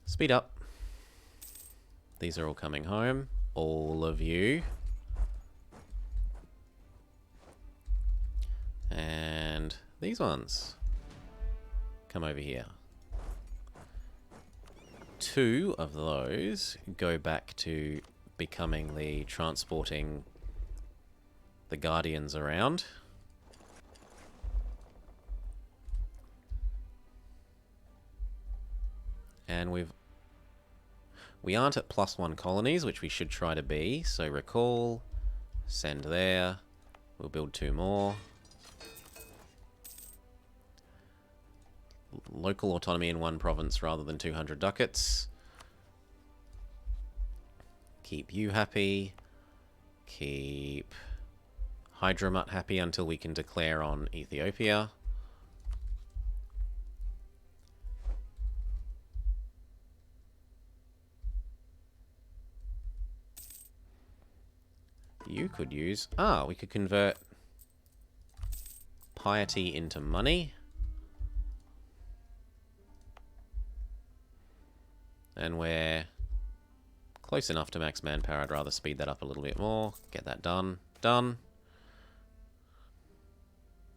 Speed up. These are all coming home. All of you. And these ones come over here. 2 of those go back to becoming the transporting the Guardians around. And we aren't at +1 colonies, which we should try to be. So recall, send there. We'll build 2 more. Local autonomy in 1 province rather than 200 ducats. Keep you happy. Keep Hydromut happy until we can declare on Ethiopia. You could use... we could convert piety into money. And we're close enough to max manpower. I'd rather speed that up a little bit more. Get that done. Done.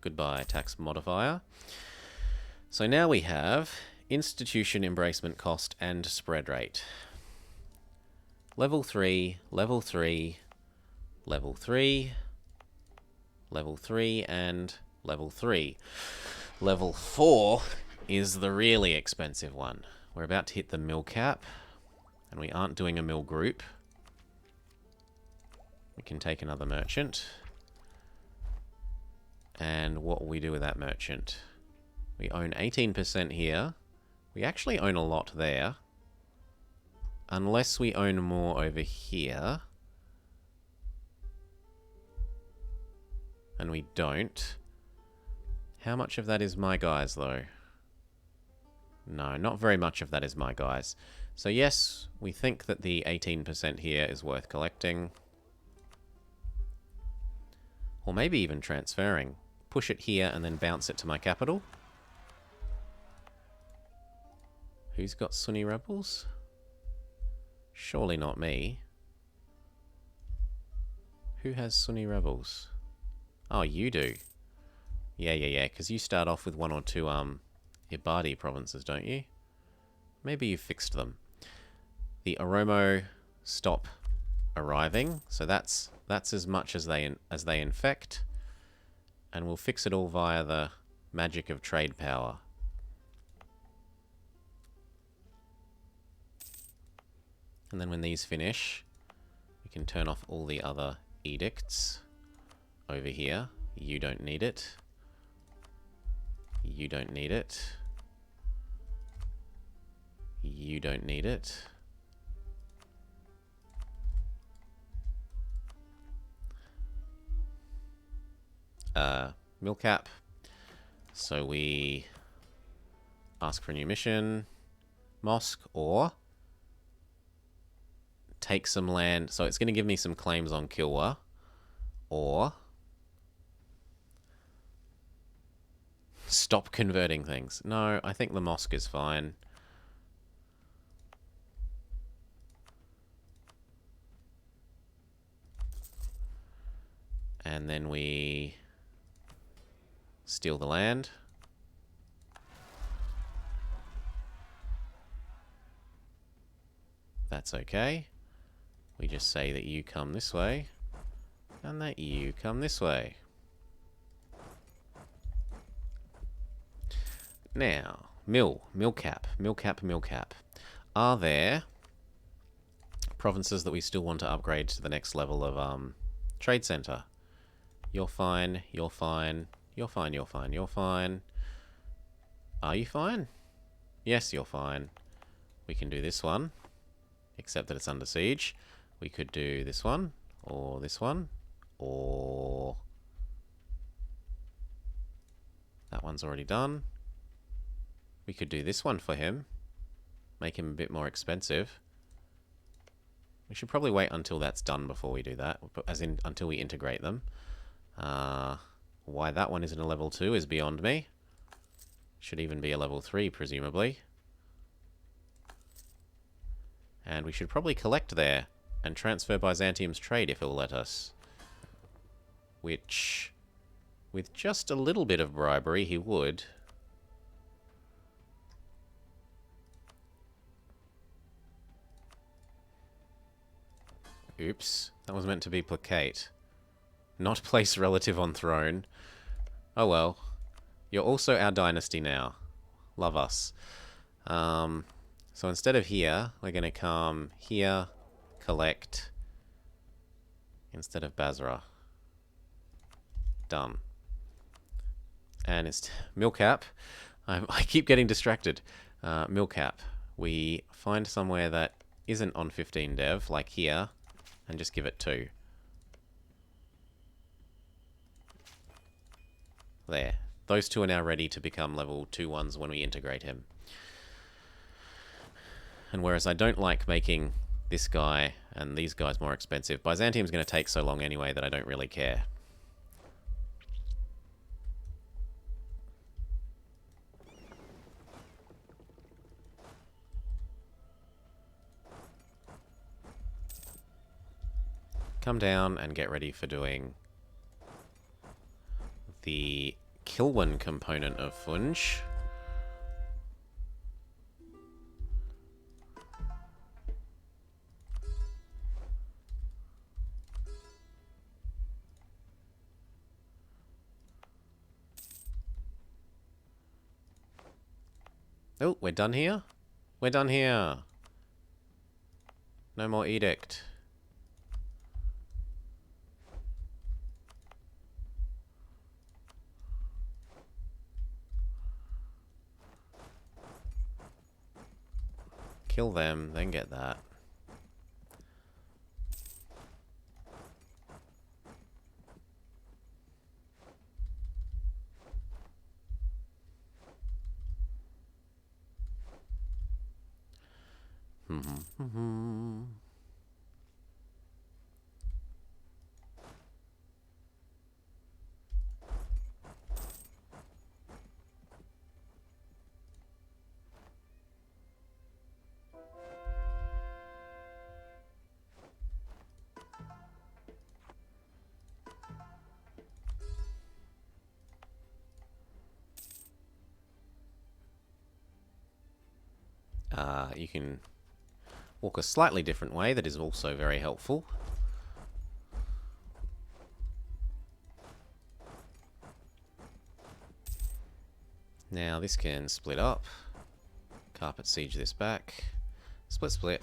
Goodbye, tax modifier. So now we have institution embracement cost and spread rate. Level 3, level 3, level 3, level 3, and level 3. Level 4 is the really expensive one. We're about to hit the mill cap, and we aren't doing a mill group. We can take another merchant. And what will we do with that merchant? We own 18% here. We actually own a lot there. Unless we own more over here. And we don't. How much of that is my guys, though? No, not very much of that is my guys. So yes, we think that the 18% here is worth collecting. Or maybe even transferring. Push it here and then bounce it to my capital. Who's got Sunni rebels? Surely not me. Who has Sunni rebels? Oh, you do. Yeah, because you start off with 1 or 2, Ibadi provinces, don't you? Maybe you fixed them. The Oromo stop arriving, so that's as much as they infect, and we'll fix it all via the magic of trade power. And then when these finish, we can turn off all the other edicts over here. You don't need it. You don't need it. You don't need it. Milcap. So we ask for a new mission. Mosque, or take some land. So it's going to give me some claims on Kilwa, or stop converting things. No, I think the mosque is fine. And then we steal the land. That's okay. We just say that you come this way, and that you come this way. Now, Milcap. Are there provinces that we still want to upgrade to the next level of trade center? You're fine, you're fine, you're fine, you're fine, you're fine. Are you fine? Yes, you're fine. We can do this one, except that it's under siege. We could do this one, or this one, or that one's already done. We could do this one for him, make him a bit more expensive. We should probably wait until that's done before we do that, as in until we integrate them. Why that one isn't a level 2 is beyond me. Should even be a level 3, presumably. And we should probably collect there and transfer Byzantium's trade if it'll let us. Which, with just a little bit of bribery, he would. Oops, that was meant to be placate. Not place relative on throne. Oh well. You're also our dynasty now. Love us. So instead of here, we're going to come here, collect, instead of Basra. Done. And it's Milcap. I keep getting distracted. Milcap. We find somewhere that isn't on 15 dev, like here, and just give it 2. There. Those 2 are now ready to become level 2 ones when we integrate him. And whereas I don't like making this guy and these guys more expensive, Byzantium's going to take so long anyway that I don't really care. Come down and get ready for doing the Kilwan component of Funj. Oh, we're done here? We're done here. No more edict. Kill them, then get that. You can walk a slightly different way that is also very helpful. Now this can split up. Carpet siege this back. Split, split.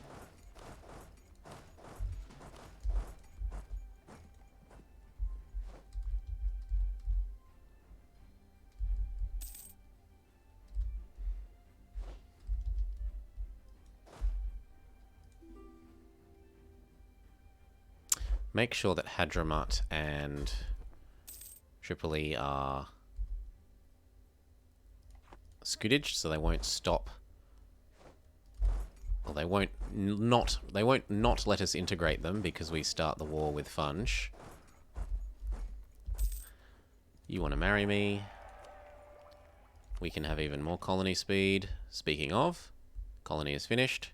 make sure that Hadramaut and Tripoli are scootage, so they won't stop. Well, they won't not let us integrate them because we start the war with Funge. You want to marry me? We can have even more colony speed. Speaking of, colony is finished.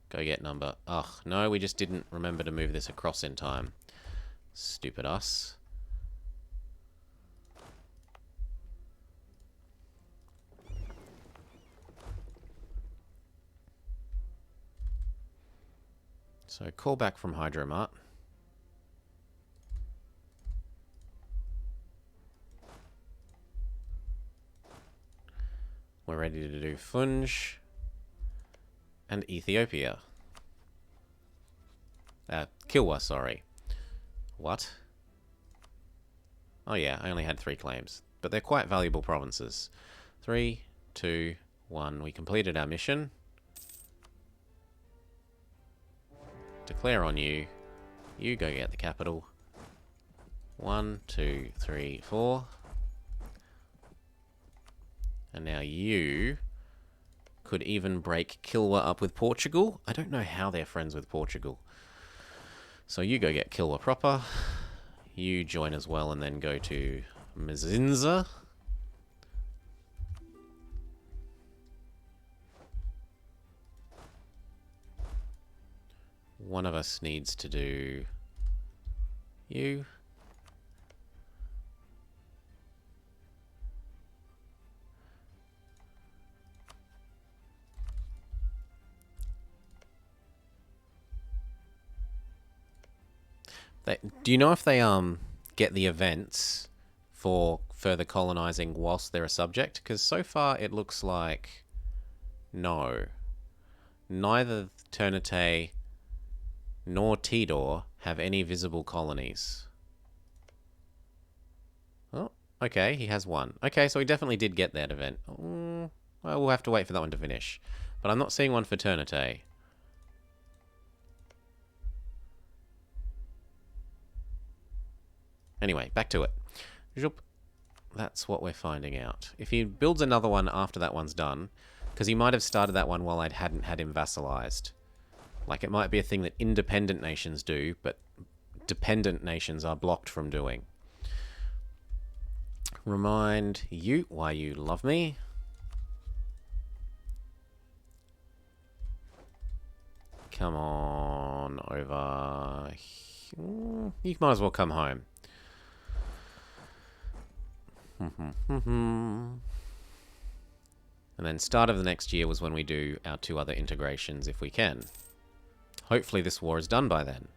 Go get number. Ugh, no, we just didn't remember to move this across in time. Stupid us. So call back from Hydromart. We're ready to do Funge and Ethiopia. Kilwa, sorry. What? Oh yeah, I only had 3 claims. But they're quite valuable provinces. 3, 2, 1. We completed our mission. Declare on you. You go get the capital. 1, 2, 3, 4. And now you could even break Kilwa up with Portugal. I don't know how they're friends with Portugal. So you go get Kilwa proper. You join as well and then go to Mzinza. One of us needs to do you. Do you know if they get the events for further colonizing whilst they're a subject? Because so far it looks like no. Neither Ternate nor Tidor have any visible colonies. Oh, okay, he has one. Okay, so he definitely did get that event. Well, we'll have to wait for that one to finish. But I'm not seeing one for Ternate. Anyway, back to it. That's what we're finding out. If he builds another one after that one's done, because he might have started that one while I hadn't had him vassalized. Like, it might be a thing that independent nations do, but dependent nations are blocked from doing. Remind you why you love me. Come on over. You might as well come home. And then start of the next year was when we do our 2 other integrations if we can. Hopefully this war is done by then.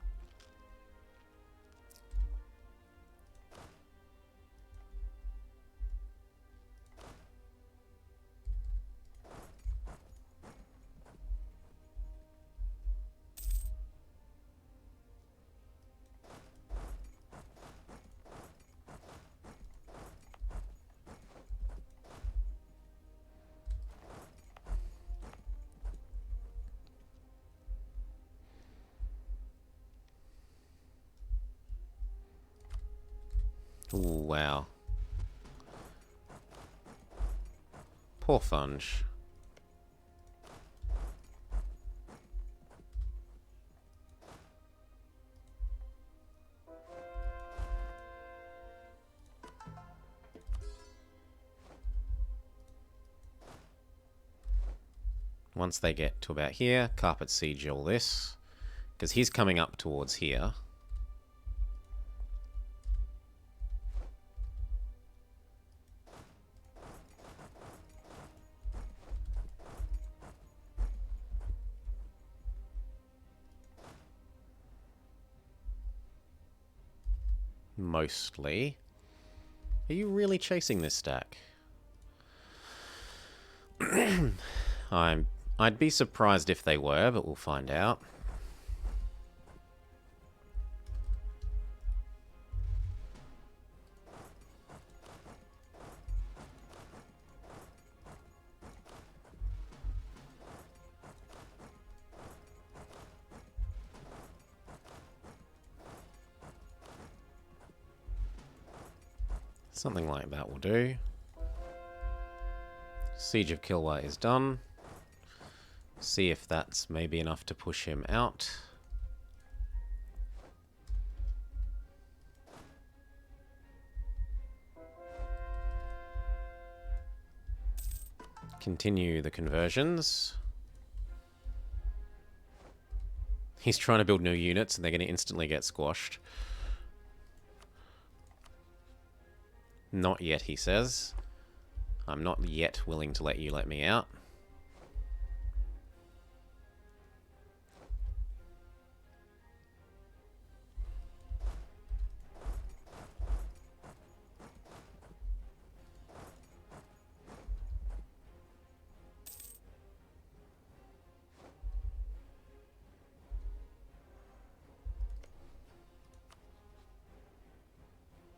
Ooh, wow. Poor Funge. Once they get to about here, carpet siege all this. Because he's coming up towards here. Mostly. Are you really chasing this stack? I'd be surprised if they were, but we'll find out. Something like that will do. Siege of Kilwa is done. See if that's maybe enough to push him out. Continue the conversions. He's trying to build new units and they're going to instantly get squashed. Not yet, he says. I'm not yet willing to let you let me out.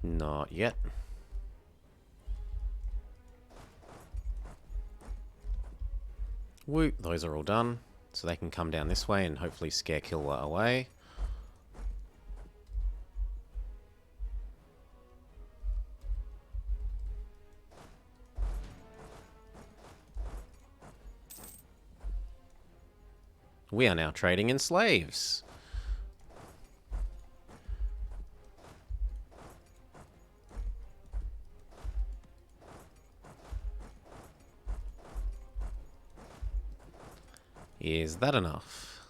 Not yet. Woo, those are all done. So they can come down this way and hopefully scare Kilwa away. We are now trading in slaves. Is that enough?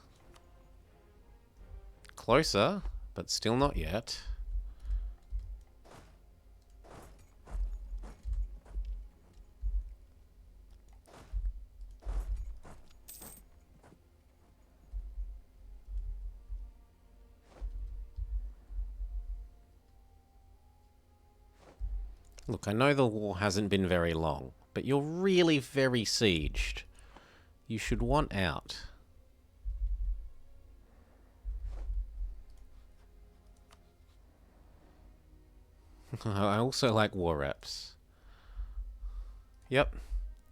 Closer, but still not yet. Look, I know the war hasn't been very long, but you're really very sieged. You should want out. I also like war reps. Yep.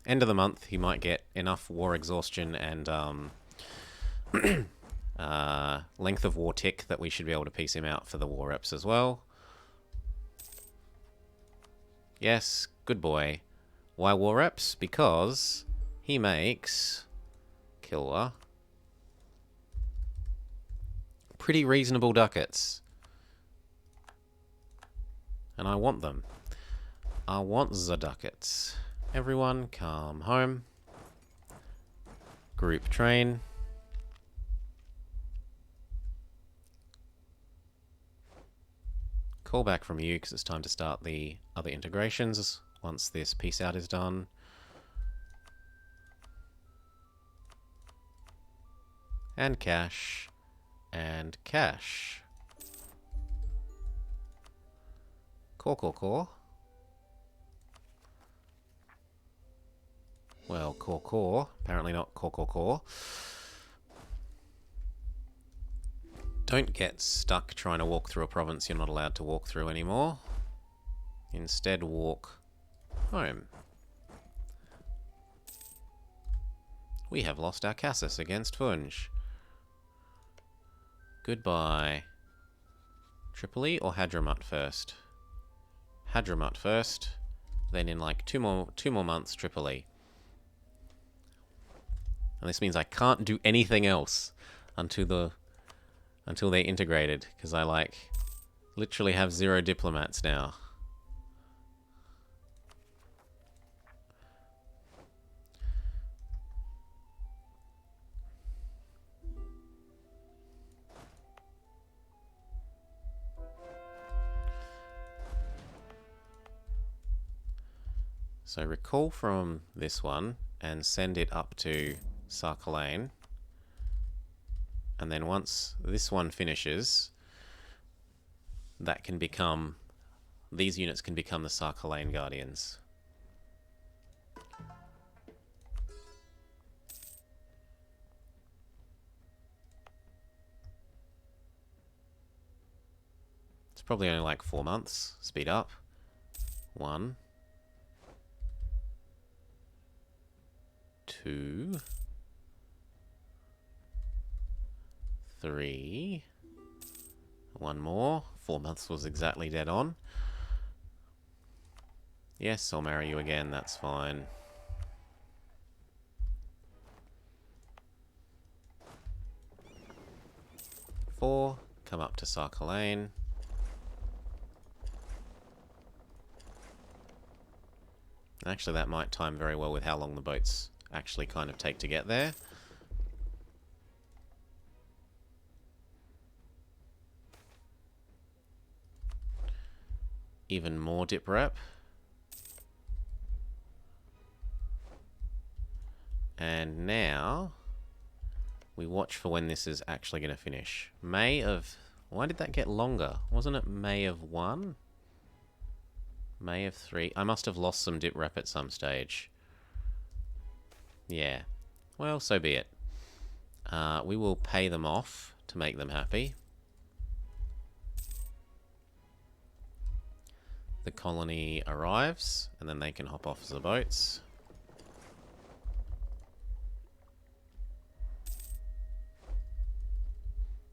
End of the month, he might get enough war exhaustion and length of war tick that we should be able to piece him out for the war reps as well. Yes, good boy. Why war reps? Because he makes Kilwa pretty reasonable ducats. And I want them. I want the ducats. Everyone come home. Group train. Call back from you because it's time to start the other integrations once this piece out is done. And cash. And cash. Core. Well, core. Apparently not core. Don't get stuck trying to walk through a province you're not allowed to walk through anymore. Instead, walk home. We have lost our Cassis against Funj. Goodbye. Tripoli or Hadramut first? Hadramut first, then in like two more months, Tripoli. And this means I can't do anything else until they integrated, because I like literally have 0 diplomats now. So recall from this one and send it up to Sarkalane. And then once this one finishes, that can become, these units can become the Sarkalane Guardians. It's probably only like 4 months. Speed up. 1, 2, 3. 1 more. 4 months was exactly dead on. Yes, I'll marry you again, that's fine. Four, come up to Sarkalane. Actually, that might time very well with how long the boats actually kind of take to get there. Even more dip rep. And now we watch for when this is actually going to finish. May of... Why did that get longer? Wasn't it May of 1? May of 3? I must have lost some dip rep at some stage. Yeah. Well, so be it. We will pay them off to make them happy. The colony arrives, and then they can hop off the boats.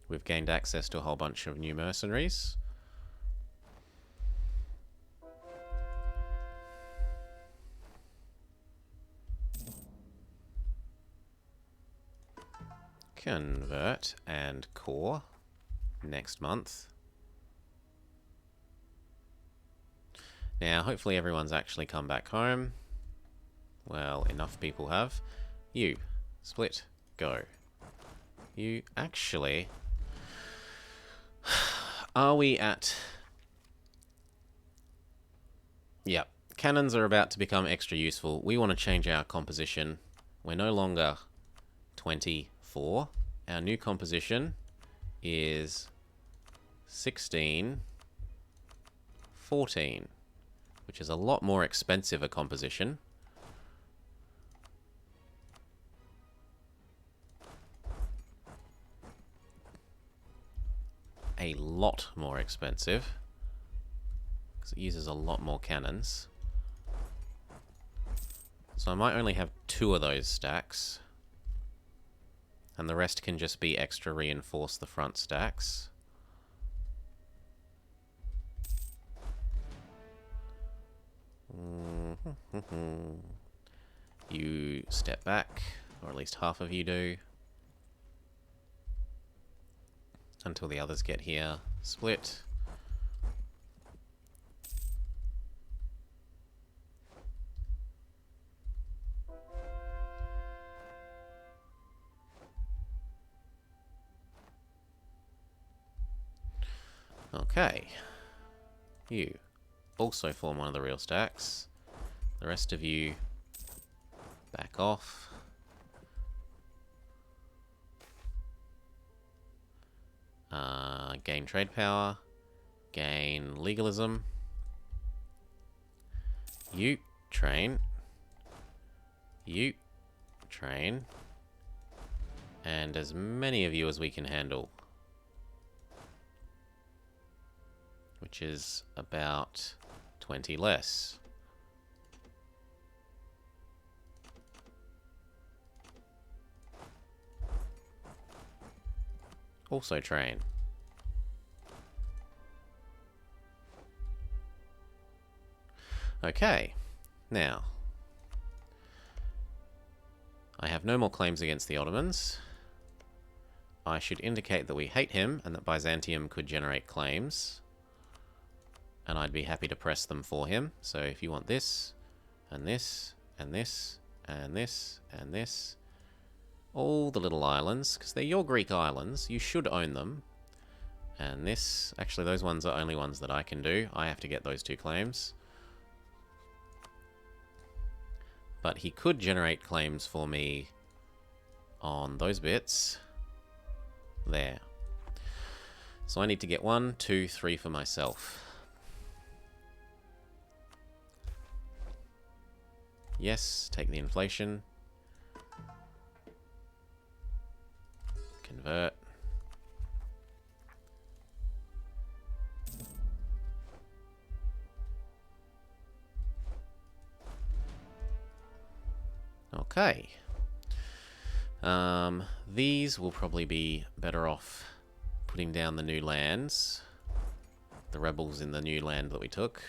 We've gained access to a whole bunch of new mercenaries. Convert and core next month. Now, hopefully everyone's actually come back home. Well, enough people have. You, split, go. You actually... Are we at... Yep. Cannons are about to become extra useful. We want to change our composition. We're no longer 24. Our new composition is 16, 14, which is a lot more expensive a composition. A lot more expensive, because it uses a lot more cannons. So I might only have 2 of those stacks, and the rest can just be extra reinforce the front stacks. You step back, or at least half of you do. Until the others get here. Split. Okay. You also form one of the real stacks. The rest of you back off. Gain trade power. Gain legalism. You train. You train. And as many of you as we can handle. Which is about 20 less. Also train. Okay, now I have no more claims against the Ottomans. I should indicate that we hate him and that Byzantium could generate claims. And I'd be happy to press them for him. So if you want this, and this, and this, and this, and this, all the little islands, because they're your Greek islands, you should own them. And this, actually those ones are only ones that I can do. I have to get those 2 claims. But he could generate claims for me on those bits. There. So I need to get 1, 2, 3 for myself. Yes, take the inflation. Convert. Okay. These will probably be better off putting down the new lands. The rebels in the new land that we took.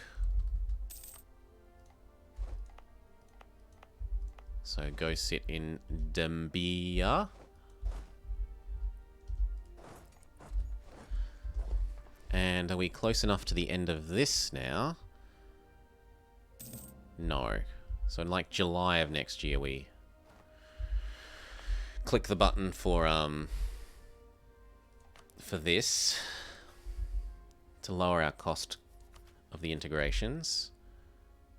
So go sit in Dembia. And are we close enough to the end of this now? No. So in like July of next year we click the button for this to lower our cost of the integrations.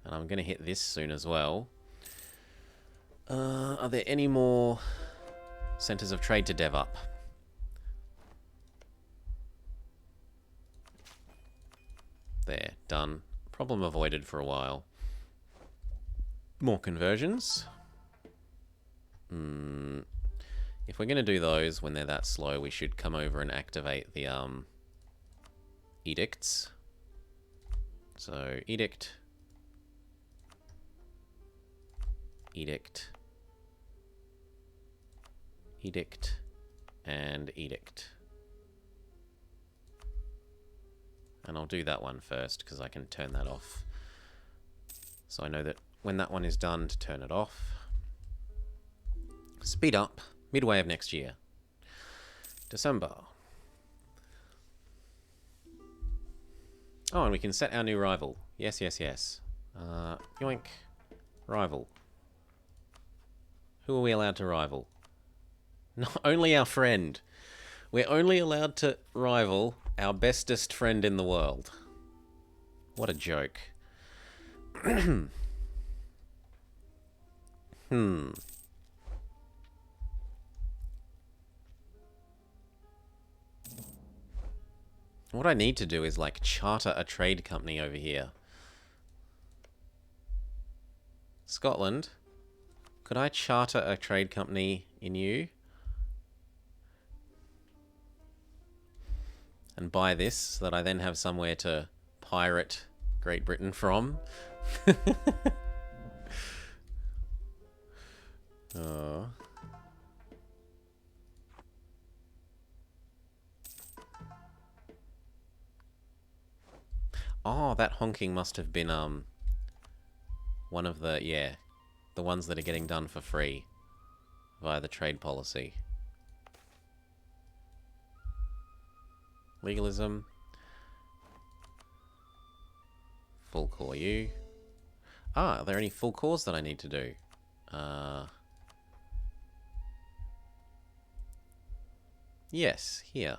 And I'm going to hit this soon as well. Are there any more centers of trade to dev up? There, done. Problem avoided for a while. More conversions. If we're going to do those when they're that slow, we should come over and activate the edicts. So, edict. Edict. Edict. And edict. And I'll do that one first because I can turn that off. So I know that when that one is done to turn it off. Speed up, midway of next year. December. Oh, and we can set our new rival. Yes, yes, yes. Yoink. Rival. Who are we allowed to rival? Not only our friend. We're only allowed to rival our bestest friend in the world. What a joke. What I need to do is, like, charter a trade company over here. Scotland, could I charter a trade company in you? And buy this so that I then have somewhere to pirate Great Britain from? Oh. Oh, that honking must have been one of the, yeah, the ones that are getting done for free via the trade policy. Legalism. Full core U. Ah, are there any full cores that I need to do? Yes, here.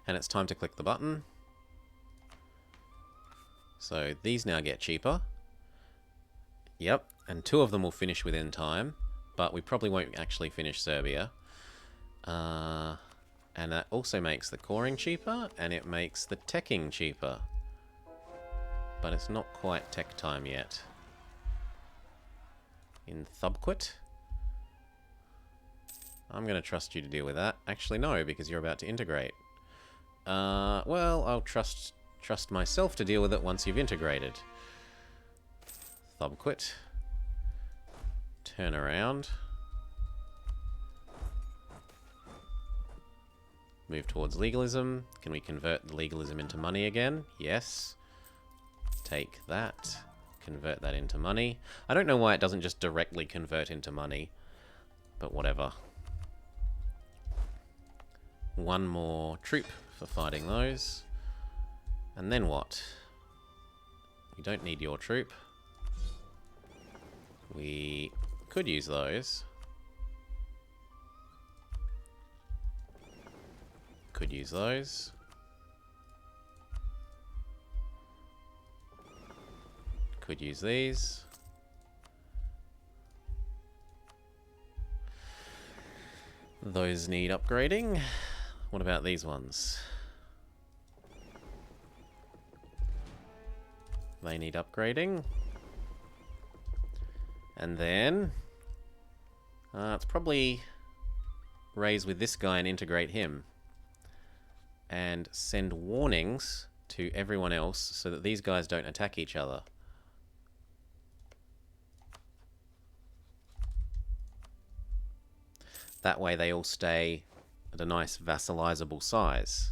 And it's time to click the button. So these now get cheaper. Yep, and 2 of them will finish within time, but we probably won't actually finish Serbia. And that also makes the coring cheaper, and it makes the teching cheaper. But it's not quite tech time yet. In Thubquit. I'm going to trust you to deal with that. Actually, no, because you're about to integrate. Well, I'll trust myself to deal with it once you've integrated. Thubquit. Turn around. Move towards legalism. Can we convert the legalism into money again? Yes. Take that. Convert that into money. I don't know why it doesn't just directly convert into money, but whatever. 1 more troop for fighting those. And then what? We don't need your troop. We could use those. Could use those. Could use these. Those need upgrading. What about these ones? They need upgrading. And then it's probably raise with this guy and integrate him. And send warnings to everyone else so that these guys don't attack each other. That way they all stay at a nice vassalizable size.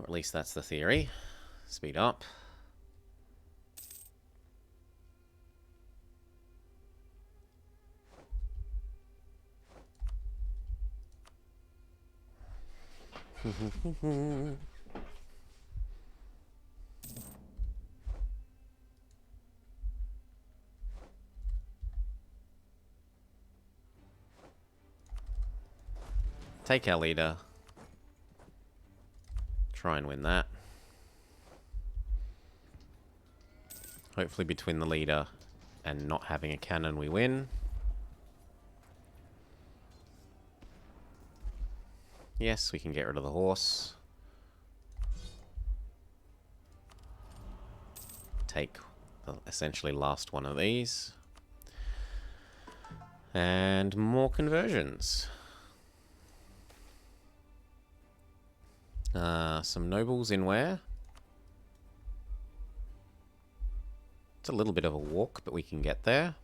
Or at least that's the theory. Speed up. Take our leader. Try and win that. Hopefully between the leader and not having a cannon we win. Yes, we can get rid of the horse. Take the essentially last one of these. And more conversions. Some nobles in where? It's a little bit of a walk, but we can get there.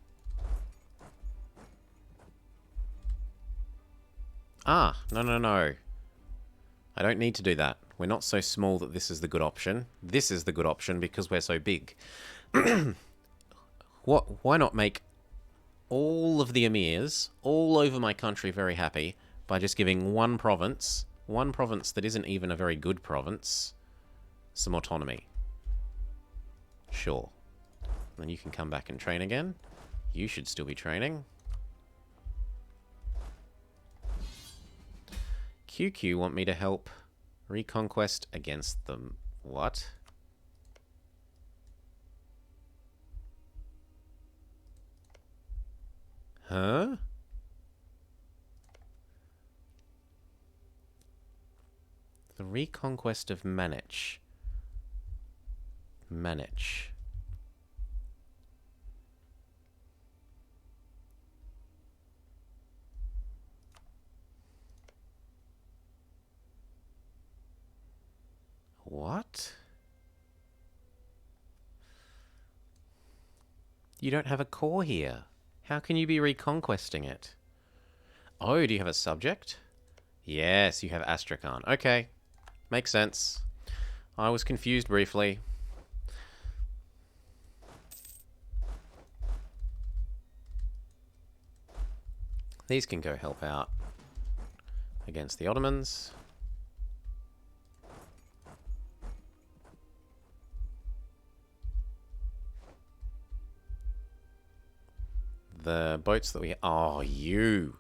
Ah, no. I don't need to do that. We're not so small that this is the good option. This is the good option because we're so big. Why not make all of the emirs all over my country very happy by just giving one province that isn't even a very good province, some autonomy? Sure. Then you can come back and train again. You should still be training. QQ want me to help reconquest against them. What? Huh? The reconquest of Manich. What? You don't have a core here. How can you be reconquesting it? Oh, do you have a subject? Yes, you have Astrakhan. Okay. Makes sense. I was confused briefly. These can go help out against the Ottomans. The boats that we... Oh, you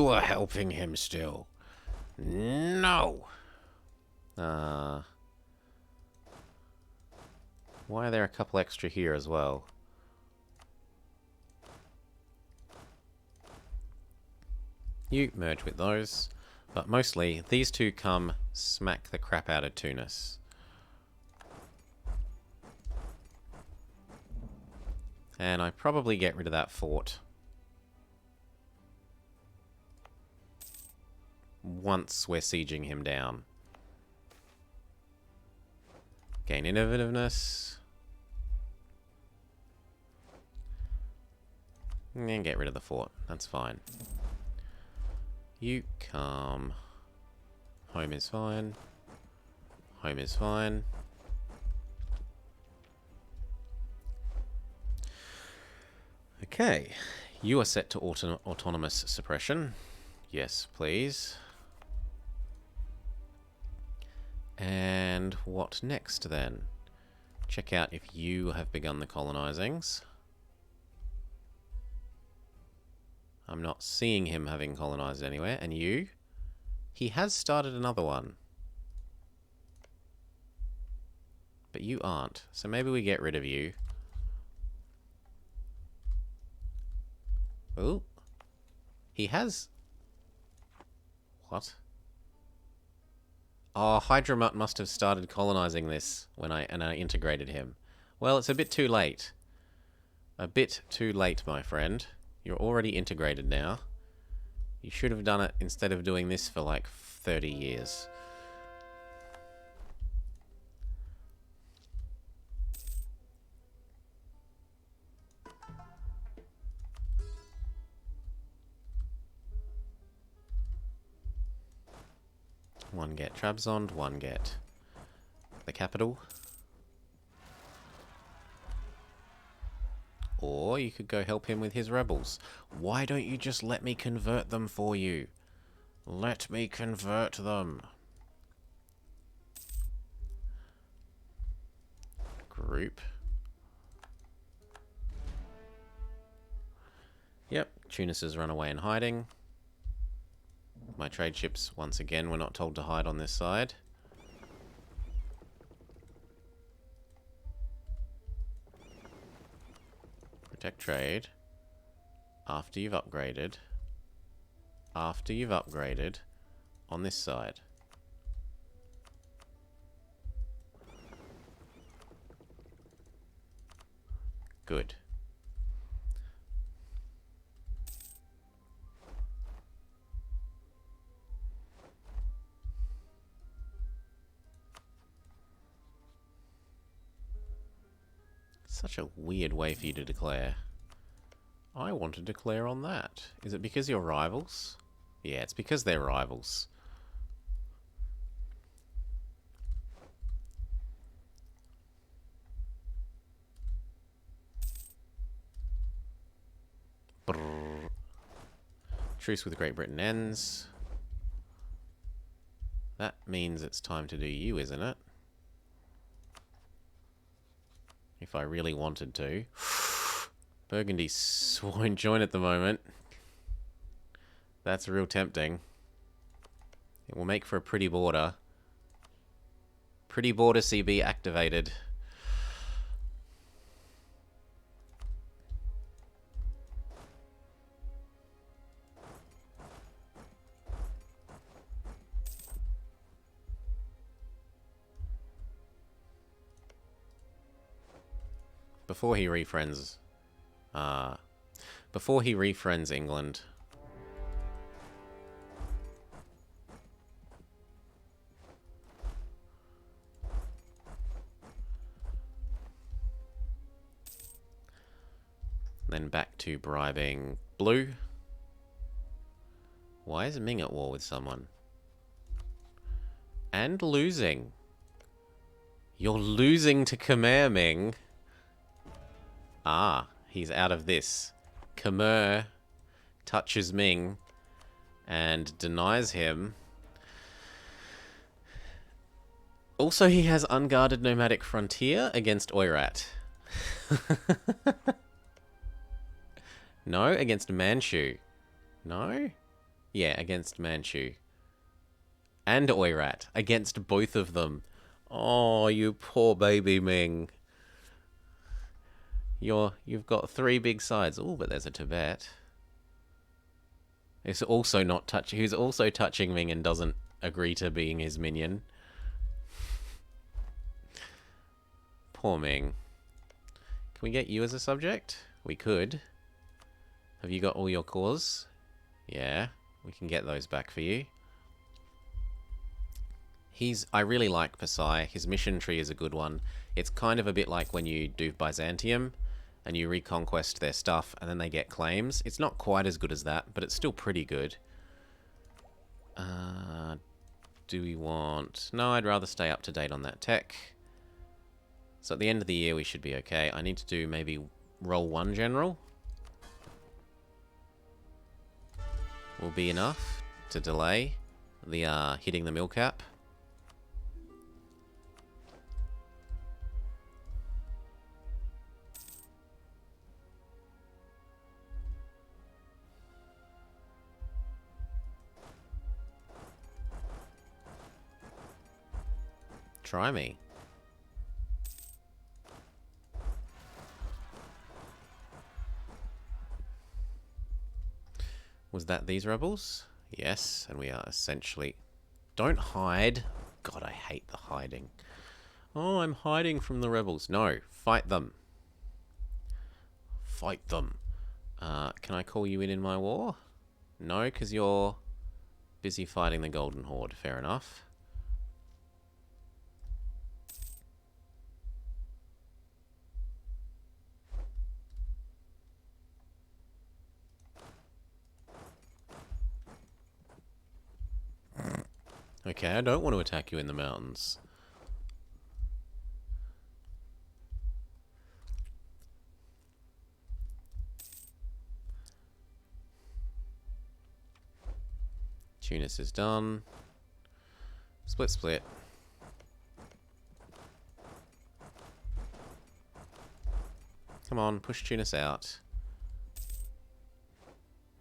are helping him still. No. Why are there a couple extra here as well? You merge with those. But mostly, these two come smack the crap out of Tunis. And I probably get rid of that fort once we're sieging him down. Gain innovativeness. And get rid of the fort. That's fine. You come. Home is fine. Home is fine. Okay. You are set to autonomous suppression. Yes, please. And what next then? Check out if you have begun the colonizings. I'm not seeing him having colonized anywhere. And you? He has started another one. But you aren't. So maybe we get rid of you. Oh. He has... What? Oh, Hydramutt must have started colonizing this when I integrated him. Well, it's a bit too late. A bit too late, my friend. You're already integrated now. You should have done it instead of doing this for like 30 years. One get Trabzond, one get the capital. Or you could go help him with his rebels. Why don't you just let me convert them for you? Let me convert them. Group. Yep, Tunis has run away in hiding. My trade ships, once again, were not told to hide on this side. Protect trade. After you've upgraded. After you've upgraded. On this side. Good. Such a weird way for you to declare. I want to declare on that. Is it because you're rivals? Yeah, it's because they're rivals. Brrr. Truce with Great Britain ends. That means it's time to do you, isn't it? If I really wanted to. Burgundy won't join at the moment. That's real tempting. It will make for a pretty border. Pretty border CB activated. Before he refriends... before he refriends England... Then back to bribing Blue. Why is Ming at war with someone? And losing. You're losing to Khmer, Ming. Ah, he's out of this. Khmer touches Ming and denies him. Also, he has unguarded nomadic frontier against Oirat. No, against Manchu. No? Yeah, against Manchu. And Oirat. Against both of them. Oh, you poor baby Ming. You've got 3 big sides. Oh, but there's a Tibet. It's also not touching. Who's also touching Ming and doesn't agree to being his minion. Poor Ming. Can we get you as a subject? We could. Have you got all your cores? Yeah, we can get those back for you. I really like Pasai. His mission tree is a good one. It's kind of a bit like when you do Byzantium and you reconquest their stuff and then they get claims. It's not quite as good as that, but it's still pretty good. Do we want... No, I'd rather stay up to date on that tech. So at the end of the year we should be okay. I need to do maybe roll 1 general. Will be enough to delay the hitting the mill cap. Try me. Was that these rebels? Yes, and we are essentially... Don't hide. God, I hate the hiding. Oh, I'm hiding from the rebels. No, fight them. Fight them. Can I call you in my war? No, because you're busy fighting the Golden Horde. Fair enough. Okay, I don't want to attack you in the mountains. Tunis is done. Split, split. Come on, push Tunis out.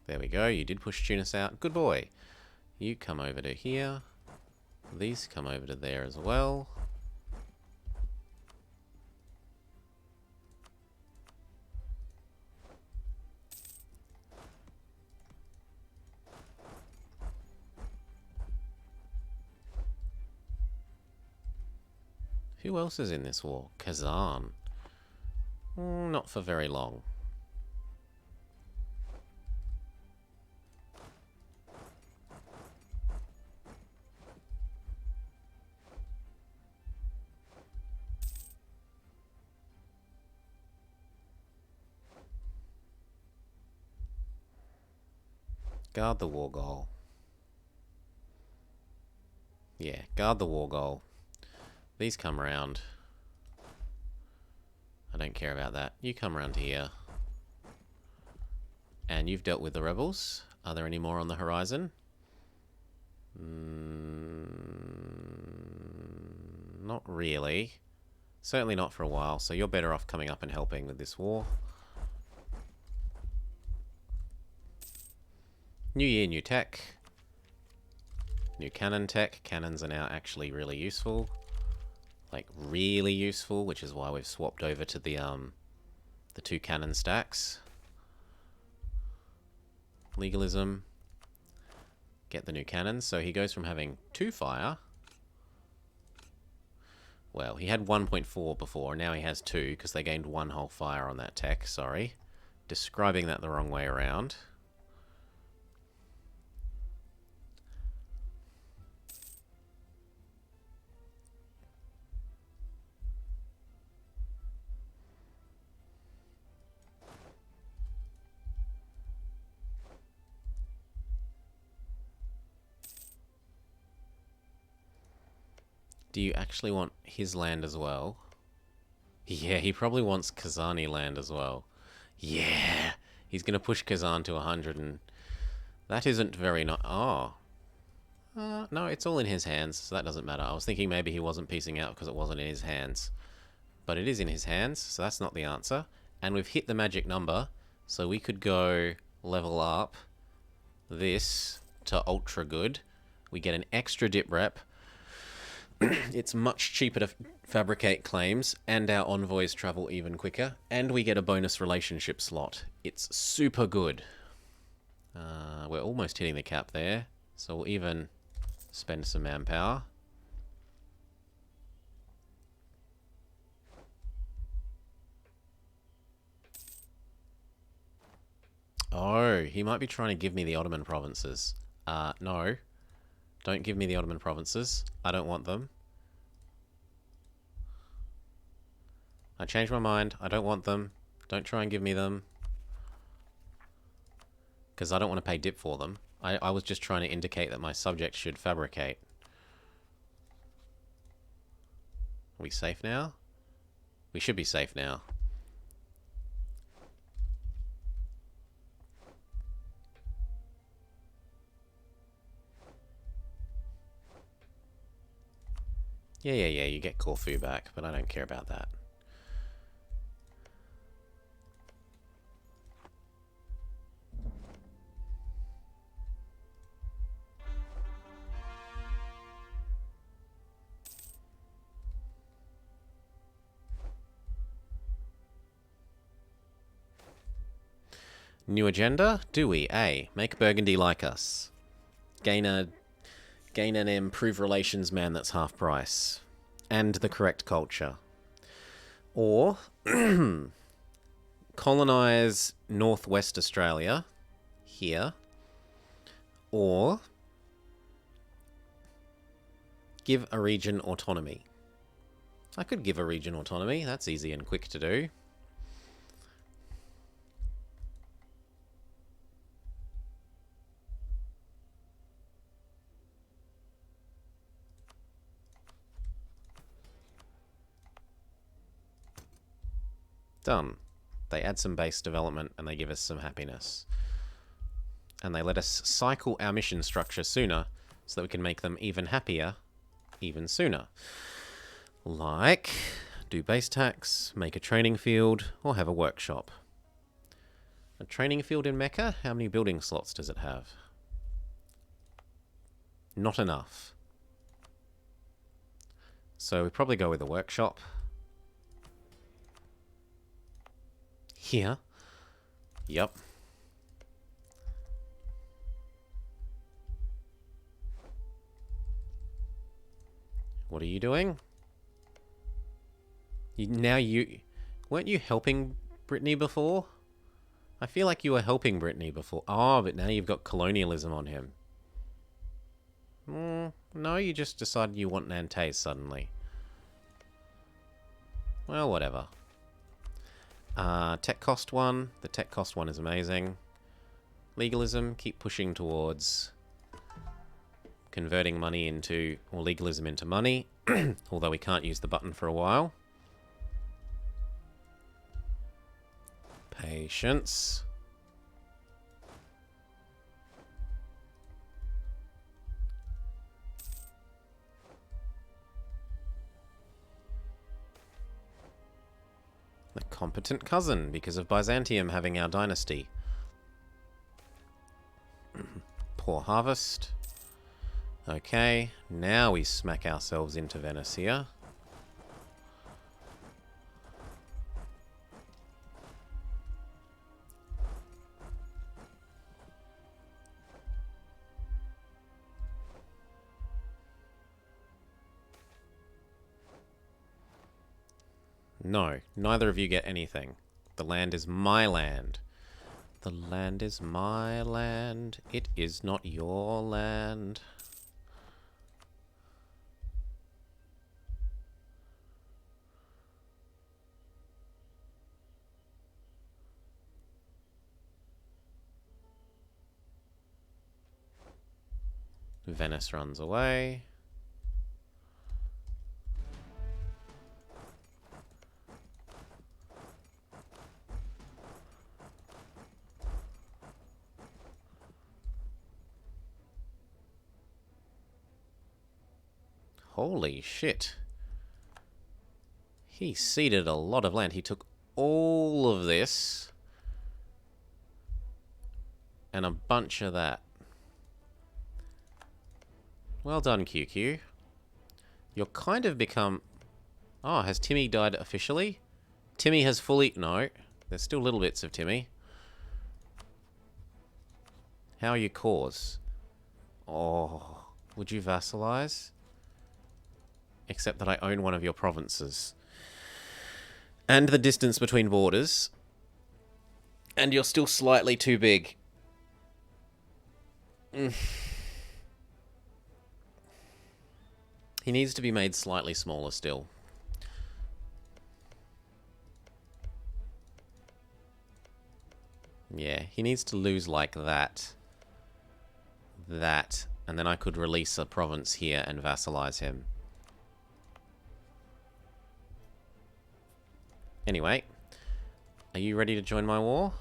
There we go, you did push Tunis out. Good boy. You come over to here. These come over to there as well. Who else is in this war? Kazan. Not for very long. Guard the war goal. Yeah, guard the war goal. These come around. I don't care about that. You come around here. And you've dealt with the rebels. Are there any more on the horizon? Not really. Certainly not for a while, so you're better off coming up and helping with this war. New year, new tech. New cannon tech. Cannons are now actually really useful. Like, really useful, which is why we've swapped over to the 2 cannon stacks. Legalism. Get the new cannons. So he goes from having 2 fire. Well, he had 1.4 before, now he has 2, because they gained 1 whole fire on that tech, sorry. Describing that the wrong way around. Do you actually want his land as well? Yeah, he probably wants Kazani land as well. Yeah! He's going to push Kazan to 100 and... That isn't very nice. Oh. No, it's all in his hands, so that doesn't matter. I was thinking maybe he wasn't piecing out because it wasn't in his hands. But it is in his hands, so that's not the answer. And we've hit the magic number, so we could go level up this to ultra good. We get an extra dip rep. It's much cheaper to fabricate claims, and our envoys travel even quicker, and we get a bonus relationship slot. It's super good. We're almost hitting the cap there, so we'll even spend some manpower. Oh, he might be trying to give me the Ottoman provinces. No. Don't give me the Ottoman provinces. I don't want them. I changed my mind. I don't want them. Don't try and give me them. Because I don't want to pay dip for them. I was just trying to indicate that my subject should fabricate. Are we safe now? We should be safe now. Yeah, you get Corfu back, but I don't care about that. New agenda? Do we? A. Make Burgundy like us. Gain an improved relations man that's half price. And the correct culture. Or colonize Northwest Australia here. Or give a region autonomy. I could give a region autonomy. That's easy and quick to do. Done. They add some base development and they give us some happiness. And they let us cycle our mission structure sooner so that we can make them even happier even sooner. Like, do base tax, make a training field, or have a workshop. A training field in Mecca? How many building slots does it have? Not enough. So we probably go with a workshop. Here. Yep. What are you doing? Weren't you helping Brittany before? I feel like you were helping Brittany before. Oh, but now you've got colonialism on him. No, you just decided you want Nantes suddenly. Well, whatever. Tech cost one. The tech cost one is amazing. Legalism, keep pushing towards converting money into, or legalism into money. Although we can't use the button for a while. Patience. The competent cousin, because of Byzantium having our dynasty. Poor harvest. Okay, now we smack ourselves into Venice here. No, neither of you get anything. The land is my land. The land is my land. It is not your land. Venice runs away. Holy shit. He ceded a lot of land. He took all of this and a bunch of that. Well done, QQ. You're kind of become... Oh, has Timmy died officially? Timmy has fully... No, there's still little bits of Timmy. How are your cause? Oh, would you vassalize? Except that I own one of your provinces. And the distance between borders. And you're still slightly too big. He needs to be made slightly smaller still. Yeah, he needs to lose like that. That. And then I could release a province here and vassalize him. Anyway, are you ready to join my war?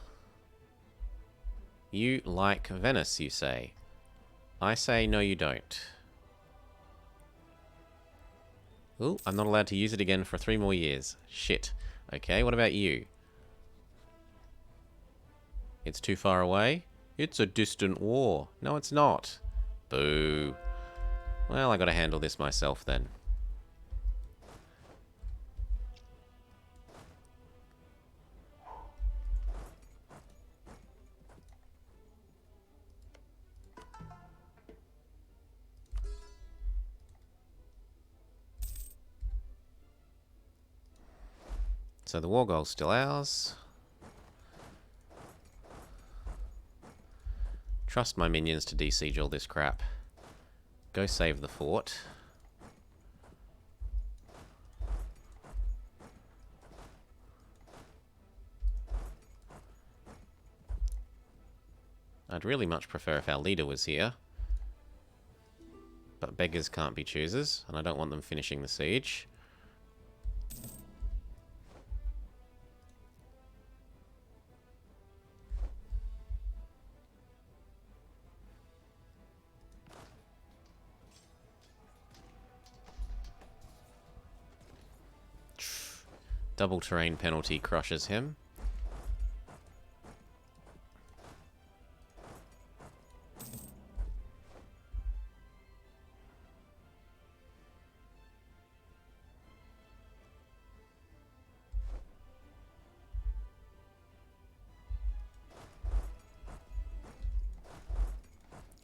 You like Venice, you say. I say no you don't. Ooh, I'm not allowed to use it again for 3 more years. Shit. Okay, what about you? It's too far away? It's a distant war. No, it's not. Boo. Well, I gotta handle this myself then. So the war goal's still ours. Trust my minions to de-siege all this crap. Go save the fort. I'd really much prefer if our leader was here. But beggars can't be choosers, and I don't want them finishing the siege. Double terrain penalty crushes him.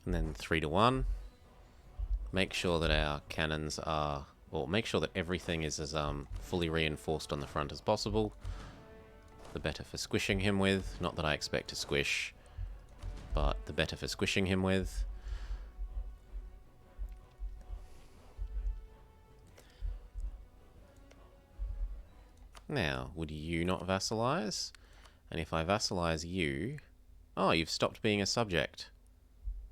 And then 3 to 1. Make sure that our cannons are... Or make sure that everything is as fully reinforced on the front as possible. The better for squishing him with. Not that I expect to squish, but the better for squishing him with. Now, would you not vassalize? And if I vassalize you... Oh, you've stopped being a subject.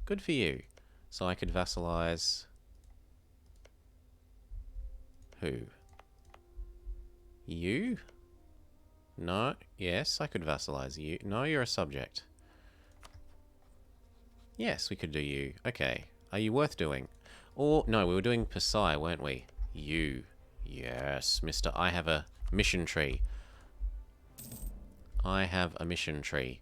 Good for you. So I could vassalize... Who? You? No. Yes, I could vassalize you. No, you're a subject. Yes, we could do you. Okay. Are you worth doing? Or, no, we were doing Pasai, weren't we? You. Yes, Mr. I have a mission tree. I have a mission tree.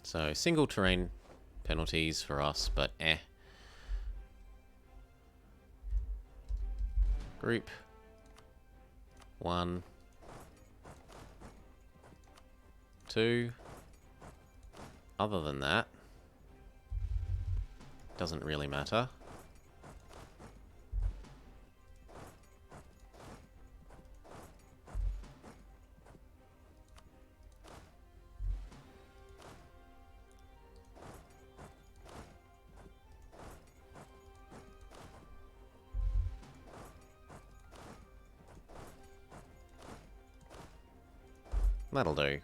So, single terrain penalties for us, but eh. Group. 1. 2. Other than that, doesn't really matter. That'll do.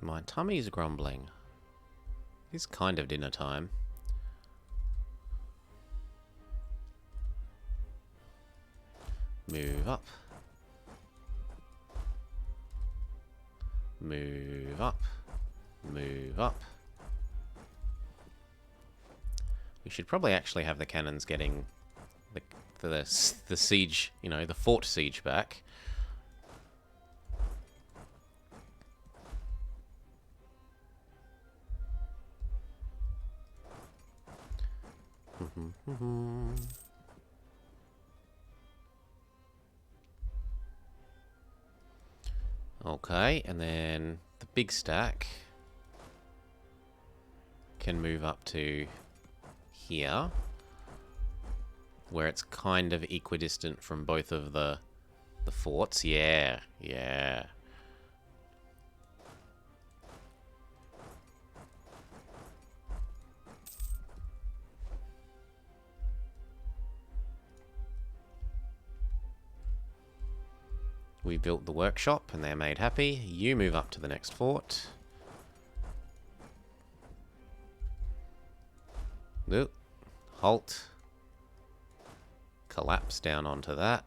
My tummy's grumbling. It's kind of dinner time. Move up. Move up. Move up. We should probably actually have the cannons getting the siege, you know, the fort siege back. Okay, and then the big stack can move up to here, where it's kind of equidistant from both of the forts. Yeah, yeah. We built the workshop and they're made happy. You move up to the next fort. Oop. Halt. Collapse down onto that.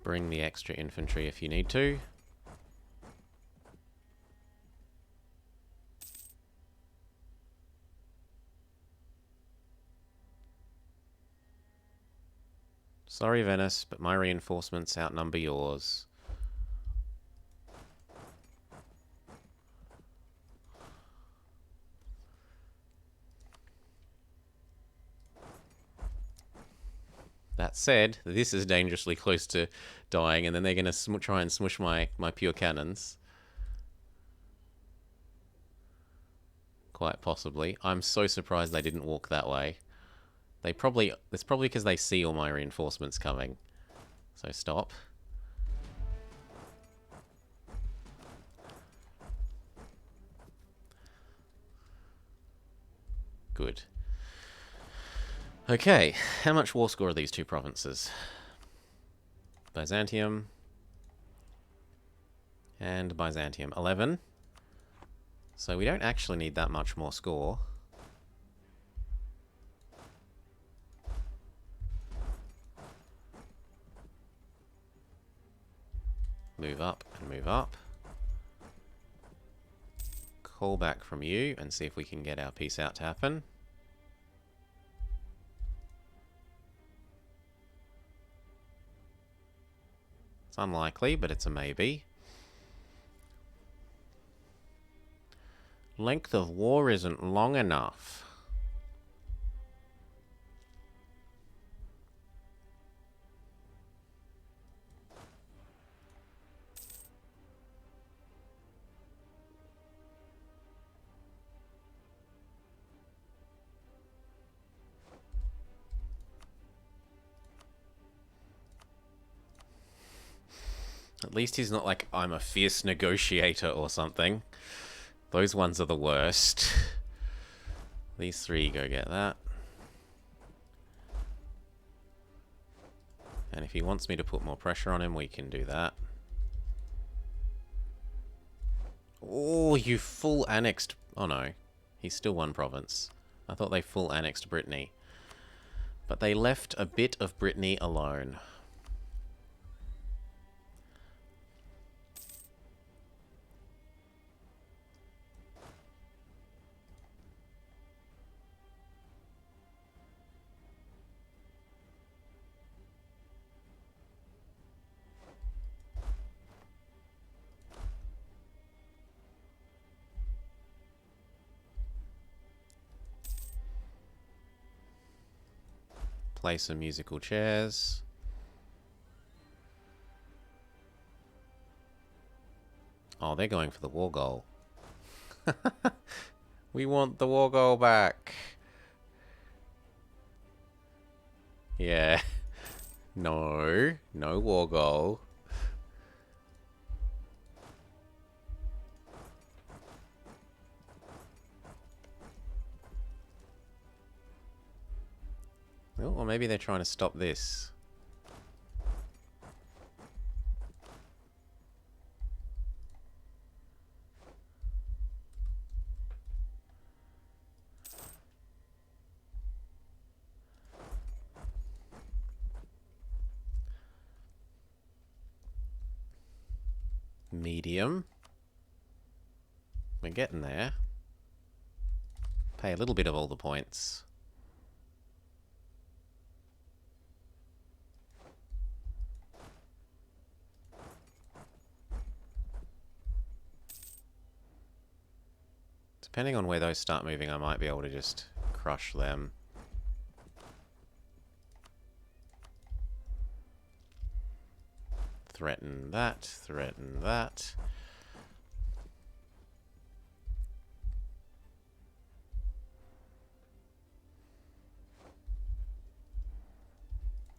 Bring the extra infantry if you need to. Sorry, Venice, but my reinforcements outnumber yours. That said, this is dangerously close to dying, and then they're going to try and smush my pure cannons. Quite possibly. I'm so surprised they didn't walk that way. It's probably because they see all my reinforcements coming. So stop. Good. Okay, how much war score are these two provinces? Byzantium. And Byzantium, 11. So we don't actually need that much more score. Move up and move up. Call back from you and see if we can get our peace out to happen. It's unlikely, but it's a maybe. Length of war isn't long enough. At least he's not like, I'm a fierce negotiator or something. Those ones are the worst. These three go get that. And if he wants me to put more pressure on him, we can do that. Oh, you full annexed... Oh no, he's still one province. I thought they full annexed Brittany. But they left a bit of Brittany alone. Play some musical chairs. Oh, they're going for the war goal. We want the war goal back. Yeah. No. No war goal. Oh, or maybe they're trying to stop this. Medium. We're getting there. Pay a little bit of all the points. Depending on where those start moving, I might be able to just crush them. Threaten that, threaten that.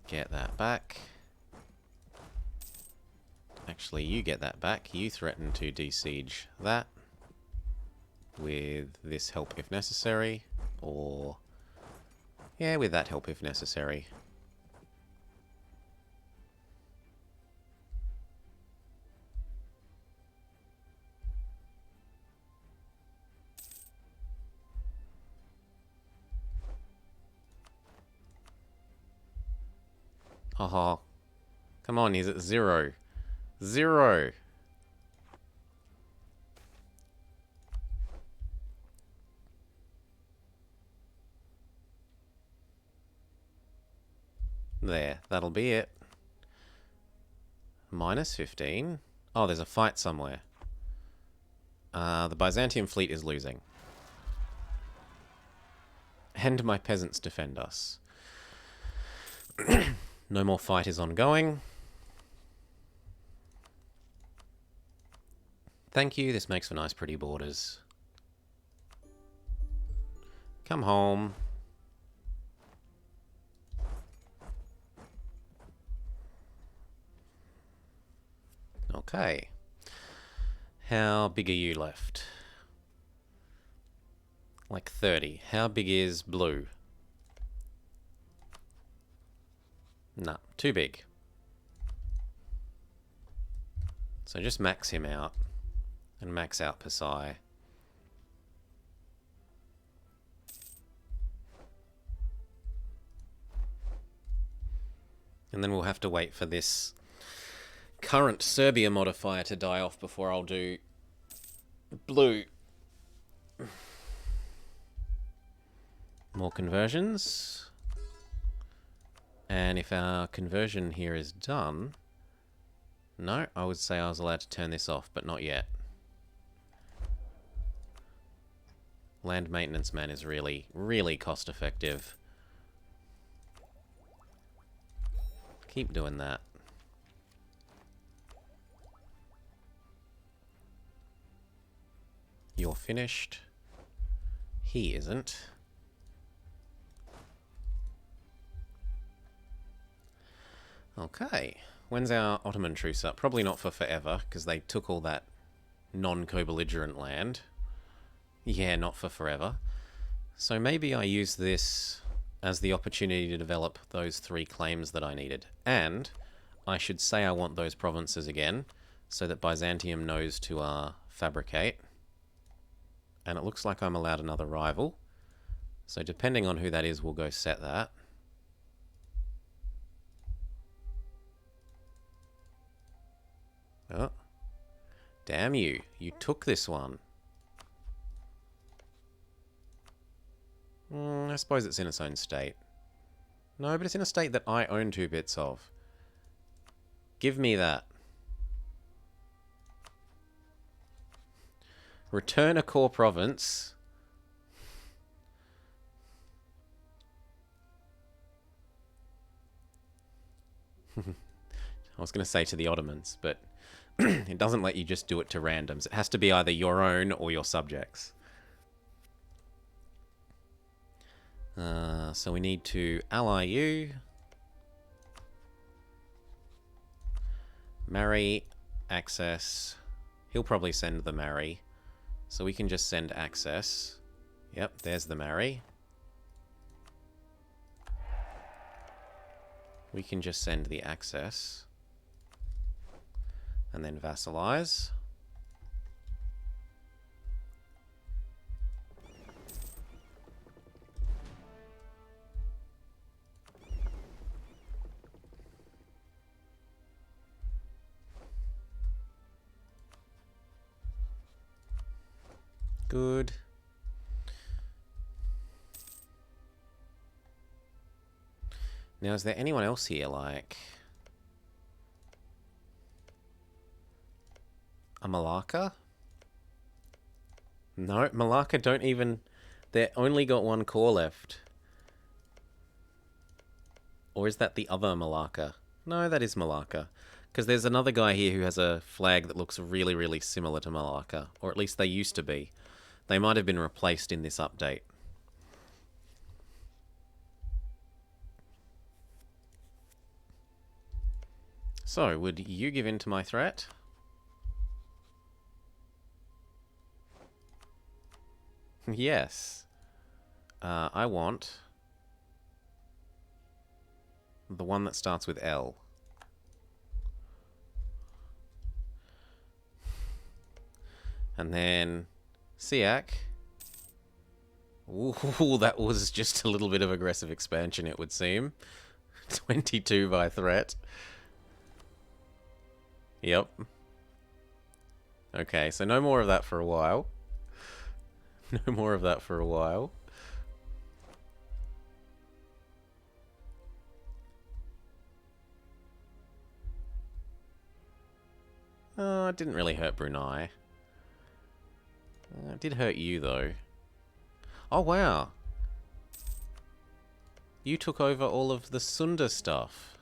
Get that back. Actually, you get that back. You threaten to de-siege that with this help if necessary, or yeah, with that help if necessary. Oh, come on, he's at 0. 0. There, that'll be it. Minus 15. Oh, there's a fight somewhere. The Byzantium fleet is losing. And my peasants defend us. No more fight is ongoing. Thank you, this makes for nice pretty borders. Come home. Okay. How big are you left? Like 30. How big is blue? Nah, too big. So just max him out and max out Pasai. And then we'll have to wait for this current Serbia modifier to die off before I'll do blue. More conversions. And if our conversion here is done... No, I would say I was allowed to turn this off, but not yet. Land maintenance man is really, really cost effective. Keep doing that. You're finished. He isn't. Okay. When's our Ottoman truce up? Probably not for forever, because they took all that non-co-belligerent land. Yeah, not for forever. So maybe I use this as the opportunity to develop those 3 claims that I needed. And I should say I want those provinces again, so that Byzantium knows to fabricate. And it looks like I'm allowed another rival. So depending on who that is, we'll go set that. Oh. Damn you. You took this one. I suppose it's in its own state. No, but it's in a state that I own 2 bits of. Give me that. Return a core province. I was going to say to the Ottomans, but it doesn't let you just do it to randoms. It has to be either your own or your subjects. So we need to ally you. Marry, access. He'll probably send the marry. So we can just send access. Yep, there's the marry. We can just send the access. And then vassalize. Good. Now, is there anyone else here, like... a Malacca? No, Malacca don't even... They only got 1 core left. Or is that the other Malacca? No, that is Malacca. Because there's another guy here who has a flag that looks really, really similar to Malacca. Or at least they used to be. They might have been replaced in this update. So, would you give in to my threat? Yes. I want the one that starts with L. And then Siak. Ooh, that was just a little bit of aggressive expansion, it would seem. 22 by threat. Yep. Okay, so no more of that for a while. No more of that for a while. It didn't really hurt Brunei. It did hurt you, though. Oh, wow. You took over all of the Sunda stuff.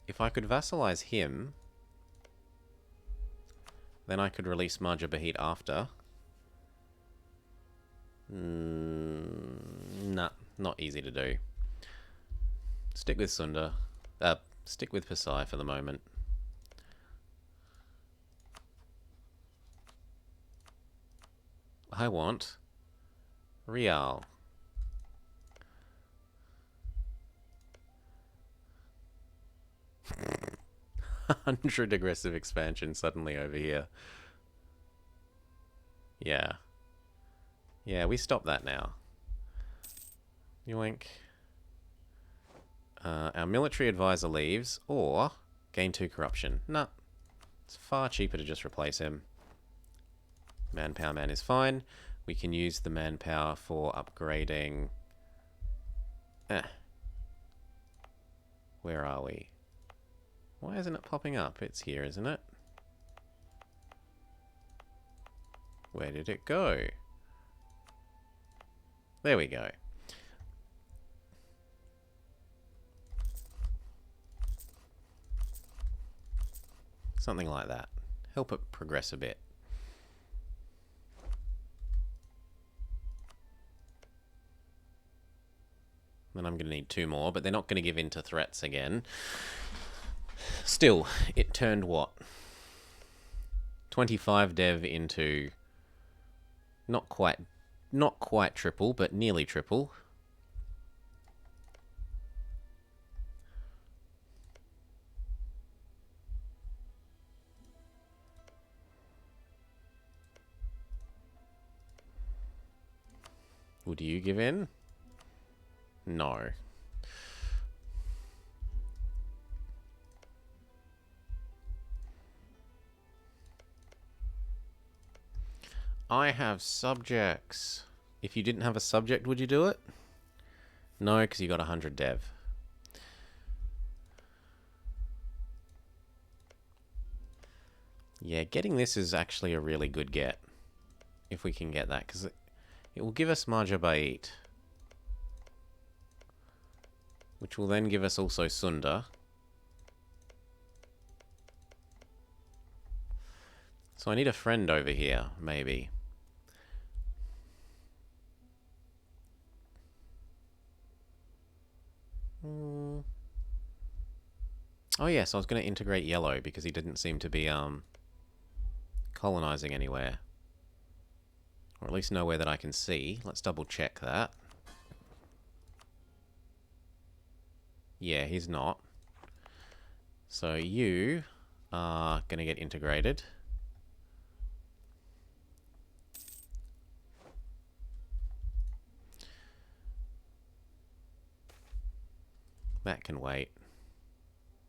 If I could vassalize him, then I could release Marjabahit after. Nah, not easy to do. Stick with Sunda. Stick with Pasai for the moment. I want Rial. 100 aggressive expansion suddenly over here. Yeah. Yeah, we stop that now. Yoink. Our military advisor leaves, or gain 2 corruption. Nah. It's far cheaper to just replace him. Manpower man is fine. We can use the manpower for upgrading... Where are we? Why isn't it popping up? It's here, isn't it? Where did it go? There we go. Something like that. Help it progress a bit. Then I'm going to need 2 more, but they're not going to give in to threats again. Still, it turned what? 25 dev into not quite triple, but nearly triple. Would you give in? No. I have subjects. If you didn't have a subject, would you do it? No, because you got 100 dev. Yeah, getting this is actually a really good get. If we can get that, because it will give us Majabait. Which will then give us also Sunda. So I need a friend over here, maybe. Oh yes, I was going to integrate yellow because he didn't seem to be colonizing anywhere. Or at least nowhere that I can see. Let's double check that. Yeah, he's not. So you are going to get integrated. That can wait.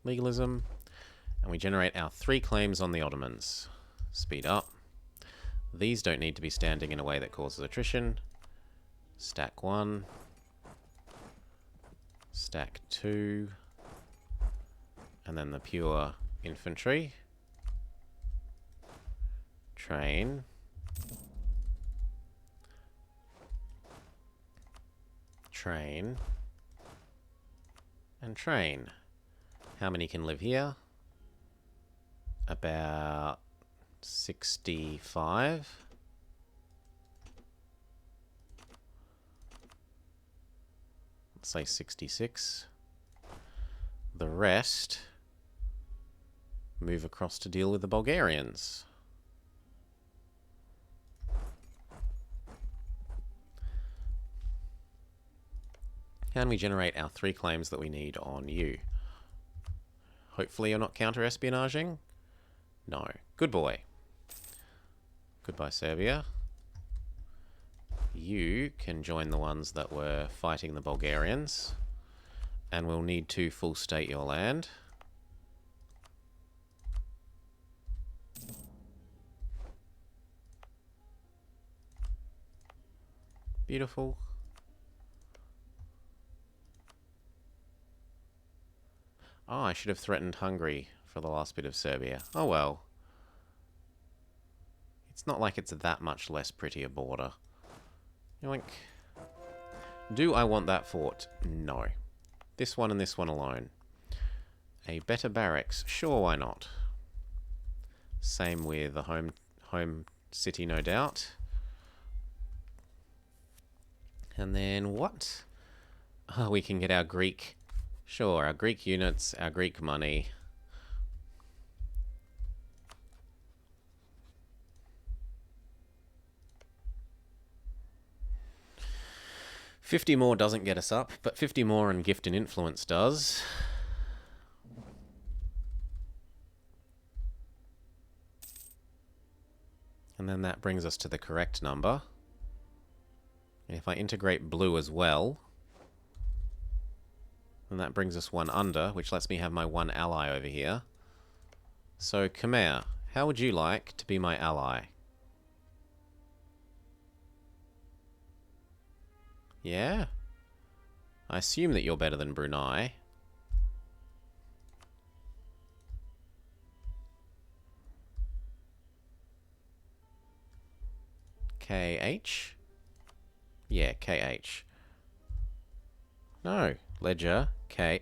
Legalism. And we generate our 3 claims on the Ottomans. Speed up. These don't need to be standing in a way that causes attrition. Stack 1. Stack 2. And then the pure infantry. Train. Train. And train. How many can live here? About 65. Let's say 66. The rest move across to deal with the Bulgarians. Can we generate our 3 claims that we need on you? Hopefully you're not counter-espionaging. No. Good boy. Goodbye, Serbia. You can join the ones that were fighting the Bulgarians. And we'll need to full state your land. Beautiful. Oh, I should have threatened Hungary for the last bit of Serbia. Oh well. It's not like it's that much less pretty a border. Yoink. Do I want that fort? No. This one and this one alone. A better barracks? Sure, why not? Same with the home city, no doubt. And then what? Oh, we can get our Greek... Sure, our Greek units, our Greek money. $50 more doesn't get us up, but 50 more and gift and influence does. And then that brings us to the correct number. And if I integrate blue as well, then that brings us one under, which lets me have my one ally over here. So, Khmer, how would you like to be my ally? Yeah? I assume that you're better than Brunei. KH? Yeah, KH. No, Ledger, K.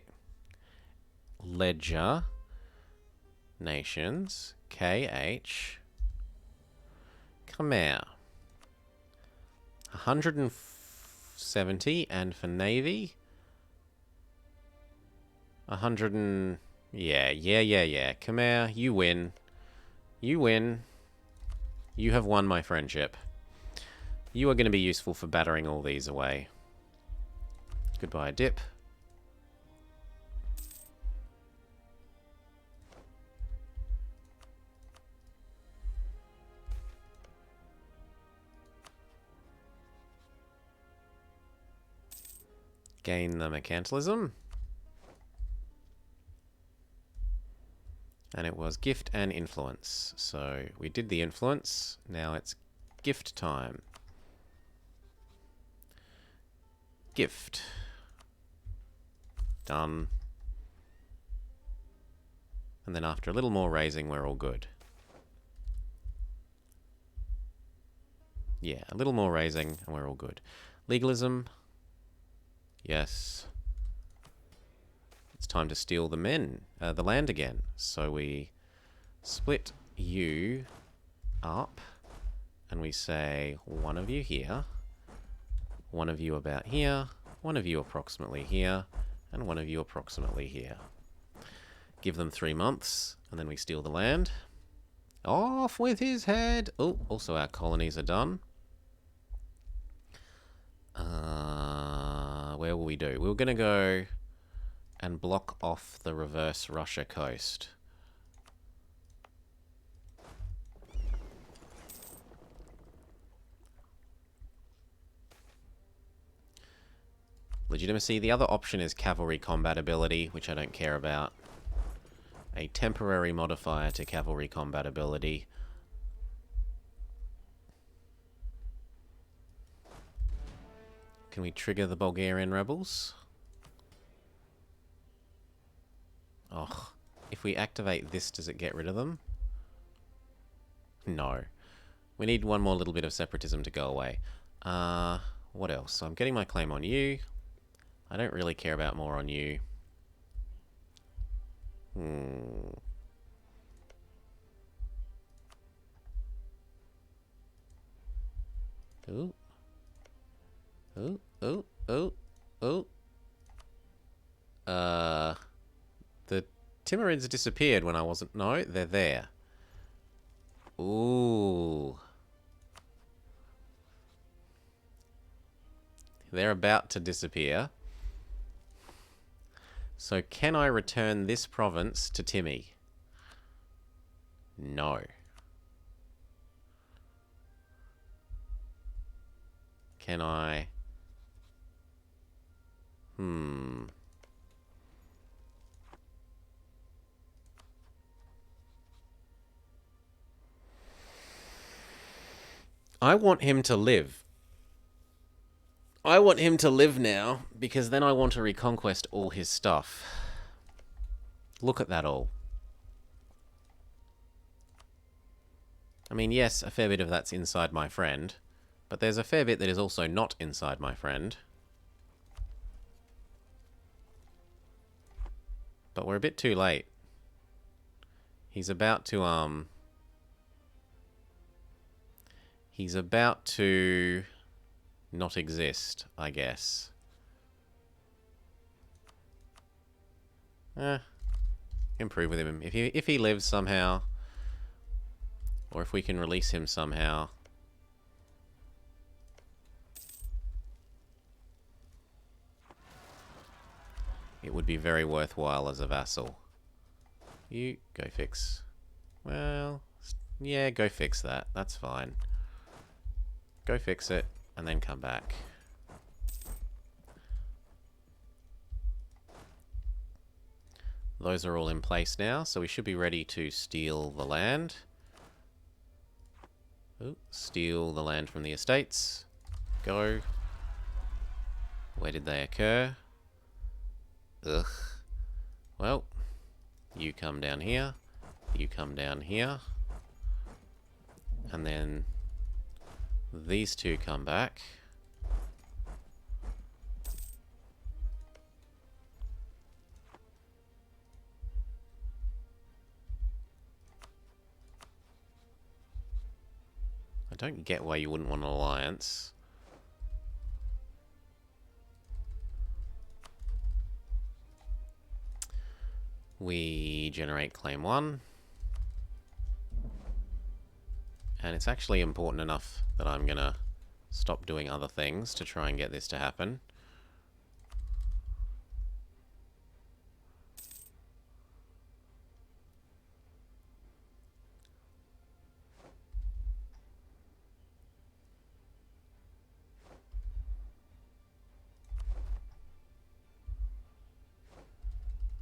Ledger, Nations, KH, Khmer. 170, and for Navy, 100 and... Yeah. Khmer, you win. You win. You have won my friendship. You are going to be useful for battering all these away. Goodbye, dip. Gain the mercantilism. And it was gift and influence. So we did the influence. Now it's gift time. Gift. Done. And then after a little more raising, we're all good. Yeah, a little more raising and we're all good. Legalism. Yes. It's time to steal the land again. So we split you up and we say one of you here, one of you about here, one of you approximately here, and one of you approximately here. Give them 3 months, and then we steal the land. Off with his head! Oh, also our colonies are done. Where will we do? We were going to go and block off the reverse Russia coast. Legitimacy. The other option is cavalry combat ability, which I don't care about. A temporary modifier to cavalry combat ability. Can we trigger the Bulgarian rebels? Oh, if we activate this, does it get rid of them? No. We need one more little bit of separatism to go away. What else? So I'm getting my claim on you. I don't really care about more on you. Ooh. Ooh, ooh, ooh, ooh. The Timurids disappeared when I wasn't... No, they're there. Ooh. They're about to disappear. So can I return this province to Timmy? No. Can I... I want him to live. I want him to live now, because then I want to reconquest all his stuff. Look at that all. I mean, yes, a fair bit of that's inside my friend, but there's a fair bit that is also not inside my friend. But we're a bit too late. He's about to, He's about to not exist, I guess. Improve with him. If he lives somehow, or if we can release him somehow. It would be very worthwhile as a vassal. You go fix. Well, Yeah, go fix that. That's fine. Go fix it, and then come back. Those are all in place now, so we should be ready to steal the land. Ooh, steal the land from the estates. Go. Where did they occur? Ugh. Well, you come down here. You come down here. And then these two come back. I don't get why you wouldn't want an alliance. We generate claim 1. And it's actually important enough that I'm gonna stop doing other things to try and get this to happen.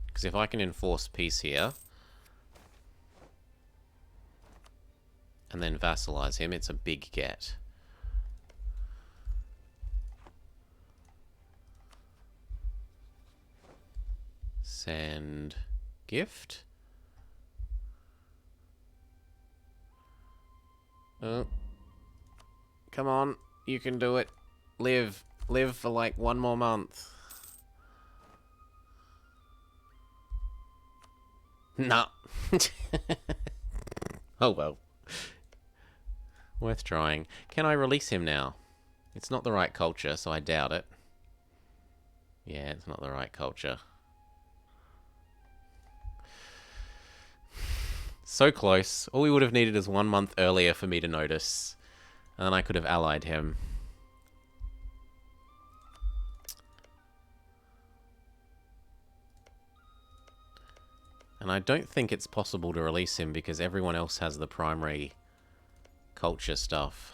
Because if I can enforce peace here, and then vassalize him, it's a big get. Send gift. Oh. Come on, you can do it. Live. Live for like 1 more month. Nah. Oh well. Worth trying. Can I release him now? It's not the right culture, so I doubt it. Yeah, it's not the right culture. So close. All we would have needed is 1 month earlier for me to notice. And then I could have allied him. And I don't think it's possible to release him because everyone else has the primary culture stuff.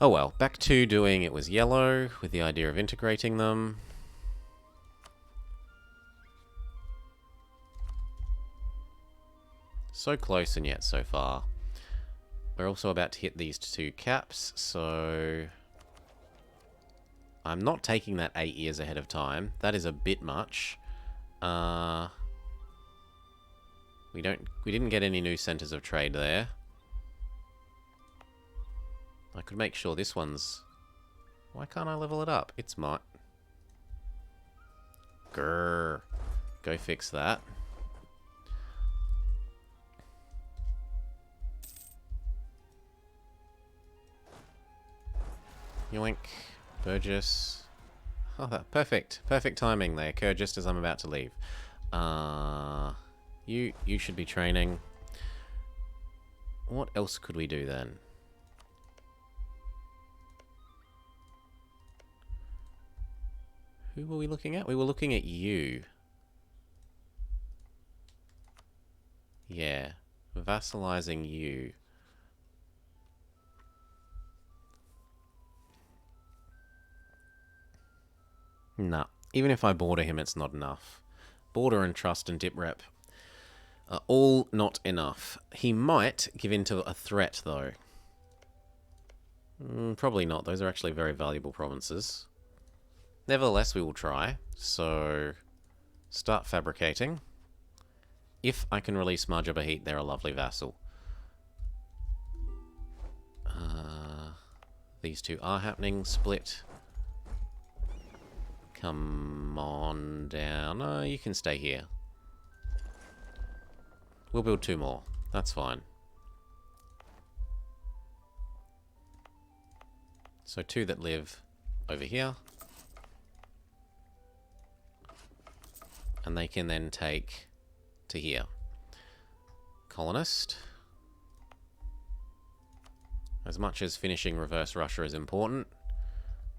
Oh well, back to doing it was yellow with the idea of integrating them. So close and yet so far. We're also about to hit these 2 caps, so I'm not taking that 8 years ahead of time. That is a bit much. We didn't get any new centers of trade there. I could make sure this one's... Why can't I level it up? It's my... Grrr. Go fix that. Yoink. Burgess. Oh, perfect. Perfect timing. They occur just as I'm about to leave. You should be training. What else could we do then? Who were we looking at? We were looking at you. Yeah. Vassalizing you. Nah. Even if I border him, it's not enough. Border and trust and dip rep are all not enough. He might give in to a threat, though. Probably not. Those are actually very valuable provinces. Nevertheless, we will try. So, start fabricating. If I can release Marjabahit, they're a lovely vassal. These two are happening. Split. Come on down. Oh, you can stay here. We'll build 2 more. That's fine. So 2 that live, over here. And they can then take to here. Colonist. As much as finishing Reverse Russia is important,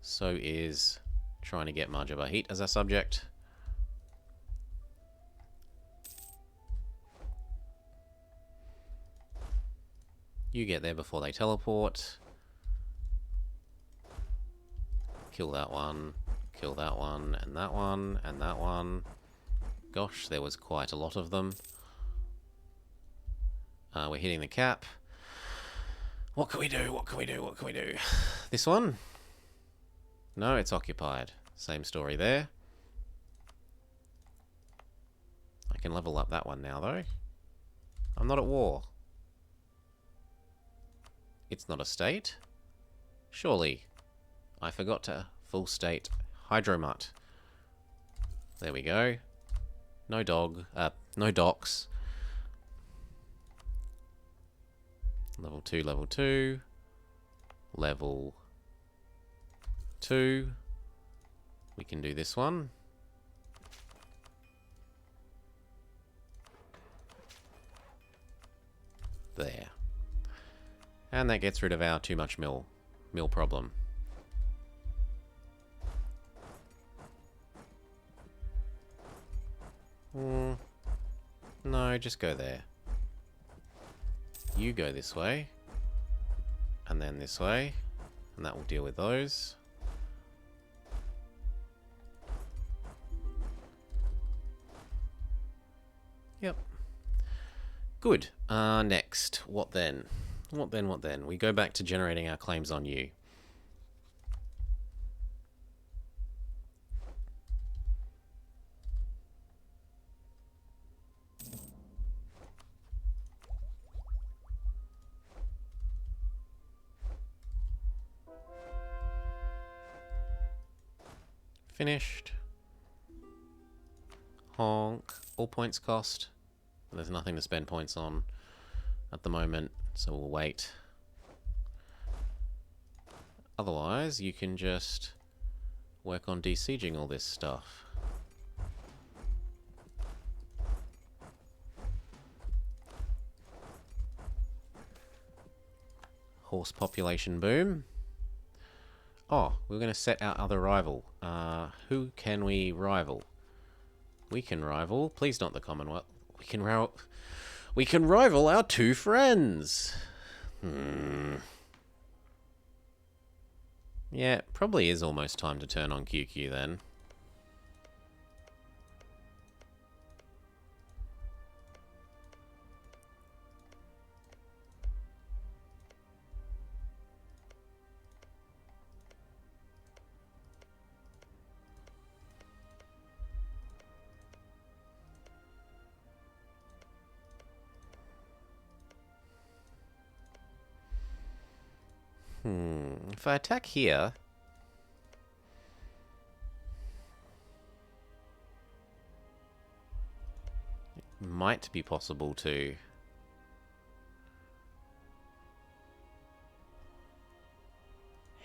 so is trying to get Marjabahit as our subject. You get there before they teleport. Kill that one, and that one, and that one. Gosh, there was quite a lot of them. We're hitting the cap. What can we do? What can we do? What can we do? This one? No, it's occupied. Same story there. I can level up that one now, though. I'm not at war. It's not a state. Surely. I forgot to full state Hydromut. There we go. No docks. Level 2, level 2. Level 2. We can do this one. There. And that gets rid of our too much mill problem. No, just go there. You go this way. And then this way. And that will deal with those. Yep. Good. Next. What then? What then? We go back to generating our claims on you. Finished. Honk. All points cost. There's nothing to spend points on at the moment, so we'll wait. Otherwise, you can just work on de-sieging all this stuff. Horse population boom. Oh, we're going to set our other rival. Who can we rival? We can rival. Please not the Commonwealth. We can rival our two friends. Yeah, probably is almost time to turn on QQ then. If I attack here... it might be possible to...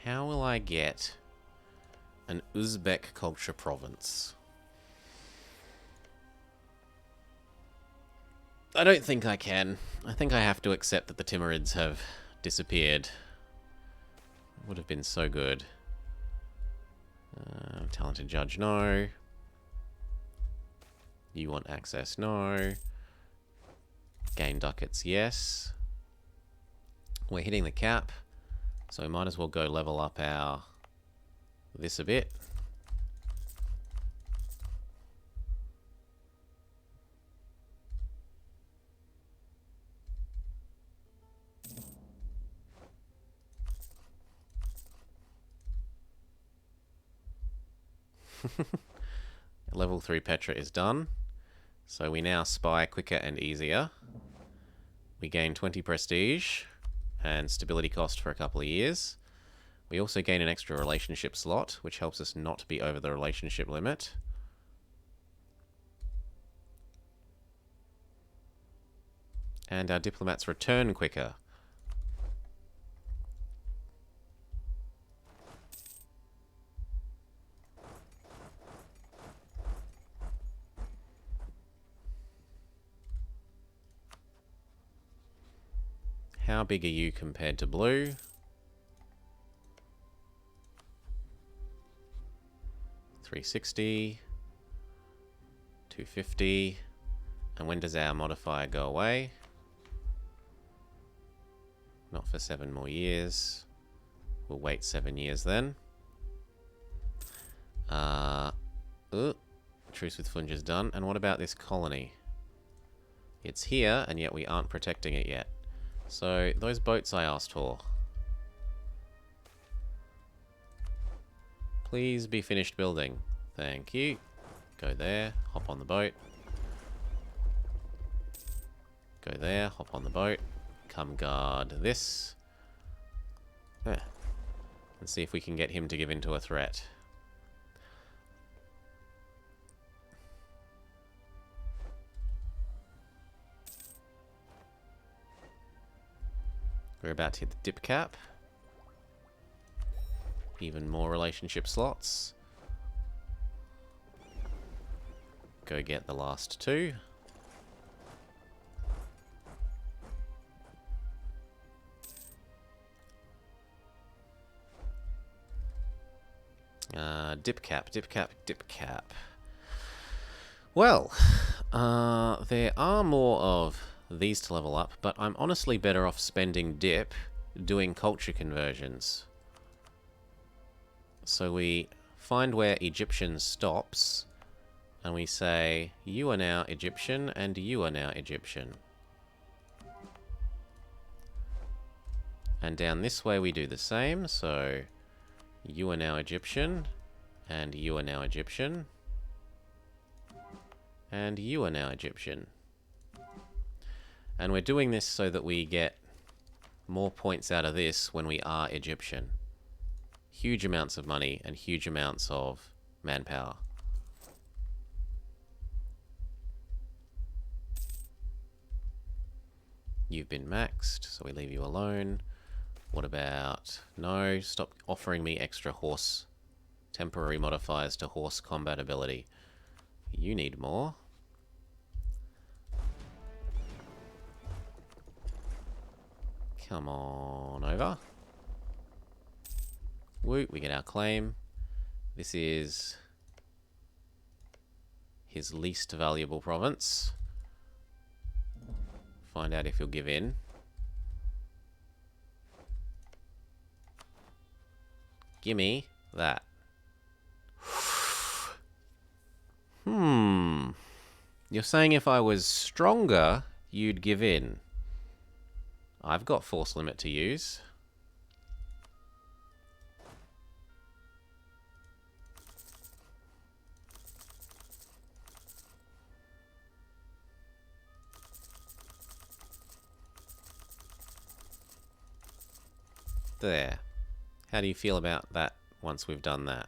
How will I get an Uzbek culture province? I don't think I can. I think I have to accept that the Timurids have disappeared. Would have been so good. Talented judge, no. You want access, no. Gain ducats, yes. We're hitting the cap, so we might as well go level up our this a bit. Level 3 Petra is done. So we now spy quicker and easier. We gain 20 prestige and stability cost for a couple of years. We also gain an extra relationship slot, which helps us not be over the relationship limit. And our diplomats return quicker. how big are you compared to blue? 360, 250, and when does our modifier go away? Not for 7 more years. We'll wait 7 years then. Truce with Funge is done. And what about this colony? It's here, and yet we aren't protecting it yet. So, those boats I asked for. Please be finished building. Thank you. Go there, hop on the boat. Go there, hop on the boat. Come guard this. And see if we can get him to give in to a threat. We're about to hit the dip cap. Even more relationship slots. Go get the last 2. Dip cap, dip cap, dip cap. Well, there are more of these to level up, but I'm honestly better off spending dip doing culture conversions. So we find where Egyptian stops, and we say, you are now Egyptian, and you are now Egyptian. And down this way we do the same, so you are now Egyptian, and you are now Egyptian, and you are now Egyptian. And we're doing this so that we get more points out of this when we are Egyptian. Huge amounts of money and huge amounts of manpower. You've been maxed, so we leave you alone. What about... No, stop offering me extra horse temporary modifiers to horse combat ability. You need more. Come on over. Woo, we get our claim. This is his least valuable province. Find out if he'll give in. Gimme that. You're saying if I was stronger, you'd give in. I've got force limit to use. There. How do you feel about that once we've done that?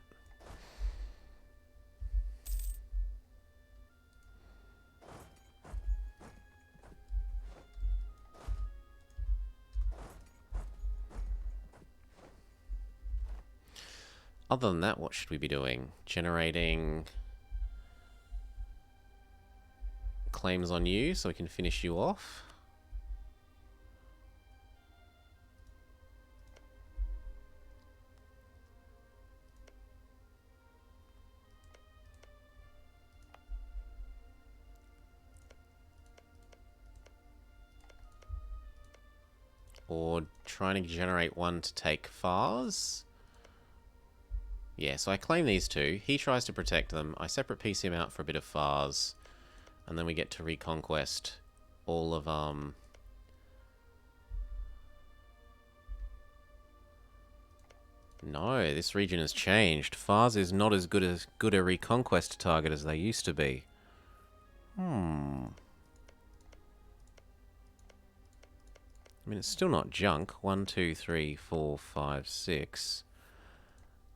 Other than that, what should we be doing? Generating claims on you so we can finish you off. Or trying to generate one to take Fars. Yeah, so I claim these 2. He tries to protect them. I separate piece him out for a bit of Fars. And then we get to reconquest all of, No, this region has changed. Fars is not as good a reconquest target as they used to be. I mean, it's still not junk. 1, 2, 3, 4, 5, 6.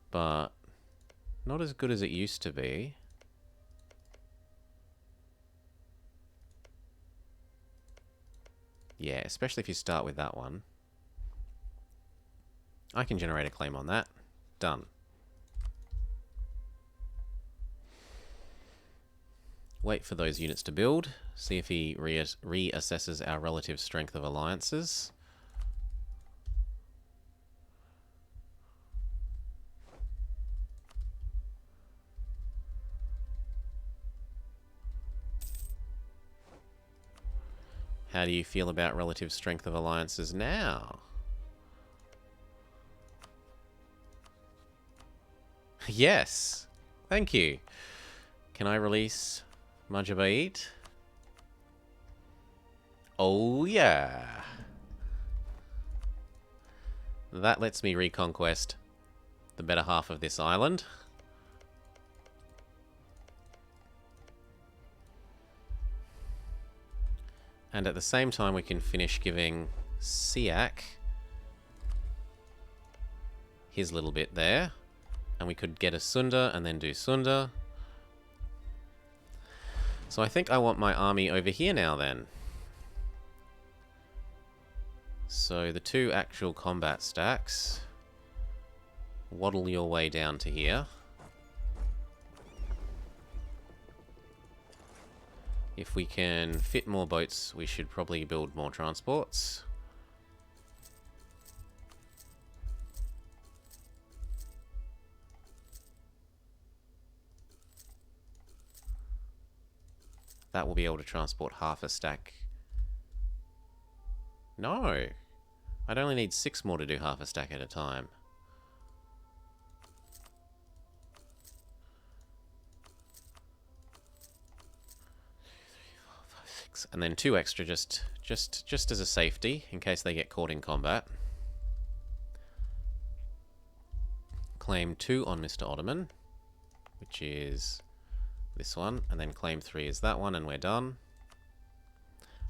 But not as good as it used to be. Yeah, especially if you start with that one. I can generate a claim on that. Done. Wait for those units to build. See if he reassesses our relative strength of alliances. How do you feel about relative strength of alliances now? Yes. Thank you. Can I release Majabait? Oh, yeah. That lets me reconquest the better half of this island. And at the same time, we can finish giving Siak his little bit there. And we could get a Sunda and then do Sunda. So I think I want my army over here now then. So the 2 actual combat stacks. Waddle your way down to here. If we can fit more boats, we should probably build more transports. That will be able to transport half a stack. No! I'd only need 6 more to do half a stack at a time. And then 2 extra just as a safety, in case they get caught in combat. Claim 2 on Mr. Ottoman, which is this one, and then claim 3 is that one, and we're done.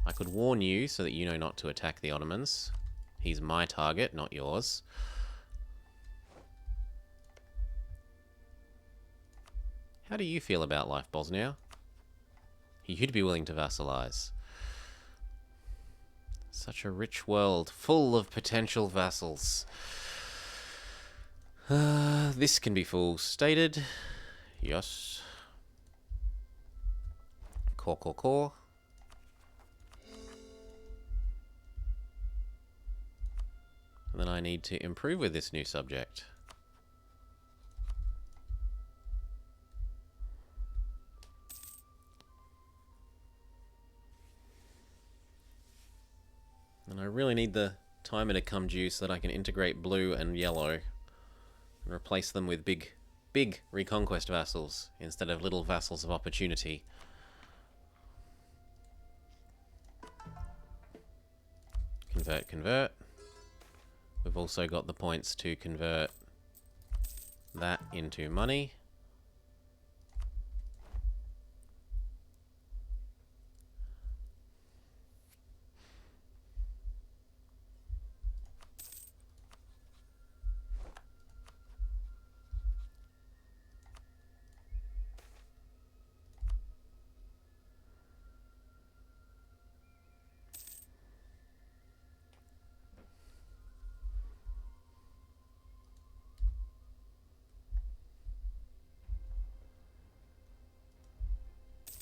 I could warn you so that you know not to attack the Ottomans. He's my target, not yours. How do you feel about life, Bosnia? You'd be willing to vassalize. Such a rich world, full of potential vassals. This can be full stated. Yes. Core. And then I need to improve with this new subject. And I really need the timer to come due so that I can integrate blue and yellow and replace them with big reconquest vassals instead of little vassals of opportunity. Convert. We've also got the points to convert that into money.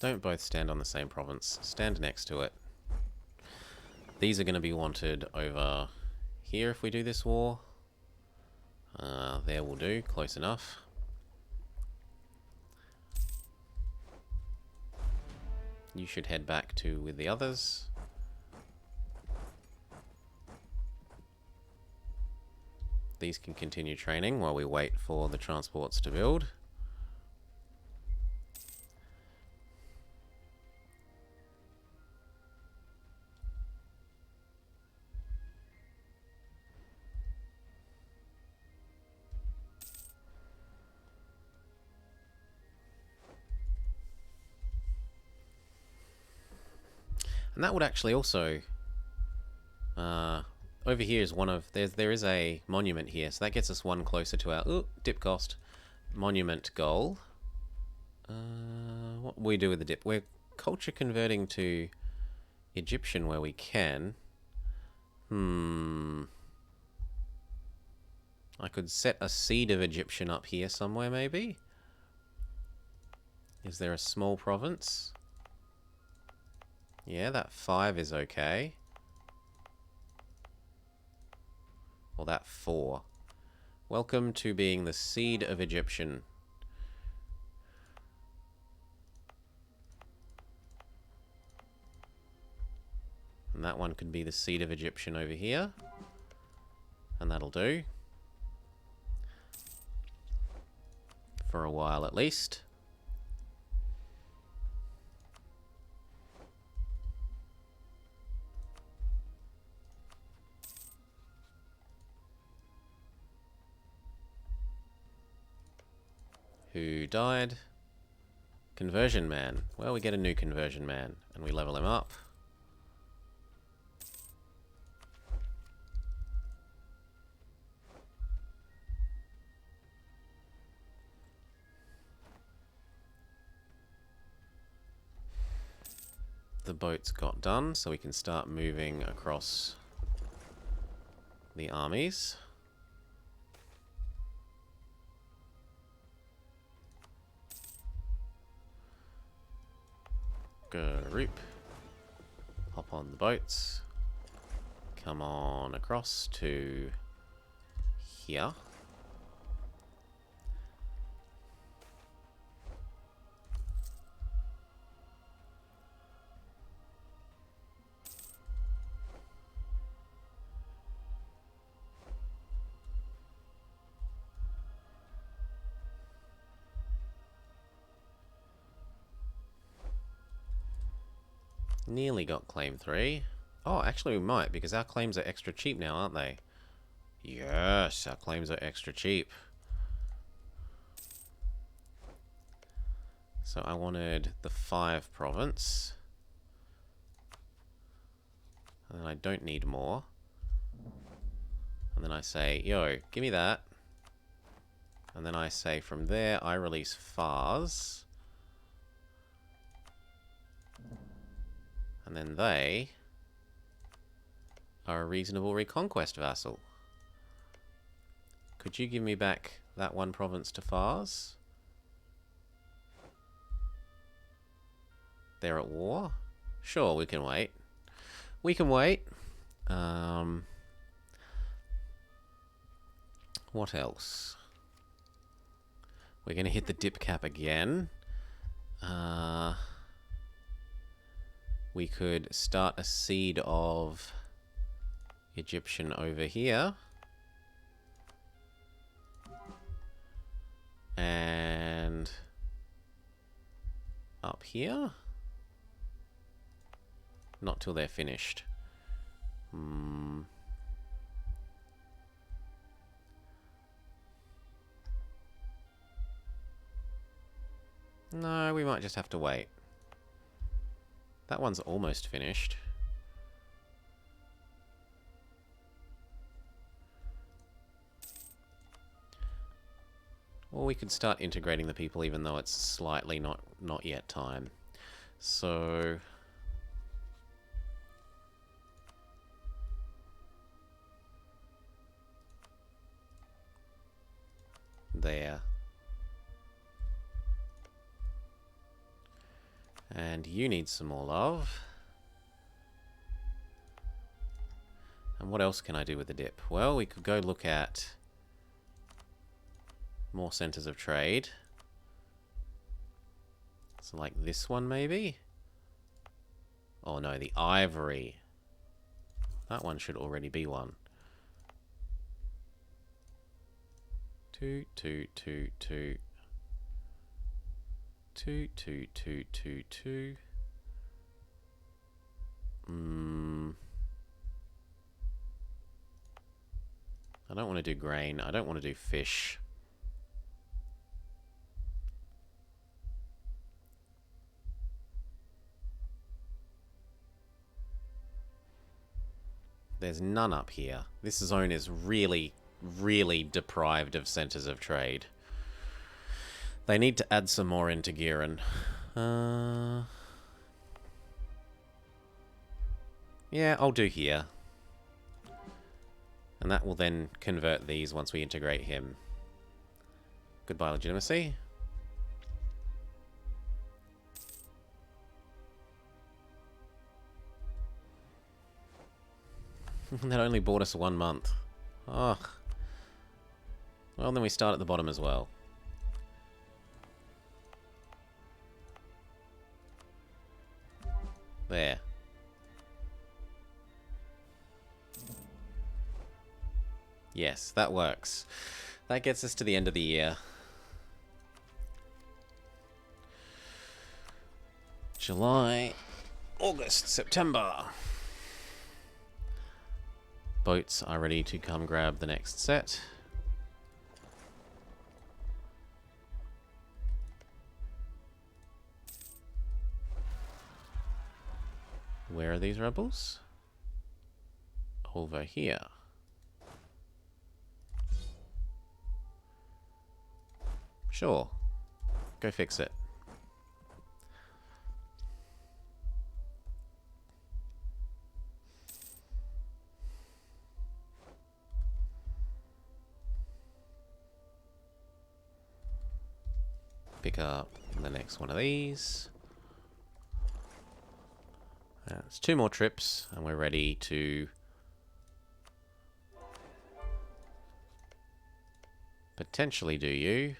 Don't both stand on the same province. Stand next to it. These are going to be wanted over here if we do this war. There will do. Close enough. You should head back to with the others. These can continue training while we wait for the transports to build. And that would actually also, over here is one of, there is a monument here, so that gets us one closer to our, dip cost, monument goal. What we do with the dip? We're culture converting to Egyptian where we can. I could set a seed of Egyptian up here somewhere, maybe? Is there a small province? Yeah, that 5 is okay. Or that 4. Welcome to being the seed of Egyptian. And that one could be the seed of Egyptian over here. And that'll do. For a while at least. Who died? Conversion man. Well, we get a new conversion man, and we level him up. The boats got done, so we can start moving across the armies. Group. Hop on the boats. Come on across to here. Nearly got claim 3. Oh, actually we might, because our claims are extra cheap now, aren't they? Yes, our claims are extra cheap. So I wanted the 5 province. And then I don't need more. And then I say, yo, give me that. And then I say from there, I release Fars. And then they are a reasonable reconquest vassal. Could you give me back that one province to Fars? They're at war? Sure, we can wait. We can wait. What else? We're going to hit the dip cap again. We could start a seed of Egyptian over here. And up here. Not till they're finished. No, we might just have to wait. That one's almost finished. Or we could start integrating the people even though it's slightly not yet time. So there. And you need some more love. And what else can I do with the dip? Well, we could go look at more centers of trade. So like this one maybe? Oh no, the ivory. That one should already be one. 2, 2, 2, 2. 2, 2, 2, 2, 2. I don't want to do grain. I don't want to do fish. There's none up here. This zone is really, really deprived of centers of trade. They need to add some more into Giran. Yeah, I'll do here. And that will then convert these once we integrate him. Goodbye, legitimacy. That only bought us 1 month. Oh. Well, then we start at the bottom as well. There. Yes, that works. That gets us to the end of the year. July, August, September. Boats are ready to come grab the next set. Where are these rebels? Over here. Sure. Go fix it. Pick up the next one of these. It's 2 more trips, and we're ready to potentially do you,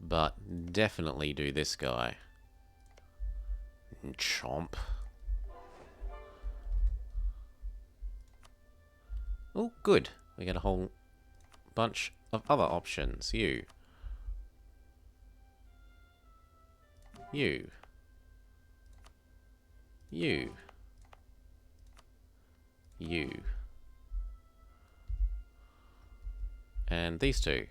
but definitely do this guy. Chomp. Oh, good. We get a whole bunch of other options. You. You. You. You. And these two.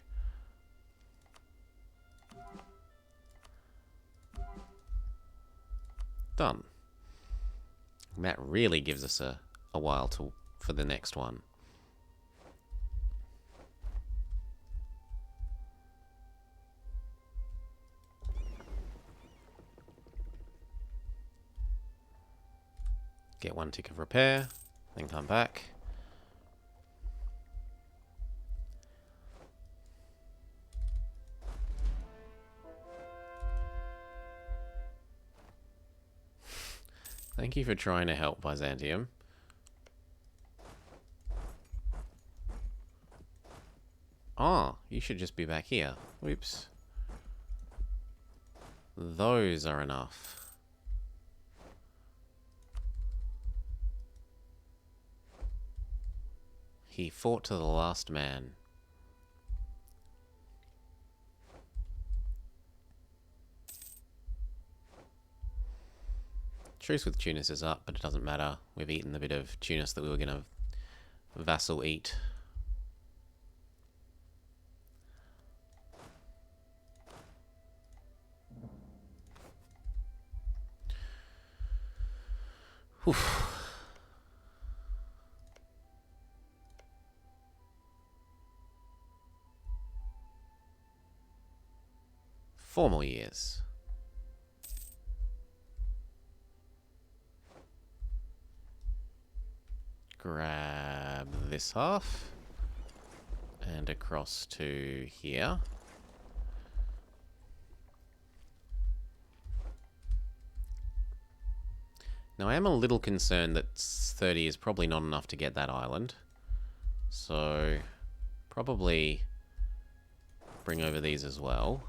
Done. And that really gives us a while for the next one. Get 1 tick of repair, then come back. Thank you for trying to help, Byzantium. Ah, you should just be back here. Whoops. Those are enough. He fought to the last man. Truce with Tunis is up, but it doesn't matter. We've eaten the bit of Tunis that we were going to vassal eat. Whew. Four more years. Grab this half and across to here. Now I am a little concerned that 30 is probably not enough to get that island. So probably bring over these as well.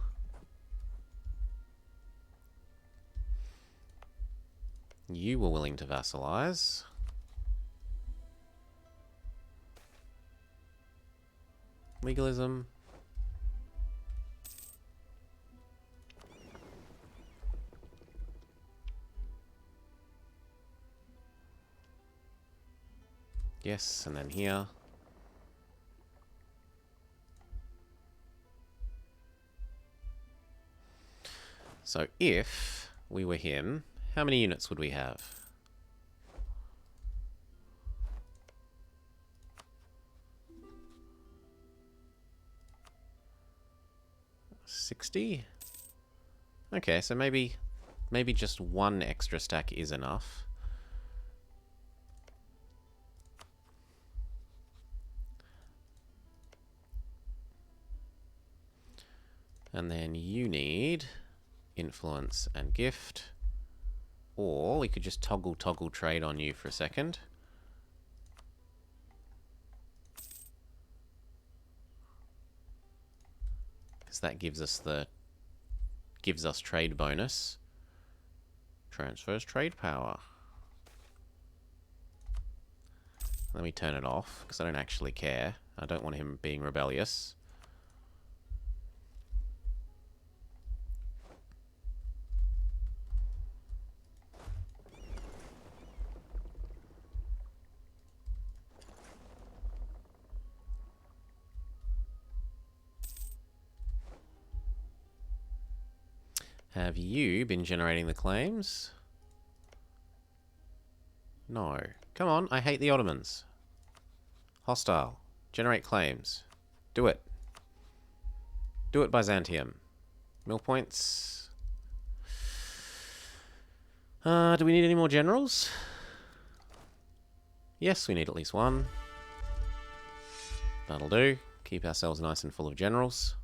You were willing to vassalize. Legalism. Yes, and then here. So if we were him, how many units would we have? 60? Okay, so maybe just 1 extra stack is enough. And then you need influence and gift. Or we could just toggle trade on you for a second. Because that gives us trade bonus. Transfers trade power. Let me turn it off, because I don't actually care. I don't want him being rebellious. Have you been generating the claims? No. Come on, I hate the Ottomans. Hostile. Generate claims. Do it. Do it, Byzantium. Mill points. Do we need any more generals? Yes, we need at least one. That'll do. Keep ourselves nice and full of generals.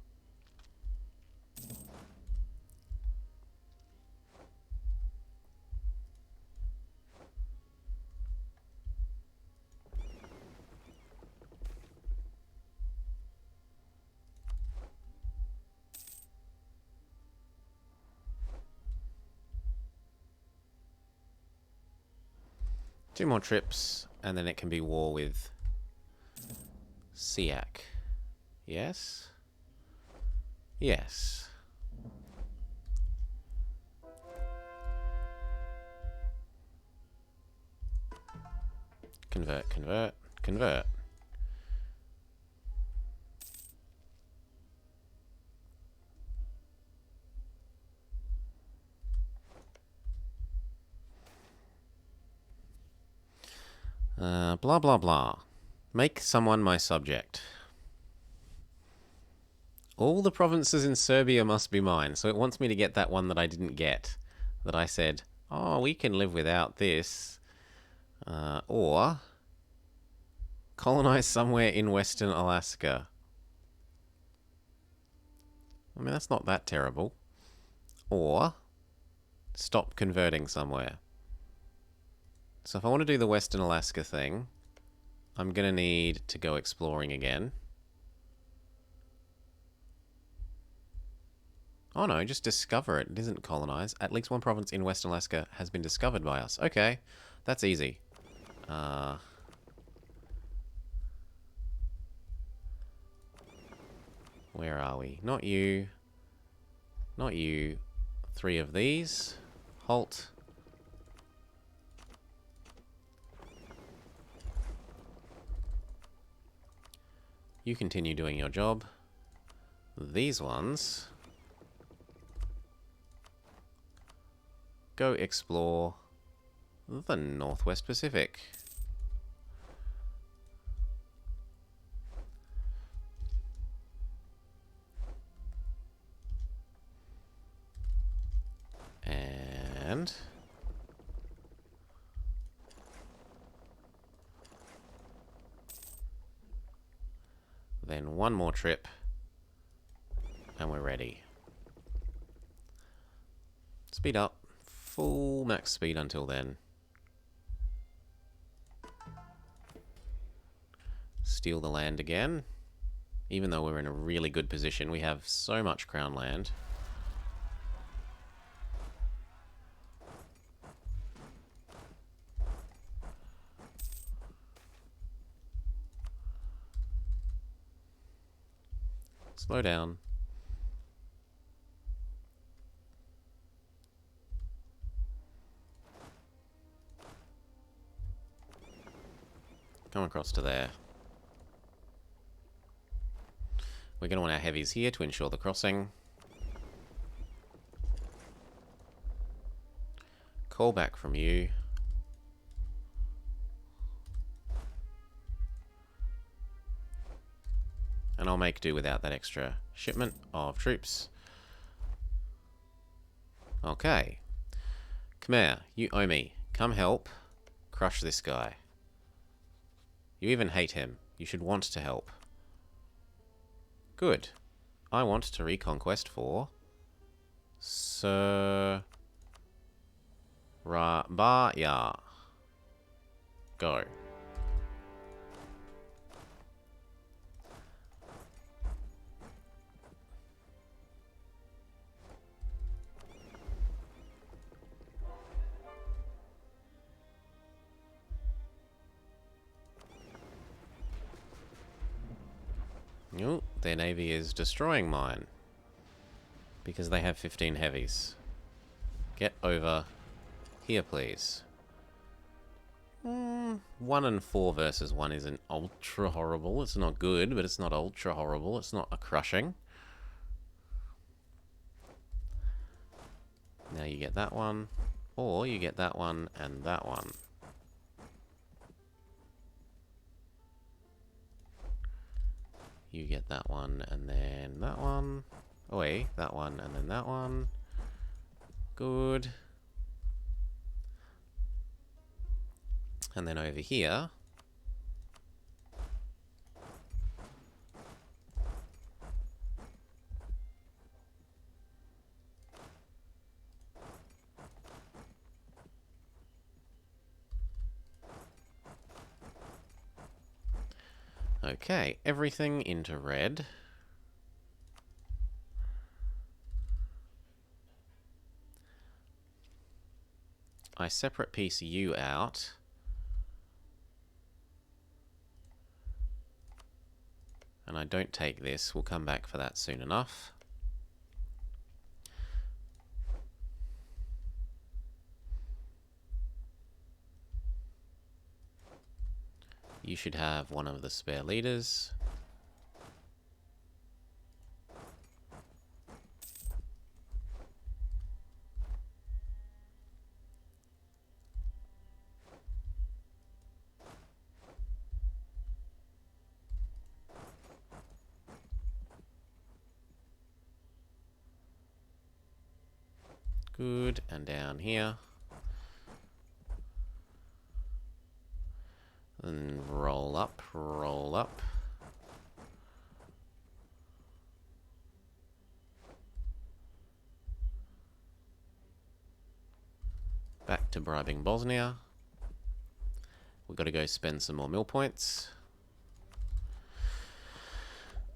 Two more trips, and then it can be war with Siak. Yes? Yes. Convert, convert, convert. Blah, blah, blah. Make someone my subject. All the provinces in Serbia must be mine, so it wants me to get that one that I didn't get. That I said, oh, we can live without this. Or colonize somewhere in Western Alaska. I mean, that's not that terrible. Or stop converting somewhere. So if I want to do the Western Alaska thing, I'm going to need to go exploring again. Oh no, just discover it. It isn't colonize. At least one province in Western Alaska has been discovered by us. Okay, that's easy. Where are we? Not you. Not you. 3 of these. Halt. You continue doing your job. These ones go explore the Northwest Pacific. And then one more trip, and we're ready. Speed up. Full max speed until then. Steal the land again. Even though we're in a really good position, we have so much crown land. Slow down. Come across to there. We're going to want our heavies here to ensure the crossing. Call back from you. And I'll make do without that extra shipment of troops. Okay. Khmer, you owe me. Come help. Crush this guy. You even hate him. You should want to help. Good. I want to reconquest for Sir Rabaya. Go. Oh, their navy is destroying mine. Because they have 15 heavies. Get over here, please. 1 and 4 versus 1 isn't ultra horrible. It's not good, but it's not ultra horrible. It's not a crushing. Now you get that one, or you get that one and that one. You get that one and then that one. Oh wait, that one and then that one. Good. And then over here. Okay, everything into red. I separate piece you out. And I don't take this. We'll come back for that soon enough. You should have one of the spare leaders. Good, and down here. And roll up, roll up. Back to bribing Bosnia. We've got to go spend some more mill points.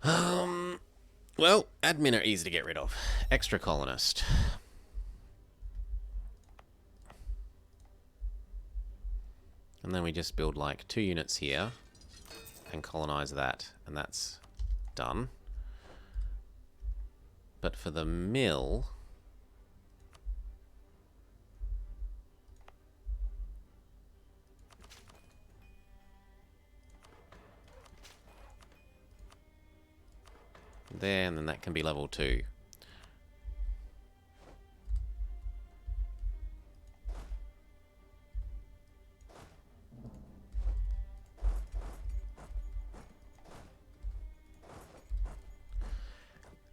Well, admin are easy to get rid of. Extra colonist. And then we just build like 2 units here and colonize that, and that's done. But for the mill, there, and then that can be level 2.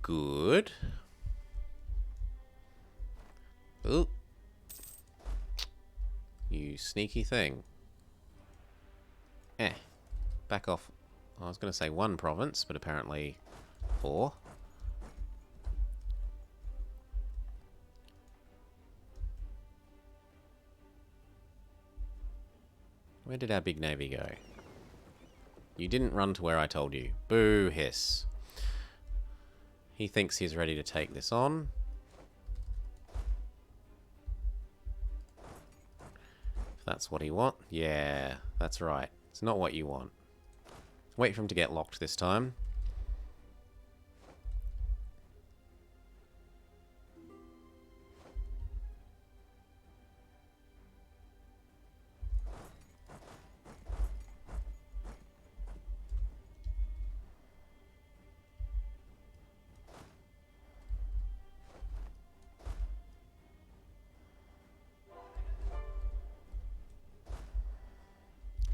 Good. Ooh. You sneaky thing. Back off. I was going to say 1 province, but apparently 4. Where did our big navy go? You didn't run to where I told you. Boo hiss. He thinks he's ready to take this on. If that's what he wants. Yeah, that's right. It's not what you want. Wait for him to get locked this time.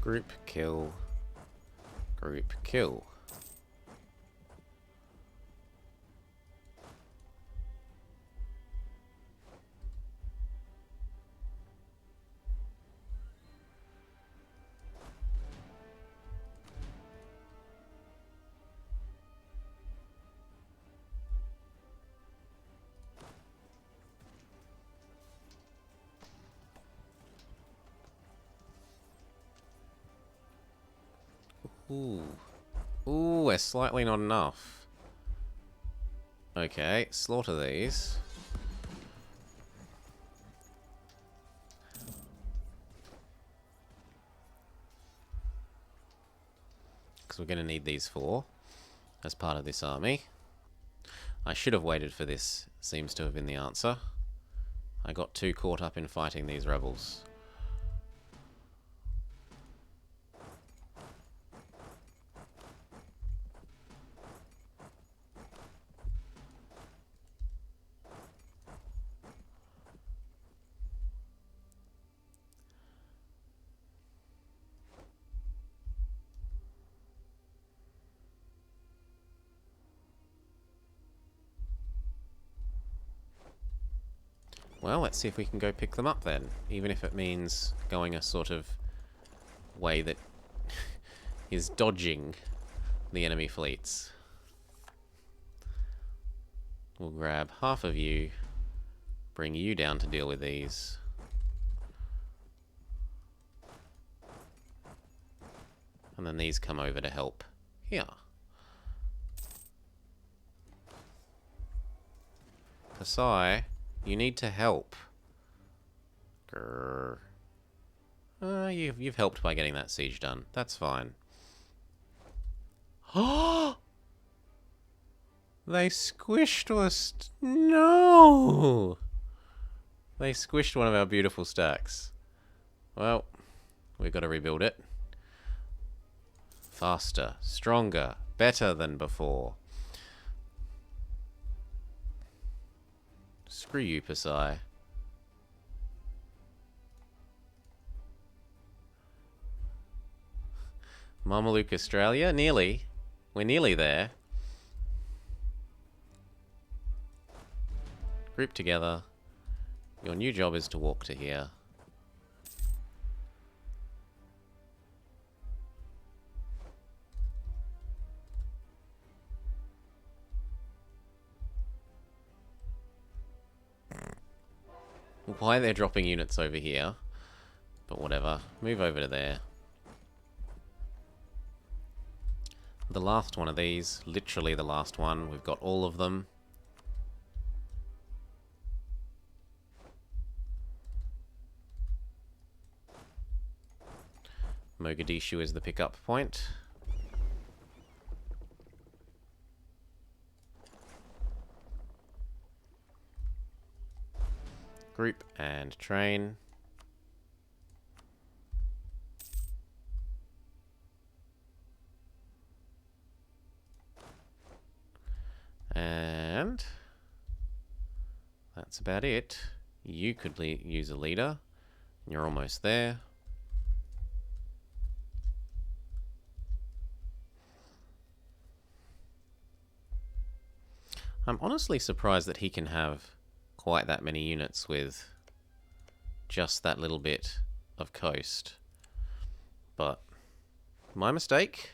Group kill. Group kill. Ooh. Ooh, we're slightly not enough. Okay, slaughter these. Because we're going to need these 4. as part of this army. I should have waited for this, seems to have been the answer. I got too caught up in fighting these rebels. Well, let's see if we can go pick them up then, even if it means going a sort of way that is dodging the enemy fleets. We'll grab half of you, bring you down to deal with these. And then these come over to help here. Kasai, you need to help. Grrr. You've helped by getting that siege done. That's fine. Oh! They squished us. No! They squished one of our beautiful stacks. Well, we've got to rebuild it. Faster, stronger, better than before. Screw you, Pasai. Mamluk Australia? Nearly. We're nearly there. Group together. Your new job is to walk to here. Why they're dropping units over here, but whatever. Move over to there. The last one of these, literally the last one. We've got all of them. Mogadishu is the pickup point. Group and train. And that's about it. You could use a leader. You're almost there. I'm honestly surprised that he can have quite that many units with just that little bit of coast. But my mistake.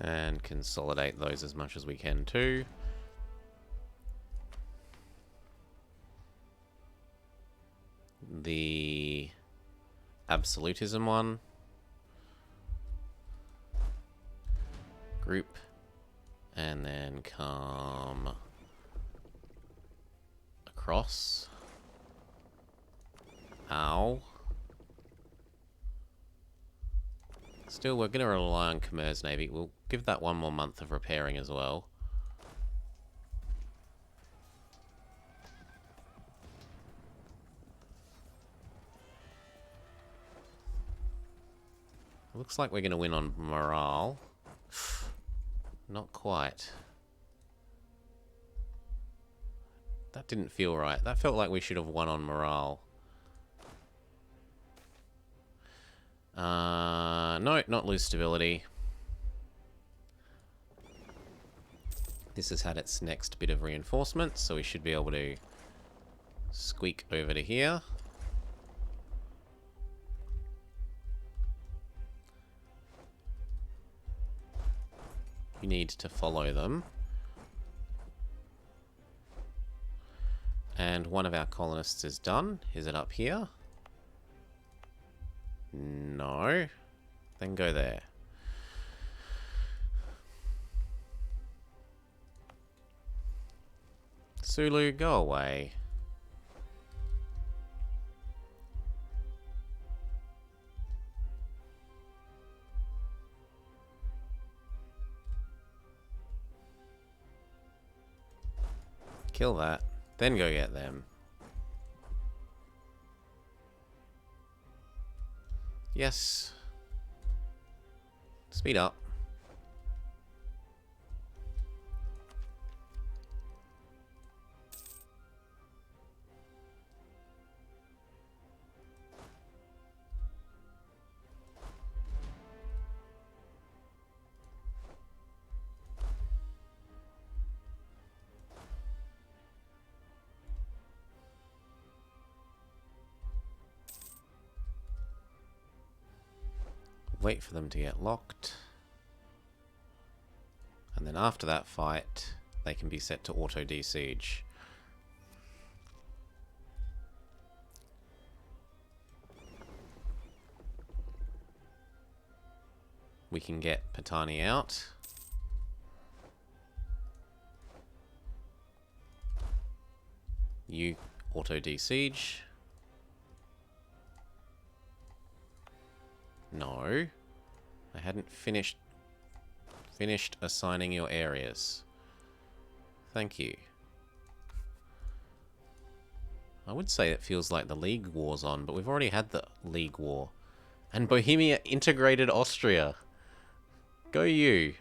And consolidate those as much as we can too. The absolutism one. Group. And then come across. Ow. Still, we're going to rely on Khmer's Navy. We'll give that one more month of repairing as well. Looks like we're going to win on morale. Not quite. That didn't feel right. That felt like we should have won on morale. No, not lose stability. This has had its next bit of reinforcement, so we should be able to squeak over to here. You need to follow them. And one of our colonists is done. Is it up here? No. Then go there. Sulu, go away. Kill that. Then go get them. Yes. Speed up. Wait for them to get locked. And then after that fight, they can be set to auto de-siege. We can get Patani out. You auto de-siege. No. I hadn't finished assigning your areas. Thank you. I would say it feels like the League War's on, but we've already had the League War. And Bohemia integrated Austria. Go you.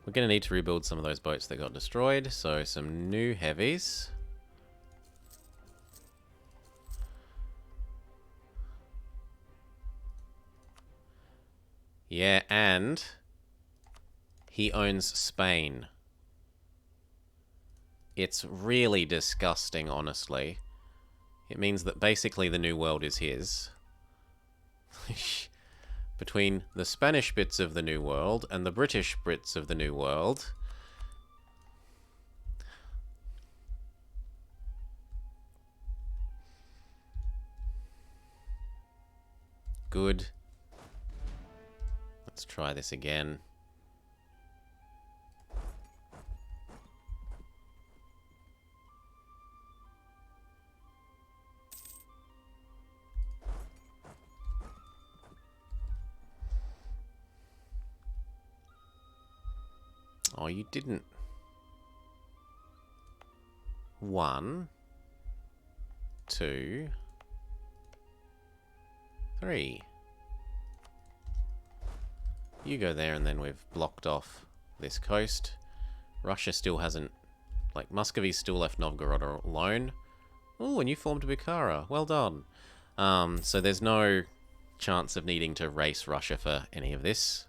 We're going to need to rebuild some of those boats that got destroyed, so some new heavies. Yeah, and he owns Spain. It's really disgusting, honestly. It means that basically the New World is his. Between the Spanish bits of the New World and the British bits of the New World. Good. Let's try this again. Oh, you didn't. 1, 2, 3. You go there and then we've blocked off this coast. Russia still hasn't... Like, Muscovy's still left Novgorod alone. Oh, and you formed Bukhara. Well done. So there's no chance of needing to race Russia for any of this.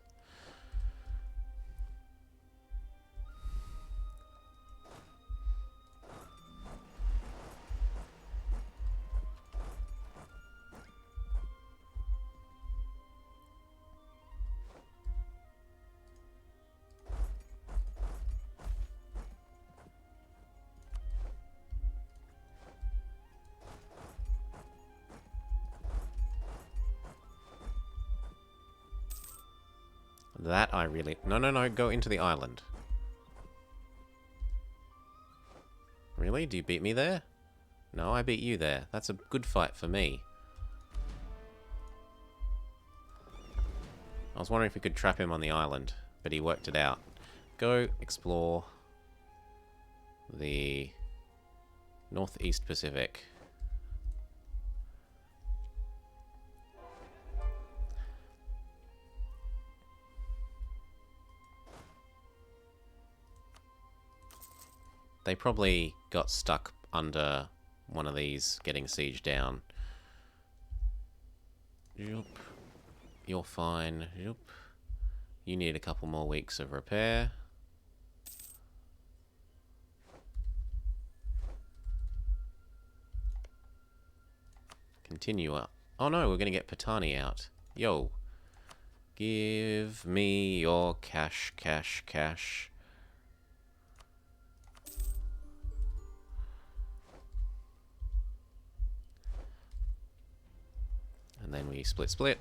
That I really... No, go into the island. Really? Do you beat me there? No, I beat you there. That's a good fight for me. I was wondering if we could trap him on the island, but he worked it out. Go explore the Northeast Pacific. They probably got stuck under one of these getting sieged down. Yoop. You're fine. Yoop. You need a couple more weeks of repair. Continue up. Oh no, we're going to get Patani out. Yo. Give me your cash, cash, cash. And then we split.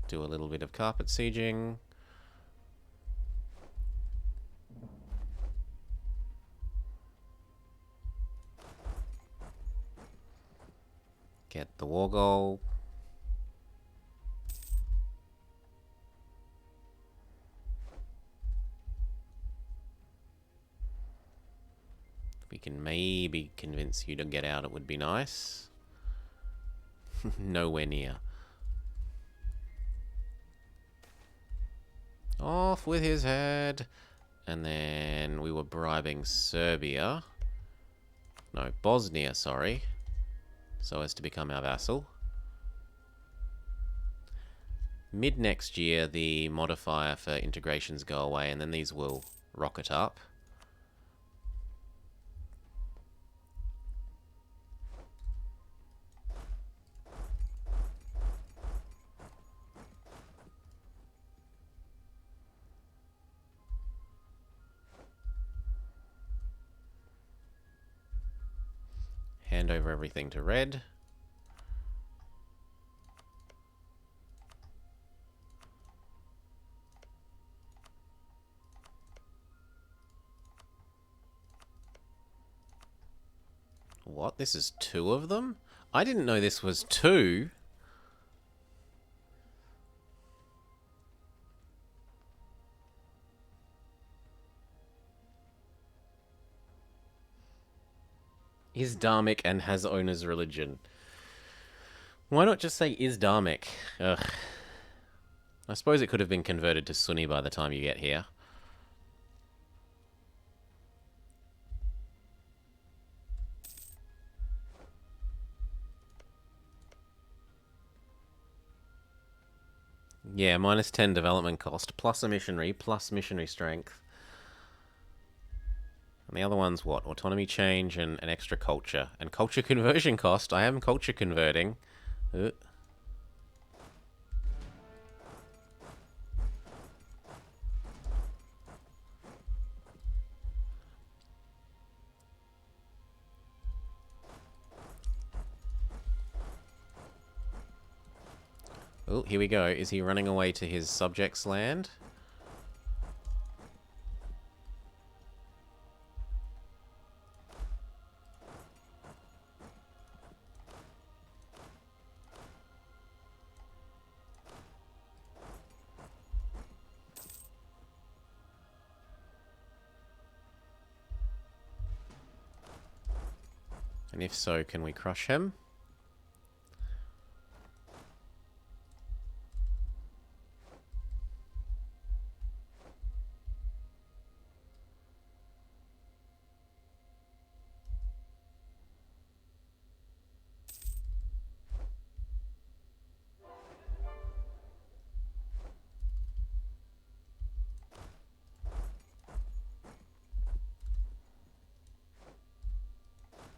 Do a little bit of carpet sieging. Get the war goal. If we can maybe convince you to get out, it would be nice. Nowhere near. Off with his head. And then we were bribing Serbia. No, Bosnia, sorry. So as to become our vassal. Mid next year, the modifier for integrations go away, and then these will rocket up. Hand over everything to red. What? This is 2 of them? I didn't know this was 2. Is Dharmic and has owner's religion. Why not just say is Dharmic? Ugh. I suppose it could have been converted to Sunni by the time you get here. Yeah, minus 10 development cost, plus a missionary, plus missionary strength. And the other one's what? Autonomy change and an extra culture. And culture conversion cost. I am culture converting. Oh, here we go. Is he running away to his subject's land? And if so, can we crush him?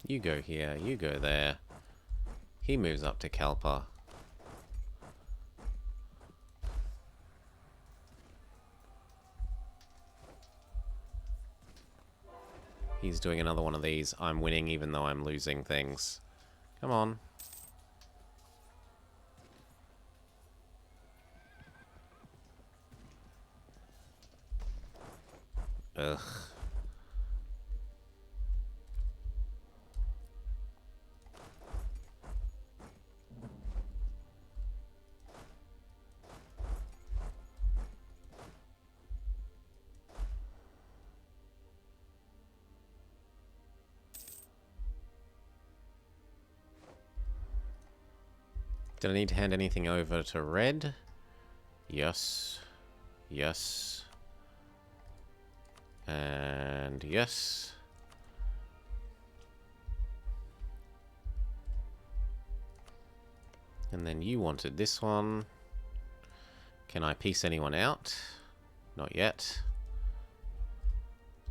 You go here, you go there. He moves up to Kalpa. He's doing another one of these. I'm winning even though I'm losing things. Come on. Ugh. Did I need to hand anything over to red? Yes. Yes. And yes. And then you wanted this one. Can I piece anyone out? Not yet.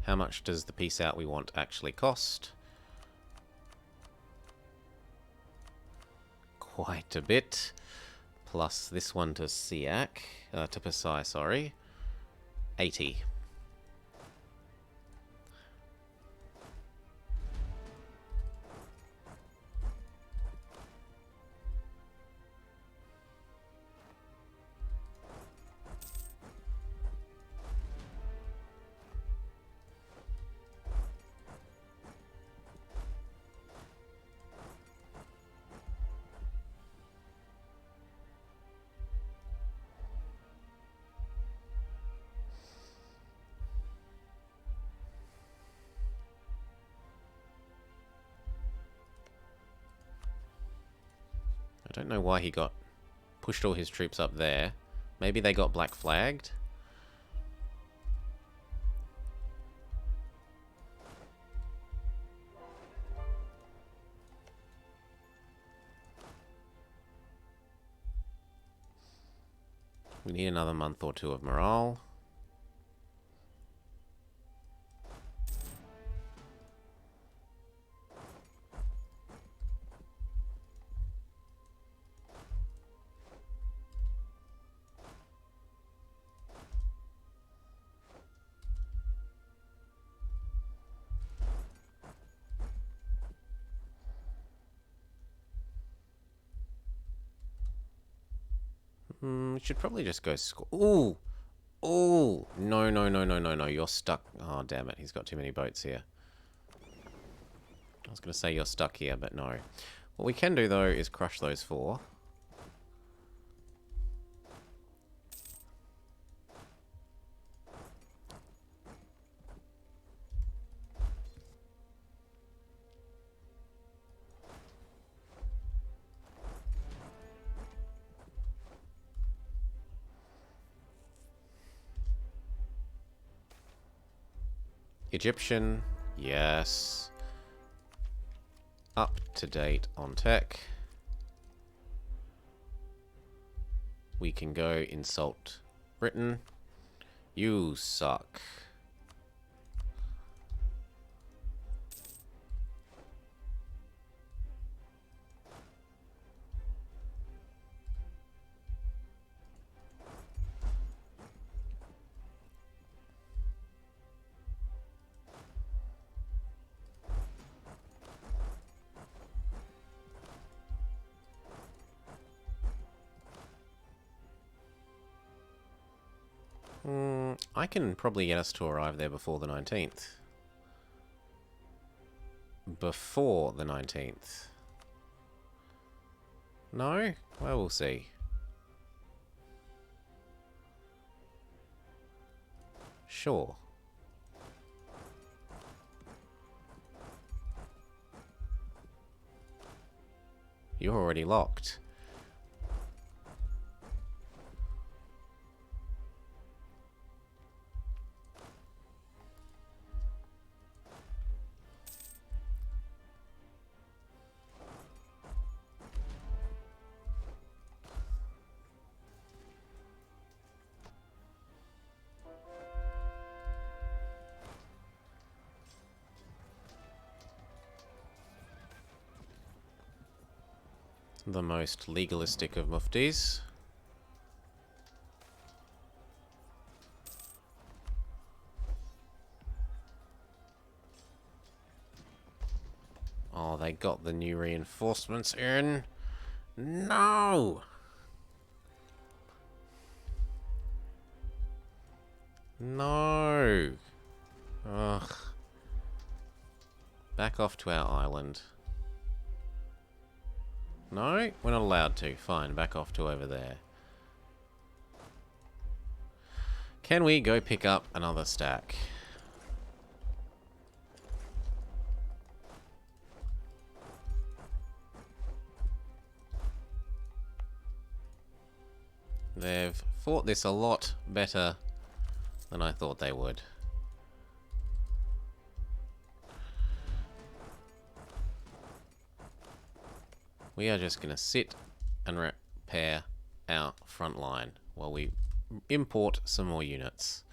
How much does the piece out we want actually cost? Quite a bit. Plus this one to Siak, to Pasai, sorry. 80. I don't know why he got pushed all his troops up there. Maybe they got black flagged? We need another month or two of morale. We should probably just go score. Ooh! Ooh! No, no, no, no, no, no. You're stuck. Oh, damn it. He's got too many boats here. I was going to say you're stuck here, but no. What we can do, though, is crush those 4. Egyptian, yes. Up to date on tech. We can go insult Britain. You suck. I can probably get us to arrive there before the 19th. Before the 19th. No? Well, we'll see. Sure. You're already locked. The most legalistic of muftis. Oh, they got the new reinforcements in. No! No! Ugh. Back off to our island. No, we're not allowed to. Fine, back off to over there. Can we go pick up another stack? They've fought this a lot better than I thought they would. We are just going to sit and repair our front line while we import some more units.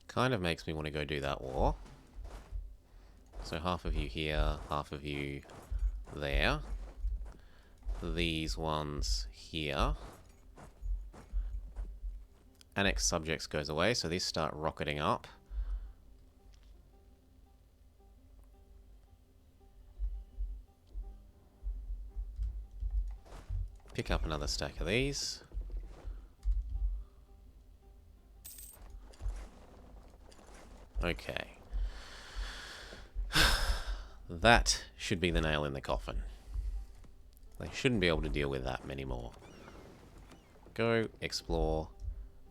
Kind of makes me want to go do that war. So half of you here, half of you there. These ones here. Annex subjects goes away, so these start rocketing up. Pick up another stack of these. Okay. That should be the nail in the coffin. They shouldn't be able to deal with that many more. Go explore.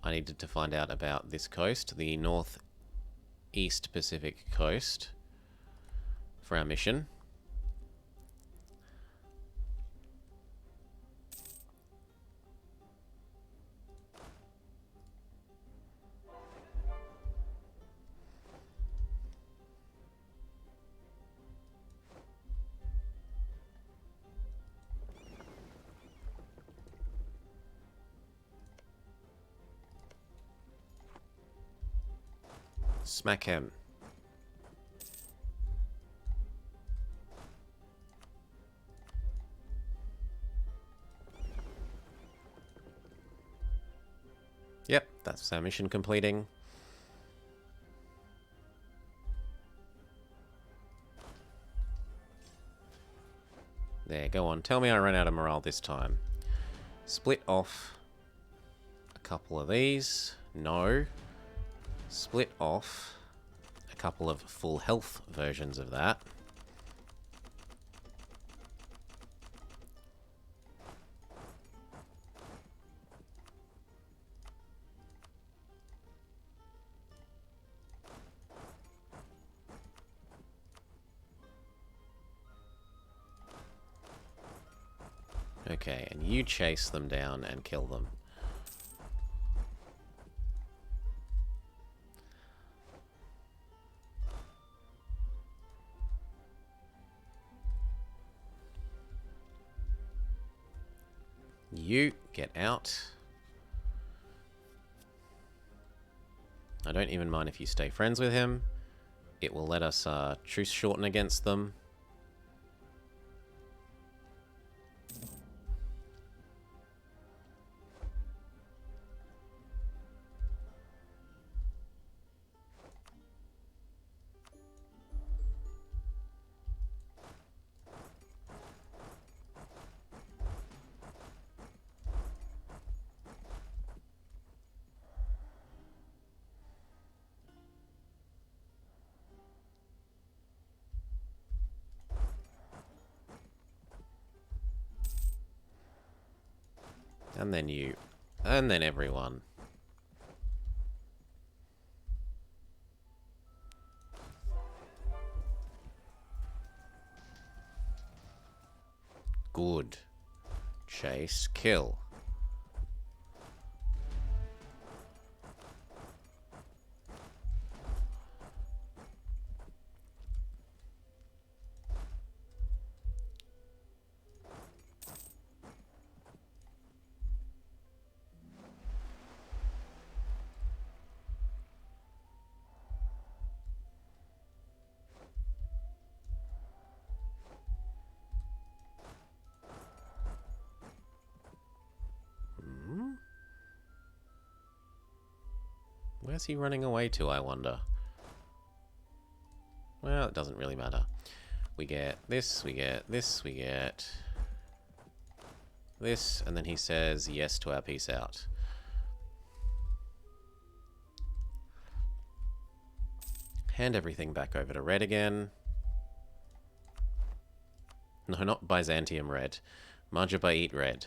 I needed to find out about this coast, the northeast Pacific coast, for our mission. Smack him. Yep, that's our mission completing. There, go on. Tell me I ran out of morale this time. Split off a couple of these. No. Split off a couple of full health versions of that. Okay, and you chase them down and kill them. You get out. I don't even mind if you stay friends with him. It will let us truce shorten against them. And then you. And then everyone. Good. Chase, kill. Where's he running away to, I wonder? Well, it doesn't really matter. We get this, we get this, we get... this, and then he says yes to our peace out. Hand everything back over to red again. No, not Byzantium red. Marjabayit red.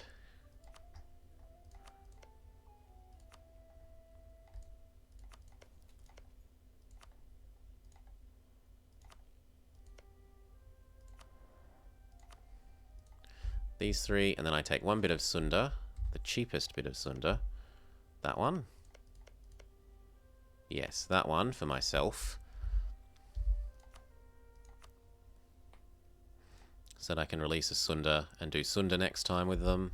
These three, and then I take one bit of Sunda, the cheapest bit of Sunda. That one. Yes, that one for myself. So that I can release a Sunda and do Sunda next time with them.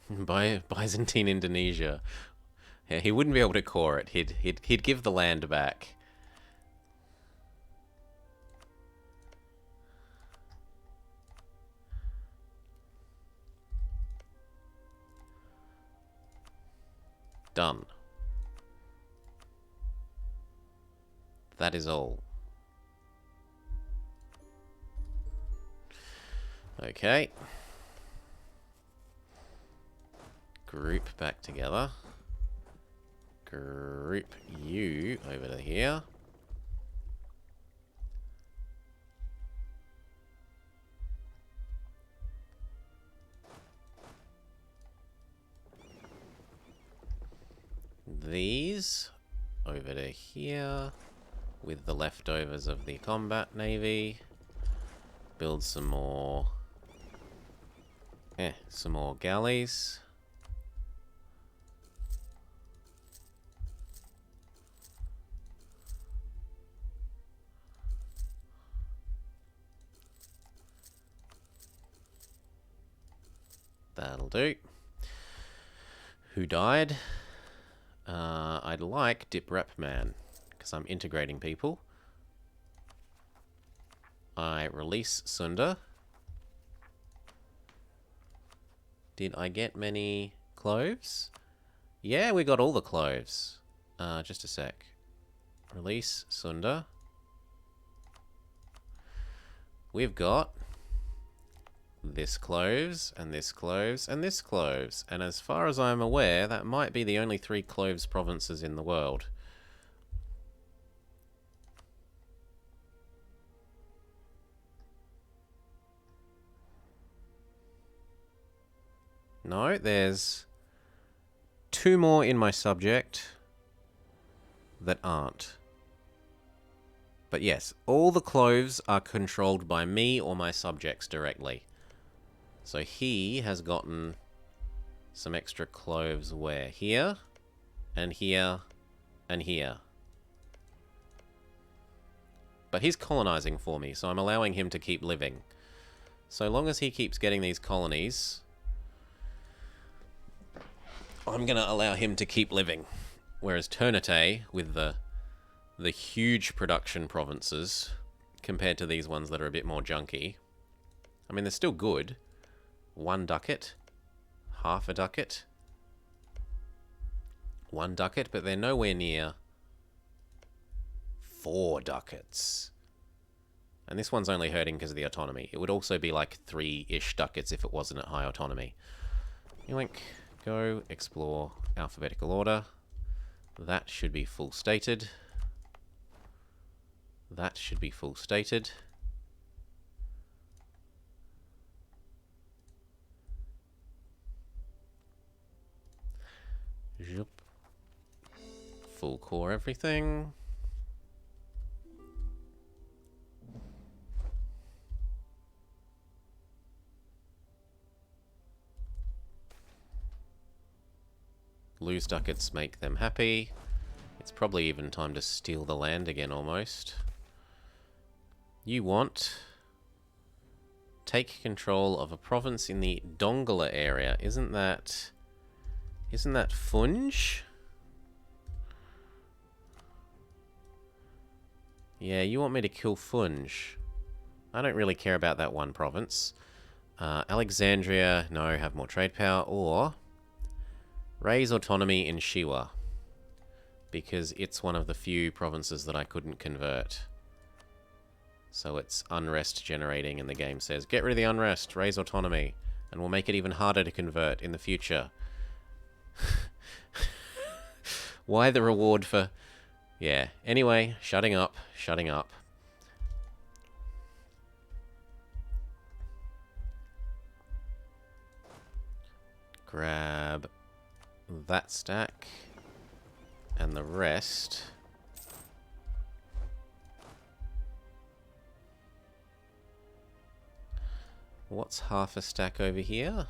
Byzantine Indonesia. Yeah, he wouldn't be able to core it. He'd give the land back. Done. That is all. Okay. Group back together. Group you over to here. These over to here with the leftovers of the combat navy. Build some more galleys. That'll do. Who died? I'd like Dip Rep Man, because I'm integrating people. I release Sunda. Did I get many cloves? Yeah, we got all the cloves. Just a sec. Release Sunda. We've got this cloves, and this cloves, and this cloves. And as far as I'm aware, that might be the only 3 cloves provinces in the world. No, there's 2 more in my subject that aren't. But yes, all the cloves are controlled by me or my subjects directly. So he has gotten some extra cloves where? Here, and here, and here. But he's colonizing for me, so I'm allowing him to keep living. So long as he keeps getting these colonies, I'm going to allow him to keep living. Whereas Ternate, with the huge production provinces, compared to these ones that are a bit more junky, I mean, they're still good. 1 ducat, half a ducat, 1 ducat, but they're nowhere near 4 ducats. And this one's only hurting because of the autonomy. It would also be like 3-ish ducats if it wasn't at high autonomy. Yoink, go, explore, alphabetical order. That should be full stated. That should be full stated. Full core everything. Lose ducats make them happy. It's probably even time to steal the land again almost. You want... take control of a province in the Dongola area. Isn't that Funj? Yeah, you want me to kill Funj. I don't really care about that one province. Alexandria, no, have more trade power. Or raise autonomy in Shiwa, because it's one of the few provinces that I couldn't convert. So it's unrest generating, and the game says, get rid of the unrest, raise autonomy, and we'll make it even harder to convert in the future. Why the reward for... Yeah, anyway, shutting up, shutting up. Grab that stack, and the rest... What's half a stack over here?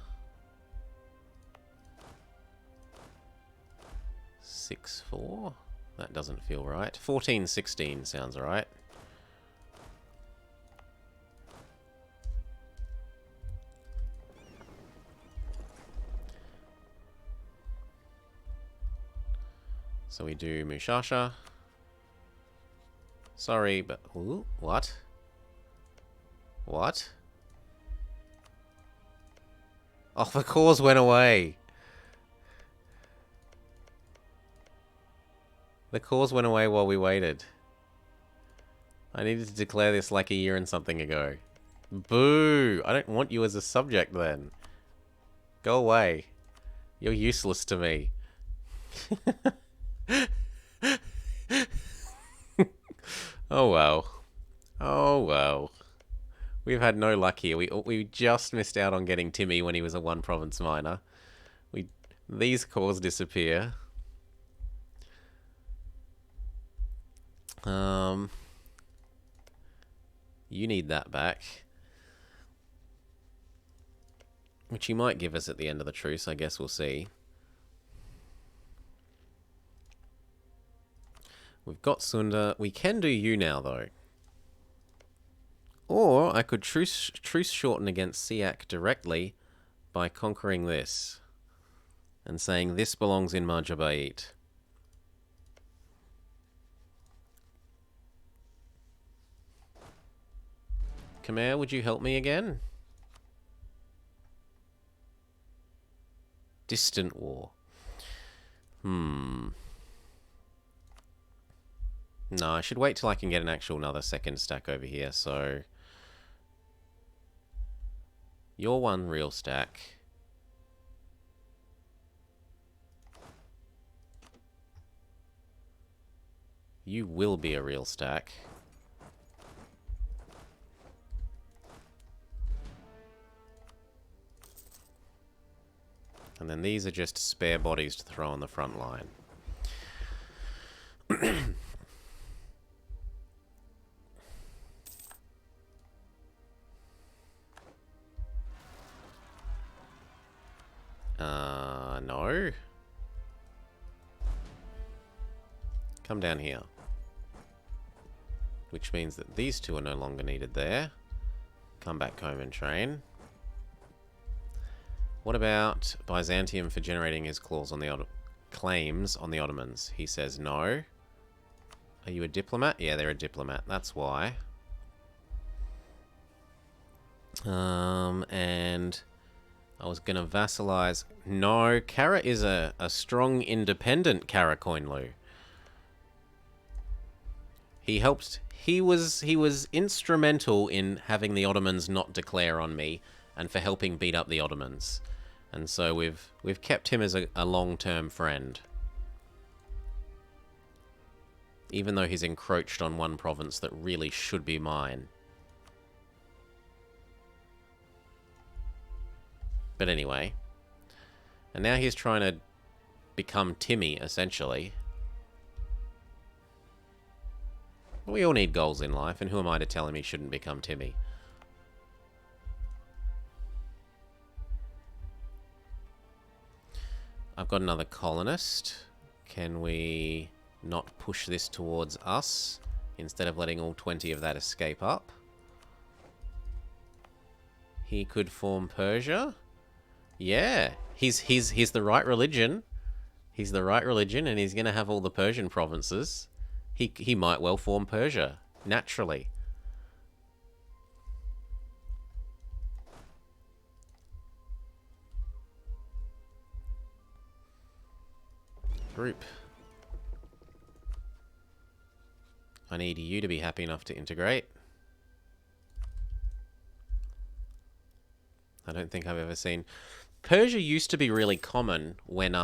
6, 4? That doesn't feel right. 14, 16 sounds right. So we do Mushasha. Sorry, but... Ooh, what? What? Oh, the cause went away. The cause went away while we waited. I needed to declare this like a year and something ago. Boo! I don't want you as a subject then. Go away. You're useless to me. Oh well. Oh well. We've had no luck here. We just missed out on getting Timmy when he was a one province miner. These cores disappear. You need that back. Which he might give us at the end of the truce, I guess we'll see. We've got Sunda. We can do you now, though. Or I could truce shorten against Siak directly by conquering this. And saying this belongs in Majabait. Khmer, would you help me again? Distant war. No, I should wait till I can get an actual another second stack over here, so... You're one real stack. You will be a real stack. And then these are just spare bodies to throw on the front line. No. Come down here. Which means that these two are no longer needed there. Come back home and train. What about Byzantium for generating his claims on the Ottomans? He says no. Are you a diplomat? Yeah, they're a diplomat. That's why. And I was going to vassalize... No, Kara is a strong, independent Kara Koinlu. He helped... He was instrumental in having the Ottomans not declare on me and for helping beat up the Ottomans. And so we've kept him as a long-term friend. Even though he's encroached on one province that really should be mine. But anyway. And now he's trying to become Timmy, essentially. We all need goals in life, and who am I to tell him he shouldn't become Timmy? I've got another colonist. Can we not push this towards us instead of letting all 20 of that escape up? He could form Persia. Yeah, he's the right religion. He's the right religion, and he's going to have all the Persian provinces. He might well form Persia naturally. Group. I need you to be happy enough to integrate. I don't think I've ever seen. Persia used to be really common when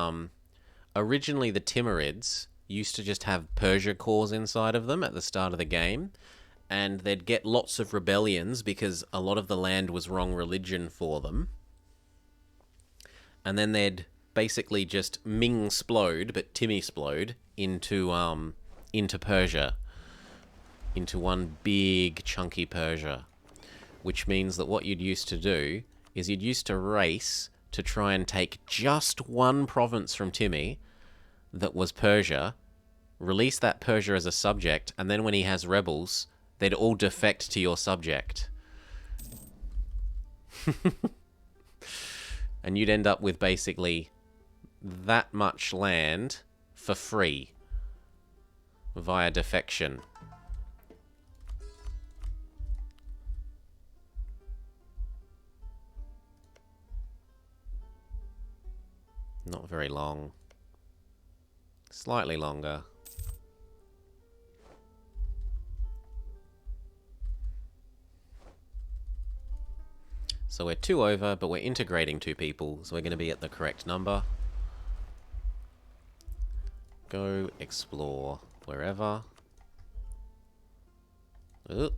originally the Timurids used to just have Persia cores inside of them at the start of the game, and they'd get lots of rebellions because a lot of the land was wrong religion for them. And then they'd basically just Ming-splode, but Timmy-splode, into Persia. Into one big, chunky Persia. Which means that what you'd used to do is you'd used to race to try and take just one province from Timmy that was Persia, release that Persia as a subject, and then when he has rebels, they'd all defect to your subject. And you'd end up with basically that much land for free via defection. Not very long. Slightly longer. So we're 2 over, but we're integrating 2 people, so we're going to be at the correct number. Go explore wherever. Ooh.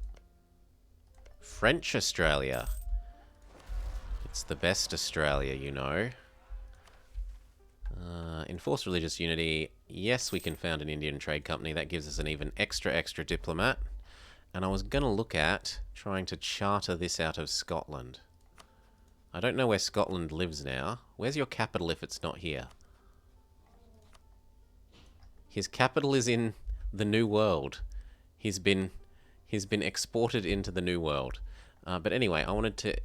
French Australia. It's the best Australia, you know. Enforce religious unity. Yes, we can found an Indian trade company. That gives us an even extra diplomat. And I was going to look at trying to charter this out of Scotland. I don't know where Scotland lives now. Where's your capital if it's not here? His capital is in the New World. He's been exported into the New World. But anyway, I wanted to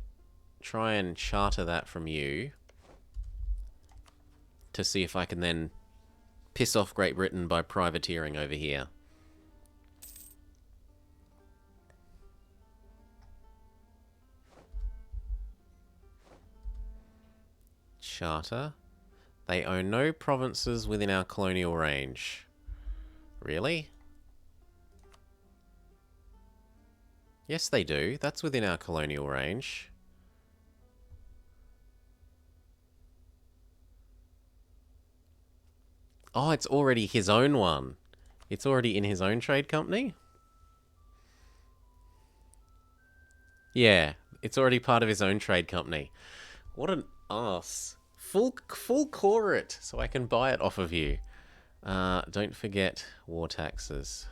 try and charter that from you to see if I can then piss off Great Britain by privateering over here. Charter. They own no provinces within our colonial range. Really? Yes, they do. That's within our colonial range. Oh, it's already his own one. It's already in his own trade company? Yeah, it's already part of his own trade company. What an ass. Full core it, so I can buy it off of you. Don't forget war taxes.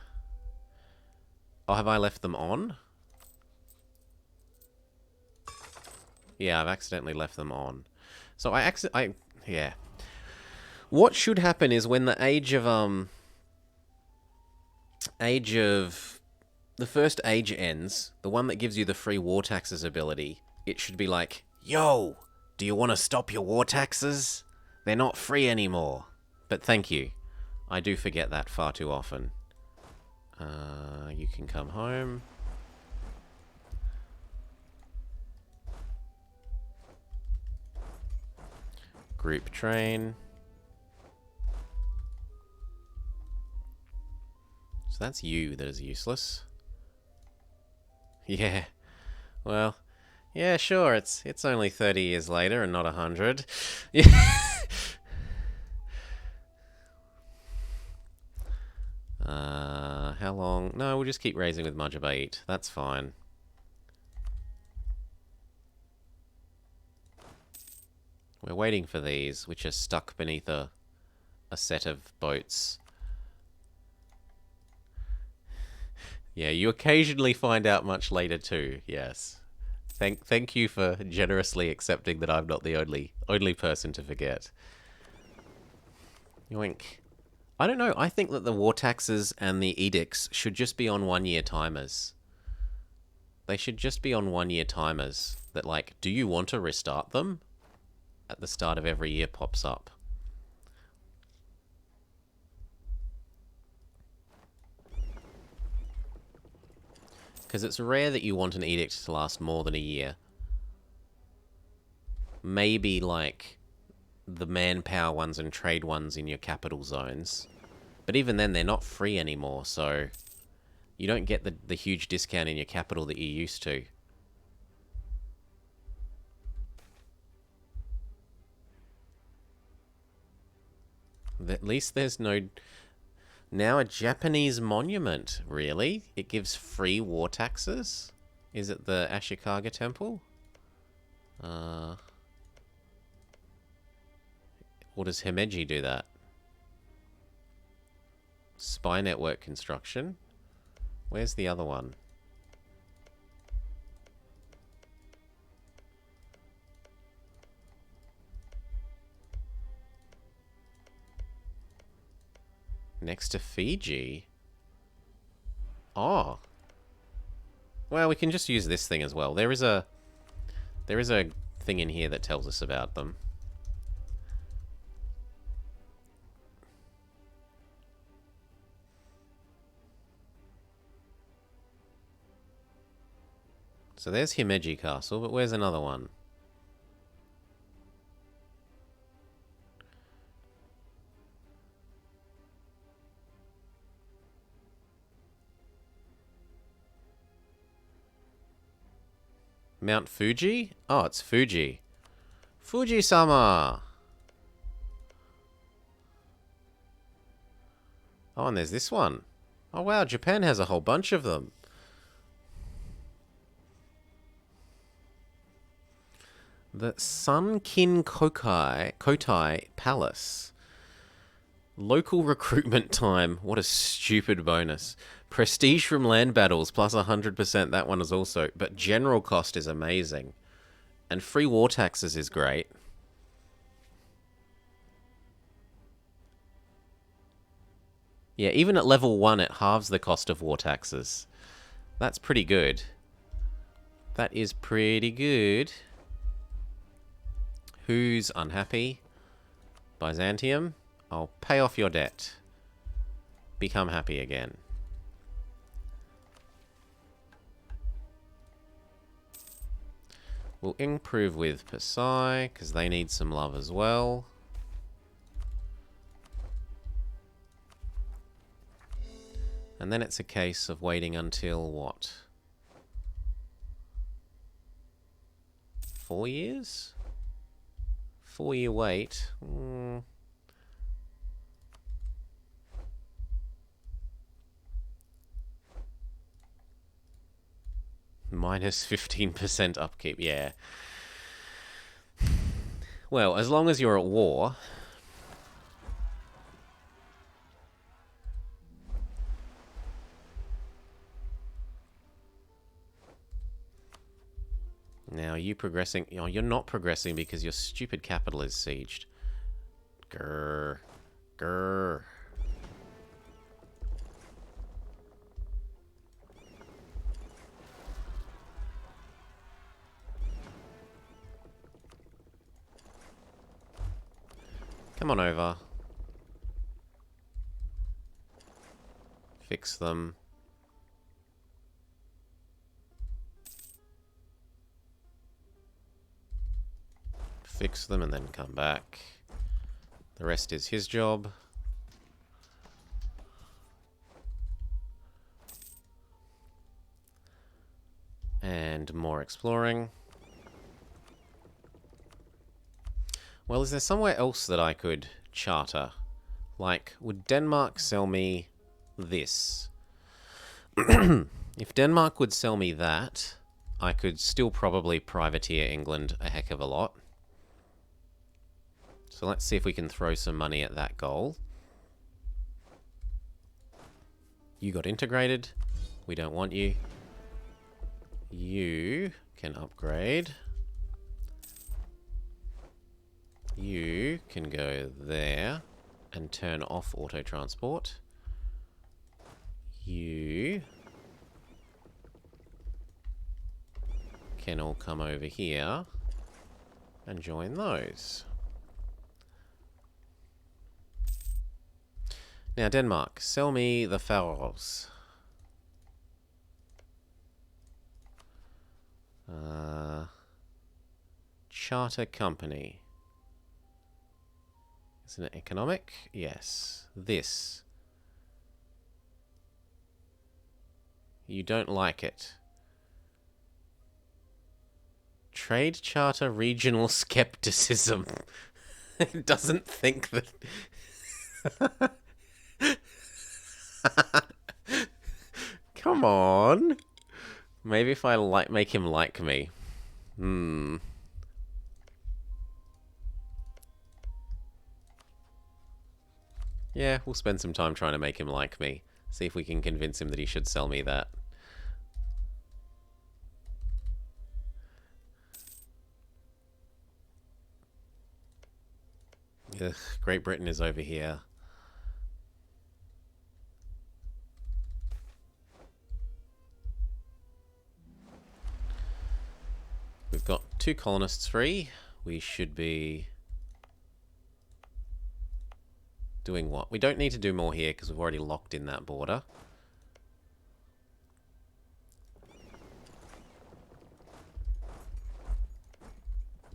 Oh, have I left them on? Yeah, I've accidentally left them on. So yeah. What should happen is when the the first age ends, the one that gives you the free war taxes ability, it should be like, yo, do you want to stop your war taxes? They're not free anymore. But thank you. I do forget that far too often. You can come home. Group train. So that's you that is useless. Yeah. Well, yeah, sure, it's only 30 years later and not 100. Yeah. How long? No, we'll just keep raising with Mujabait. That's fine. We're waiting for these, which are stuck beneath a set of boats. Yeah, you occasionally find out much later too, yes. Thank you for generously accepting that I'm not the only person to forget. Yoink. I don't know, I think that the war taxes and the edicts should just be on 1-year timers. They should just be on 1-year timers. That like, do you want to restart them? At the start of every year pops up. Because it's rare that you want an edict to last more than a year. Maybe like the manpower ones and trade ones in your capital zones. But even then, they're not free anymore, so you don't get the huge discount in your capital that you used to. At least there's no... Now a Japanese monument, really? It gives free war taxes? Is it the Ashikaga Temple? Or does Himeji do that? Spy network construction? Where's the other one? Next to Fiji? Oh. Well, we can just use this thing as well. There is a thing in here that tells us about them. So there's Himeji Castle, but where's another one? Mount Fuji? Oh, it's Fuji. Fuji-sama! Oh, and there's this one. Oh, wow, Japan has a whole bunch of them. The Sunkin Kotai Palace. Local recruitment time. What a stupid bonus. Prestige from land battles plus 100%. That one is also... But general cost is amazing. And free war taxes is great. Yeah, even at level 1 it halves the cost of war taxes. That's pretty good. That is pretty good. Who's unhappy? Byzantium? I'll pay off your debt. Become happy again. We'll improve with Pasai, because they need some love as well. And then it's a case of waiting until what? 4 years? 4-year wait. Minus 15% upkeep, yeah. Well, as long as you're at war. Now, are you progressing? Oh, you're not progressing because your stupid capital is sieged. Grrr. Grrr. Come on over. Fix them. Fix them and then come back. The rest is his job. And more exploring. Well, is there somewhere else that I could charter? Like, would Denmark sell me this? If Denmark would sell me that, I could still probably privateer England a heck of a lot. So let's see if we can throw some money at that goal. You got integrated. We don't want you. You can upgrade. You can go there and turn off auto transport. You can all come over here and join those. Now, Denmark, sell me the Faroes. Charter company. Isn't it economic? Yes. This. You don't like it. Trade charter regional skepticism. It doesn't think that... Come on. Maybe if I make him like me. Yeah, we'll spend some time trying to make him like me. See if we can convince him that he should sell me that. Ugh, Great Britain is over here. We've got 2 colonists free. We should be doing what? We don't need to do more here because we've already locked in that border.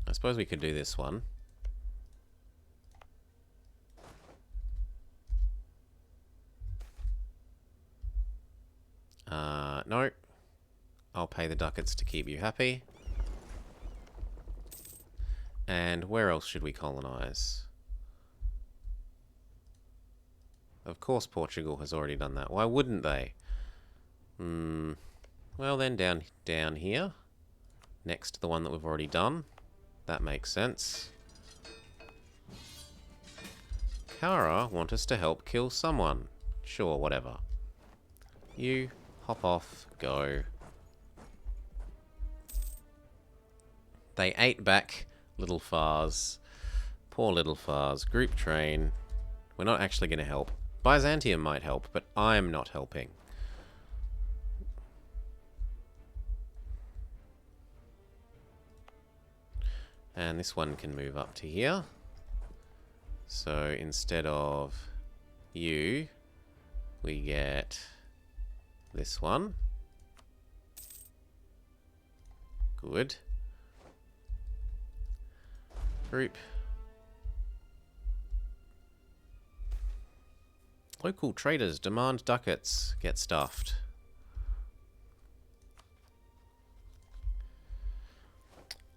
I suppose we could do this one. No. I'll pay the ducats to keep you happy. And where else should we colonize? Of course Portugal has already done that. Why wouldn't they? Well then, down here. Next to the one that we've already done. That makes sense. Kara want us to help kill someone. Sure, whatever. You, hop off, go. They ate back little Fars. Poor little Fars. Group train. We're not actually going to help. Byzantium might help, but I'm not helping. And this one can move up to here. So instead of you, we get this one. Good. Group. Local traders demand ducats. Get stuffed.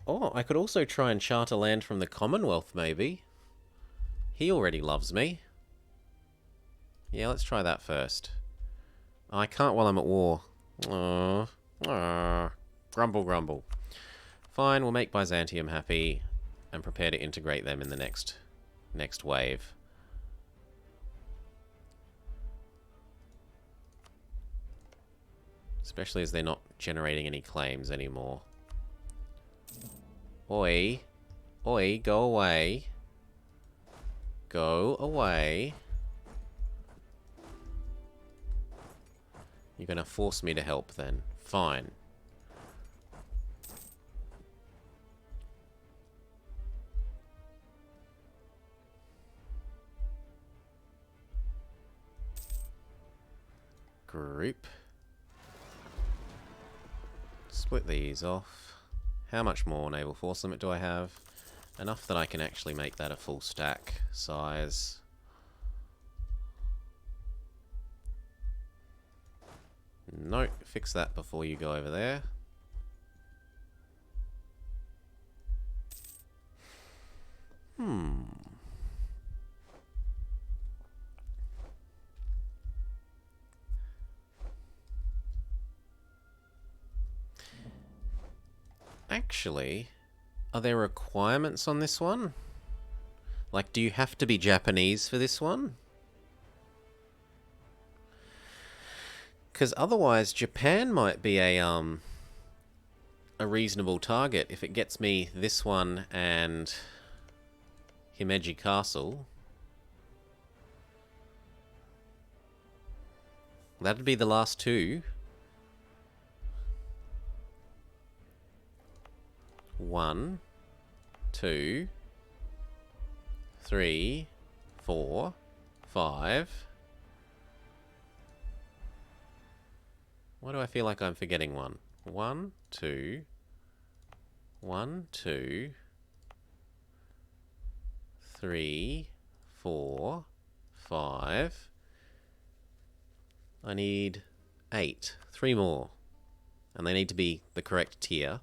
Oh, I could also try and charter land from the Commonwealth, maybe. He already loves me. Yeah, let's try that first. I can't while I'm at war. Grumble, grumble. Fine, we'll make Byzantium happy and prepare to integrate them in the next wave. Especially as they're not generating any claims anymore. Oi. Oi, go away. Go away. You're gonna force me to help then. Fine. Group. Split these off. How much more naval force limit do I have? Enough that I can actually make that a full stack size. No, fix that before you go over there. Actually, are there requirements on this one? Like, do you have to be Japanese for this one? Because otherwise, Japan might be a reasonable target if it gets me this one and Himeji Castle. That'd be the last two. 1, 2, 3, 4, 5. Why do I feel like I'm forgetting one? 1, 2, 1, 2, 3, 4, 5. I need 8. 3 more. And they need to be the correct tier.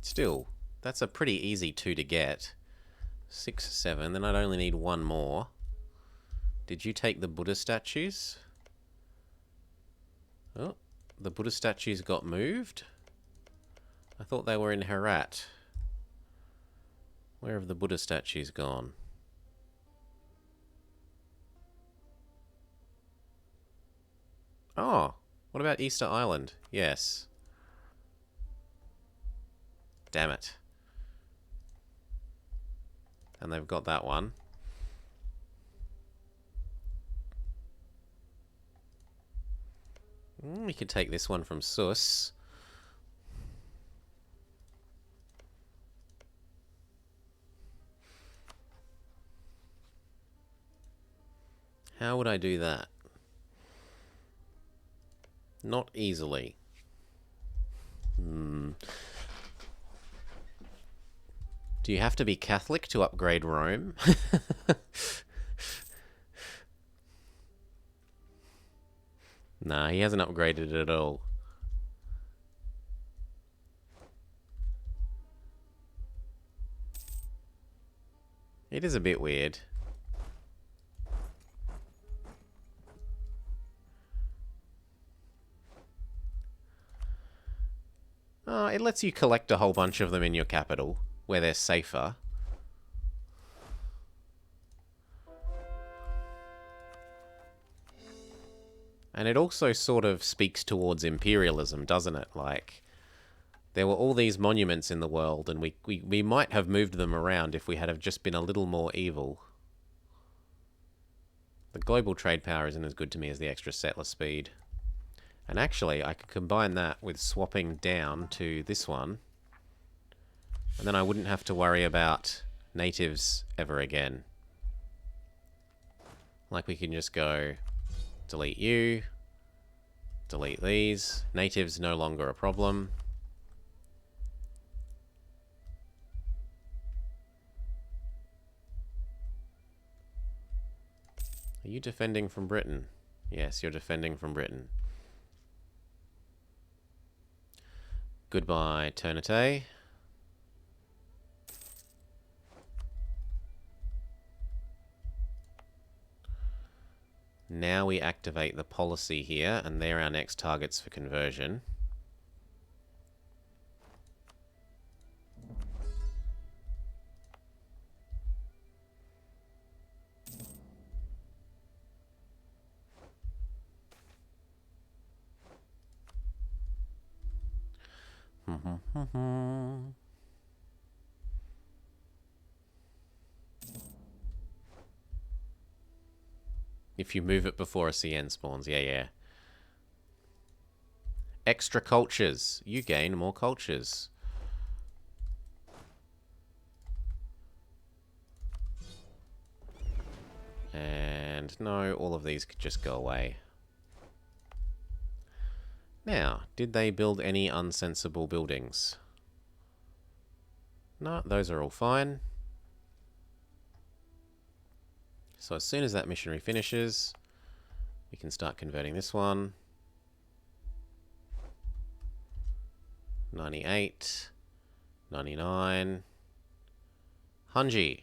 Still, that's a pretty easy 2 to get. 6, 7, then I'd only need 1 more. Did you take the Buddha statues? Oh, the Buddha statues got moved? I thought they were in Herat. Where have the Buddha statues gone? Oh, what about Easter Island? Yes. Damn it. And they've got that one. We could take this one from Sus. How would I do that? Not easily. Do you have to be Catholic to upgrade Rome? Nah, he hasn't upgraded it at all. It is a bit weird. It lets you collect a whole bunch of them in your capital, where they're safer. And it also sort of speaks towards imperialism, doesn't it? Like, there were all these monuments in the world, and we might have moved them around if we had have just been a little more evil. The global trade power isn't as good to me as the extra settler speed. And actually, I could combine that with swapping down to this one. And then I wouldn't have to worry about natives ever again. Like, we can just go delete you, delete these. Natives no longer a problem. Are you defending from Britain? Yes, you're defending from Britain. Goodbye, Ternate. Now we activate the policy here, and they're our next targets for conversion. If you move it before a CN spawns, yeah. Extra cultures. You gain more cultures. And no, all of these could just go away. Now, did they build any unsensible buildings? No, those are all fine. So as soon as that missionary finishes, we can start converting this one. 98, 99, Hunji.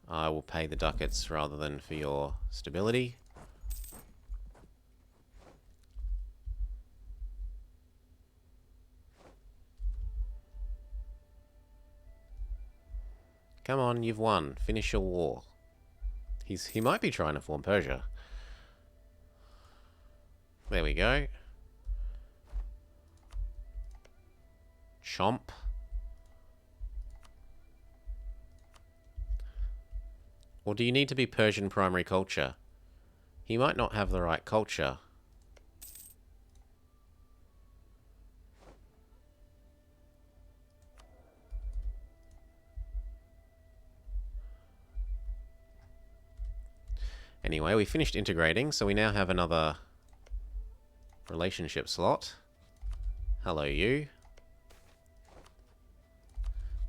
I will pay the ducats rather than for your stability. Come on, you've won. Finish your war. He might be trying to form Persia. There we go. Chomp. Or do you need to be Persian primary culture? He might not have the right culture. Anyway, we finished integrating, so we now have another relationship slot. Hello, you.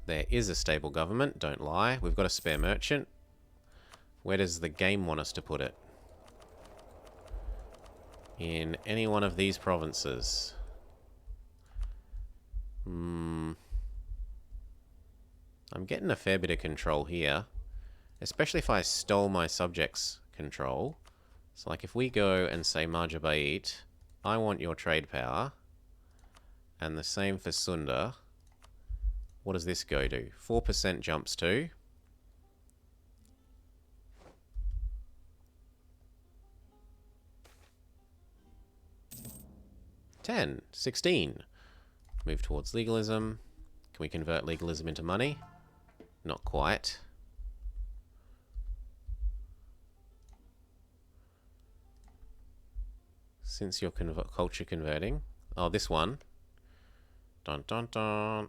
There is a stable government, don't lie. We've got a spare merchant. Where does the game want us to put it? In any one of these provinces. I'm getting a fair bit of control here. Especially if I stole my subjects' control. So like if we go and say Marjabait, I want your trade power. And the same for Sunda. What does this go to? 4% jumps to. $10, $16. Move towards legalism. Can we convert legalism into money? Not quite. Since you're culture converting. Oh, this one. Dun dun dun.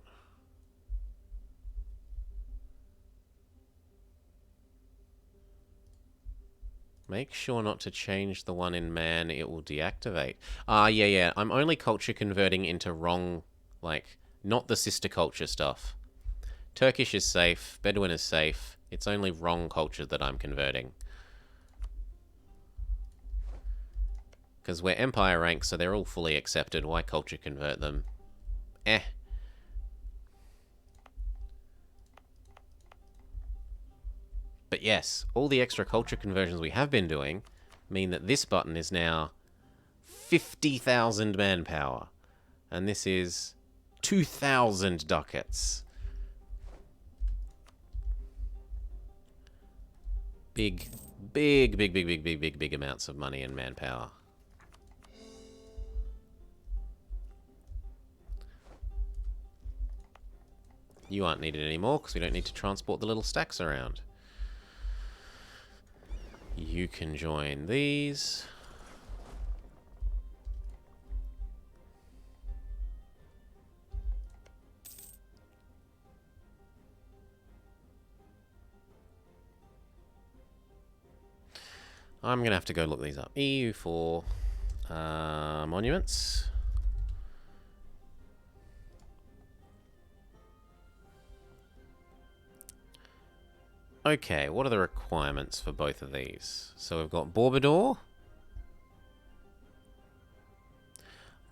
Make sure not to change the one in man, it will deactivate. Yeah. I'm only culture converting into wrong, like, not the sister culture stuff. Turkish is safe, Bedouin is safe. It's only wrong culture that I'm converting. Because we're empire rank, so they're all fully accepted. Why culture convert them? But yes, all the extra culture conversions we have been doing mean that this button is now 50,000 manpower. And this is 2,000 ducats. Big amounts of money and manpower. You aren't needed anymore because we don't need to transport the little stacks around. You can join these. I'm going to have to go look these up. EU4 monuments. Okay, what are the requirements for both of these? So we've got Bourbador.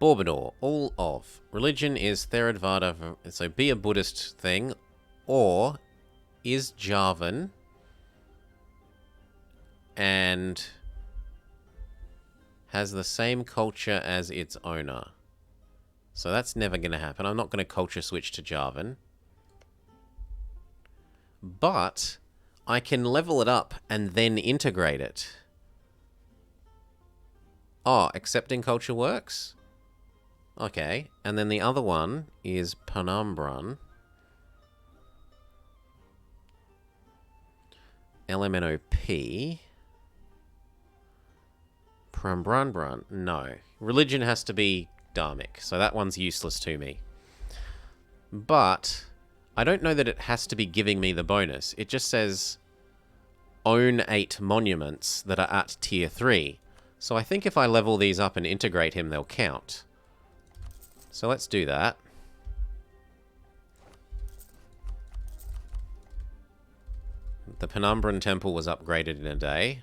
Bourbador, all of. Religion is Theravada, so be a Buddhist thing, or is Javan and has the same culture as its owner. So that's never going to happen. I'm not going to culture switch to Javan. But I can level it up and then integrate it. Oh, accepting culture works? Okay. And then the other one is Penumbran. LMNOP. Prambrunbrun. No. Religion has to be Dharmic, so that one's useless to me. But I don't know that it has to be giving me the bonus. It just says own 8 monuments that are at tier 3. So I think if I level these up and integrate him, they'll count. So let's do that. The Penumbran Temple was upgraded in a day.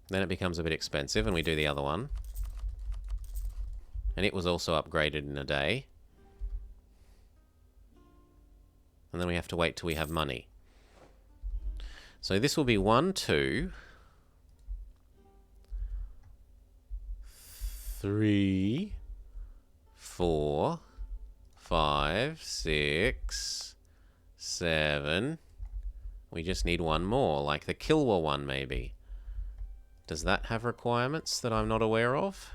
Then it becomes a bit expensive and we do the other one. And it was also upgraded in a day. And then we have to wait till we have money. So this will be 1, 2, 3, 4, 5, 6, 7. We just need one more, like the Kilwa one maybe. Does that have requirements that I'm not aware of?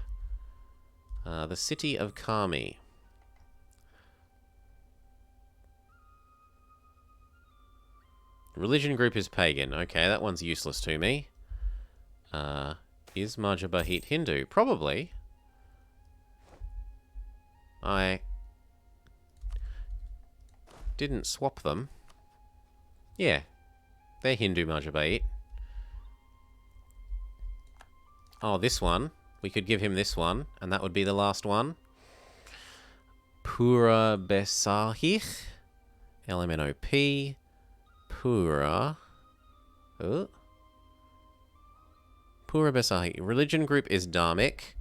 The city of Kami. Religion group is pagan. Okay, that one's useless to me. Is Majapahit Hindu? Probably. I didn't swap them. Yeah, they're Hindu Majapahit. Oh, this one. We could give him this one, and that would be the last one. Pura Besahich. LMNOP. Pura. Oh. Pura Besahi. Religion group is Dharmic.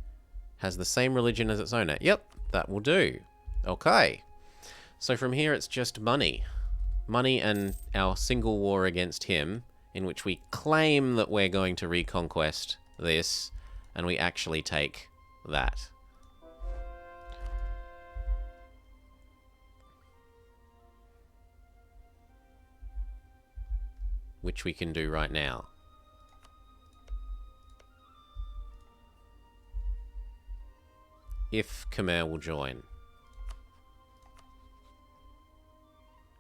Has the same religion as its owner. Yep. That will do. Okay. So from here it's just money. Money and our single war against him, in which we claim that we're going to reconquest this, and we actually take that. Which we can do right now. If Khmer will join.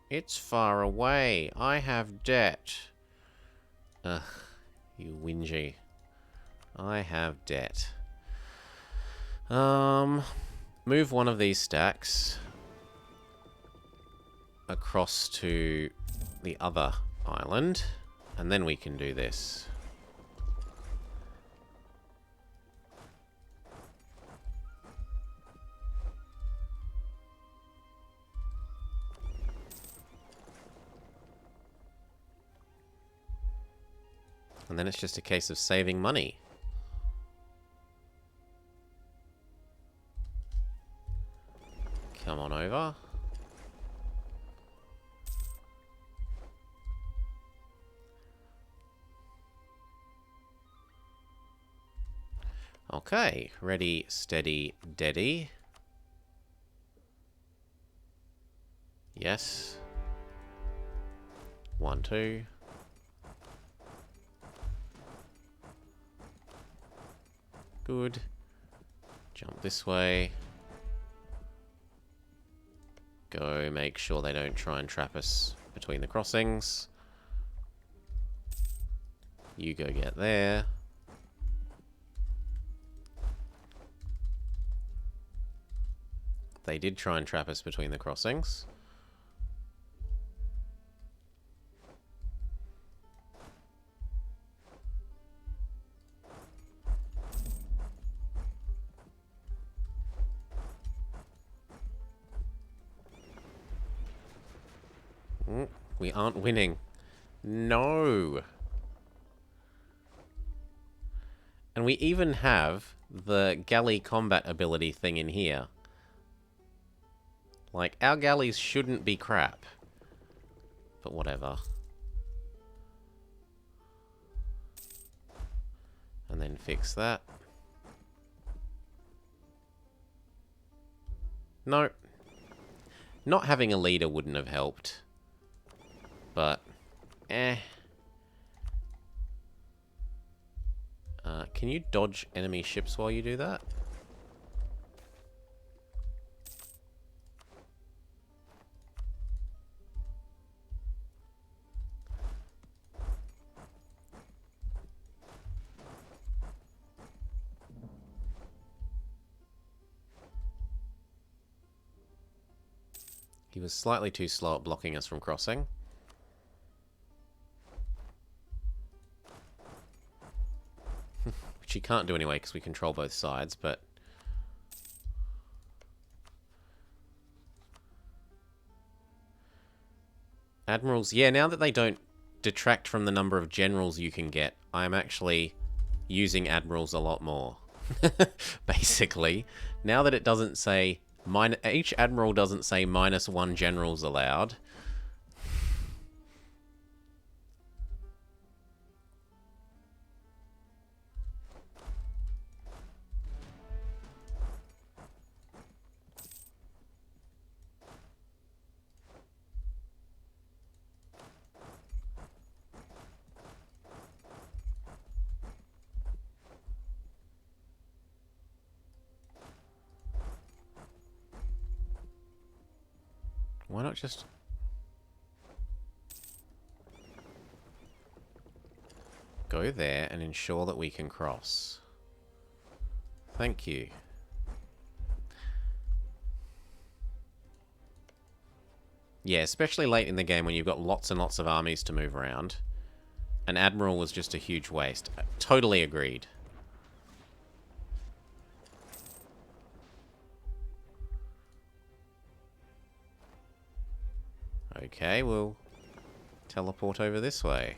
It's far away. I have debt. Ugh, you whingy. I have debt. Move one of these stacks across to the other island, and then we can do this. And then it's just a case of saving money. Come on over. Okay, ready, steady, deady. Yes. 1, 2. Good. Jump this way. Go make sure they don't try and trap us between the crossings. You go get there. They did try and trap us between the crossings. We aren't winning. No. And we even have the galley combat ability thing in here. Like, our galleys shouldn't be crap. But whatever. And then fix that. No. Not having a leader wouldn't have helped. But, can you dodge enemy ships while you do that? He was slightly too slow at blocking us from crossing. Which he can't do anyway because we control both sides, but... Admirals, yeah, now that they don't detract from the number of generals you can get, I'm actually using admirals a lot more. Basically. Now that it doesn't say... each admiral doesn't say -1 generals allowed. Why not just... go there and ensure that we can cross? Thank you. Yeah, especially late in the game when you've got lots and lots of armies to move around. An admiral was just a huge waste. Totally agreed. Okay, we'll teleport over this way.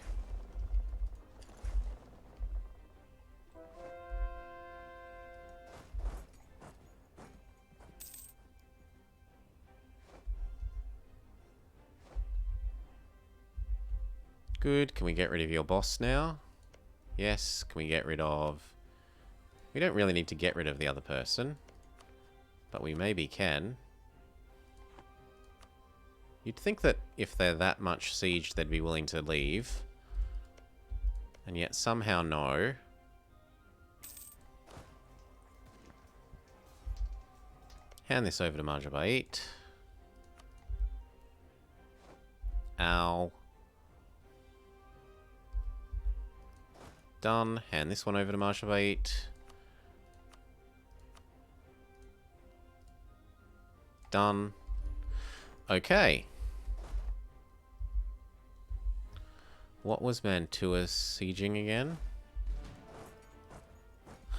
Good. Can we get rid of your boss now? Yes. Can we get rid of... We don't really need to get rid of the other person. But we maybe can. You'd think that if they're that much sieged, they'd be willing to leave. And yet somehow no. Hand this over to Majabait. Ow. Done. Hand this one over to Majabait. Done. Okay. What was Mantua sieging again?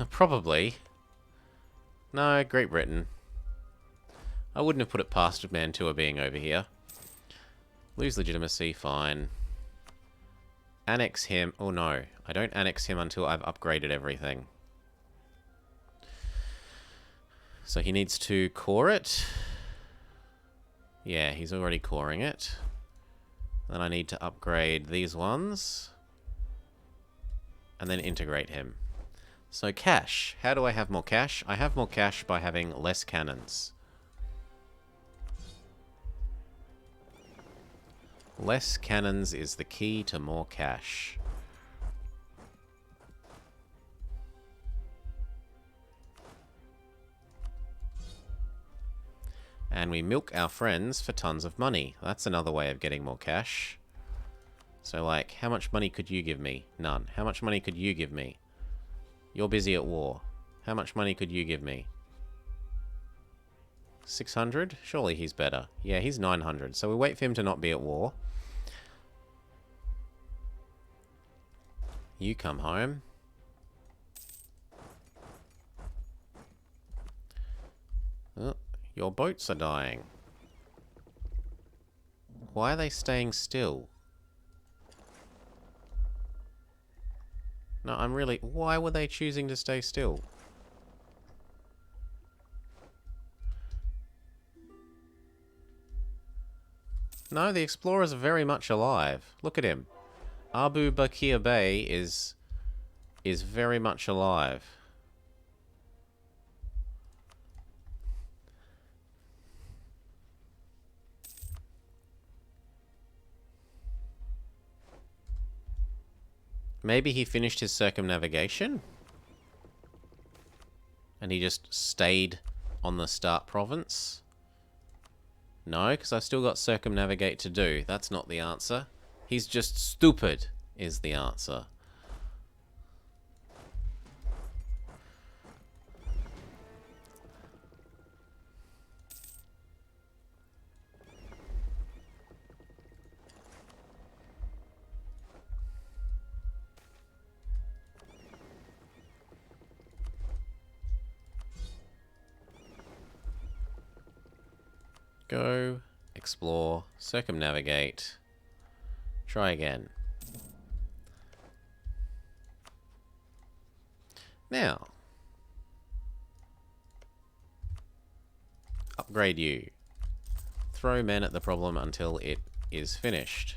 Probably. No, Great Britain. I wouldn't have put it past Mantua being over here. Lose legitimacy, fine. Annex him. Oh no, I don't annex him until I've upgraded everything. So he needs to core it. Yeah, he's already coring it. Then I need to upgrade these ones. And then integrate him. So cash. How do I have more cash? I have more cash by having less cannons. Less cannons is the key to more cash. And we milk our friends for tons of money. That's another way of getting more cash. So, like, how much money could you give me? None. How much money could you give me? You're busy at war. How much money could you give me? 600? Surely he's better. Yeah, he's 900. So we wait for him to not be at war. You come home. Oh, your boats are dying. Why are they staying still? No, I'm really... Why were they choosing to stay still? No, the explorers are very much alive. Look at him. Abu Bakr Bey is very much alive. Maybe he finished his circumnavigation? And he just stayed on the start province? No, because I've still got circumnavigate to do. That's not the answer. He's just stupid, is the answer. Go, explore, circumnavigate. Try again. Now, upgrade you. Throw men at the problem until it is finished.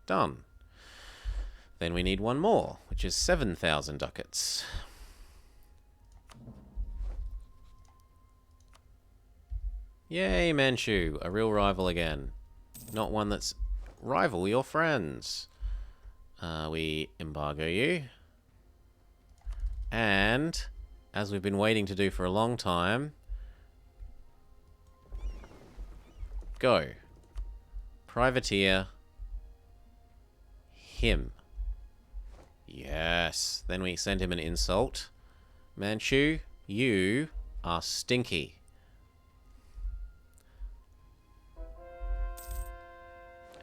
Done. Then we need one more, which is 7,000 ducats. Yay, Manchu, a real rival again. Not one that's... Rival your friends. We embargo you. And, as we've been waiting to do for a long time... Go. Privateer. Him. Yes. Then we send him an insult. Manchu, you are stinky.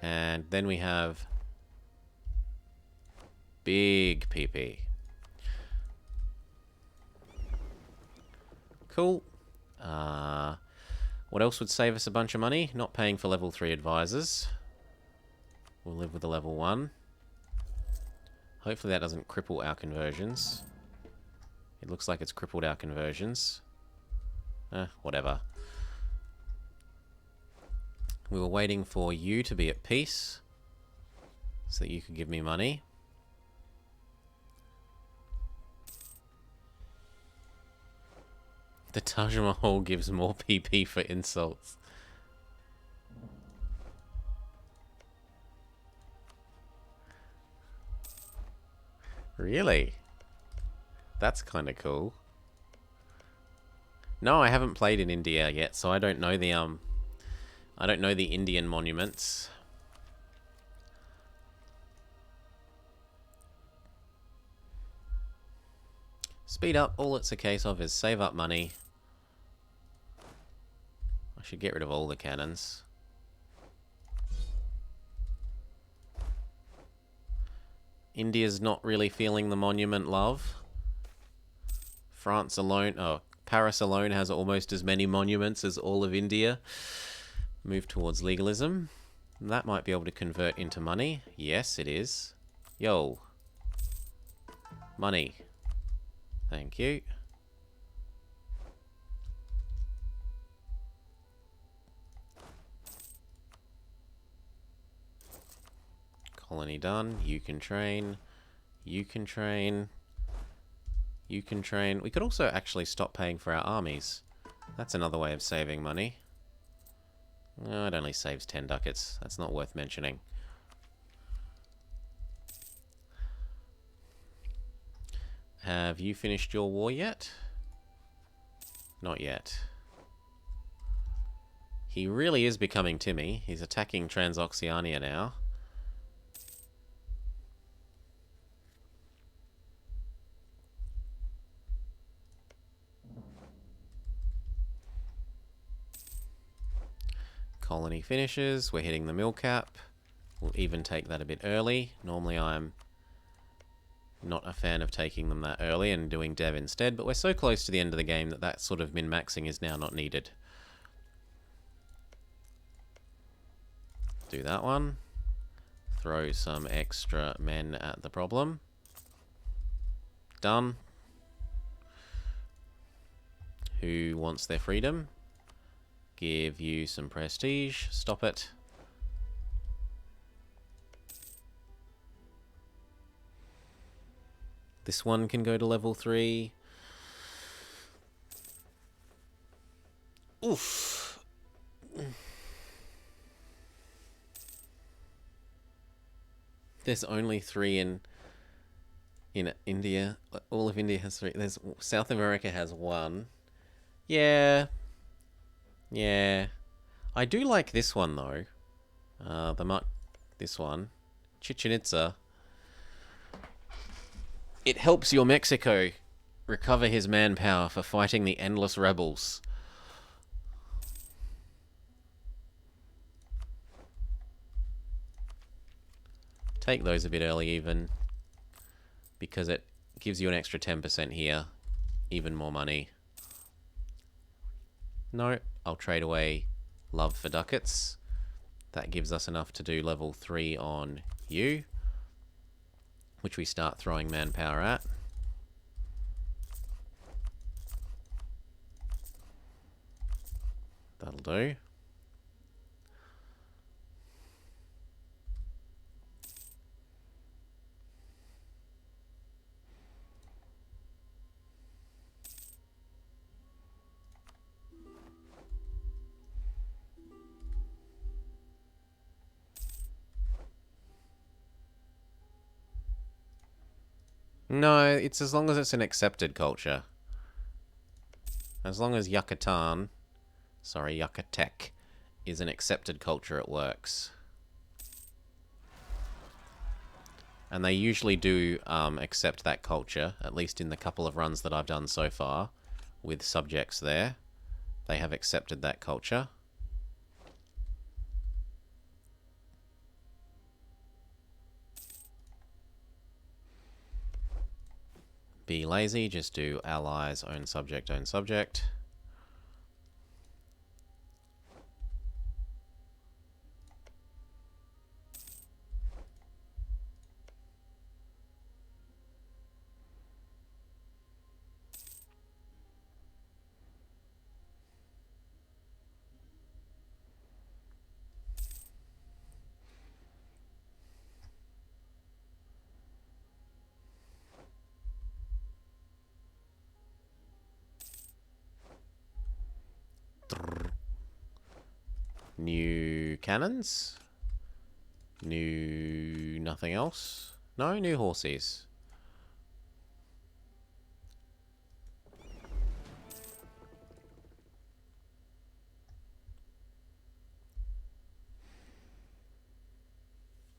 And then we have big PP. Cool. What else would save us a bunch of money? Not paying for level 3 advisors. We'll live with the level 1. Hopefully that doesn't cripple our conversions. It looks like it's crippled our conversions. Whatever. We were waiting for you to be at peace so that you could give me money. The Taj Mahal gives more PP for insults. Really? That's kind of cool. No, I haven't played in India yet, so I don't know the Indian monuments. Speed up, all it's a case of is save up money. I should get rid of all the cannons. India's not really feeling the monument love. France alone, Paris alone has almost as many monuments as all of India. Move towards legalism. That might be able to convert into money. Yes, it is. Yo. Money. Thank you. Colony done. You can train. You can train. You can train. We could also actually stop paying for our armies. That's another way of saving money. No, it only saves 10 ducats. That's not worth mentioning. Have you finished your war yet? Not yet. He really is becoming Timmy. He's attacking Transoxiania now. Colony finishes. We're hitting the mill cap. We'll even take that a bit early. Normally I'm not a fan of taking them that early and doing dev instead, but we're so close to the end of the game that that sort of min-maxing is now not needed. Do that one. Throw some extra men at the problem. Done. Who wants their freedom? Give you some prestige. Stop it. This one can go to level 3. Oof. There's only 3 in India. All of India has 3. There's South America has 1. Yeah. Yeah. I do like this one though. This one. Chichen Itza. It helps your Mexico recover his manpower for fighting the endless rebels. Take those a bit early even, because it gives you an extra 10% here. Even more money. No, I'll trade away love for ducats. That gives us enough to do level 3 on you, which we start throwing manpower at. That'll do. No, it's as long as it's an accepted culture. As long as Yucatan, is an accepted culture, it works. And they usually do accept that culture, at least in the couple of runs that I've done so far, with subjects there. They have accepted that culture. Be lazy, just do allies, own subject, own subject. New cannons? New... nothing else? No, new horses.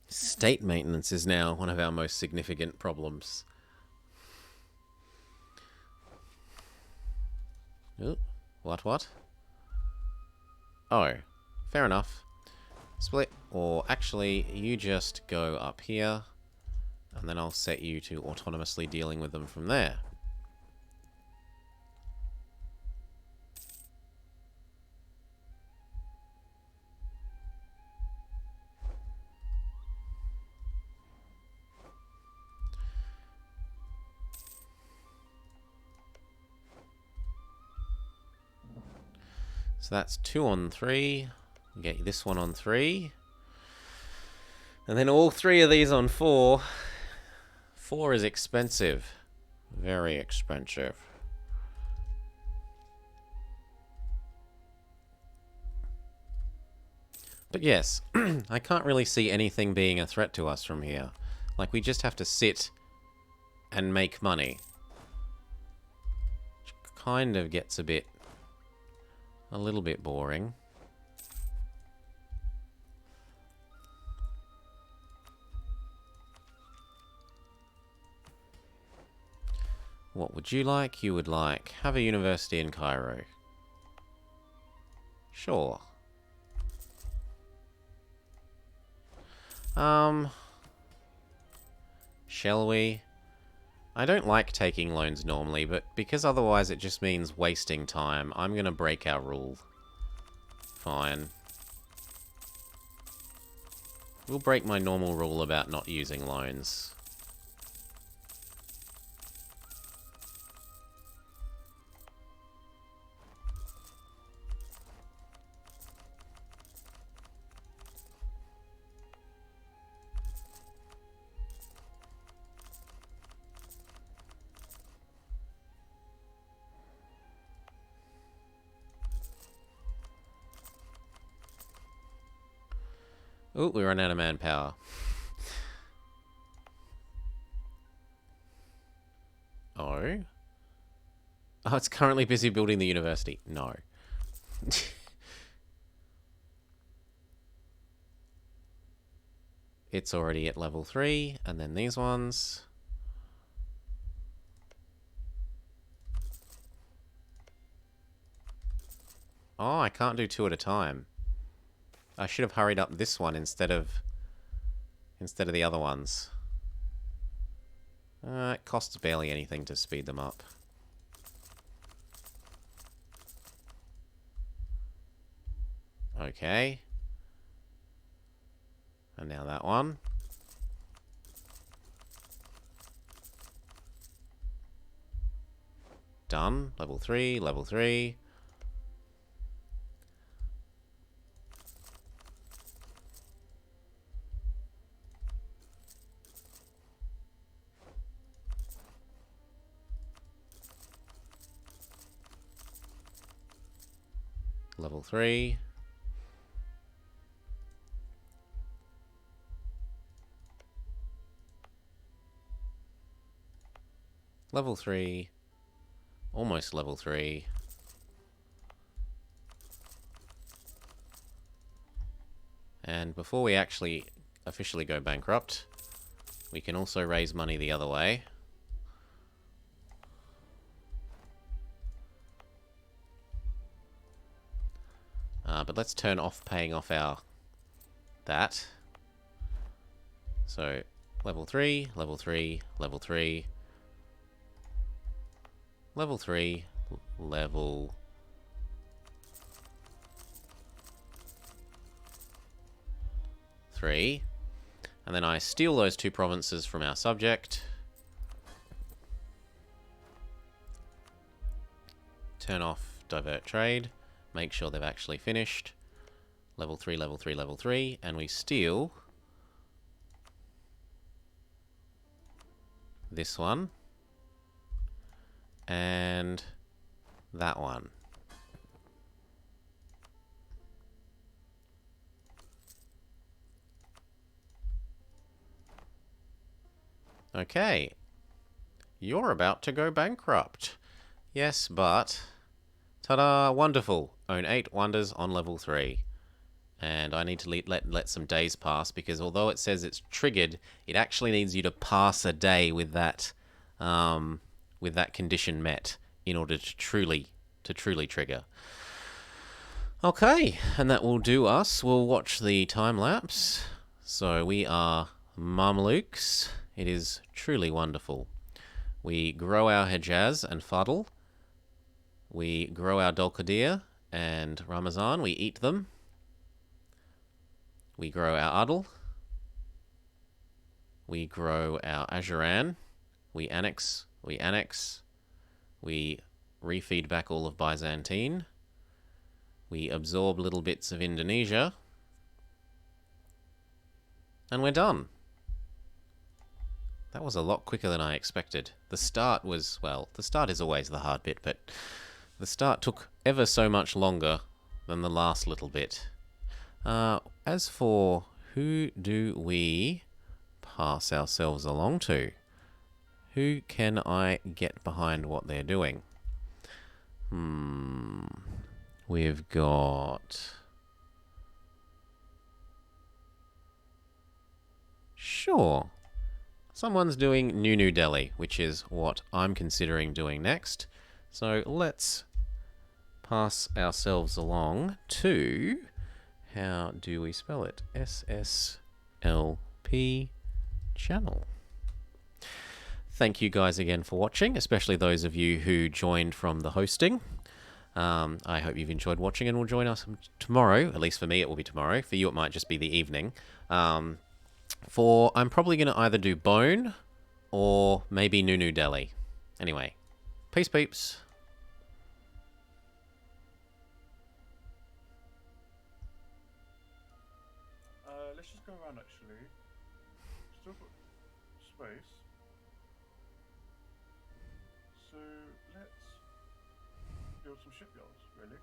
State maintenance is now one of our most significant problems. Ooh, what? Oh, fair enough. Split, or actually, you just go up here, and then I'll set you to autonomously dealing with them from there. So that's 2 on 3. Get this one on 3. And then all 3 of these on 4. 4 is expensive. Very expensive. But yes, I can't really see anything being a threat to us from here. Like, we just have to sit and make money. Which kind of gets a little bit boring. What would you like? You would like have a university in Cairo. Sure. Shall we? I don't like taking loans normally, but because otherwise it just means wasting time, I'm gonna break our rule. Fine. We'll break my normal rule about not using loans. Ooh, we run out of manpower. Oh. Oh, it's currently busy building the university. No. It's already at level 3, and then these ones. Oh, I can't do 2 at a time. I should have hurried up this one instead of the other ones. It costs barely anything to speed them up. Okay. And now that one. Done. Level 3, level 3. Level 3. Level 3. Almost level 3. And before we actually officially go bankrupt, we can also raise money the other way. But let's turn off paying off that. So, level 3, level 3, level 3, level 3, level 3. And then I steal those 2 provinces from our subject. Turn off divert trade. Make sure they've actually finished. Level 3, level 3, level 3. And we steal this one. And that one. Okay. You're about to go bankrupt. Yes, but... Ta-da! Wonderful. Own 8 wonders on level 3. And I need to let some days pass, because although it says it's triggered, it actually needs you to pass a day with that condition met in order to truly trigger. Okay, and that will do us. We'll watch the time lapse. So we are Mamlukes. It is truly wonderful. We grow our Hejaz and Fuddle. We grow our Dolkadir and Ramazan. We eat them. We grow our Udal. We grow our Ajuran. We annex. We refeed back all of Byzantine. We absorb little bits of Indonesia. And we're done. That was a lot quicker than I expected. The start was, well, the start is always the hard bit, but the start took ever so much longer than the last little bit. As for who do we pass ourselves along to? Who can I get behind what they're doing? We've got... Sure. Someone's doing New Delhi, which is what I'm considering doing next. So let's pass ourselves along to... How do we spell it? SSLP channel. Thank you guys again for watching, especially those of you who joined from the hosting. I hope you've enjoyed watching and will join us tomorrow. At least for me, it will be tomorrow. For you, it might just be the evening. I'm probably going to either do Bone or maybe New Delhi. Anyway, peace peeps. Let's just go around actually. Still got space. So let's build some shipyards, really.